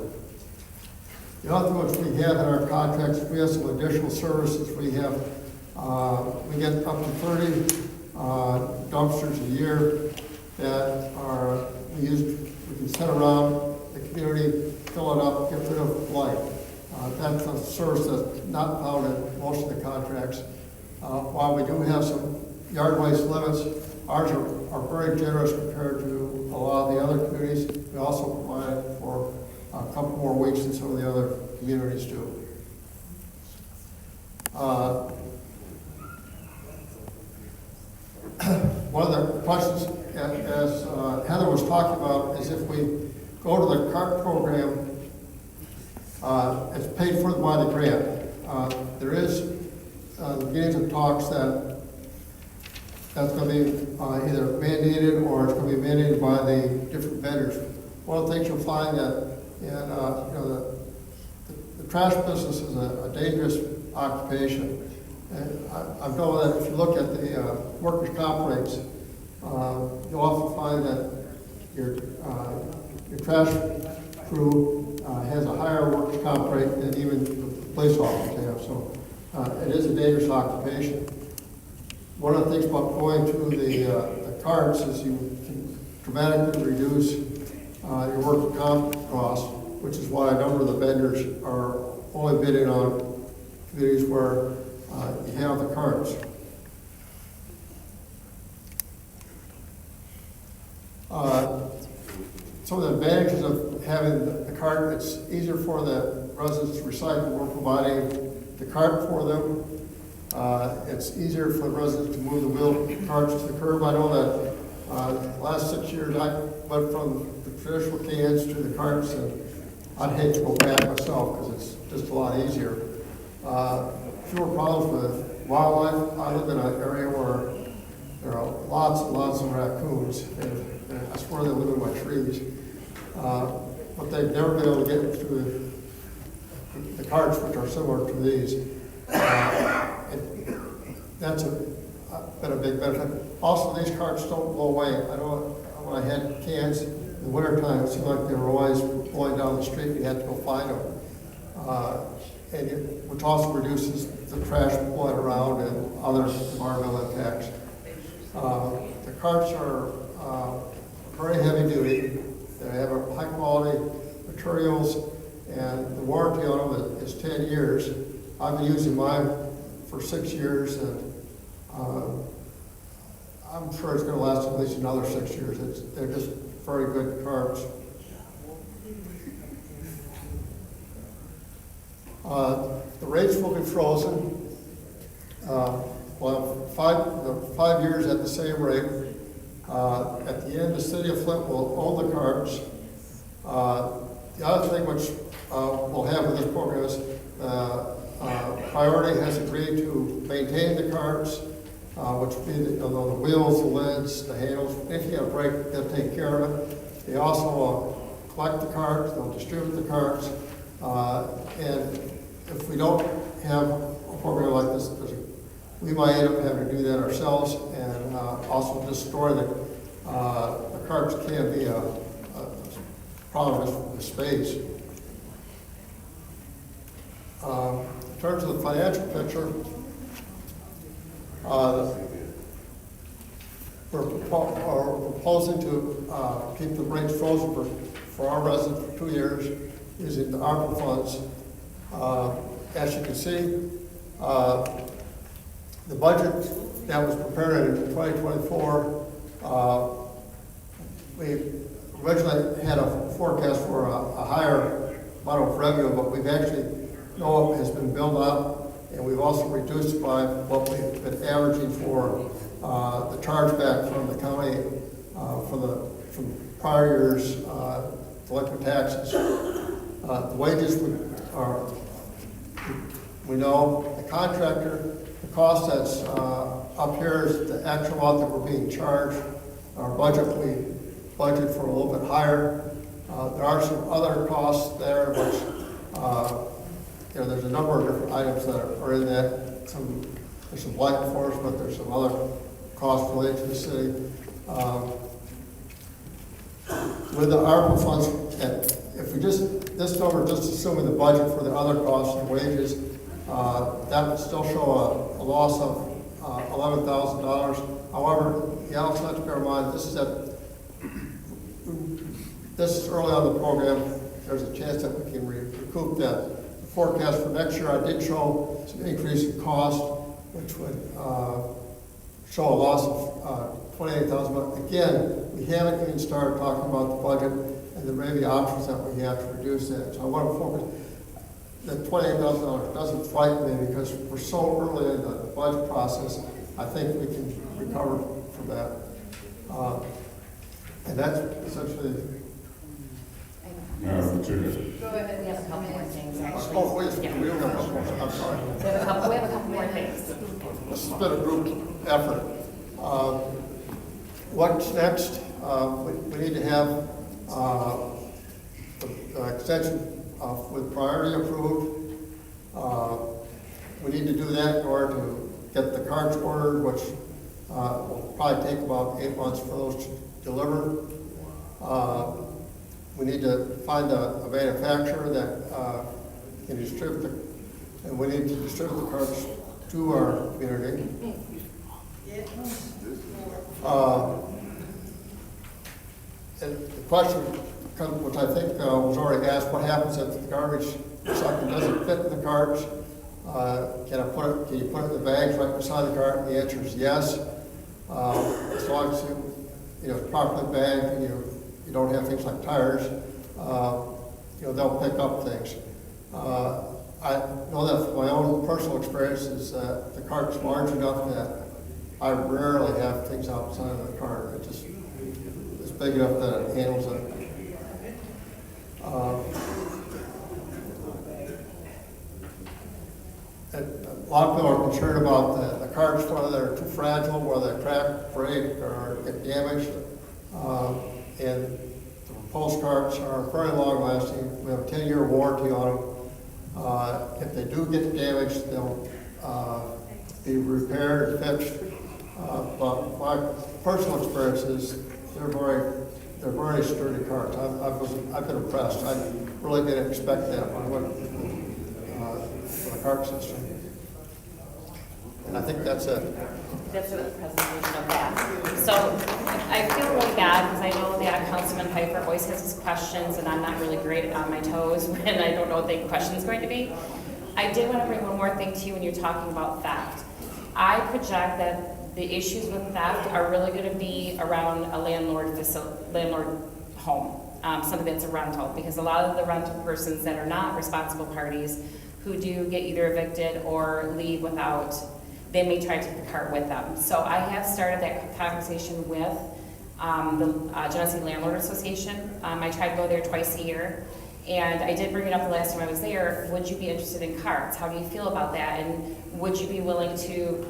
The other thing which we have in our contracts, we have some additional services. We have, we get up to 30 dumpsters a year that we can send around the community, fill it up, get rid of blight. That's a service that's not found in most of the contracts. While we do have some yard waste limits, ours are very generous compared to a lot of the other communities. We also provide for a couple more weeks than some of the other communities do. One of the questions, as Heather was talking about, is if we go to the CART program, it's paid for by the grant. There is the beginnings of talks that's going to be either mandated or it's going to be mandated by the different vendors. One of the things you'll find that the trash business is a dangerous occupation. And I know that if you look at the workers' comp rates, you'll often find that your trash crew has a higher workers' comp rate than even the police officers have. So it is a dangerous occupation. One of the things about going to the carts is you can dramatically reduce your workers' comp costs, which is why a number of the vendors are only bidding on communities where you have the carts. Some of the advantages of having the cart, it's easier for the residents to recycle. We're providing the cart for them. It's easier for the residents to move the wheel carts to the curb. I know that the last 6 years I went from the traditional cans to the carts, and I'd hate to go back myself because it's just a lot easier. Fewer problems with wildlife. I live in an area where there are lots and lots of raccoons, and I swear they live in my trees. But they've never been able to get through the carts, which are similar to these. That's been a big benefit. Also, these carts don't blow away. I know when I had cans in the wintertime, it seemed like they were always blowing down the street. You had to go find them. Which also reduces the trash blowing around and other environmental impacts. The carts are very heavy duty. They have a high quality materials, and the warranty on them is 10 years. I've been using mine for 6 years, and I'm sure it's going to last at least another 6 years. They're just very good carts. The rates will be frozen. Well, 5 years at the same rate. At the end, the city of Flint will own the carts. The other thing which we'll have with this program is Priority has agreed to maintain the carts, which will be the wheels, the lids, the handles. If you have a break, they'll take care of it. They also collect the carts, they'll distribute the carts, and if we don't have a program like this, we might end up having to do that ourselves, and also destroy the carts can be a problem with space. In terms of the financial picture, we're proposing to keep the rates frozen for our residents for 2 years using the ARPA funds. As you can see, the budget that was prepared in 2024, we originally had a forecast for a higher amount of revenue, but we've actually know it has been built up, and we've also reduced by what we've been averaging for the chargeback from the county from prior years' delinquent taxes. The wages we know the contractor, the cost that's up here is the actual amount that we're being charged. Our budget, we budget for a little bit higher. There are some other costs there, which there's a number of different items that are in that. There's some blight enforcement, there's some other costs related to the city. With the ARPA funds, if we this number, just assuming the budget for the other costs and wages, that would still show a loss of $11,000. However, you also have to bear in mind, this is early on the program. There's a chance that we can recoup that. The forecast for next year, I did show some increase in cost, which would show a loss of $28,000. But again, we haven't even started talking about the budget and there may be options that we have to reduce that. So I want to focus. The $28,000 doesn't frighten me because we're so early in the budget process. I think we can recover from that. And that's essentially. Madam Chair. Go ahead. We have a couple more things, actually. Oh, wait, Yeah. we don't have a couple more. I'm sorry. We have a couple more things. This has been a group effort. What's next? We need to have the extension with priority approved. We need to do that in order to get the carts ordered, which will probably take about 8 months for those to deliver. We need to find a manufacturer that can distribute and we need to distribute the carts to our community. And the question which I think was already asked, what happens if the garbage recycling doesn't fit in the carts? Can you put it in the bags right beside the cart? And the answer is yes. As long as it's properly bagged and you don't have things like tires, they'll pick up things. I know that from my own personal experience is that the cart's large enough that I rarely have things outside of the cart. It's big enough that it handles it. A lot of people are concerned about the carts, whether they're too fragile, whether they crack, break, or get damaged. And the proposed carts are very long lasting. We have a 10-year warranty on them. If they do get damaged, they'll be repaired and fixed. But my personal experience is they're very sturdy carts. I've been impressed. I really didn't expect that when I went for the cart system. And I think that's it. That's a presentation of that. So I feel really bad because I know that Councilman Piper always has his questions and I'm not really great on my toes when I don't know what the question is going to be. I did want to bring one more thing to you when you're talking about theft. I project that the issues with theft are really going to be around a landlord home, something that's a rental, because a lot of the rental persons that are not responsible parties who do get either evicted or leave without, they may try to take the cart with them. So I have started that conversation with the Genesee Landlord Association. I try to go there twice a year. And I did bring it up the last time I was there. Would you be interested in carts? How do you feel about that? And would you be willing to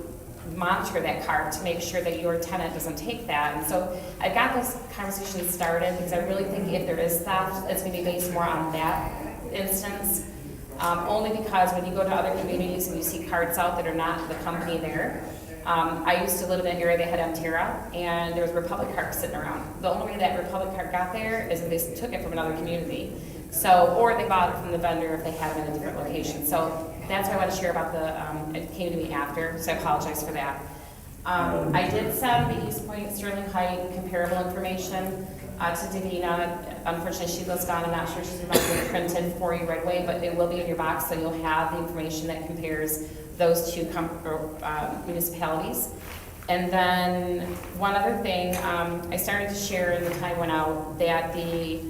monitor that cart to make sure that your tenant doesn't take that? And so I got this conversation started because I really think if there is theft, it's going to be based more on that instance. Only because when you go to other communities and you see carts out that are not the company there. I used to live in an area that had Mterra, and there was a Republic cart sitting around. The only way that Republic cart got there is if they took it from another community. So, or they bought it from the vendor if they had it in a different location. So that's what I want to share about it came to me after, so I apologize for that. I did send the East Point Sterling Heights comparable information to Davina. Unfortunately, she was gone. I'm not sure she's about to be printed for you right away, but it will be in your box, so you'll have the information that compares those two municipalities. And then one other thing, I started to share in the time went out that the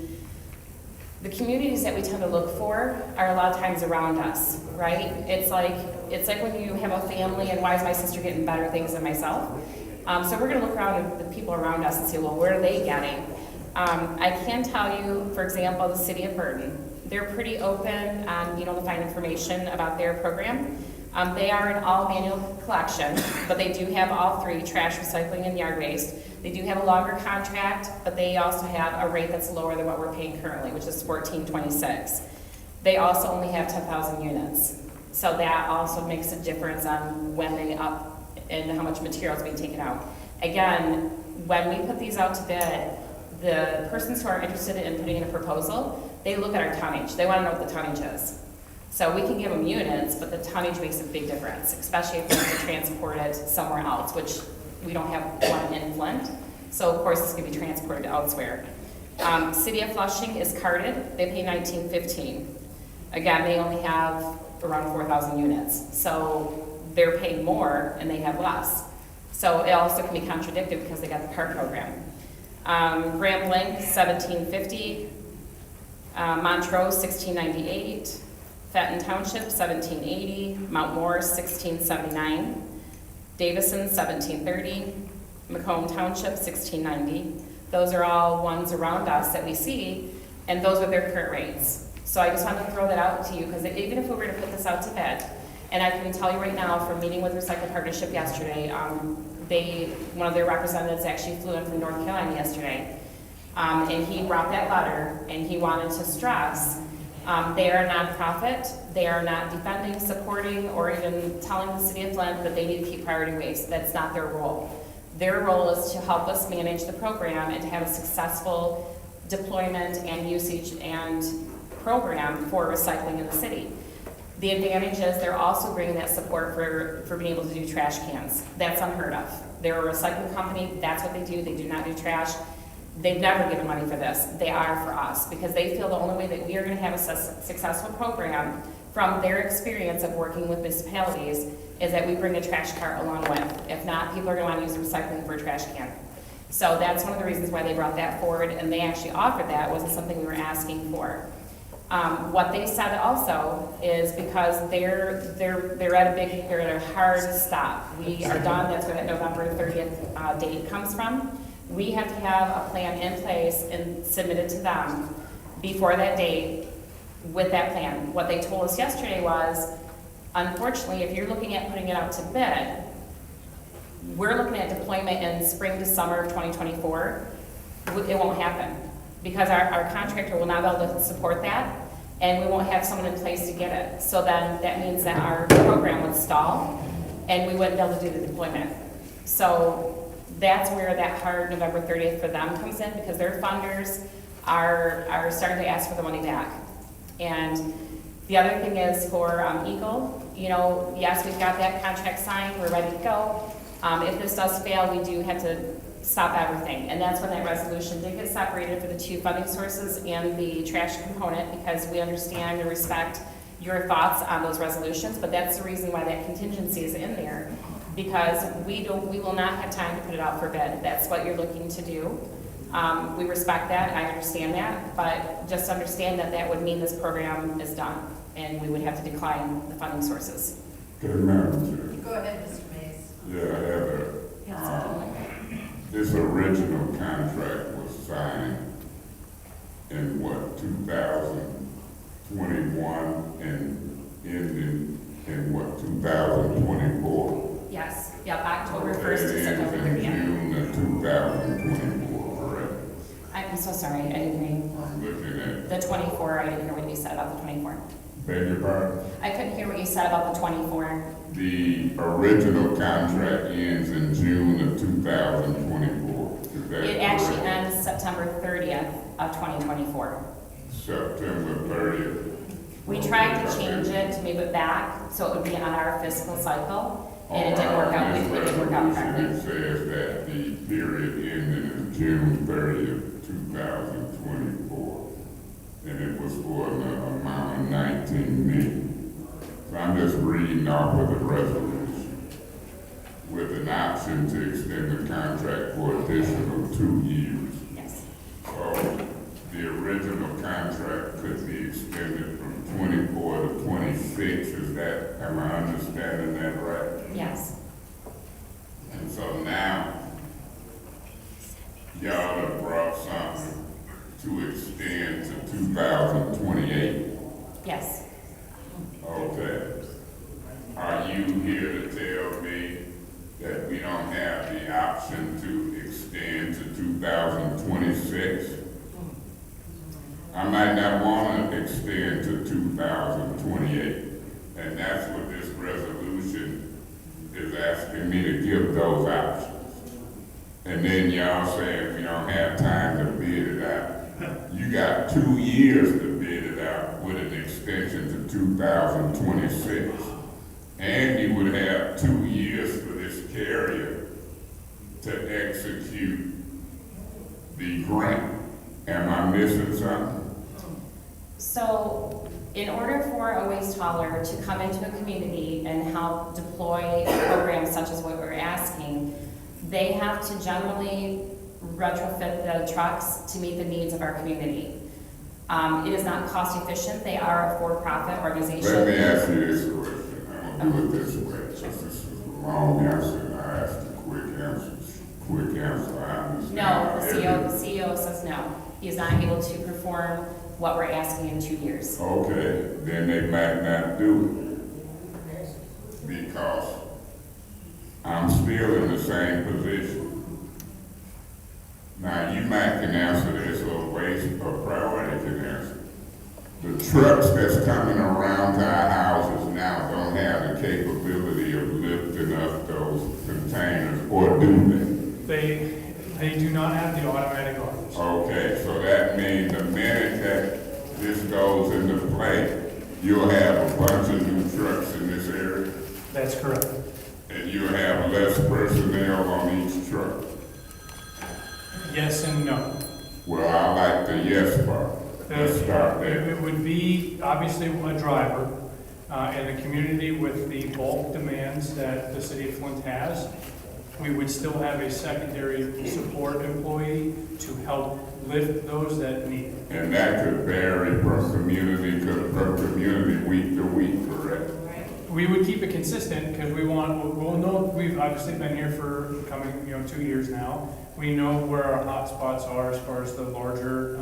communities that we tend to look for are a lot of times around us, right? It's like when you have a family and why is my sister getting better things than myself? So we're gonna look around at the people around us and say, well, where are they getting? I can tell you, for example, the city of Burton, they're pretty open on being able to find information about their program. They are an all manual collection, but they do have all three, trash, recycling, and yard waste. They do have a longer contract, but they also have a rate that's lower than what we're paying currently, which is $14.26. They also only have 10,000 units. So that also makes a difference on when they up and how much material is being taken out. Again, when we put these out to bid, the persons who are interested in putting in a proposal, they look at our tonnage. They want to know what the tonnage is. So we can give them units, but the tonnage makes a big difference, especially if we have to transport it somewhere else, which we don't have one in Flint. So of course it's going to be transported elsewhere. City of Flushing is carted. They pay $19.15. Again, they only have around 4,000 units. So they're paying more and they have less. So it also can be contradicted because they got the cart program. Grand Blanc, $17.50. Montrose, $16.98. Fenton Township, $17.80. Mount Morris, $16.79. Davison, $17.30. Macomb Township, $16.90. Those are all ones around us that we see, and those are their current rates. So I just wanted to throw that out to you, because even if we were to put this out to bid, and I can tell you right now from meeting with Recycle Partnership yesterday, one of their representatives actually flew in from North Carolina yesterday, and he brought that letter, and he wanted to stress they are a nonprofit. They are not defending, supporting, or even telling the city of Flint that they need to keep priority waste. That's not their role. Their role is to help us manage the program and to have a successful deployment and usage and program for recycling in the city. The advantage is they're also bringing that support for being able to do trash cans. That's unheard of. They're a recycling company. That's what they do. They do not do trash. They've never given money for this. They are for us, because they feel the only way that we are gonna have a successful program from their experience of working with municipalities is that we bring a trash cart along with. If not, people are gonna wanna use recycling for a trash can. So that's one of the reasons why they brought that forward, and they actually offered that. It wasn't something we were asking for. What they said also is because they're at a hard stop. We are done, that's where that November 30th date comes from. We have to have a plan in place and submitted to them before that date with that plan. What they told us yesterday was, unfortunately, if you're looking at putting it out to bid, we're looking at deployment in spring to summer of 2024. It won't happen because our contractor will not be able to support that, and we won't have someone in place to get it. So then that means that our program would stall and we wouldn't be able to do the deployment. So that's where that hard November 30th for them comes in, because their funders are starting to ask for the money back. And the other thing is for Eagle, you know, yes, we've got that contract signed, we're ready to go. If this does fail, we do have to stop everything. And that's when that resolution did get separated for the two funding sources and the trash component, because we understand and respect your thoughts on those resolutions, but that's the reason why that contingency is in there, because we will not have time to put it out for bid. That's what you're looking to do. We respect that, I understand that, but just understand that that would mean this program is done, and we would have to decline the funding sources. Okay, Madam Chair. Go ahead, Mr. Mays. Yeah, I have this original contract was signed in what, 2021 and ended in what, 2024? Yes, yep, October 1st to September 30th. June of 2024, correct? I'm so sorry, I didn't hear you. I'm looking at. The 24, I didn't hear what you said about the 24. Beg your pardon? I couldn't hear what you said about the 24. The original contract ends in June of 2024. Is that It actually correct? ends September 30th of 2024. September 30th. We tried to change it to move it back, so it would be on our fiscal cycle, and it didn't work out, it didn't work out correctly. It says that the period ended in June 30th, 2024. And it was for an amount of 19 million. So I'm just reading off of the resolution with an option to extend the contract for additional 2 years. Yes. So the original contract could be extended from 24 to 26. Is that, am I understanding that right? Yes. And so now, y'all have brought something to extend to 2028. Yes. Okay. Are you here to tell me that we don't have the option to extend to 2026? I might not want to extend to 2028, and that's what this resolution is asking me to give those options. And then y'all saying we don't have time to bid it out. You got 2 years to bid it out with an extension to 2026. And you would have 2 years for this carrier to execute the grant. Am I missing something? So, in order for a waste hauler to come into a community and help deploy programs such as what we're asking, they have to generally retrofit the trucks to meet the needs of our community. It is not cost efficient. They are a for-profit organization. Let me ask you this question. I'm gonna do it this way. Since this is a long answer, and I asked a quick answer. I understand. No, the CEO says no. He is not able to perform what we're asking in 2 years. Okay, then they might not do it. Because I'm still in the same position. Now, you might can answer this, or waste or priority can answer. The trucks that's coming around to our houses now don't have the capability of lifting up those containers, or do they? They do not have the automatic lockers. Okay, so that means the minute that this goes into play, you'll have a bunch of new trucks in this area? That's correct. And you'll have less personnel on each truck? Yes and no. Well, I like the yes part. Let's start there. It would be obviously a driver in the community with the bulk demands that the city of Flint has. We would still have a secondary support employee to help lift those that need it. And that could vary from community week to week, correct? We would keep it consistent because we'll know, we've obviously been here for coming, 2 years now. We know where our hot spots are as far as the larger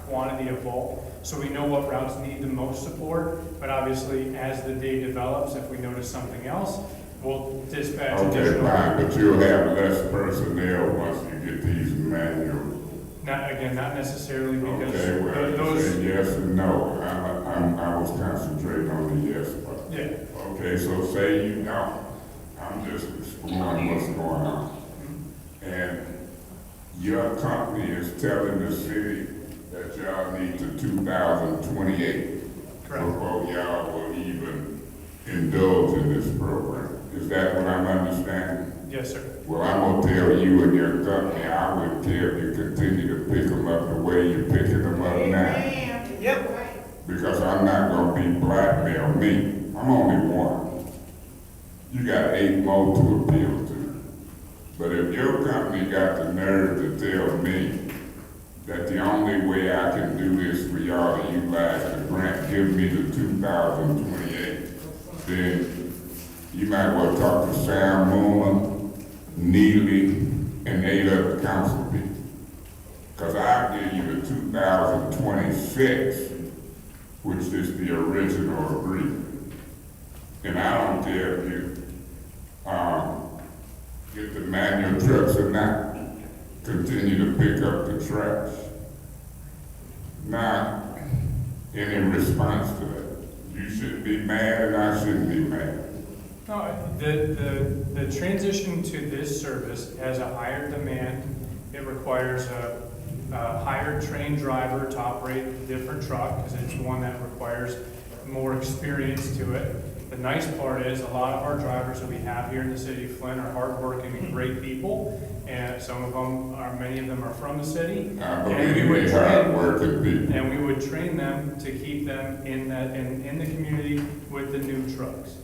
quantity of bulk. So we know what routes need the most support, but obviously as the day develops, if we notice something else, we'll dispatch Okay, additional. fine, but you'll have less personnel once you get these manuals. Not necessarily because Okay, well, those. you say yes and no. I was concentrating on the yes part. Yeah. Okay, so say you don't. I'm just exploring what's going on. And your company is telling the city that y'all need to 2028 before y'all will even indulge in this program. Is that what I'm understanding? Yes, sir. Well, I'm gonna tell you and your company, I wouldn't care if you continue to pick them up the way you're picking them up now. Yep. Because I'm not gonna be blackmailed me. I'm only one. You got 8 more to appeal to. But if your company got the nerve to tell me that the only way I can do this for y'all to utilize the grant, give me the 2028, then you might well talk to Sam Moore, Neely, and 8 other council people. Because I'll give you the 2026, which is the original agreement. And I don't care if you get the manual trucks or not, continue to pick up the trash. Now, any response to that? You shouldn't be mad and I shouldn't be mad. No, the transition to this service has a higher demand. It requires a higher trained driver to operate a different truck because it's one that requires more experience to it. The nice part is a lot of our drivers that we have here in the city of Flint are hardworking and great people, and many of them are from the city. And we would train them to keep them in the community with the new trucks.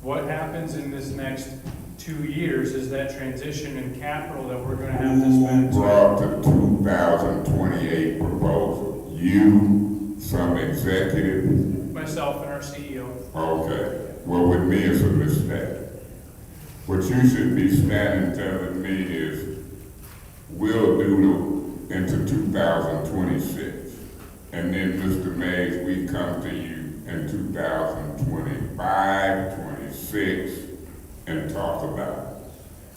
What happens in this next 2 years is that transition in capital that we're going to have to spend. Who brought the 2028 proposal? You, some executive? Myself and our CEO. Okay. Well, with me, it's a mistake. What you should be standing telling me is, we'll do into 2026. And then, Mr. Mays, we come to you in 2025, 26, and talk about it.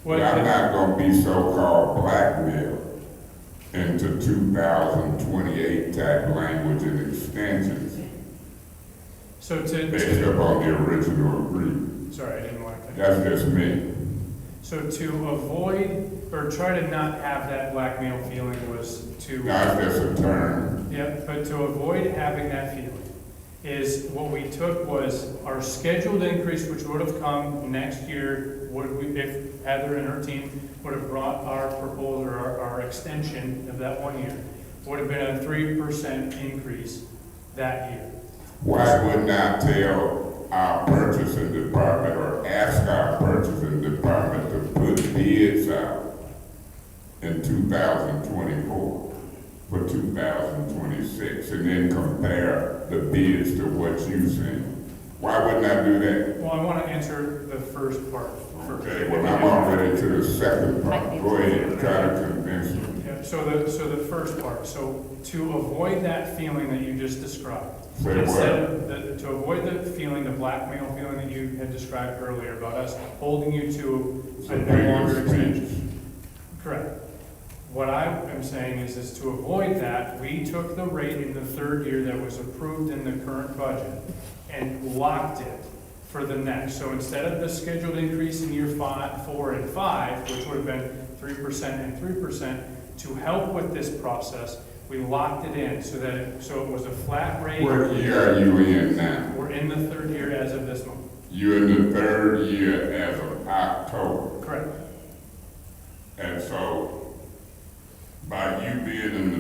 But I'm not going to be so-called blackmailed into 2028 type language and extensions. So based upon the original agreement. Sorry, I didn't want to. That's just me. So to avoid or try to not have that blackmail feeling was to. That's just a term. Yep, but to avoid having that feeling is what we took was our scheduled increase, which would have come next year, if Heather and her team would have brought our proposal or our extension of that 1 year, would have been a 3% increase that year. Why wouldn't I tell our purchasing department or ask our purchasing department to put bids out in 2024 for 2026 and then compare the bids to what you've seen? Why wouldn't I do that? Well, I want to answer the first part first. Okay, well, I'm already to the second part. Go ahead, try to convince me. Yeah, so the first part, so to avoid that feeling that you just described, to avoid the feeling, the blackmail feeling that you had described earlier about us holding you to a no longer extension. Correct. What I am saying is to avoid that, we took the rate in the 3rd year that was approved in the current budget and locked it for the next. So instead of the scheduled increase in year 4 and 5, which would have been 3% and 3%, to help with this process, we locked it in so that it was a flat rate. What year are you in now? We're in the 3rd year as of this month. You're in the 3rd year as of October. Correct. And so, by you being in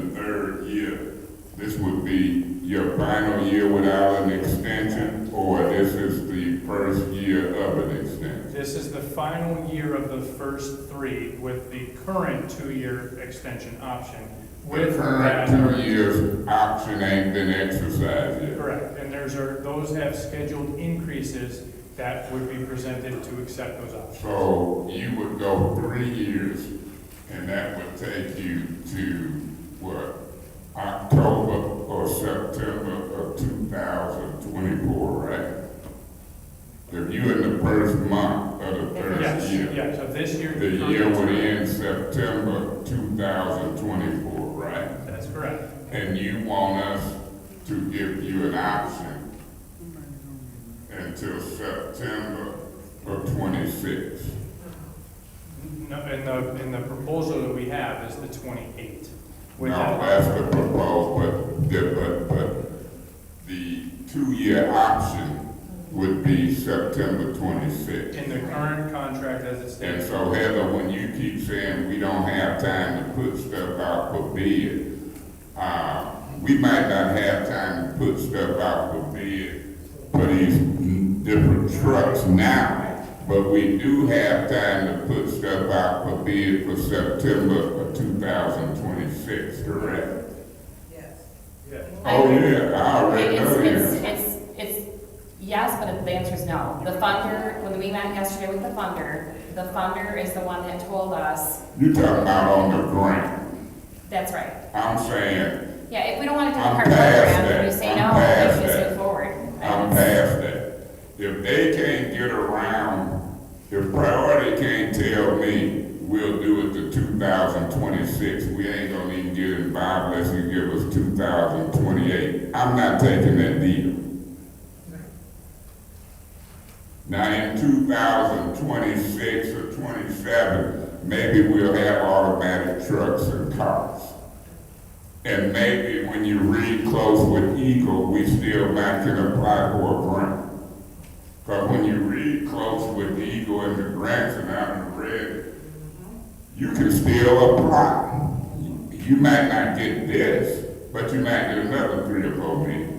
would be your final year without an extension, or this is the first year of an extension? This is the final year of the first 3 with the current 2-year extension option. The With current that- 2 years option ain't been exercised yet. Correct, and those have scheduled increases that would be presented to accept those options. So you would go 3 years, and that would take you to, what, October or September of 2024, right? If you in the first month of the first Yes, year. yes, of this year. The year would end September 2024, right? That's correct. And you want us to give you an option until September of 26. No, in the proposal that we have is the 28. With No, that- that's the proposal, but the 2-year option would be September 26. In the current contract as it And stands. so Heather, when you keep saying we don't have time to put stuff out for bid, we might not have time to put stuff out for bid for these different trucks now, but we do have time to put stuff out for bid for September of 2026, correct? Yes. Oh, yeah, I already know that. It's yes, but the answer is no. The funder, when we met yesterday with the funder is the one that told us, You talking about on the grant. that's right. I'm saying, Yeah, if we don't want to do a I'm part past program, then that. we say I'm no, past we just that. move forward. I'm past that. If they can't get around, if Priority can't tell me we'll do it to 2026, we ain't gonna even get involved unless you give us 2028. I'm not taking that deal. Now in 2026 or 27, maybe we'll have automatic trucks and cars. And maybe when you read close with Eagle, we still might can apply for a grant. But when you read close with Eagle and the grants and I've read it, you can still apply. You might not get this, but you might get another 3 or 4 million.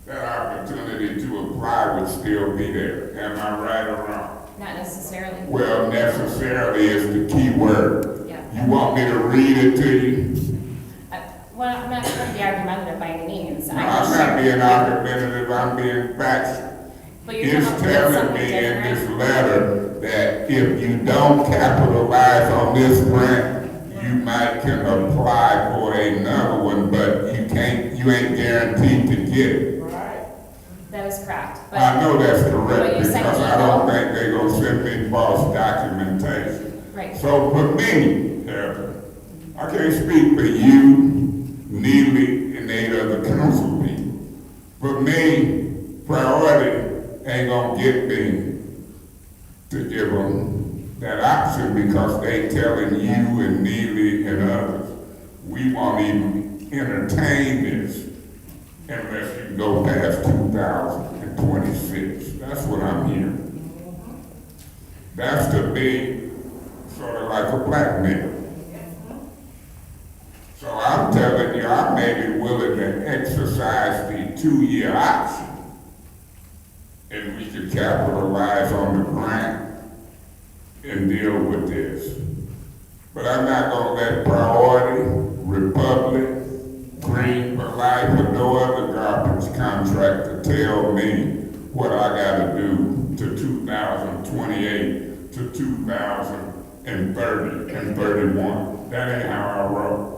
That opportunity to apply would still be there. Am I right or wrong? Not necessarily. Well, necessarily is the key word. Yeah. You want me to read it to you? Well, I'm not trying to be argumentative by any means. No, I'm not being argumentative, I'm being factual. But you're It's talking about telling something me in different. this letter that if you don't capitalize on this grant, you might can apply for another one, but you ain't guaranteed to get it. That is correct. But I know that's but correct you said because I don't Eagle. think they're gonna send me false documentation. Right. So for me, Heather, I can't speak for you, Neely, and 8 other council people. For me, Priority ain't gonna get me to give them that option because they telling you and Neely and others, we won't even entertain this unless you go past 2026. That's what I'm hearing. That's to me sort of like a blackmail. So I'm telling you, I may be willing to exercise the 2-year option, and we can capitalize on the grant and deal with this. But I'm not gonna let Priority, Republic, Green for Life, or no other garbage contractor tell me what I gotta do to 2028 to 2030 and 31. That ain't how I roll.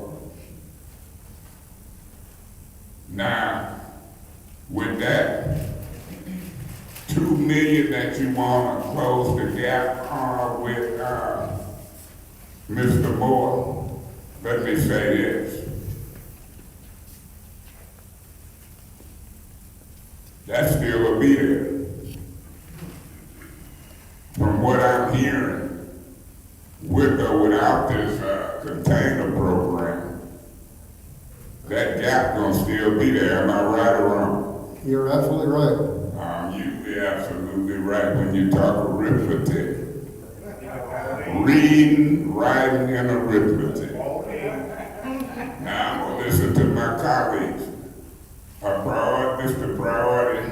Now, with that, 2 million that you wanna close the gap with, Mr. Moore, let me say this. That still will be there. From what I'm hearing, with or without this container program, that gap gonna still be there. Am I right or wrong? You're absolutely right. You be absolutely right when you talk arithmetic. Reading, writing, and arithmetic. Now I'm gonna listen to my colleagues. Mr. Priority,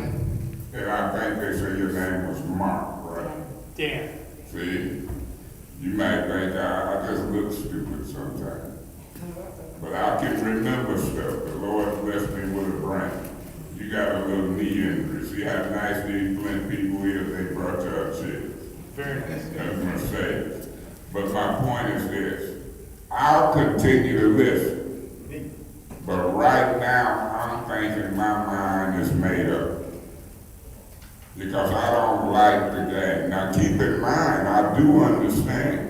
and I think they say your name was Mark, right? Dan. See, you might think I just look stupid sometimes. But I can remember stuff. The Lord blessed me with a brain. You got a little knee injury. See how nice these Flint people is? They brought you a chair. Very nice. That's Mercedes. But my point is this. I'll continue to listen. But right now, I'm thinking my mind is made up. Because I don't like the game. Now keep in mind, I do understand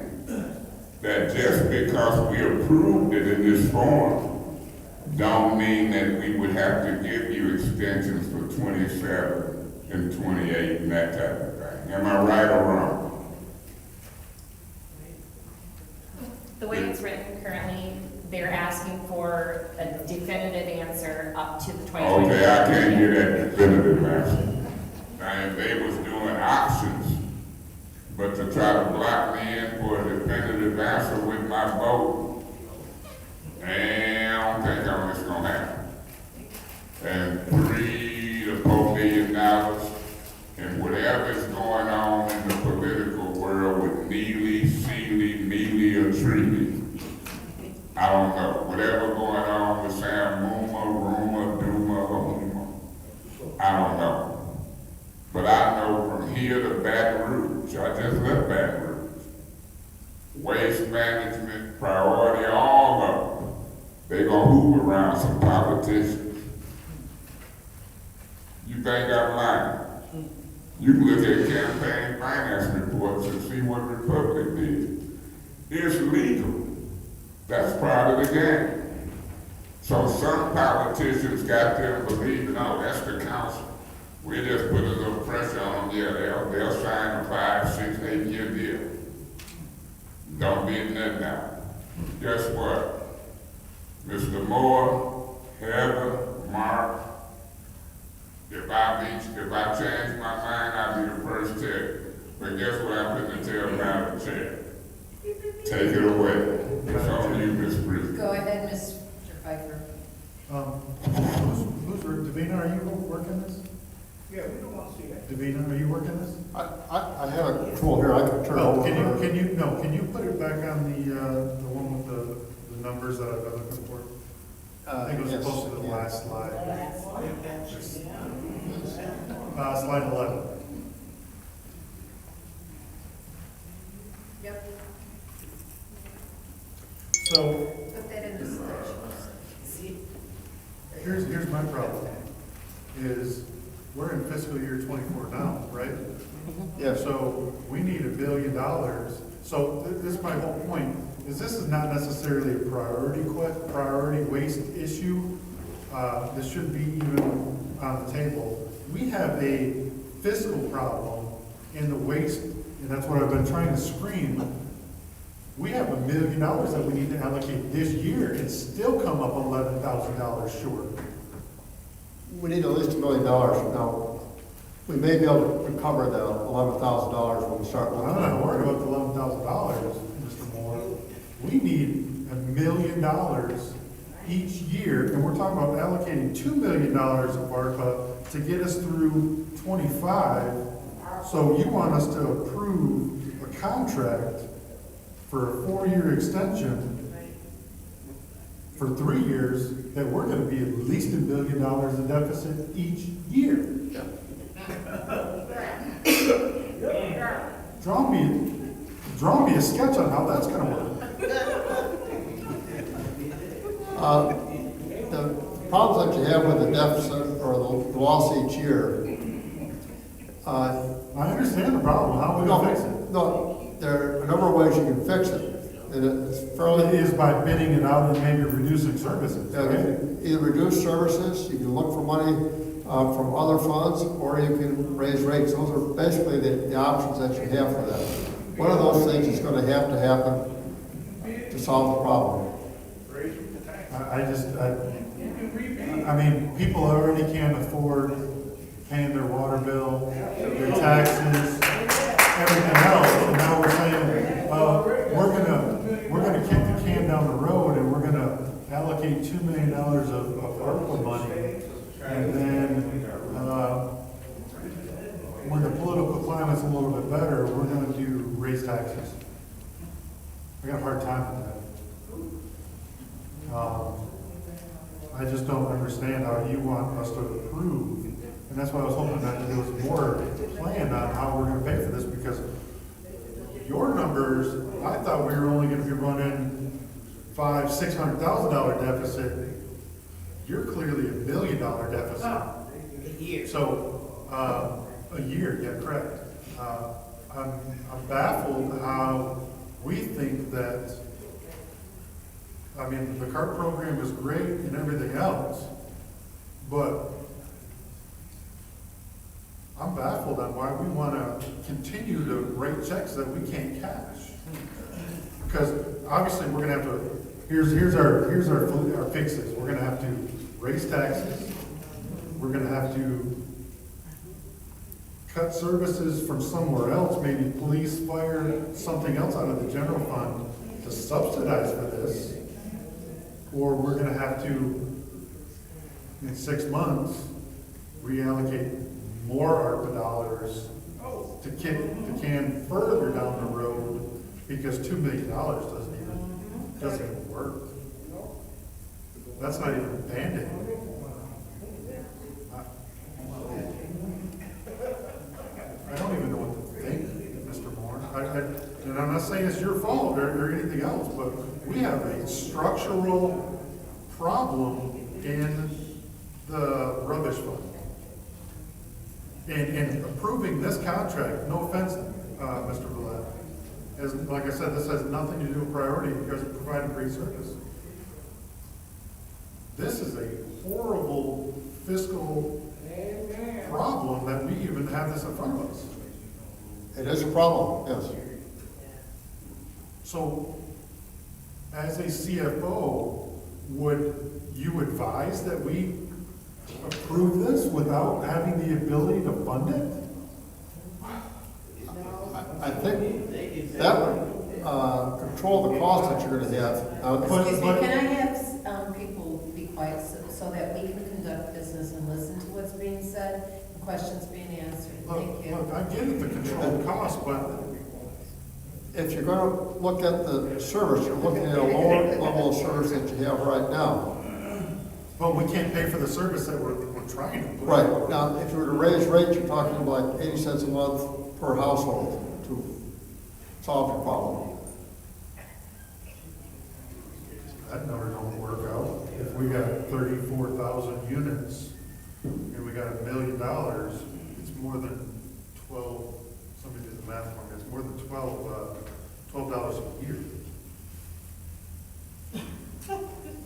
that just because we approved it in this form, don't mean that we would have to give you extensions for 27 and 28 and that type of thing. Am I right or wrong? The way it's written currently, they're asking for a definitive answer up to the 2020. Okay, I can't hear that definitive answer. Now, if they was doing options, but to try to block me in for a definitive answer with my vote, and I don't think it's gonna happen. And $3 to $4 million, and whatever's going on in the political world with Neely, Seeley, Mealy, or Treaty, I don't know. Whatever going on with Sam Muma, Ruma, Duma, or Huma, I don't know. But I know from here to Baton Rouge, I just left Baton Rouge. Waste management, priority, all of them. They gonna move around some politicians. You think I'm lying? You can look at campaign finance reports and see what Republic did. It's legal. That's part of the game. So some politicians got them believing, oh, that's the council. We just put a little pressure on them. Yeah, they'll sign a 5, 6, 8 year deal. Don't be in that now. Guess what? Mr. Moore, Heather, Mark, if I change my mind, I'll be the first to tell you. But guess what I'm going to tell Madam Chair? Take it away. It's on you, Ms. Priest. Go ahead, Mr. Pfeiffer. Who's, Davina, are you working this? Yeah, we don't want to see that. Davina, are you working this? I have a control here, I can turn it Oh, over. can you put it back on the one with the numbers that I've been looking for? I think it was Yes, supposed to be the yeah. last slide. Slide 11. Yep. So, Put that in the slideshow. here's my problem, is we're in fiscal year 24 now, right? Yes. So we need $1 billion. So this is my whole point, is this is not necessarily a priority waste issue. This shouldn't be even on the table. We have a fiscal problem in the waste, and that's what I've been trying to scream. We have $1 million that we need to allocate this year and still come up $11,000 short. We need at least $1 million. Now, we may be able to recover the $11,000 when we start looking. I'm not worried about the $11,000, Mr. Moore. We need $1 million each year, and we're talking about allocating $2 million of ARPA to get us through 25. So you want us to approve a contract for a 4-year extension for 3 years that we're gonna be at least $1 billion in deficit each year. Draw me a sketch on how that's gonna work. The problems that you have with the deficit or the loss each year. I understand the problem, how are we gonna fix it? No, there are a number of ways you can fix it. And it's fairly. It is by bidding it out and maybe reducing services, right? Either reduce services, you can look for money from other funds, or you can raise rates. Those are basically the options that you have for that. One of those things is going to happen to solve the problem. I mean, people already can't afford paying their water bill, their taxes, everything else, and now we're saying, we're gonna kick the can down the road and we're gonna allocate $2 million of ARPA money, taxes. I got a hard time with that. I just don't understand how you want us to approve, and that's why I was hoping that there was more planned on how we're gonna pay for this, because your numbers, I thought we were only gonna be running $500,000-600,000 deficit. You're clearly $1 million deficit. A year. So, a year, yeah, correct. I'm baffled how we think that, I mean, the CART program is great and everything else, but I'm baffled on why we want to continue to write checks that we can't cash. Because obviously we're going to have to, here's our fixes. We're going to have to raise taxes. We're going to have to cut services from somewhere else, maybe police, fire, something else out of the general fund to subsidize for this. Or we're going to have to, in 6 months, reallocate more ARPA dollars to kick the can further down the road, because $2 million doesn't even work. That's not even a Band-Aid. I don't even know what to think, Mr. Moore. And I'm not saying it's your fault or anything else, but we have a structural problem in the rubbish fund. And approving this contract, no offense, Mr. Villette, as, like I said, this has nothing to do with priority because of providing great service. This is a horrible fiscal problem that we even have this in front of us. It is a problem, yes. So, as a CFO, would you advise that we approve this without having the ability to fund it? I think that would control the cost that you're gonna have. Excuse me, can I have people be quiet so that we can conduct business and listen to what's being said and questions being answered? Thank you. Look, I get it, the controlled cost, but If you're gonna look at the service, you're looking at a lower level of service that you have right now. but we can't pay for the service that we're trying to. Right, now, if you were to raise rates, you're talking about 80 cents a month per household to solve your problem. That number don't work out. If we got 34,000 units and we got $1 million, it's more than 12, somebody did the math for me, it's more than $12 a year.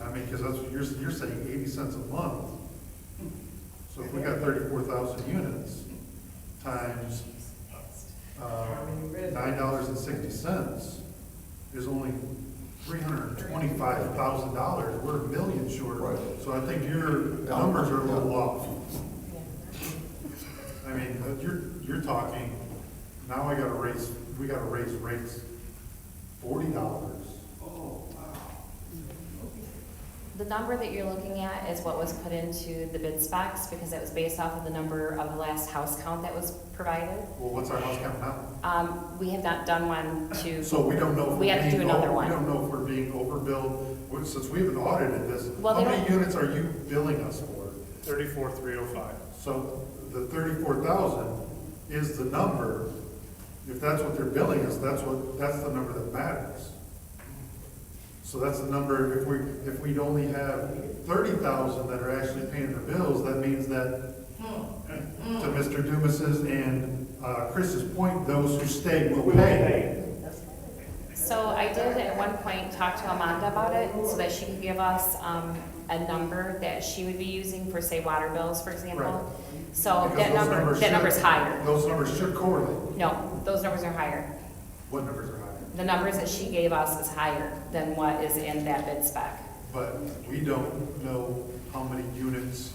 I mean, because that's what you're saying, 80 cents a month. So if we got 34,000 units times $9.60 is only $325,000. We're $1 million short. Right. So I think your numbers are a little off. I mean, you're talking, now we gotta raise rates $40. The number that you're looking at is what was put into the bid specs, because it was based off of the number of the last house count that was provided. Well, what's our house count now? We have not done one to. So we don't know if We have to do another one. We don't know if we're being overbilled, since we haven't audited this. Well, How they many units are you billing us for? 34,305. So the 34,000 is the number. If that's what they're billing us, that's the number that matters. So that's the number, if we'd only have 30,000 that are actually paying the bills, that means that, to Mr. Dumas's and Chris's point, those who stay will pay. So I did at one point talk to Amanda about it, so that she could give us a number that she would be using for, say, water bills, for example. Right. So Because that number's higher. Those numbers should correlate. No, those numbers are higher. What numbers are higher? The numbers that she gave us is higher than what is in that bid spec. But we don't know how many units.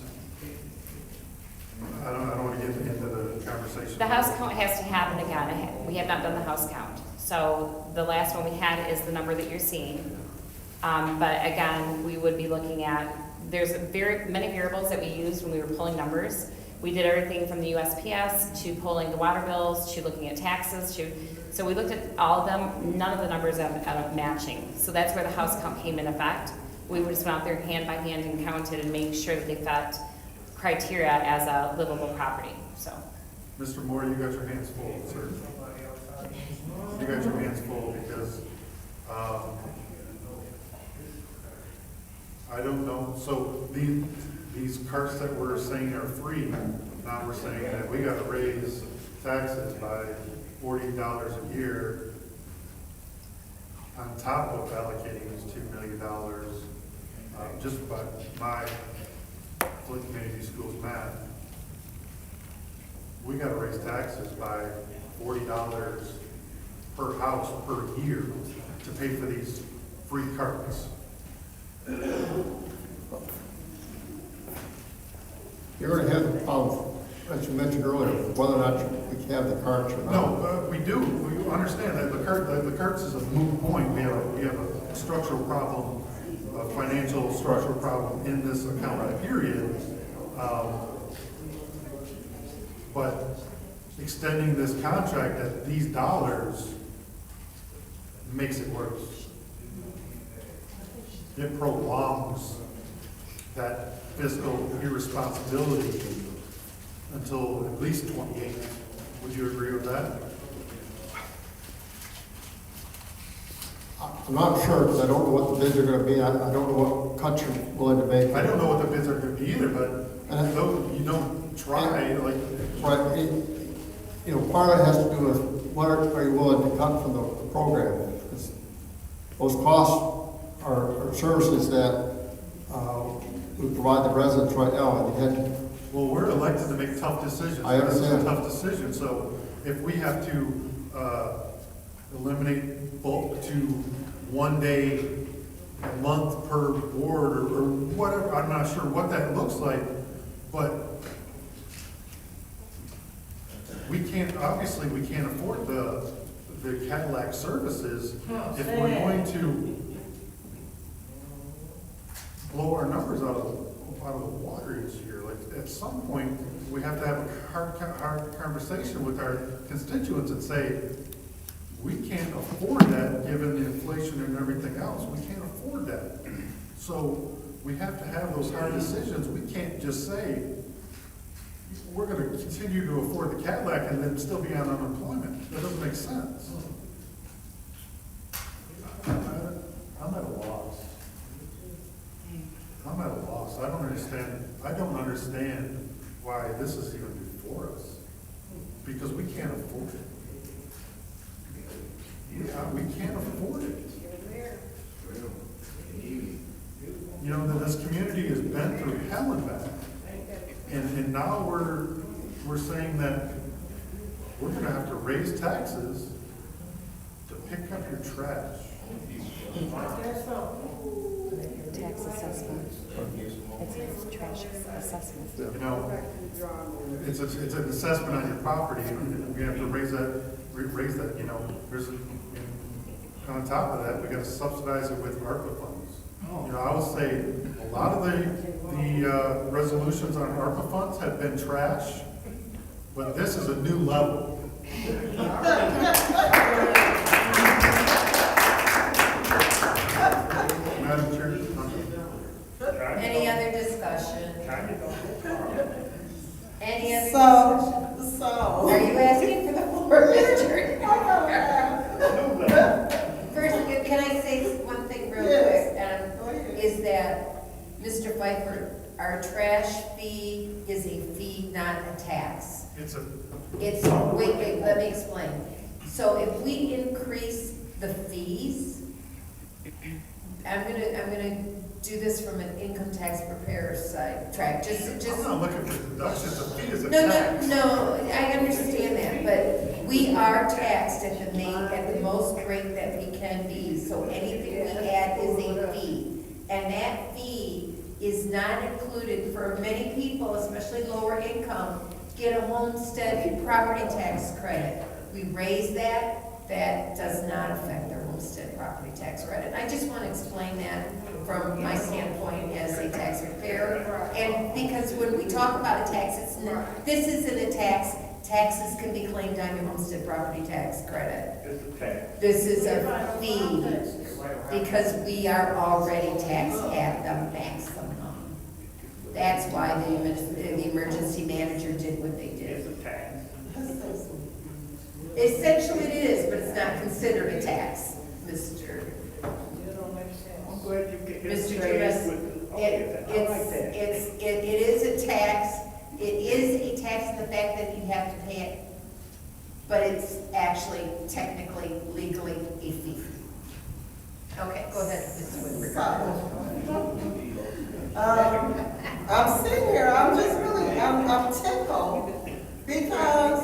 I don't want to get into the conversation. The house count has to happen again. We have not done the house count. So the last one we had is the number that you're seeing. But again, we would be looking at, there's very many variables that we used when we were pulling numbers. We did everything from the USPS to pulling the water bills, to looking at taxes, so we looked at all of them. None of the numbers ended up matching. So that's where the house count came in effect. We just went out there hand by hand and counted and made sure that they met criteria as a livable property, so. Mr. Moore, you got your hands full, sir. You got your hands full because, I don't know, so these carts that we're saying are free, now we're saying that we gotta raise taxes by $40 a year on top of allocating this $2 million, just by my Flint Community Schools math. We gotta raise taxes by $40 per house per year to pay for these free carts. You're gonna have, as you mentioned earlier, whether or not we can have the carts or not. No, we do. We understand that the carts is a moot point. We have a structural problem, a financial structural problem in this account period. But extending this contract at these dollars makes it worse. It prolongs that fiscal irresponsibility until at least 28. Would you agree with that? I'm not sure, because I don't know what the bids are gonna be. I don't know what cuts you're willing to make. I don't know what the bids are gonna be either, but though you don't try, like. Right, you know, part of it has to do with what are you willing to cut from the program? Because those costs are services that we provide the residents right now, and you had to. Well, we're elected to make tough decisions. I understand. This is a tough decision, so if we have to eliminate bulk to 1 day a month per board or whatever, I'm not sure what that looks like, but we can't, obviously, we can't afford the Cadillac services if we're going to blow our numbers out of the water each year. Like, at some point, we have to have a hard conversation with our constituents and say, we can't afford that given the inflation and everything else. We can't afford that. So we have to have those hard decisions. We can't just say, we're gonna continue to afford the Cadillac and then still be on unemployment. That doesn't make sense. I'm at a loss. I'm at a loss. I don't understand why this is even before us. Because we can't afford it. Yeah, we can't afford it. You know, this community has been through hell and back. And now we're saying that we're gonna have to raise taxes to pick up your trash. Tax assessment. It's trash assessment. You know, it's an assessment on your property, and we have to raise that, you know, on top of that, we gotta subsidize it with ARPA funds. You know, I will say, a lot of the resolutions on ARPA funds have been trash, but this is a new level. Madam Chair. Any other discussion? Any other discussion? Are you asking for the floor, Mr. First, can I say one thing real quick? Is that, Mr. Pfeiffer, our trash fee is a fee, not a tax. Wait, let me explain. So if we increase the fees, I'm gonna do this from an income tax preparer's side track, I'm not looking for deductions, the fee is a No, tax. no, I understand that, but we are taxed at the most rate that we can be, so anything we add is a fee. And that fee is not included for many people, especially lower income, get a homestead property tax credit. We raise that does not affect their homestead property tax credit. I just want to explain that from my standpoint as a tax preparer. And because when we talk about a tax, it's not, this isn't a tax. Taxes can be claimed on your homestead property tax credit. This is a fee because we are already taxed at the maximum. That's why the emergency manager did what they did. Essentially it is, but it's not considered a tax, Mr. Mr. Judas. It is a tax. It is a tax in the fact that you have to pay it, but it's actually technically, legally a fee. Okay, go ahead, Mr. Whitaker. I'm sitting here, I'm just really, I'm tickled because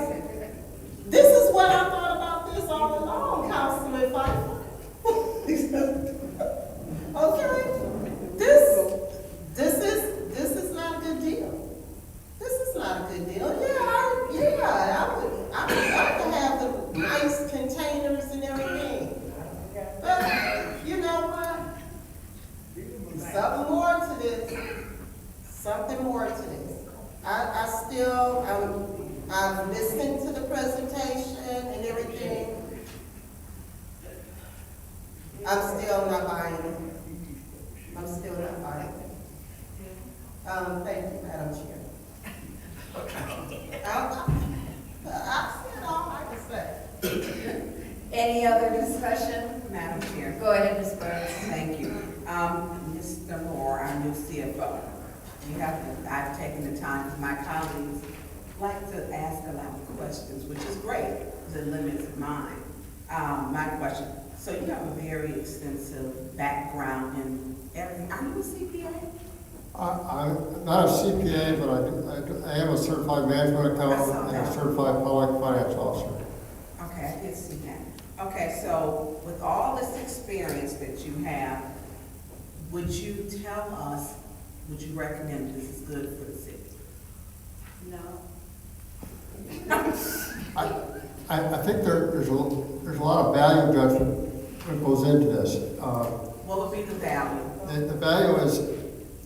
this is what I thought about this all along, Councilman Pfeiffer. Okay, this is not a good deal. This is not a good deal. I would love to have the nice containers and everything. But you know what? Something more to this. Something more to this. I've listened to the presentation and everything. I'm still not buying it. I'm still not buying it. Thank you, Madam Chair. I've said all I can say. Any other discussion? Madam Chair. Go ahead, Ms. Burns. Thank you. Mr. Moore, our new CFO, I've taken the time, because my colleagues like to ask a lot of questions, which is great, the limits of mine. My question, so you have a very extensive background in everything. Are you a CPA? I'm not a CPA, but I am a certified management accountant and a certified public finance officer. Okay, I did see that. Okay, so with all this experience that you have, would you tell us, would you recommend this is good for the city? No. I think there's a lot of value judgment that goes into this. What would be the value? The value is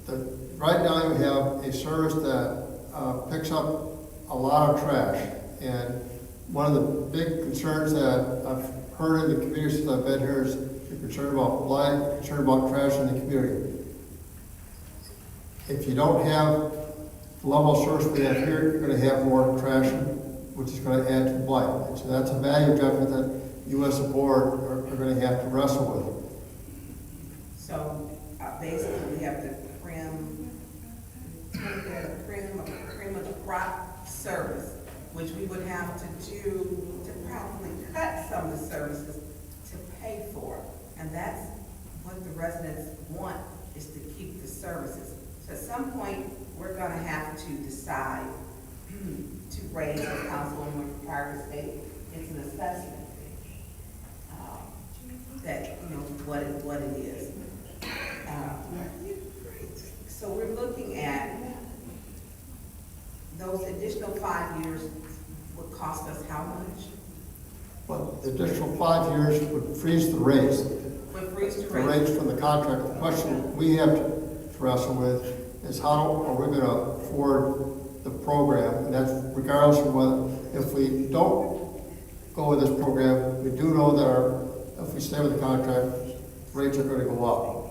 that right now you have a service that picks up a lot of trash. And one of the big concerns that I've heard in the community since I've been here is you're concerned about blight, concerned about trash in the community. If you don't have the level of service we have here, you're going to have more trash, which is going to add to blight. And so that's a value judgment that you as a board are going to have to wrestle with. So basically we have to cream of the crop service, which we would have to do to probably cut some of the services to pay for. And that's what the residents want, is to keep the services. So at some point, we're going to have to decide to raise, as Councilwoman Parker stated, it's an assessment that, you know, what it is. So we're looking at those additional 5 years would cost us how much? But the additional 5 years would freeze the rates. Would freeze the The rates. rates from the contract. The question we have to wrestle with is how are we going to afford the program? And that's regardless of whether, if we don't go with this program, we do know that if we stay with the contract, rates are going to go up.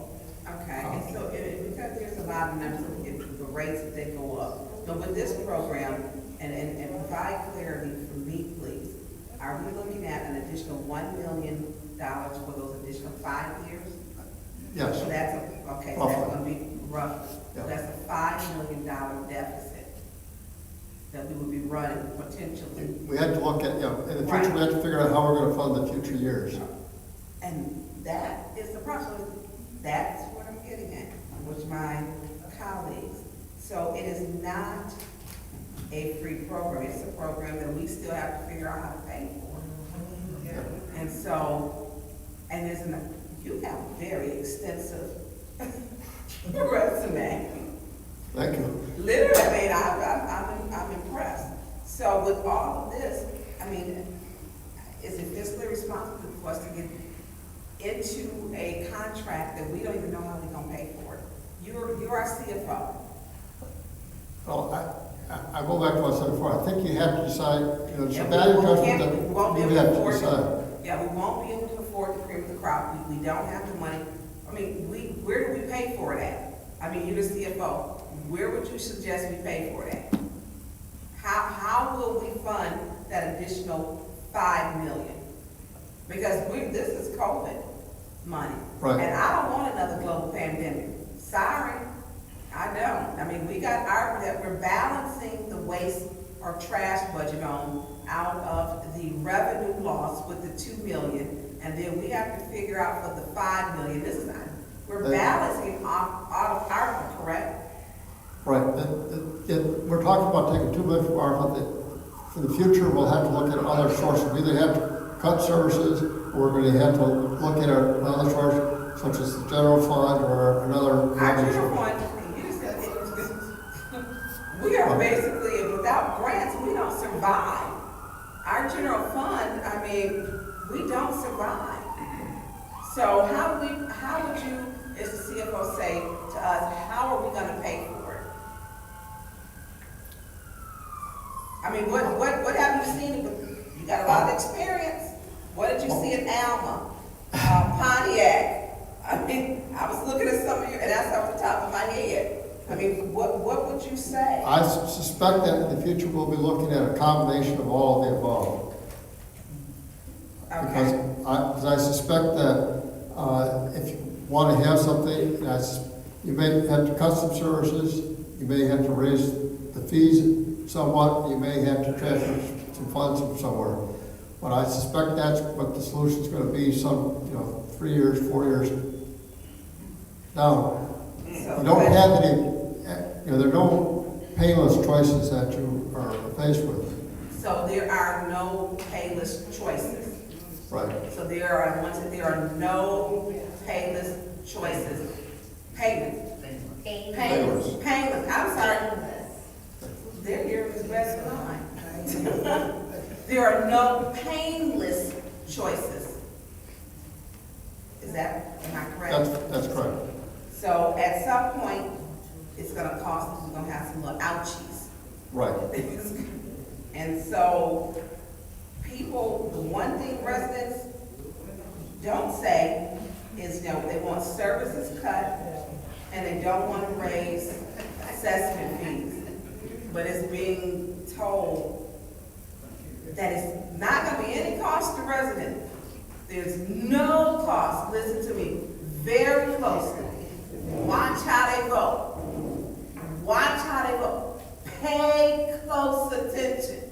Okay, and so because there's a lot of numbers, if the rates, if they go up. But with this program, and provide clarity for me, please, are we looking at an additional $1 million for those additional 5 years? Yes. So that's okay, so that's going to be rough. Yeah. So that's a $5 million deficit that we would be running potentially. We had to look at, in the future, we had to figure out how we're going to fund the future years. And that is the problem. That's what I'm getting at with my colleagues. So it is not a free program. It's a program that we still have to figure out how to pay for. And so, and you have a very extensive resume. Thank you. Literally, I mean, I'm impressed. So with all of this, I mean, is it fiscally responsible for us to get into a contract that we don't even know how we're gonna pay for it. You're our CFO. Well, I go back to what I said before, I think you have to decide, you know, it's a Yeah, value we judgment can't- we won't be that able you have to afford it. decide. Yeah, we won't be able to afford the cream of the crop. We don't have the money. I mean, where do we pay for it at? I mean, you're the CFO. Where would you suggest we pay for it at? How will we fund that additional $5 million? Because this is COVID money. Right. And I don't want another global pandemic. Sorry, I don't. I mean, we're balancing the waste or trash budget out of the revenue loss with the $2 million, and then we have to figure out for the $5 million. We're balancing out of ARPA, correct? Right, we're talking about taking $2 million from ARPA. For the future, we'll have to look at other sources. We either have to cut services, or we're gonna have to look at another source, such as the general fund or another. Our general fund, we are basically, without grants, we don't survive. Our general fund, I mean, we don't survive. So how would you, as the CFO, say to us, how are we gonna pay for it? I mean, what have you seen? You got a lot of experience. What did you see in Alma, Pontiac? I mean, I was looking at some of you, and that's off the top of my head. I mean, what would you say? I suspect that in the future, we'll be looking at a combination of all of the above. Okay. Because I suspect that if you want to have something, you may have to cut some services, you may have to raise the fees somewhat, you may have to transfer some funds from somewhere. But I suspect that's what the solution's going to be 3 years, 4 years down. You don't have any, there are no painless choices that you are faced with. So there are no payless choices. Right. So there are no payless choices. Payments. Payments. I'm sorry. Their hearing is better than mine. There are no painless choices. Am I correct? That's correct. So at some point, it's gonna cost us, we're gonna have some little ouchies. Right. And so, people, the one thing residents don't say is, they want services cut, and they don't want to raise assessment fees. But it's being told that it's not gonna be any cost to residents. There's no cost, listen to me very closely. Watch how they vote. Watch how they vote. Pay close attention.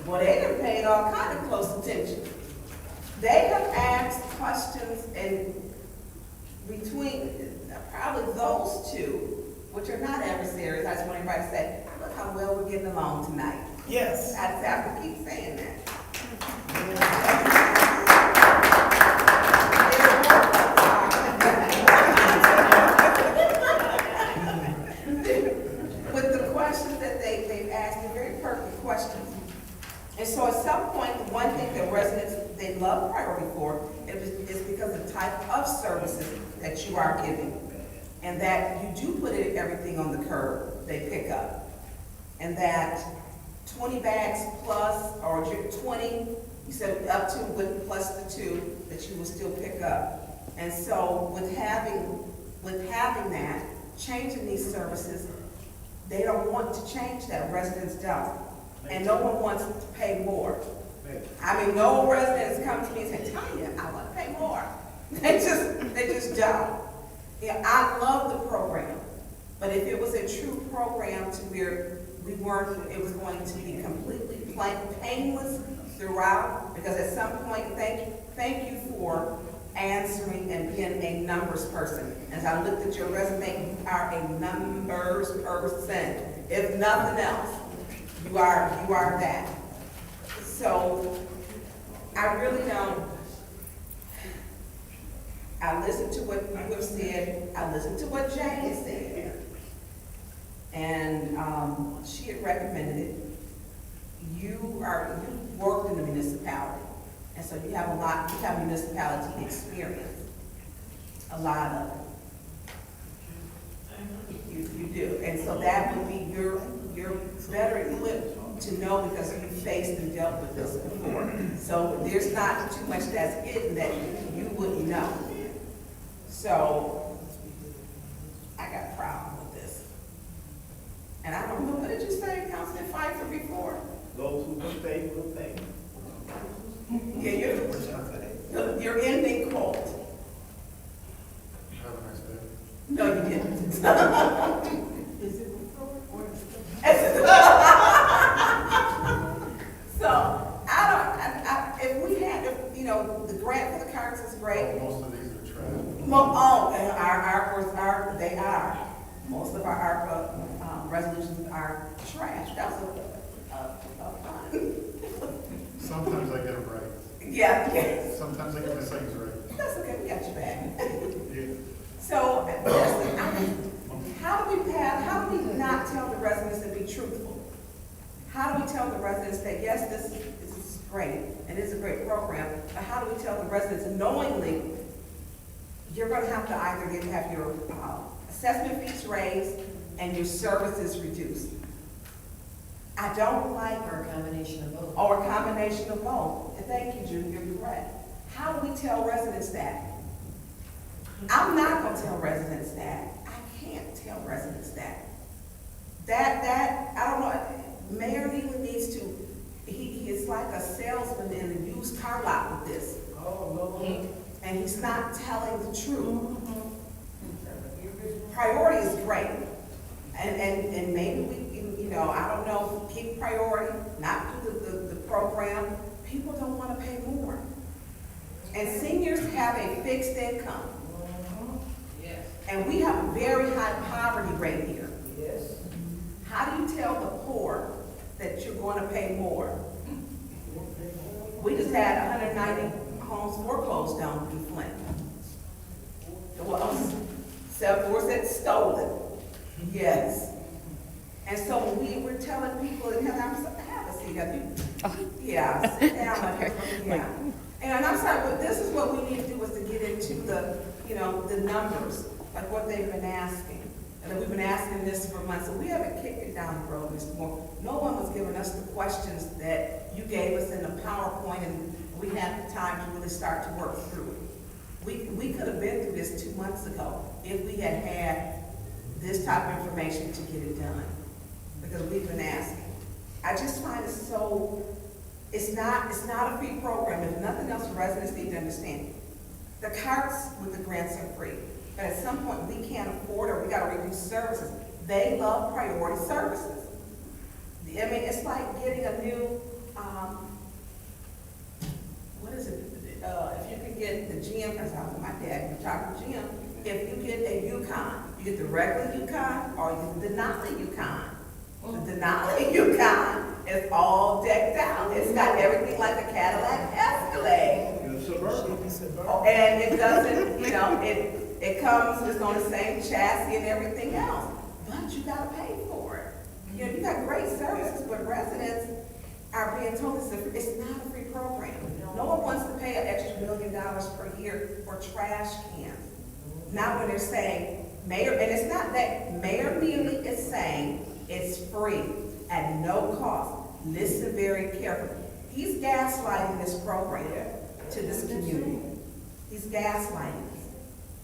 Well, they have paid all kind of close attention. They have asked questions in between probably those two, which are not adversaries. I just want everybody to say, look how well we're getting along tonight. Yes. I just have to keep saying that. With the questions that they've asked, they're very pertinent questions. And so at some point, the one thing that residents, they love priority for is because of the type of services that you are giving. And that you do put everything on the curb, they pick up. And that 20 bags plus, or 20, you said up to with plus the 2, that you will still pick up. And so with having that, changing these services, they don't want to change that, residents don't. And no one wants to pay more. I mean, no residents come to me and say, Tanya, I want to pay more. They just don't. Yeah, I love the program, but if it was a true program to where it was going to be completely painless throughout, because at some point, thank you for answering and being a numbers person. As I looked at your resume, you are a numbers person. If nothing else, you are that. So I really don't. I listened to what you have said. I listened to what Jane said, and she had recommended it. You worked in the municipality, and so you have municipality experience. a lot of it. You do, and so that would be, you're better equipped to know because you faced and dealt with this before. So there's not too much that's hidden that you wouldn't know. So I got a problem with this. And I don't know, what did you say, Councilman Pfeiffer, before? Those who will pay, will pay. Yeah, you're ending quote. Have a nice day. No, you didn't. So, if we had, you know, the grant for the carts is great. Most of these are trash. They are. Most of our ARPA resolutions are trash. That was a fun. Sometimes I get them right. Yeah. Sometimes I get my things right. That's okay, we got your back. Yeah. So, how do we not tell the residents to be truthful? How do we tell the residents that, yes, this is great, and it's a great program, but how do we tell the residents knowingly, you're gonna have to either have your assessment fees raised and your services reduced? I don't like. Or a combination of both. Or a combination of both. And thank you, Judy, you're correct. How do we tell residents that? I'm not gonna tell residents that. I can't tell residents that. I don't know, Mayor Neely needs to, he is like a salesman in a used car lot with this. Oh, no. And he's not telling the truth. Priority is great. And maybe we, you know, I don't know, keep priority, not do the program. People don't want to pay more. And seniors have a fixed income. And we have a very high poverty rate here. Yes. How do you tell the poor that you're going to pay more? We just had 190 homes foreclosed down in Flint. Well, 7 stolen. Yes. And so when we're telling people, and have a seat, yeah, sit down up here, yeah. And I'm sorry, but this is what we need to do, is to get into the, you know, the numbers, like what they've been asking. And we've been asking this for months, so we haven't kicked it down the road, Mr. Moore. No one was giving us the questions that you gave us in the PowerPoint, and we had the time to really start to work through it. We could have been through this 2 months ago if we had had this type of information to get it done, because we've been asking. I just find it so, it's not a free program. If nothing else, residents need to understand. The carts with the grants are free, but at some point we can't afford, or we got to reduce services. They love priority services. I mean, it's like getting a new, what is it? If you can get the GM, because my dad was talking GM, if you get a Yukon, you get the regular Yukon or you get the Denali Yukon. The Denali Yukon is all decked out. It's got everything like a Cadillac Escalade. Oh, and it doesn't, you know, it comes, it's on the same chassis and everything else. But you gotta pay for it. You know, you got great services, but residents are being told it's not a free program. No one wants to pay an extra $1 million per year for trash cans. Not when they're saying, Mayor, and it's not that, Mayor Neely is saying it's free at no cost. Listen very carefully. He's gaslighting this program to this community. He's gaslighting us.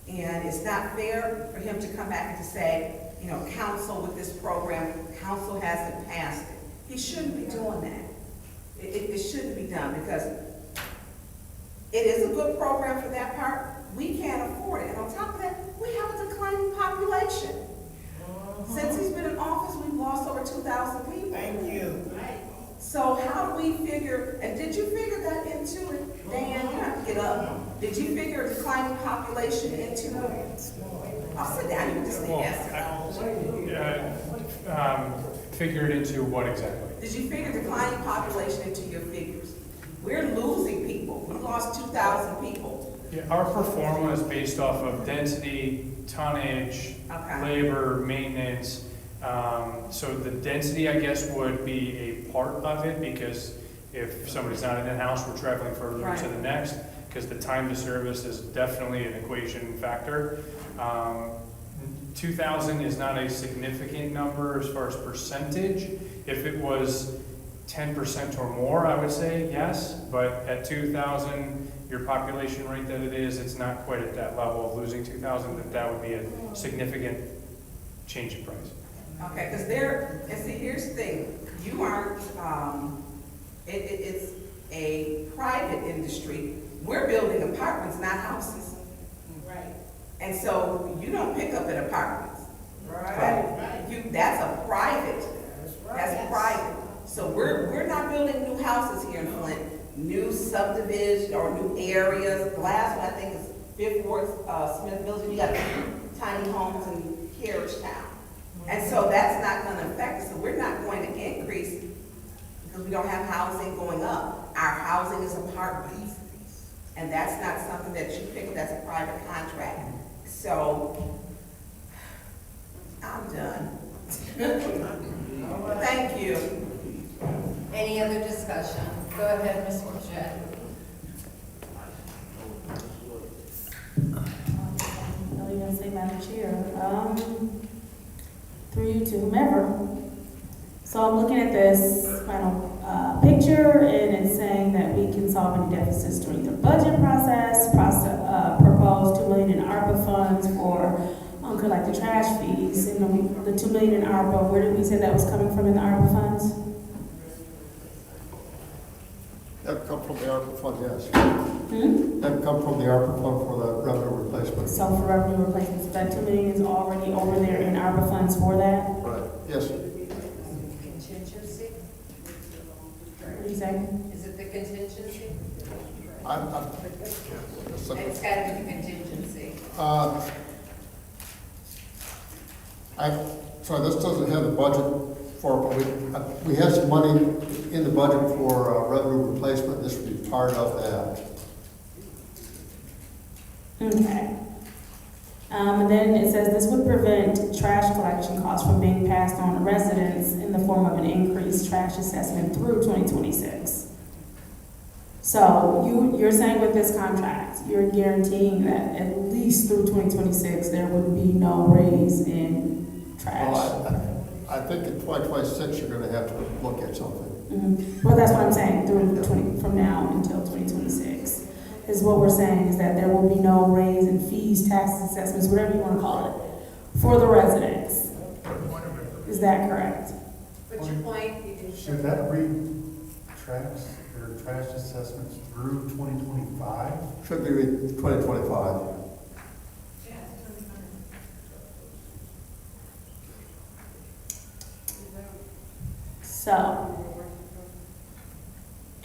And it's not fair for him to come back and to say, you know, council with this program, council hasn't passed it. He shouldn't be doing that. It shouldn't be done, because it is a good program for that part. We can't afford it. And on top of that, we have a declining population. Since he's been in office, we've lost over 2,000 people. Thank you. So how do we figure, and did you figure that into it, Dan? You have to get up. Did you figure a declining population into it? I'll sit down, you can just answer. Figure it into what exactly? Did you figure declining population into your figures? We're losing people. We lost 2,000 people. Yeah, our performance is based off of density, tonnage, labor, maintenance. So the density, I guess, would be a part of it, because if somebody's not in the house, we're traveling further to the next. because the time to service is definitely an equation factor. 2,000 is not a significant number as far as percentage. If it was 10% or more, I would say yes, but at 2,000, your population rate that it is, it's not quite at that level of losing 2,000, that would be a significant change in price. Okay, because and see, here's the thing, you aren't, it's a private industry. We're building apartments, not houses. Right. And so you don't pick up in apartments. Right. That's a private, that's private. So we're not building new houses here in Flint, new subdivision or new areas. The last one I think is Fifth Ward, Smith Village, you got tiny homes in Carriage Town. And so that's not gonna affect us, so we're not going to increase because we don't have housing going up. Our housing is apartments. And that's not something that you pick, that's a private contract. So, I'm done. Thank you. Any other discussion? Go ahead, Ms. Burchett. No, you didn't say Madam Chair. Through you to whomever. So I'm looking at this final picture, and it's saying that we can solve any deficits during the budget process, propose $2 million in ARPA funds for collect the trash fees. And the $2 million in ARPA, where did we say that was coming from in the ARPA funds? That come from the ARPA fund, yes. Hmm? That come from the ARPA fund for the revenue replacement. So for revenue replacement, so that $2 million is already over there in ARPA funds for that? Right, yes. Contingency? What are you saying? Is it the contingency? It's It's gotta be the contingency. Sorry, this doesn't have the budget for it, but we have some money in the budget for revenue replacement. This would be part of that. Okay. And then it says this would prevent trash collection costs from being passed on to residents in the form of an increased trash assessment through 2026. So you're saying with this contract, you're guaranteeing that at least through 2026, there would be no raise in trash? Well, I think in 2026, you're going to have to look at something. Mm-hmm. Well, that's what I'm saying, from now until 2026. Is what we're saying is that there will be no raise in fees, taxes, assessments, whatever you want to call it, for the residents. Is that correct? What's your point? Should that read trash assessments through 2025? Should be 2025. So,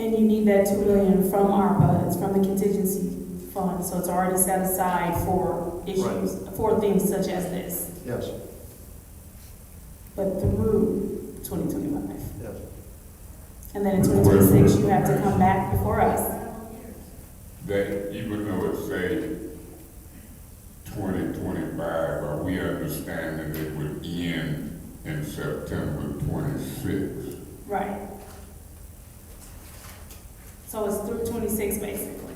and you need that $2 million from ARPA, it's from the contingency fund, so it's already set aside for issues, for things such as this. Yes. But through 2025. Yes. And then in 2026, you have to come back before us. That even though it say 2025, are we understanding it would end in September 26? Right. So it's through 26 basically.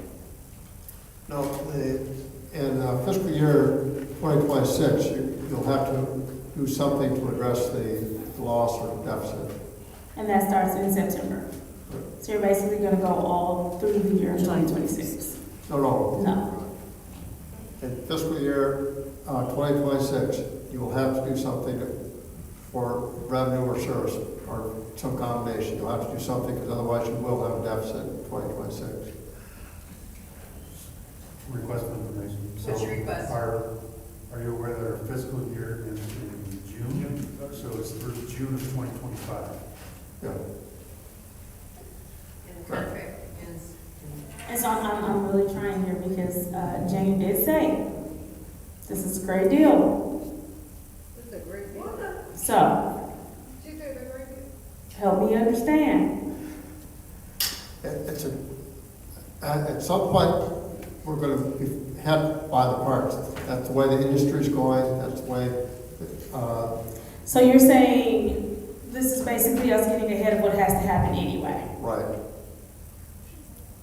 No, in fiscal year 2026, you'll have to do something to address the loss or deficit. And that starts in September. So you're basically gonna go all through the year 2026. No. No. In fiscal year 2026, you will have to do something for revenue or service or some combination. You'll have to do something because otherwise you will have a deficit in 2026. Request for information. What's your request? Are you aware that our fiscal year ends in June? So it's through June of 2025. Yeah. And the contract ends. And so I'm really trying here because Jane did say, this is a great deal. This is a great deal. So, She said it's a great deal. help me understand. It's at some point, we're going to be had by the parts. That's the way the industry's going. That's the way. So you're saying this is basically us getting ahead of what has to happen anyway? Right.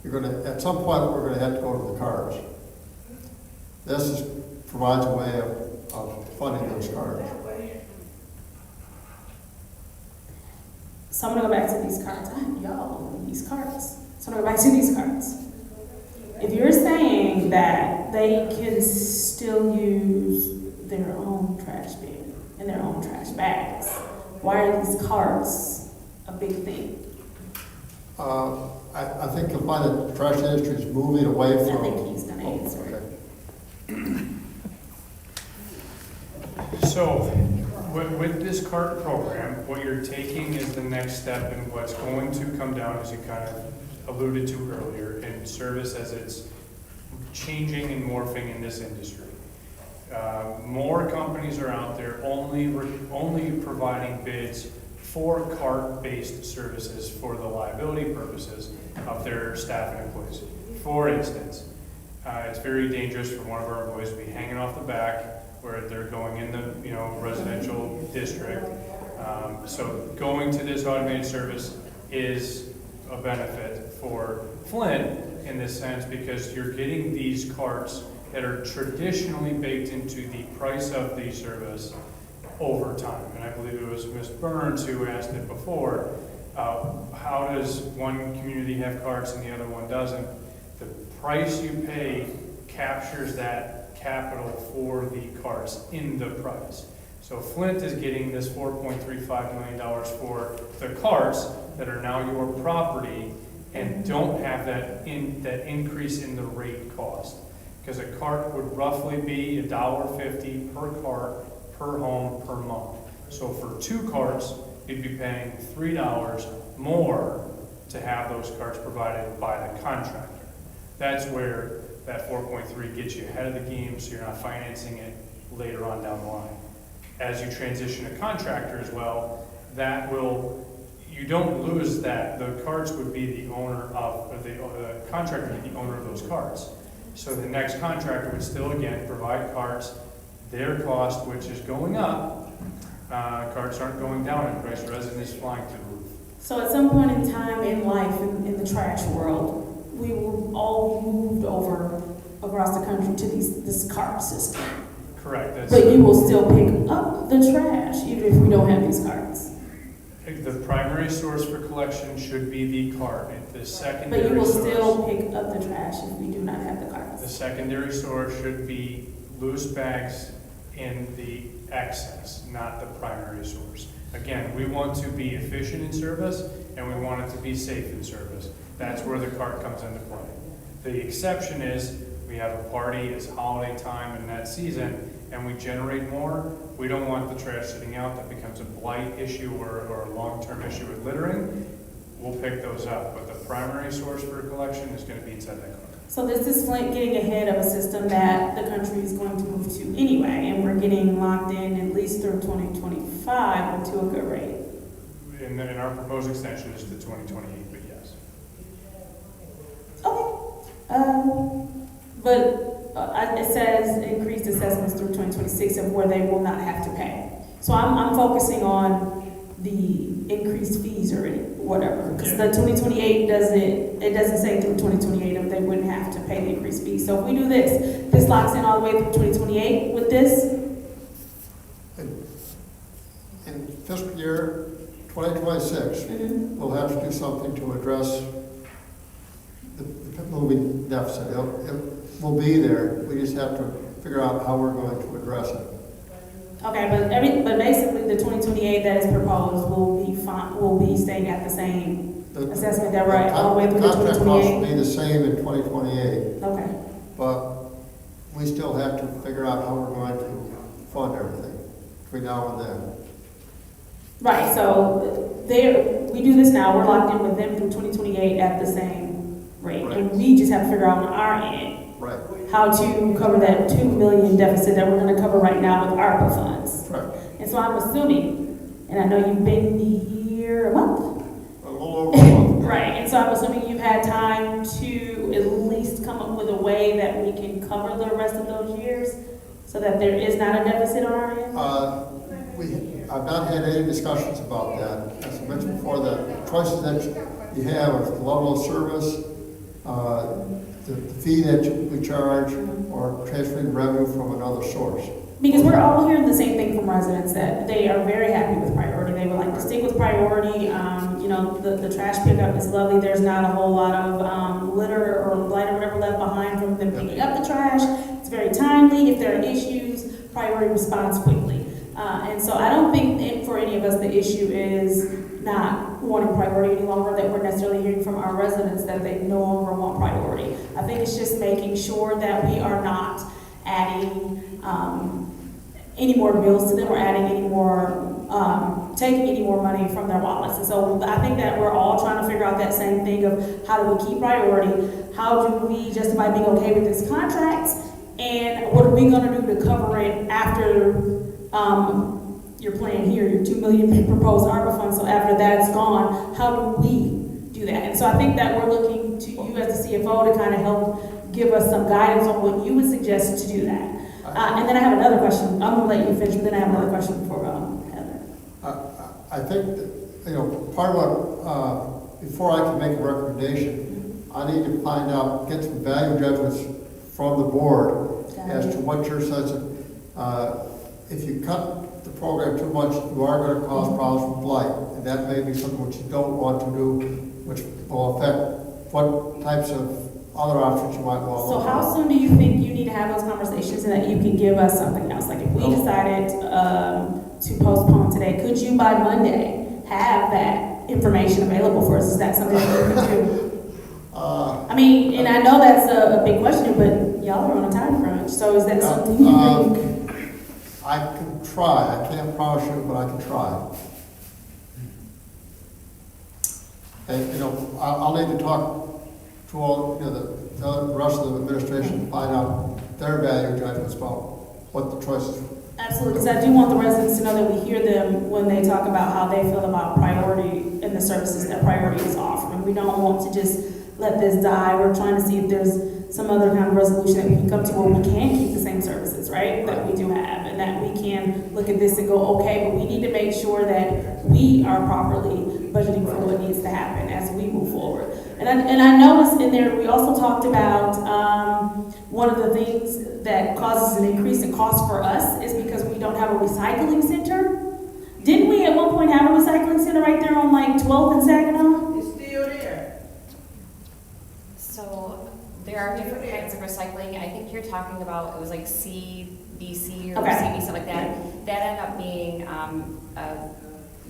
you're gonna, at some point, we're gonna have to go to the cards. This provides a way of funding those cards. So I'm gonna go back to these cards. Y'all, these cards. So I'm gonna go back to these cards. If you're saying that they can still use their own trash bin and their own trash bags, why are these cards a big thing? I think you'll find that the trash industry is moving away from. I think he's gonna answer it. So, with this cart program, what you're taking is the next step in what's going to come down, as you kind of alluded to earlier, in service as it's changing and morphing in this industry. More companies are out there only providing bids for cart-based services for the liability purposes of their staff and employees. For instance, it's very dangerous for one of our employees to be hanging off the back where they're going in the residential district. So going to this automated service is a benefit for Flint in this sense, because you're getting these carts that are traditionally baked into the price of the service over time. And I believe it was Ms. Burns who asked it before, how does one community have carts and the other one doesn't? The price you pay captures that capital for the carts in the price. So Flint is getting this $4.35 million for the carts that are now your property and don't have that increase in the rate cost. Because a cart would roughly be $1.50 per cart per home per month. So for 2 carts, you'd be paying $3 more to have those carts provided by the contractor. That's where that 4.3 gets you ahead of the game, so you're not financing it later on down the line. As you transition a contractor as well, you don't lose that. The carts would be the owner of, or the contractor would be the owner of those carts. So the next contractor would still, again, provide carts, their cost, which is going up. Carts aren't going down in price, resin is flying through the roof. So at some point in time in life, in the trash world, we will all be moved over across the country to this cart system. Correct. But you will still pick up the trash even if we don't have these carts. The primary source for collection should be the cart. The secondary But you will source, still pick up the trash if we do not have the carts. the secondary source should be loose bags in the excess, not the primary source. Again, we want to be efficient in service and we want it to be safe in service. That's where the cart comes into play. The exception is we have a party, it's holiday time in that season, and we generate more. We don't want the trash sitting out. That becomes a blight issue or a long-term issue with littering. We'll pick those up, but the primary source for collection is going to be inside that cart. So this is Flint getting ahead of a system that the country is going to move to anyway, and we're getting locked in at least through 2025 to a good rate. And our proposed extension is to 2028, but yes. But it says increased assessments through 2026 of where they will not have to pay. So I'm focusing on the increased fees or whatever. Because the 2028 doesn't say through 2028 if they wouldn't have to pay the increased fees. So if we do this locks in all the way through 2028 with this. In fiscal year 2026, we'll have to do something to address the moving deficit. It will be there. We just have to figure out how we're going to address it. Okay, but basically the 2028 that is proposed will be staying at the same assessment that we're at all the way through the 2028? Contract costs will be the same in 2028. Okay. But we still have to figure out how we're going to fund everything between now and then. Right, so we do this now, we're locked in with them through 2028 at the same rate. Right. And we just have to figure out on our end Right. how to cover that $2 million deficit that we're gonna cover right now with ARPA funds. Right. And so I'm assuming, and I know you've been here a month. A little over a month. Right, and so I'm assuming you've had time to at least come up with a way that we can cover the rest of those years so that there is not a deficit on our end? I've not had any discussions about that. As I mentioned before, the choices that you have are the level of service, the fee that we charge or transferring revenue from another source? Because we're all hearing the same thing from residents, that they are very happy with priority. They would like to stick with priority. The trash pickup is lovely. There's not a whole lot of litter or blight or whatever left behind from them picking up the trash. It's very timely. If there are issues, priority responds quickly. And so I don't think for any of us the issue is not wanting priority any longer, that we're necessarily hearing from our residents that they no longer want priority. I think it's just making sure that we are not adding any more bills to them or adding any more, taking any more money from their wallets. And so I think that we're all trying to figure out that same thing of how do we keep priority? How do we justify being okay with this contract? And what are we gonna do to cover it after your plan here, your $2 million proposed ARPA funds? So after that's gone, how do we do that? And so I think that we're looking to you as the CFO to kind of help give us some guidance on what you would suggest to do that. And then I have another question. I'm gonna let you finish, but then I have another question for Heather. I think that, part of what, before I can make a recommendation, I need to find out, get some value judgments from the board as to what your sense of, if you cut the program too much, you are going to cause problems with blight, and that may be something which you don't want to do, which will affect what types of other options you might want to So look how at. soon do you think you need to have those conversations so that you can give us something else? Like if we decided to postpone today, could you by Monday have that information available for us? Is that something that you could do? I mean, and I know that's a big question, but y'all are on a time crunch, so is that something you think? I can try. I can't promise you, but I can try. And, I'll need to talk to all, the rest of the administration to find out their value judgments about what the choices. Absolutely, because I do want the residents to know that we hear them when they talk about how they feel about priority and the services that priority is offering. We don't want to just let this die. We're trying to see if there's some other kind of resolution that we can come to where we can keep the same services, right, that we do have, and that we can look at this and go, okay, but we need to make sure that we are properly budgeting for what needs to happen as we move forward. And I noticed in there, we also talked about one of the things that causes an increase in cost for us is because we don't have a recycling center. Didn't we at one point have a recycling center right there on like 12th and Saginaw? It's still there. So there are different kinds of recycling. I think you're talking about, it was like CBC or Okay. CB, something like that. That ended up being a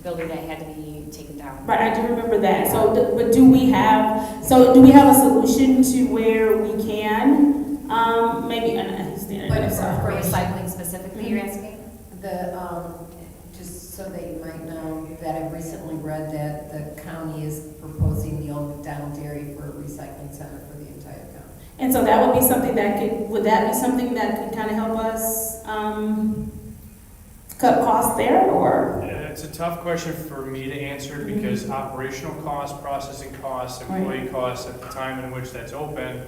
building that had to be taken down. Right, I do remember that. So, but do we have a solution to where we can, maybe, For recycling specifically, you're asking? Just so that you might know, that I've recently read that the county is proposing the Oak Down Dairy for a recycling center for the entire county. And so that would be something would that be something that could kind of help us, cut costs there, or? It's a tough question for me to answer because operational costs, processing costs, employee costs at the time in which that's open,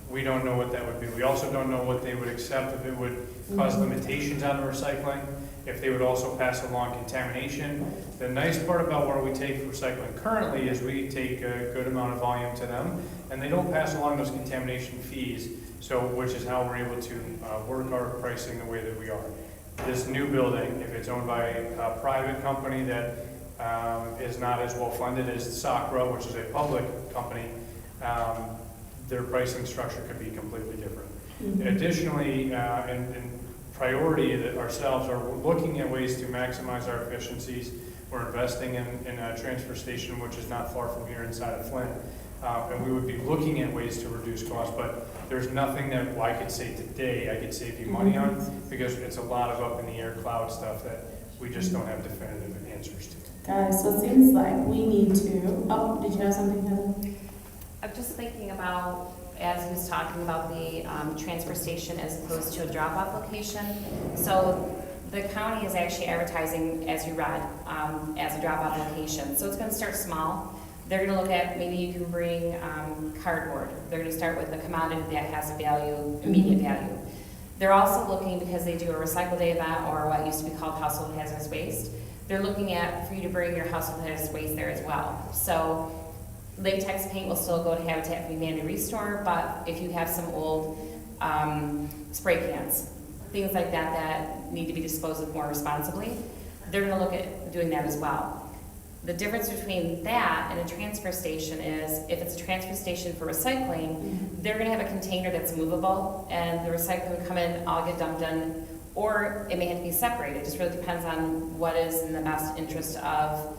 we don't know what that would be. We also don't know what they would accept, if it would cause limitations on the recycling, if they would also pass along contamination. The nice part about where we take recycling currently is we take a good amount of volume to them, and they don't pass along those contamination fees, which is how we're able to work our pricing the way that we are. This new building, if it's owned by a private company that is not as well funded as Sacra, which is a public company, their pricing structure could be completely different. Additionally, in priority that ourselves are looking at ways to maximize our efficiencies. We're investing in a transfer station, which is not far from here inside of Flint. And we would be looking at ways to reduce costs, but there's nothing that I could say today I could save you money on, because it's a lot of up in the air cloud stuff that we just don't have definitive answers to. Guys, so it seems like we need to, did you have something, Heather? I'm just thinking about, as he was talking about the transfer station as opposed to a drop-off location. So the county is actually advertising, as you read, as a drop-off location. So it's going to start small. They're going to look at, maybe you can bring cardboard. They're going to start with a commodity that has a value, immediate value. They're also looking, because they do a recycle day event or what used to be called household hazardous waste, they're looking at for you to bring your household hazardous waste there as well. So latex paint will still go to Habitat for Humanity Restore, but if you have some old spray cans, things like that that need to be disposed of more responsibly, they're gonna look at doing that as well. The difference between that and a transfer station is, if it's a transfer station for recycling, they're gonna have a container that's movable, and the recycling will come in, all get dumped in, or it may have to be separated. It just really depends on what is in the best interest of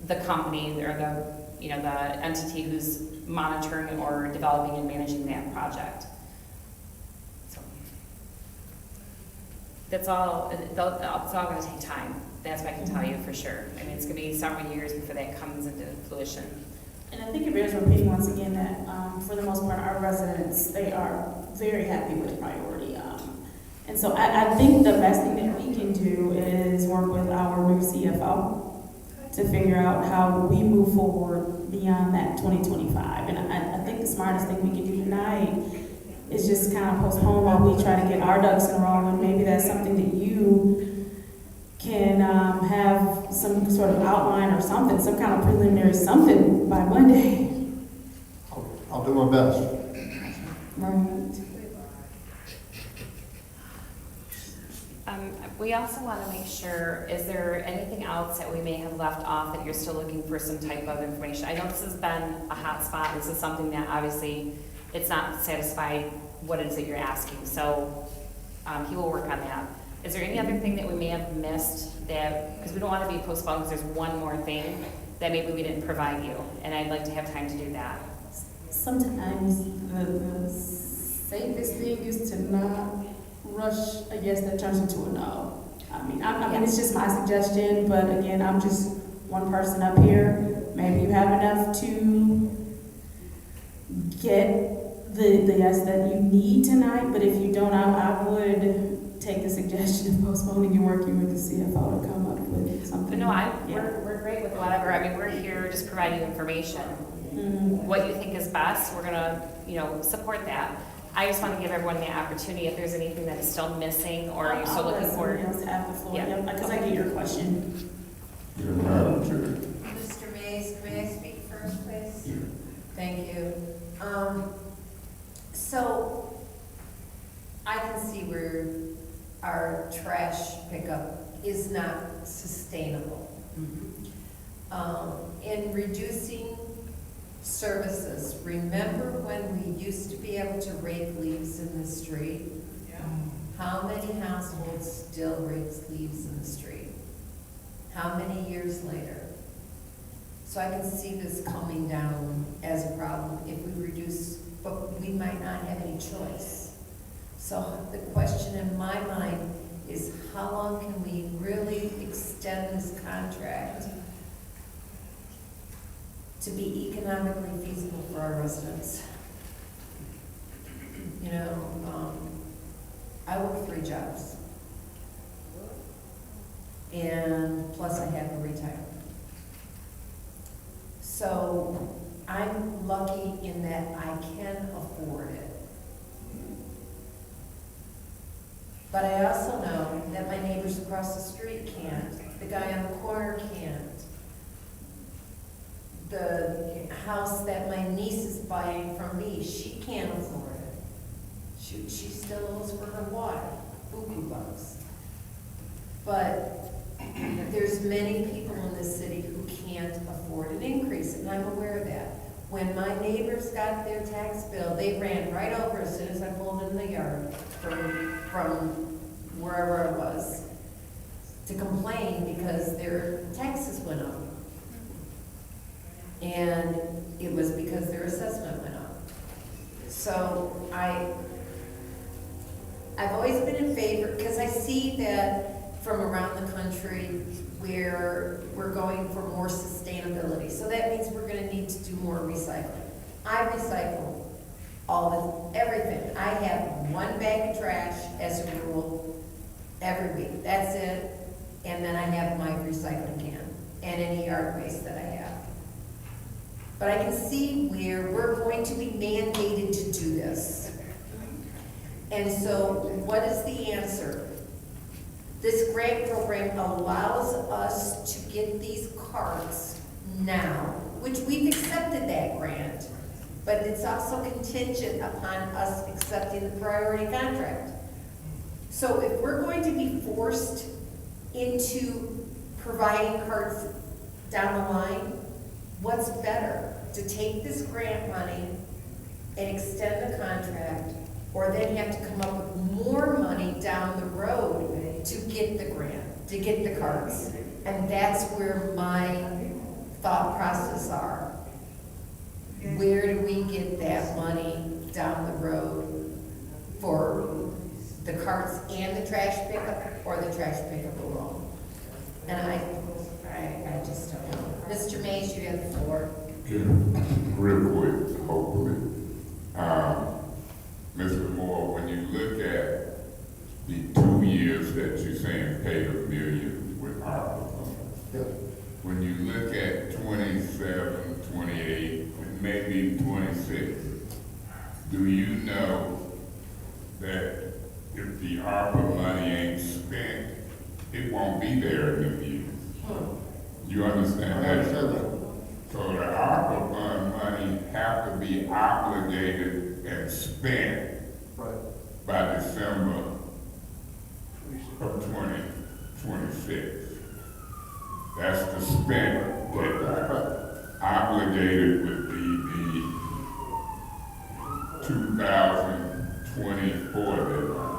the company or the, the entity who's monitoring or developing and managing that project. So that's all gonna take time. That's what I can tell you for sure. I mean, it's gonna be several years before that comes into fruition. And I think it bears repeating once again that, for the most part, our residents, they are very happy with priority. And so I think the best thing that we can do is work with our new CFO to figure out how we move forward beyond that 2025. And I think the smartest thing we can do tonight is just kind of postpone while we try to get our ducks in a row, and maybe that's something that you can have some sort of outline or something, some kind of preliminary something by Monday. I'll do my best. Right. We also want to make sure, is there anything else that we may have left off that you're still looking for some type of information? I know this has been a hot spot. This is something that obviously it's not satisfied what it is that you're asking. So he will work on that. Is there any other thing that we may have missed that, because we don't want to be postponed because there's one more thing that maybe we didn't provide you, and I'd like to have time to do that. Sometimes the safest thing is to not rush a yes that turns into a no. I mean, it's just my suggestion, but again, I'm just one person up here. Maybe you have enough to get the yes that you need tonight, but if you don't, I would take the suggestion of postponing and working with the CFO to come up with something. But no, we're great with whatever. I mean, we're here just providing information. What you think is best, we're gonna, support that. I just want to give everyone the opportunity, if there's anything that is still missing or you're still looking for. I'll let somebody else have the floor, because I get your question. Madam Chair. Mr. Mays, may I speak first, please? Thank you. So I can see where our trash pickup is not sustainable. In reducing services, remember when we used to be able to rake leaves in the street? How many households still rake leaves in the street? How many years later? So I can see this coming down as a problem if we reduce, but we might not have any choice. So the question in my mind is, how long can we really extend this contract to be economically feasible for our residents? I work 3 jobs. And plus I have a retirement. So I'm lucky in that I can afford it. But I also know that my neighbors across the street can't. The guy on the corner can't. The house that my niece is buying from me, she can't afford it. She still owes for her water, boo-boo bucks. But there's many people in this city who can't afford an increase, and I'm aware of that. When my neighbors got their tax bill, they ran right over as soon as I pulled in the yard from wherever I was to complain because their taxes went up. And it was because their assessment went up. So I've always been in favor, because I see that from around the country where we're going for more sustainability. So that means we're gonna need to do more recycling. I recycle everything. I have 1 bag of trash as a rule every week. That's it. And then I have my recycling can and any yard waste that I have. But I can see where we're going to be mandated to do this. And so what is the answer? This grant program allows us to get these carts now which we've accepted that grant, but it's also contingent upon us accepting the priority contract. So if we're going to be forced into providing carts down the line, what's better? To take this grant money and extend the contract, or then have to come up with more money down the road to get the grant, to get the carts? And that's where my thought process are. Where do we get that money down the road for the carts and the trash pickup, or the trash pickup alone? And I just don't know. Mr. Mays, you have the floor. Yeah, real quick, hopefully. Mr. Moore, when you look at the 2 years that you're saying paid $1 million with ARPA funds, when you look at 27, 28, and maybe 26, do you know that if the ARPA money ain't spent, it won't be there in the years? You understand that? So the ARPA fund money have to be obligated and spent by December of 2026. That's the spent deadline. Obligated would be the 2024 deadline.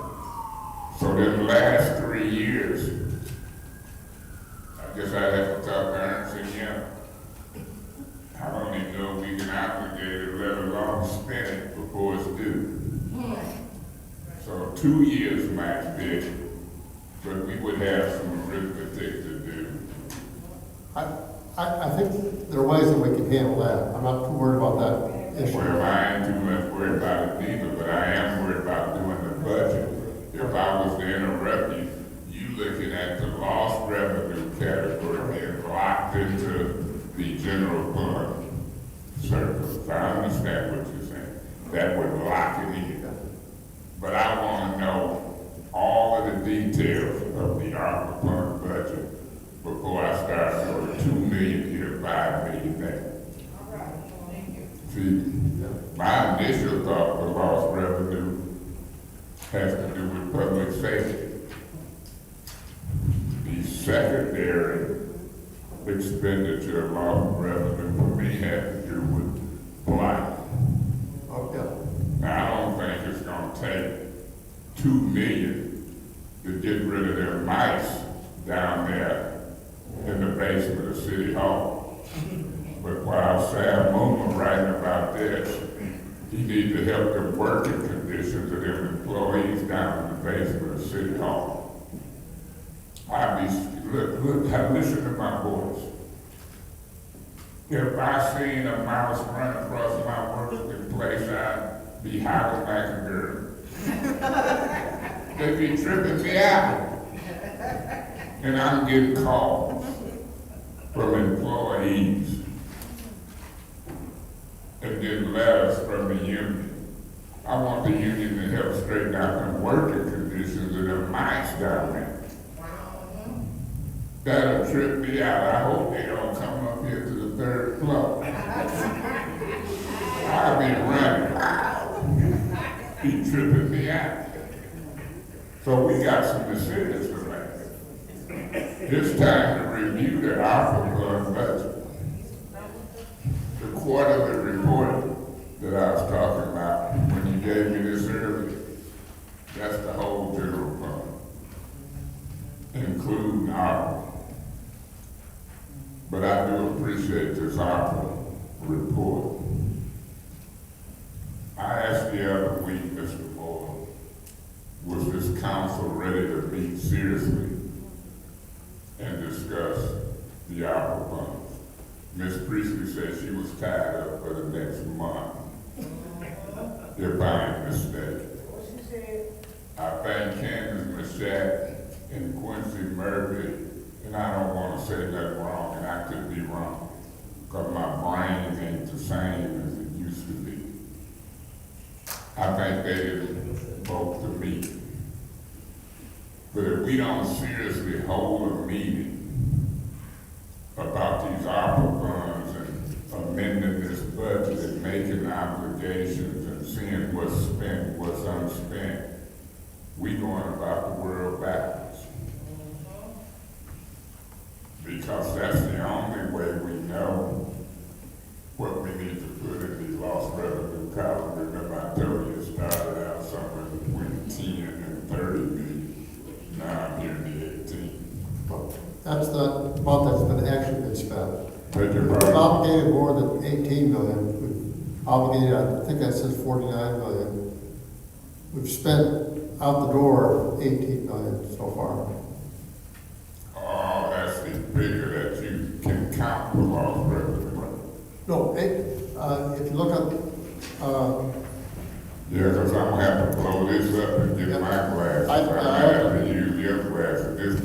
So the last 3 years, I guess I'd have to talk to Ernst and Young. I don't even know if we can obligate it, let alone spend it before it's due. So 2 years max bid, but we would have some arithmetic to do. I think there are ways that we can handle that. I'm not too worried about that issue. Well, I ain't too much worried about it either, but I am worried about doing the budget. If I was to interrupt you, you looking at the lost revenue category being locked into the general fund surplus. I understand what you're saying. That would lock it in. But I want to know all of the details of the ARPA fund budget before I start going $2 million here, $5 million there. All right, thank you. See, my initial thought for lost revenue has to do with public safety. The secondary expenditure of lost revenue for me has to do with blight. Okay. Now, I don't think it's gonna take $2 million to get rid of their mice down there in the basement of City Hall. But while Sam Moon writing about this, he needs to help the working conditions of their employees down in the basement of City Hall. Listen to my voice. If I seen a mouse run across my working place, I'd be howling like a girl. They be tripping me out. And I'm getting calls from employees and getting letters from the union. I want the union to help straighten out the working conditions of the mice down there. That'll trip me out. I hope they don't come up here to the 3rd floor. I'll be running. Be tripping me out. So we got some decisions to make. It's time to review the ARPA fund budget. The quarterly report that I was talking about when you gave me this earlier, that's the whole general fund, including ARPA. But I do appreciate this ARPA report. I asked the other week, Mr. Moore, was this council ready to meet seriously and discuss the ARPA funds? Ms. Priestley said she was tied up for the next month. If I ain't mistaken. I think Candace Mashat and Quincy Murphy, and I don't want to say nothing wrong, and I could be wrong, because my brain ain't the same as it used to be. I think they didn't vote to meet. But if we don't seriously hold a meeting about these ARPA funds and obligations and seeing what's spent, what's unspent, we going about the world backwards. Because that's the only way we know what we need to put in the lost revenue column. Remember, I told you it started out somewhere between 10 and 30 million. Now I'm here in the 18. That's the amount that's been actually been spent. Take your We've right. obligated more than 18 million. We've obligated, I think that says 49 million. We've spent out the door 18 million so far. Oh, that's the figure that you can count the lost revenue. No, if you look at, Yeah, because I'm gonna have to blow this up and get my glasses. I'm gonna have to use your glasses. This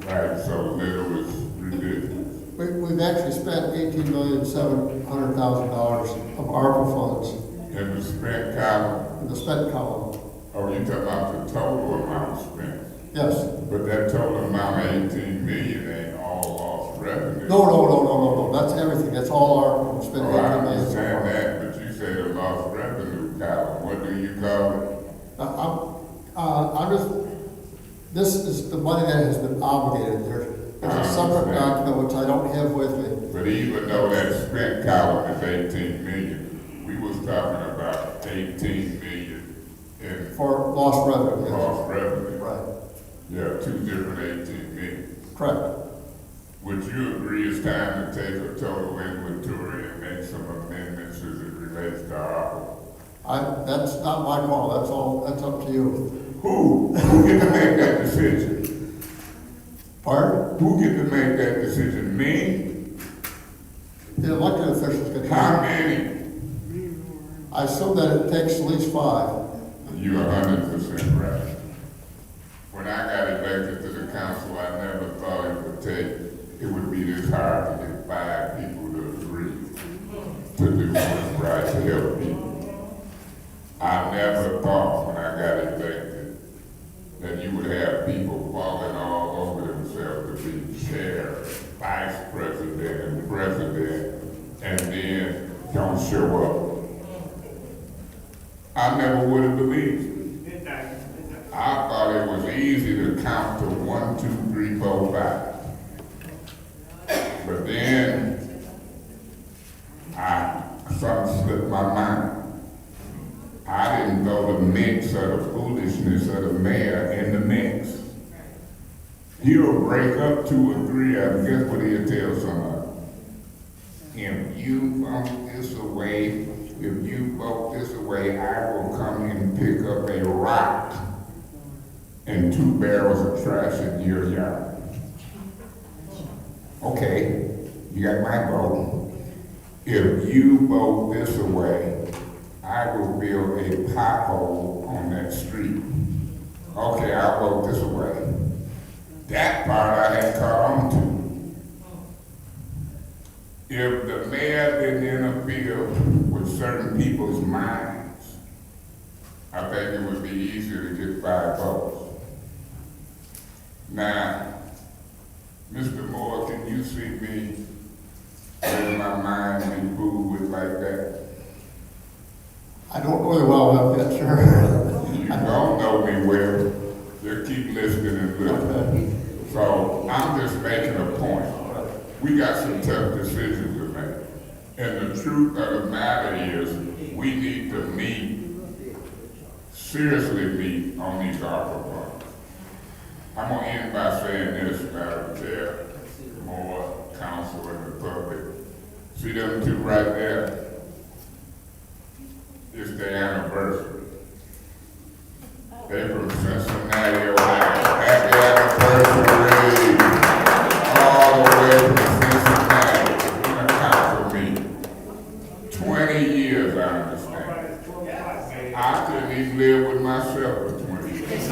right so little is ridiculous. we've actually spent $18,700,000 of ARPA funds In the spent column, in the spent column. oh, you talking about the total amount spent? Yes. But that total amount, 18 million, ain't all lost revenue. No, that's everything. That's all ARPA. We've spent Oh, I 18 million so understand far. that, but you say the lost revenue column, what do you call it? I'm just, this is the money that has been obligated. There's a separate document which I don't have with me. But even though that spent column is 18 million, we was talking about 18 million in For lost revenue, yes. lost revenue. Right. Yeah, two different 18 million. Correct. Would you agree it's time to take a total inventory and make some amendments as it relates to ARPA? That's not my call. That's up to you. Who get to make that decision? Pardon? Who get to make that decision? Me? The elected officials get. How many? I assume that it takes at least 5. You're 100% right. When I got elected to the council, I never thought it would be this hard to get 5 people to agree to do what's right to help people. I never thought when I got elected that you would have people falling all over themselves to be chair, vice president, and president, and then don't show up. I never would have believed it. I thought it was easy to count to 1, 2, 3, 4, 5. But then something slipped my mind. I didn't throw the mix or the foolishness of the mayor in the mix. He'll break up 2 or 3 of them. Guess what he'll tell somebody? If you vote this away, I will come and pick up a rock and 2 barrels of trash in your yard. Okay, you got my vote. If you vote this away, I will build a pothole on that street. Okay, I'll vote this away. That part I had caught on to. If the mayor didn't interfere with certain people's minds, I think it would be easier to get 5 votes. Now, Mr. Moore, can you see me letting my mind be fooled with like that? I don't know you well enough yet, sure. You don't know me well. Just keep listening and listening. So I'm just making a point. We got some tough decisions to make. And the truth of the matter is, we need to seriously meet on these ARPA funds. I'm gonna end by saying this, Madam Chair, more council and the public. See them 2 right there? It's their anniversary. They're from Cincinnati, Ohio. Happy anniversary! All the way from Cincinnati. In the council meeting. 20 years, I understand. I couldn't even live with myself for 20 years.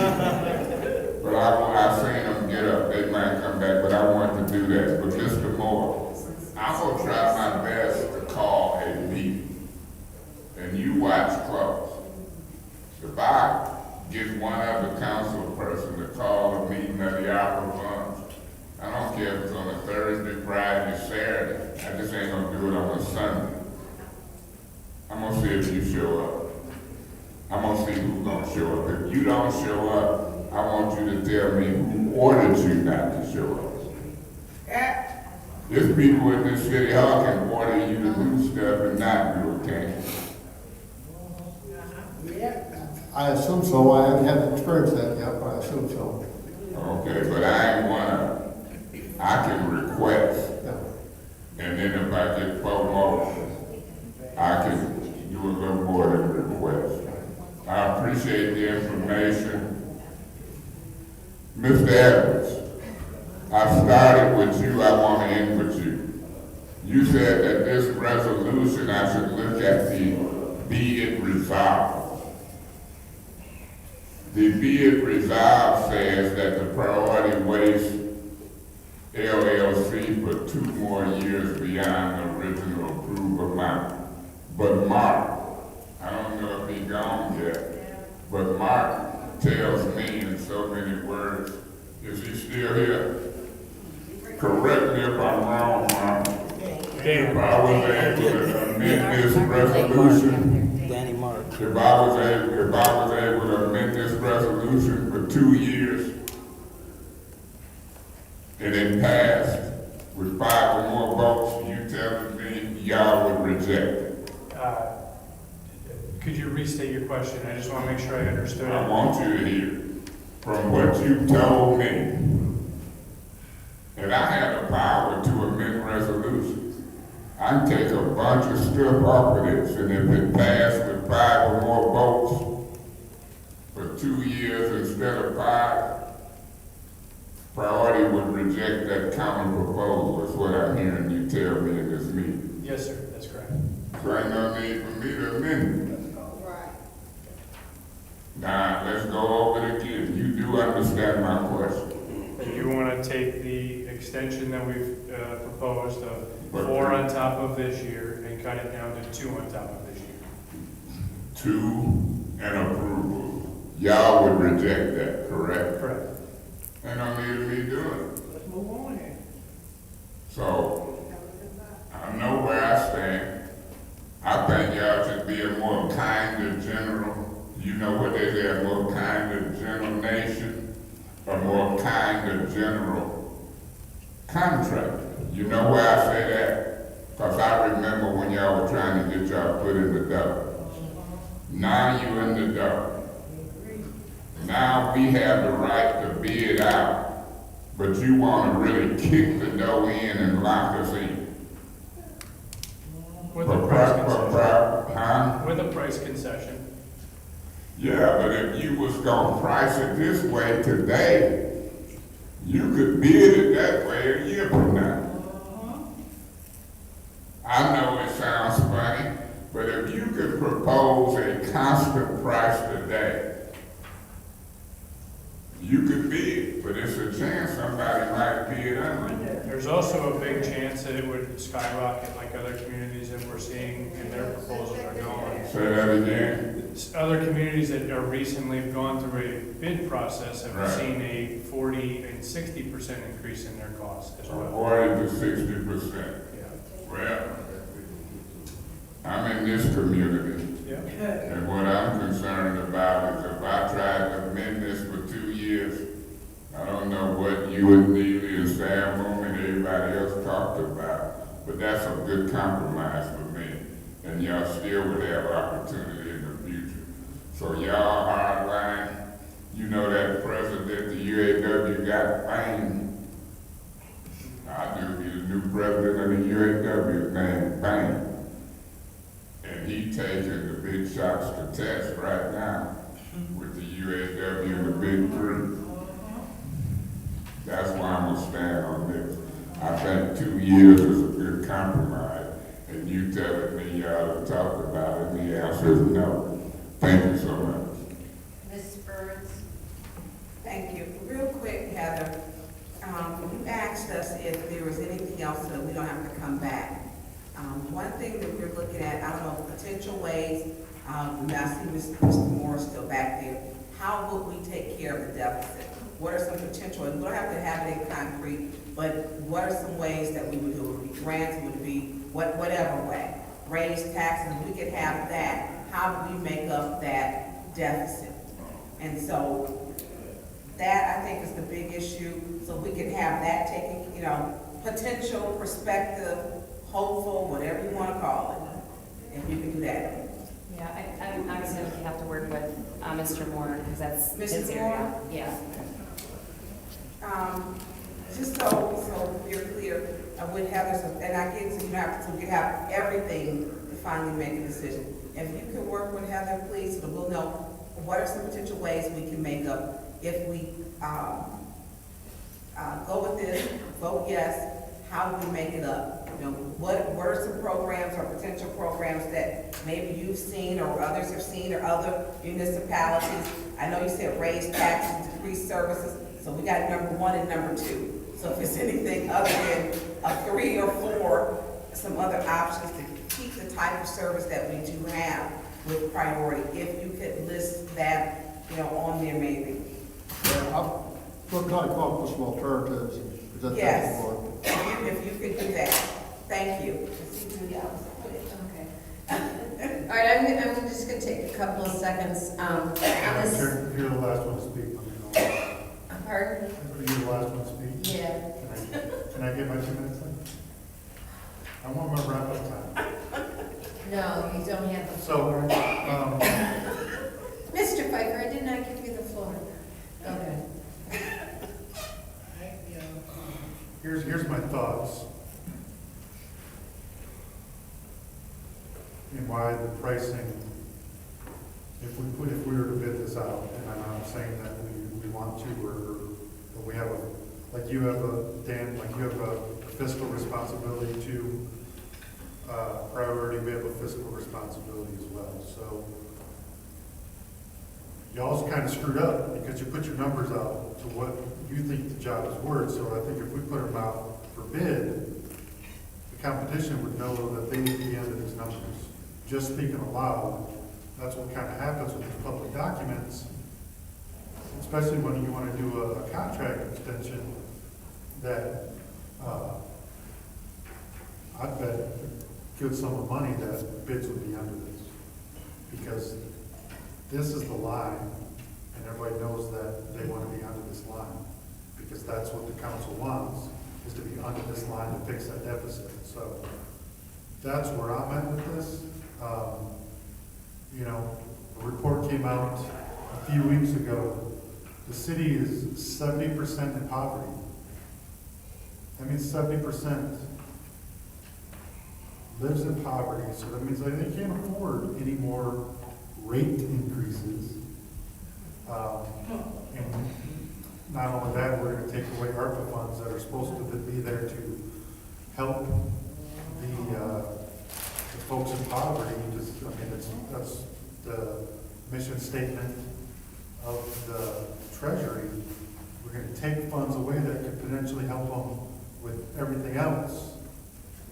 But I've seen them get up. They might come back, but I want to do that. But Mr. Moore, I'm going to try my best to call a meeting. And you watch close. If I get one other council person to call a meeting of the ARPA funds, I don't care if it's on a Thursday, Friday, Saturday. I just ain't gonna do it on a Sunday. I'm gonna see if you show when you don't show up, I want you to tell me who ordered you not to show up. There's people in this city hall can order you to do stuff and not do it, can't I assume so. I haven't experienced that yet, but I assume so. Okay, but I ain't wanna, I can request, and then if I get promoted, I can do a little more than request. I appreciate the information. Mr. Evans, I started with you, I want to end with you. You said that this resolution, I should look at the be it resolved. The be it resolved says that the priority waste LLC for 2 more years beyond the original approved amount. But Mark, I don't know if he's gone yet, but Mark tells me in so many words, is he still here? Correct me if I'm wrong, Mark. If I was able to amend this resolution, Danny Mark. if I was able to amend this resolution for 2 years, and it passed with 5 or more votes, you telling me y'all would reject it? Could you restate your question? I just want to make sure I understood it. I want you to hear from what you told me, and I have the power to amend resolutions. I can take a bunch of stuff off of this, and if it passed with 5 or more votes for 2 years instead of 5, priority would reject that counter proposal, is what I'm hearing you tell me in this meeting. Yes, sir, that's correct. So ain't no need for me to amend it. Now, let's go over it again. You do understand my question. And you want to take the extension that we've proposed of 4 on top of this year and cut it down to 2 on top of this year. 2 and approval. Y'all would reject that, correct? Correct. Ain't no need of me doing it. Let's move on here. So, I know where I stand. I think y'all should be a more kinder general. You know what they say, a more kinder general nation, a more kinder general contractor. You know why I say that? Because I remember when y'all were trying to get y'all put in the dark. Now you in the dark. Now we have the right to bid out, but you want to really kick the door in and lock us in. With a price concession. Huh? With a price concession. Yeah, but if you was gonna price it this way today, you could bid it that way a year from now. I know it sounds funny, but if you could propose a constant price today, you could bid, but it's a chance somebody might bid under you. There's also a big chance that it would skyrocket like other communities that we're seeing in their proposals are going. Say that again. Other communities that are recently gone through a bid process have Right. seen a 40 and 60% increase in their costs as well. 40 to 60%. Yeah. Well, I'm in this community. Yeah. And what I'm concerned about is if I try to amend this for 2 years, I don't know what you and Neely and Sam and everybody else talked about, but that's a good compromise for me. And y'all still would have opportunity in the future. So y'all hardline, you know that president, the UAW got fame. I do, he's the new president of the UAW, named Fame. And he taking the big shots to test right now with the UAW and the big 3. That's why I'm gonna stand on this. I think 2 years is a good compromise, and you telling me y'all have talked about it, and the answer is no. Thank you so much. Ms. Burns? Thank you. Real quick, Heather, you asked us if there was anything else so we don't have to come back. One thing that we're looking at, I don't know, potential ways, I see Mr. Moore still back there. How would we take care of the deficit? What are some potential, we don't have to have it in concrete, but what are some ways that we would do it? Would it be grants, would it be whatever way? Raise taxes, we could have that. How do we make up that deficit? And so that, I think, is the big issue, so we can have that taken, you know, potential, perspective, hopeful, whatever you wanna call it, if you can do that. Yeah, I'm obviously going to have to work with Mr. Moore, because that's Mr. his area. Yeah. Just so you're clear, with Heather, and I get to, so we have everything to finally make a decision. If you can work with Heather, please, so we'll know what are some potential ways we can make up if we go with this, vote yes, how do we make it up? You know, what are some programs or potential programs that maybe you've seen or others have seen or other municipalities? I know you said raise taxes, decrease services, so we got number 1 and number 2. So if it's anything other than a 3 or 4, some other options to keep the type of service that we do have with priority, if you could list that, you know, on there maybe. Yeah, we'll try to come up with some alternatives. Is that Yes, possible? if you could do that. Thank you. Okay. All right, I'm just gonna take a couple of seconds, on this. You're the last one to speak. Pardon? You're the last one to speak. Yeah. Can I get my 2 minutes then? I want my wrap up time. No, you don't have the So, floor. Mr. Pfeiffer, I did not give you the floor. Go ahead. here's my thoughts. And why the pricing, if we were to bid this out, and I'm not saying that we want to, or we have like you have a fiscal responsibility to, priority, we have a fiscal responsibility as well. So y'all's kind of screwed up because you put your numbers out to what you think the job is worth. So I think if we put them out for bid, the competition would know that they need the end of these numbers. Just speaking aloud, that's what kind of happens with these public documents, especially when you want to do a contract extension that, I bet a good sum of money that bids would be under this. Because this is the line, and everybody knows that they want to be under this line. Because that's what the council wants, is to be under this line to fix that deficit. So that's where I'm at with this. You know, a report came out a few weeks ago. The city is 70% in poverty. That means 70% lives in poverty. So that means like they can't afford any more rate increases. And not only that, we're going to take away ARPA funds that are supposed to be there to help the folks in poverty. Just, I mean, that's the mission statement of the Treasury. We're going to take funds away that could potentially help them with everything else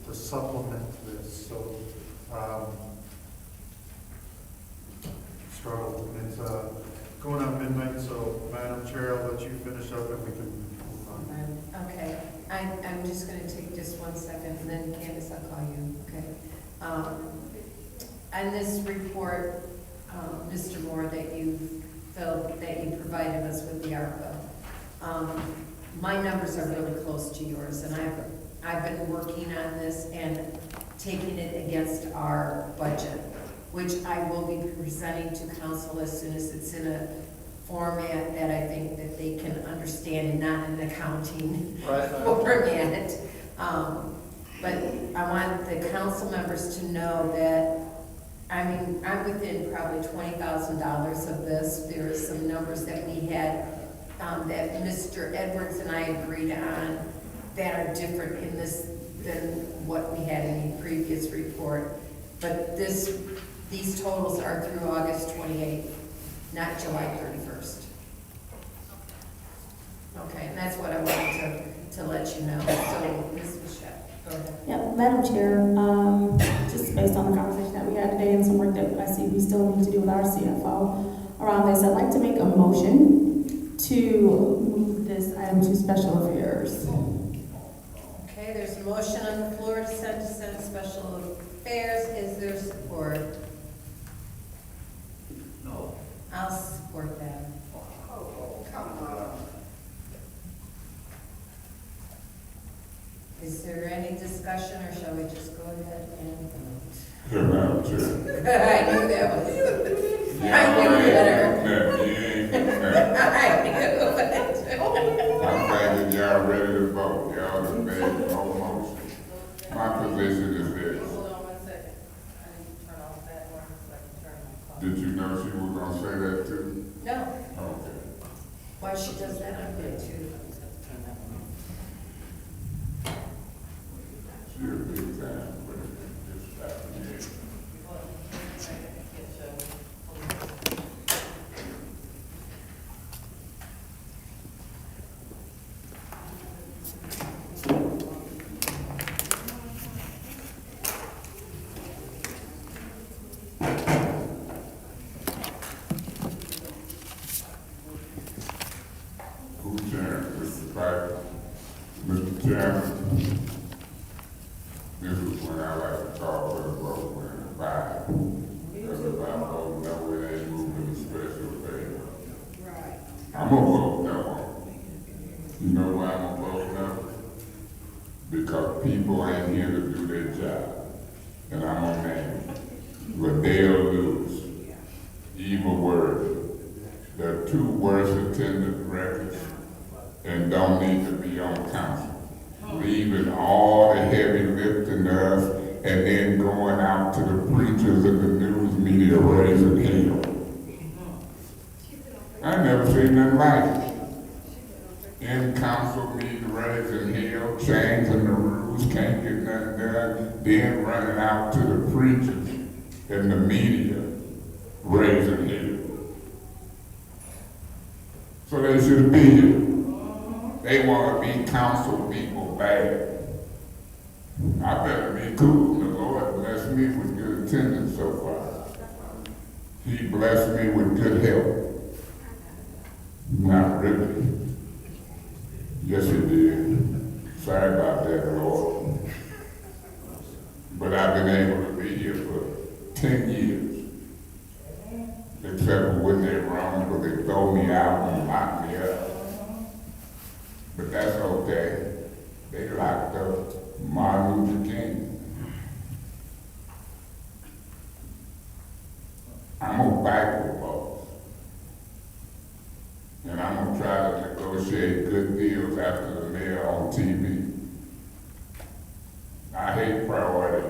to supplement this. So, struggle. And it's going on midnight, so Madam Chair, I'll let you finish up and we can move on. Okay, I'm just gonna take just 1 second, and then Candace, I'll call you, okay? On this report, Mr. Moore, that you felt that you provided us with the ARPA, my numbers are really close to yours, and I've been working on this and taking it against our budget, which I will be presenting to council as soon as it's in a format that I think that they can understand and not an accounting format. But I want the council members to know that, I mean, I'm within probably $20,000 of this. There are some numbers that we had, that Mr. Edwards and I agreed on that are different in this than what we had in the previous report. But these totals are through August 28th, not July 31st. Okay, and that's what I wanted to let you know. So, Ms. Bichette, go ahead. Yeah, Madam Chair, just based on the conversation that we had today and some work that I see we still need to do with our CFO around this, I'd like to make a motion to move this item to special affairs. Okay, there's a motion on the floor to send special affairs. Is there support? No. I'll support that. Is there any discussion, or shall we just go ahead and? Here, Madam Chair. I knew that was. Yeah, I knew better. You ain't getting that. I knew it. I'm thinking y'all ready to vote. Y'all have made no motion. My position is this. Hold on 1 second. I need to turn off that one so I can turn my clock. Did you know she was gonna say that too? No, Okay. why she does that, I'm good too. She a big time, but it's happening. Who's chairman? Mr. Piper? Mr. Chairman? This is when I like to talk with a vote when it's five. Because if I vote no, it ain't moving to special favor. Right. I'm gonna vote no. You know why I'm gonna vote no? Because people ain't here to do their job. And I'm gonna name it. Liddell Lewis, Eva Word. They're two worst attended records and don't need to be on council. Leaving all the heavy lifting to us and then going out to the preachers and the news media raising hell. I never seen nothing like it. In council meeting raising hell, changing the rules, can't get nothing done, then running out to the preachers and the media raising hell. So they should be here. They want to be council people bad. I better be cool. The Lord blessed me with good attendance so far. He blessed me with good health. Not really. Yes, he did. Sorry about that, Lord. But I've been able to be here for 10 years. Except for when they're wrong, but they throw me out and lock me up. But that's okay. They locked up Martin Luther King. I'm gonna fight with folks. And I'm gonna try to negotiate good deals after the mayor on TV. I hate priority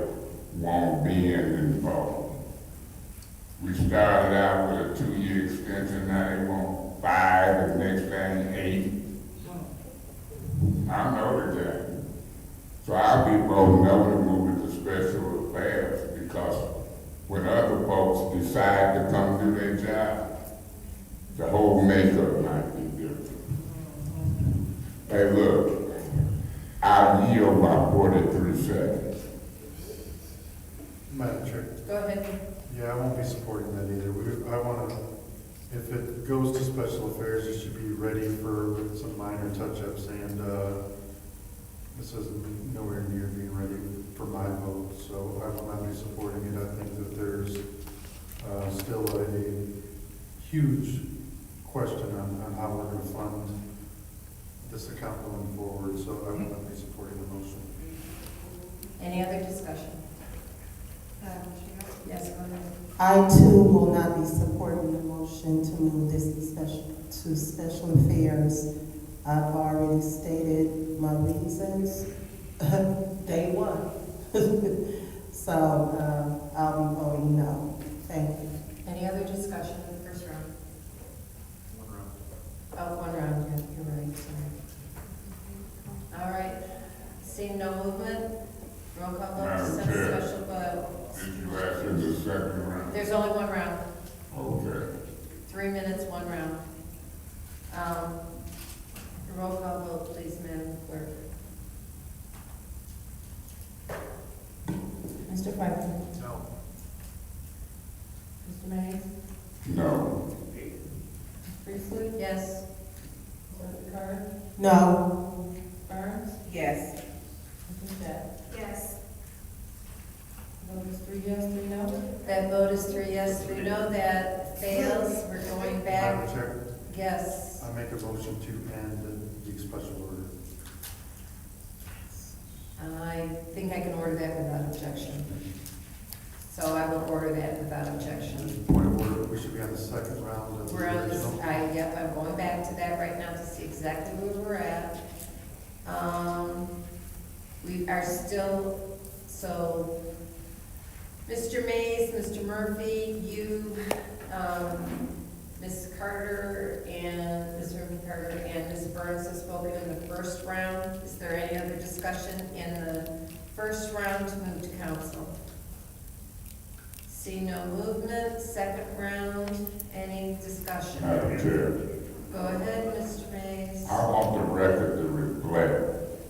won't be involved. We started out with a 2-year extension, now they want 5, and next thing 8. I know the game. So I'll be voting no to move into special affairs because when other folks decide to come do their job, the whole makeup might be different. Hey, look, I'll yield by 43 seconds. Madam Chair. Go ahead. Yeah, I won't be supporting that either. I want to, if it goes to special affairs, it should be ready for some minor touch-ups, and this isn't nowhere near being ready for my vote, so I will not be supporting it. I think that there's still a huge question on how we're going to fund this account going forward, so I will not be supporting the motion. Any other discussion? Yes, go ahead. I too will not be supporting the motion to move this to special affairs. I've already stated my reasons, day one. So I'll be voting no. Thank you. Any other discussion in the first round? One round. Oh, one round, yeah, you're right, sorry. All right, seeing no movement, roll call vote, Madam send Chair. special vote. Did you ask in the second round? There's only one round, Okay. 3 minutes, one round. Roll call vote, please, Madam Clerk. Mr. Piper? No. Mr. Mays? No. Priestley? Yes. Mr. Carter? No. Burns? Yes. Mrs. Jack? Yes. Vote is 3 yes, 3 no. That vote is 3 yes, 3 no. That fails. We're going back. Madam Chair, Yes. I make a motion to end the special order. order that without objection. Point of order, we should be on the second round of the We're on this, original. yep, I'm going back to that right now to see exactly where we're at. We are still, so, Mr. Mays, Mr. Murphy, you, Ms. Carter and Ms. Murphy Carter and Ms. Burns have spoken in the first round. Is there any other discussion in the first round to move to council? See no movement. Second round, any discussion? Madam Chair, Go ahead, Mr. Mays. I want the record to reflect,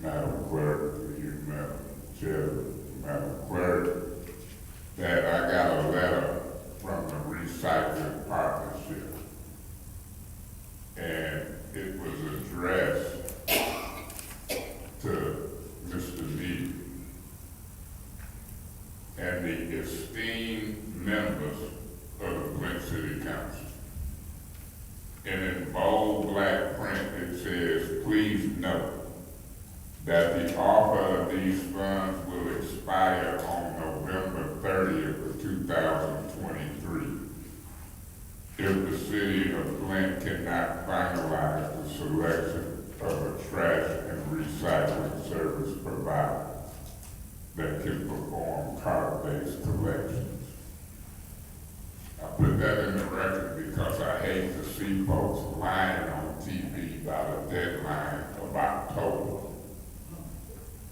Madam Clerk, to you, Madam Chair, Madam Clerk, that I got a letter from the Recycling Partnership, and it was addressed to Mr. Lee and the esteemed members of the Flint City Council. And in bold black print, it says, please note that the offer of these funds will expire on November 30th of 2023 if the city of Flint cannot finalize the selection of a trash and recycling service provider that can perform card-based collections. I put that in the record because I hate to see folks lying on TV about a deadline of October,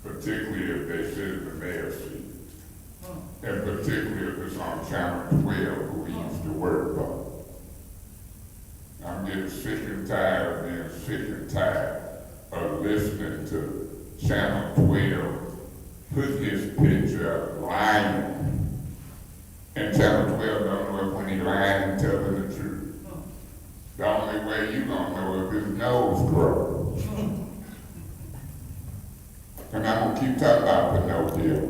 particularly if they sit in the mayor's seat, and particularly if it's on Channel 12, who we used to work for. I'm getting sick and tired of being sick and tired of listening to Channel 12 put his picture up lying. And Channel 12 don't know if when he lying and telling the truth. The only way you gonna know if his nose grows. And I'm gonna keep talking about Pinocchio.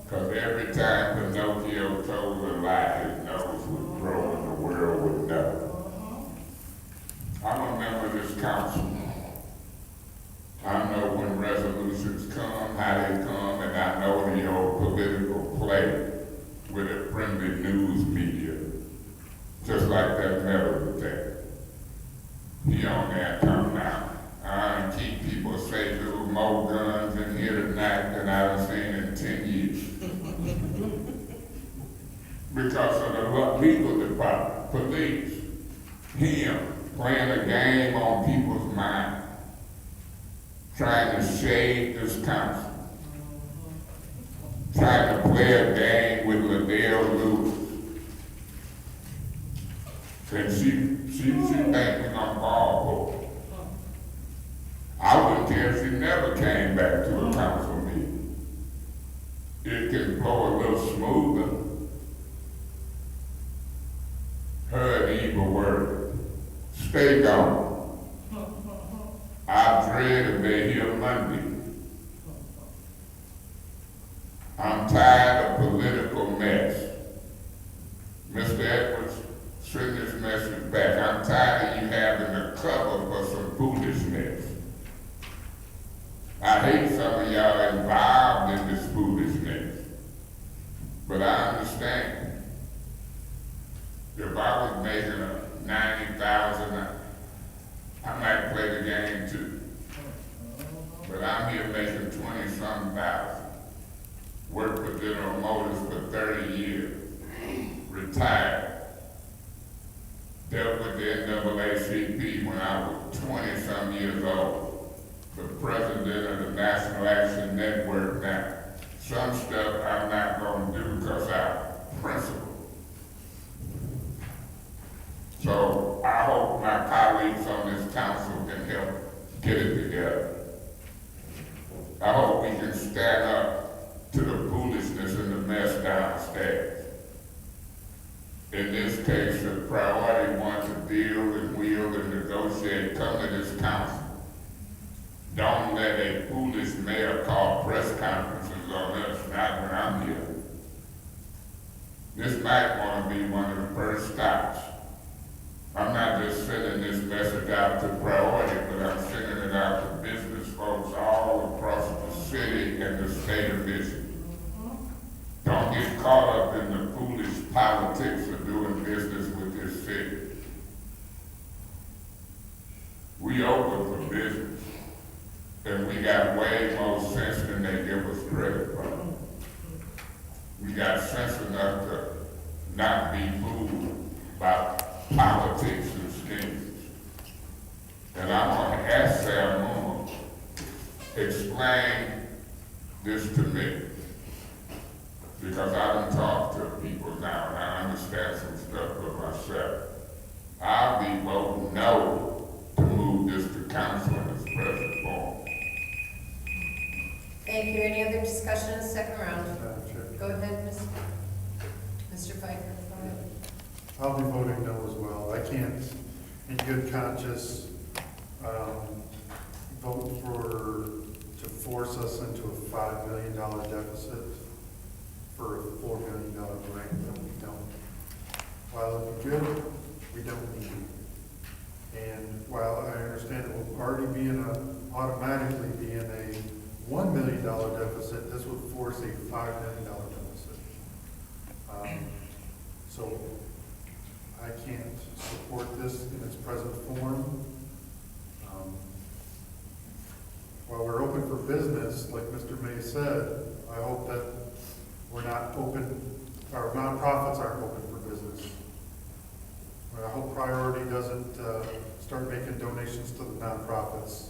Because every time Pinocchio told a lie, his nose would grow and the world would know. I'm a member of this council. I know when resolutions come, how they come, and I know the old political play with a friendly news media, just like that metal detector. He on there come now. I keep people safe. There were more guns in here tonight than I've seen in 10 years. Because of the legal department, police, him playing a game on people's minds, trying to shade this council, trying to play a game with Liddell Lewis. And she think we're gonna fall for it. I wouldn't care if she never came back to a council meeting. It can flow a little smoother. Her evil word, stay gone. I dread if they're here Monday. I'm tired of political mess. Mr. Edwards, send this message back. I'm tired of you having a cover for some foolishness. I hate some of y'all involved in this foolishness, but I understand. If I was making a 90,000, I might play the game too. But I'm here making 20-something thousand. Worked for General Motors for 30 years. Retired. Dealt with the NAACP when I was 20-some years old. The president of the National Action Network now. Some stuff I'm not going to do because I'm principled. So I hope my colleagues on this council can help get it together. I hope we can stand up to the foolishness and the mess downstairs. In this case, the priority one to deal and wield and negotiate come to this council. Don't let a foolish mayor call press conferences on us, not when I'm here. This might want to be one of the first stops. I'm not just sending this message out to priority, but I'm sending it out to business folks all across the city and the state of Michigan. Don't get caught politics of doing business with this city. We open for business, and we got way more sense than they give us credit for. We got sense enough to not be moved by politics and schemes. And I want to ask Sam Moore, explain this to me. Because I done talked to people now, and I understand some stuff for myself. I'll be voting no to move this to council in its present form. Thank you. Any other discussion in the second round? Madam Chair. Go ahead, Mr. Pfeiffer. Go ahead. I'll be voting no as well. I can't, in good conscience, vote to force us into a $5 million deficit for a $4 million grant that we don't. While it'd be good, we don't need it. And while I understand it will already automatically be in a $1 million deficit, this would force a $5 million deficit. So I can't support this in its present form. While we're open for business, like Mr. May said, I hope that we're not open, our nonprofits aren't open for business. I hope Priority doesn't start making donations to the nonprofits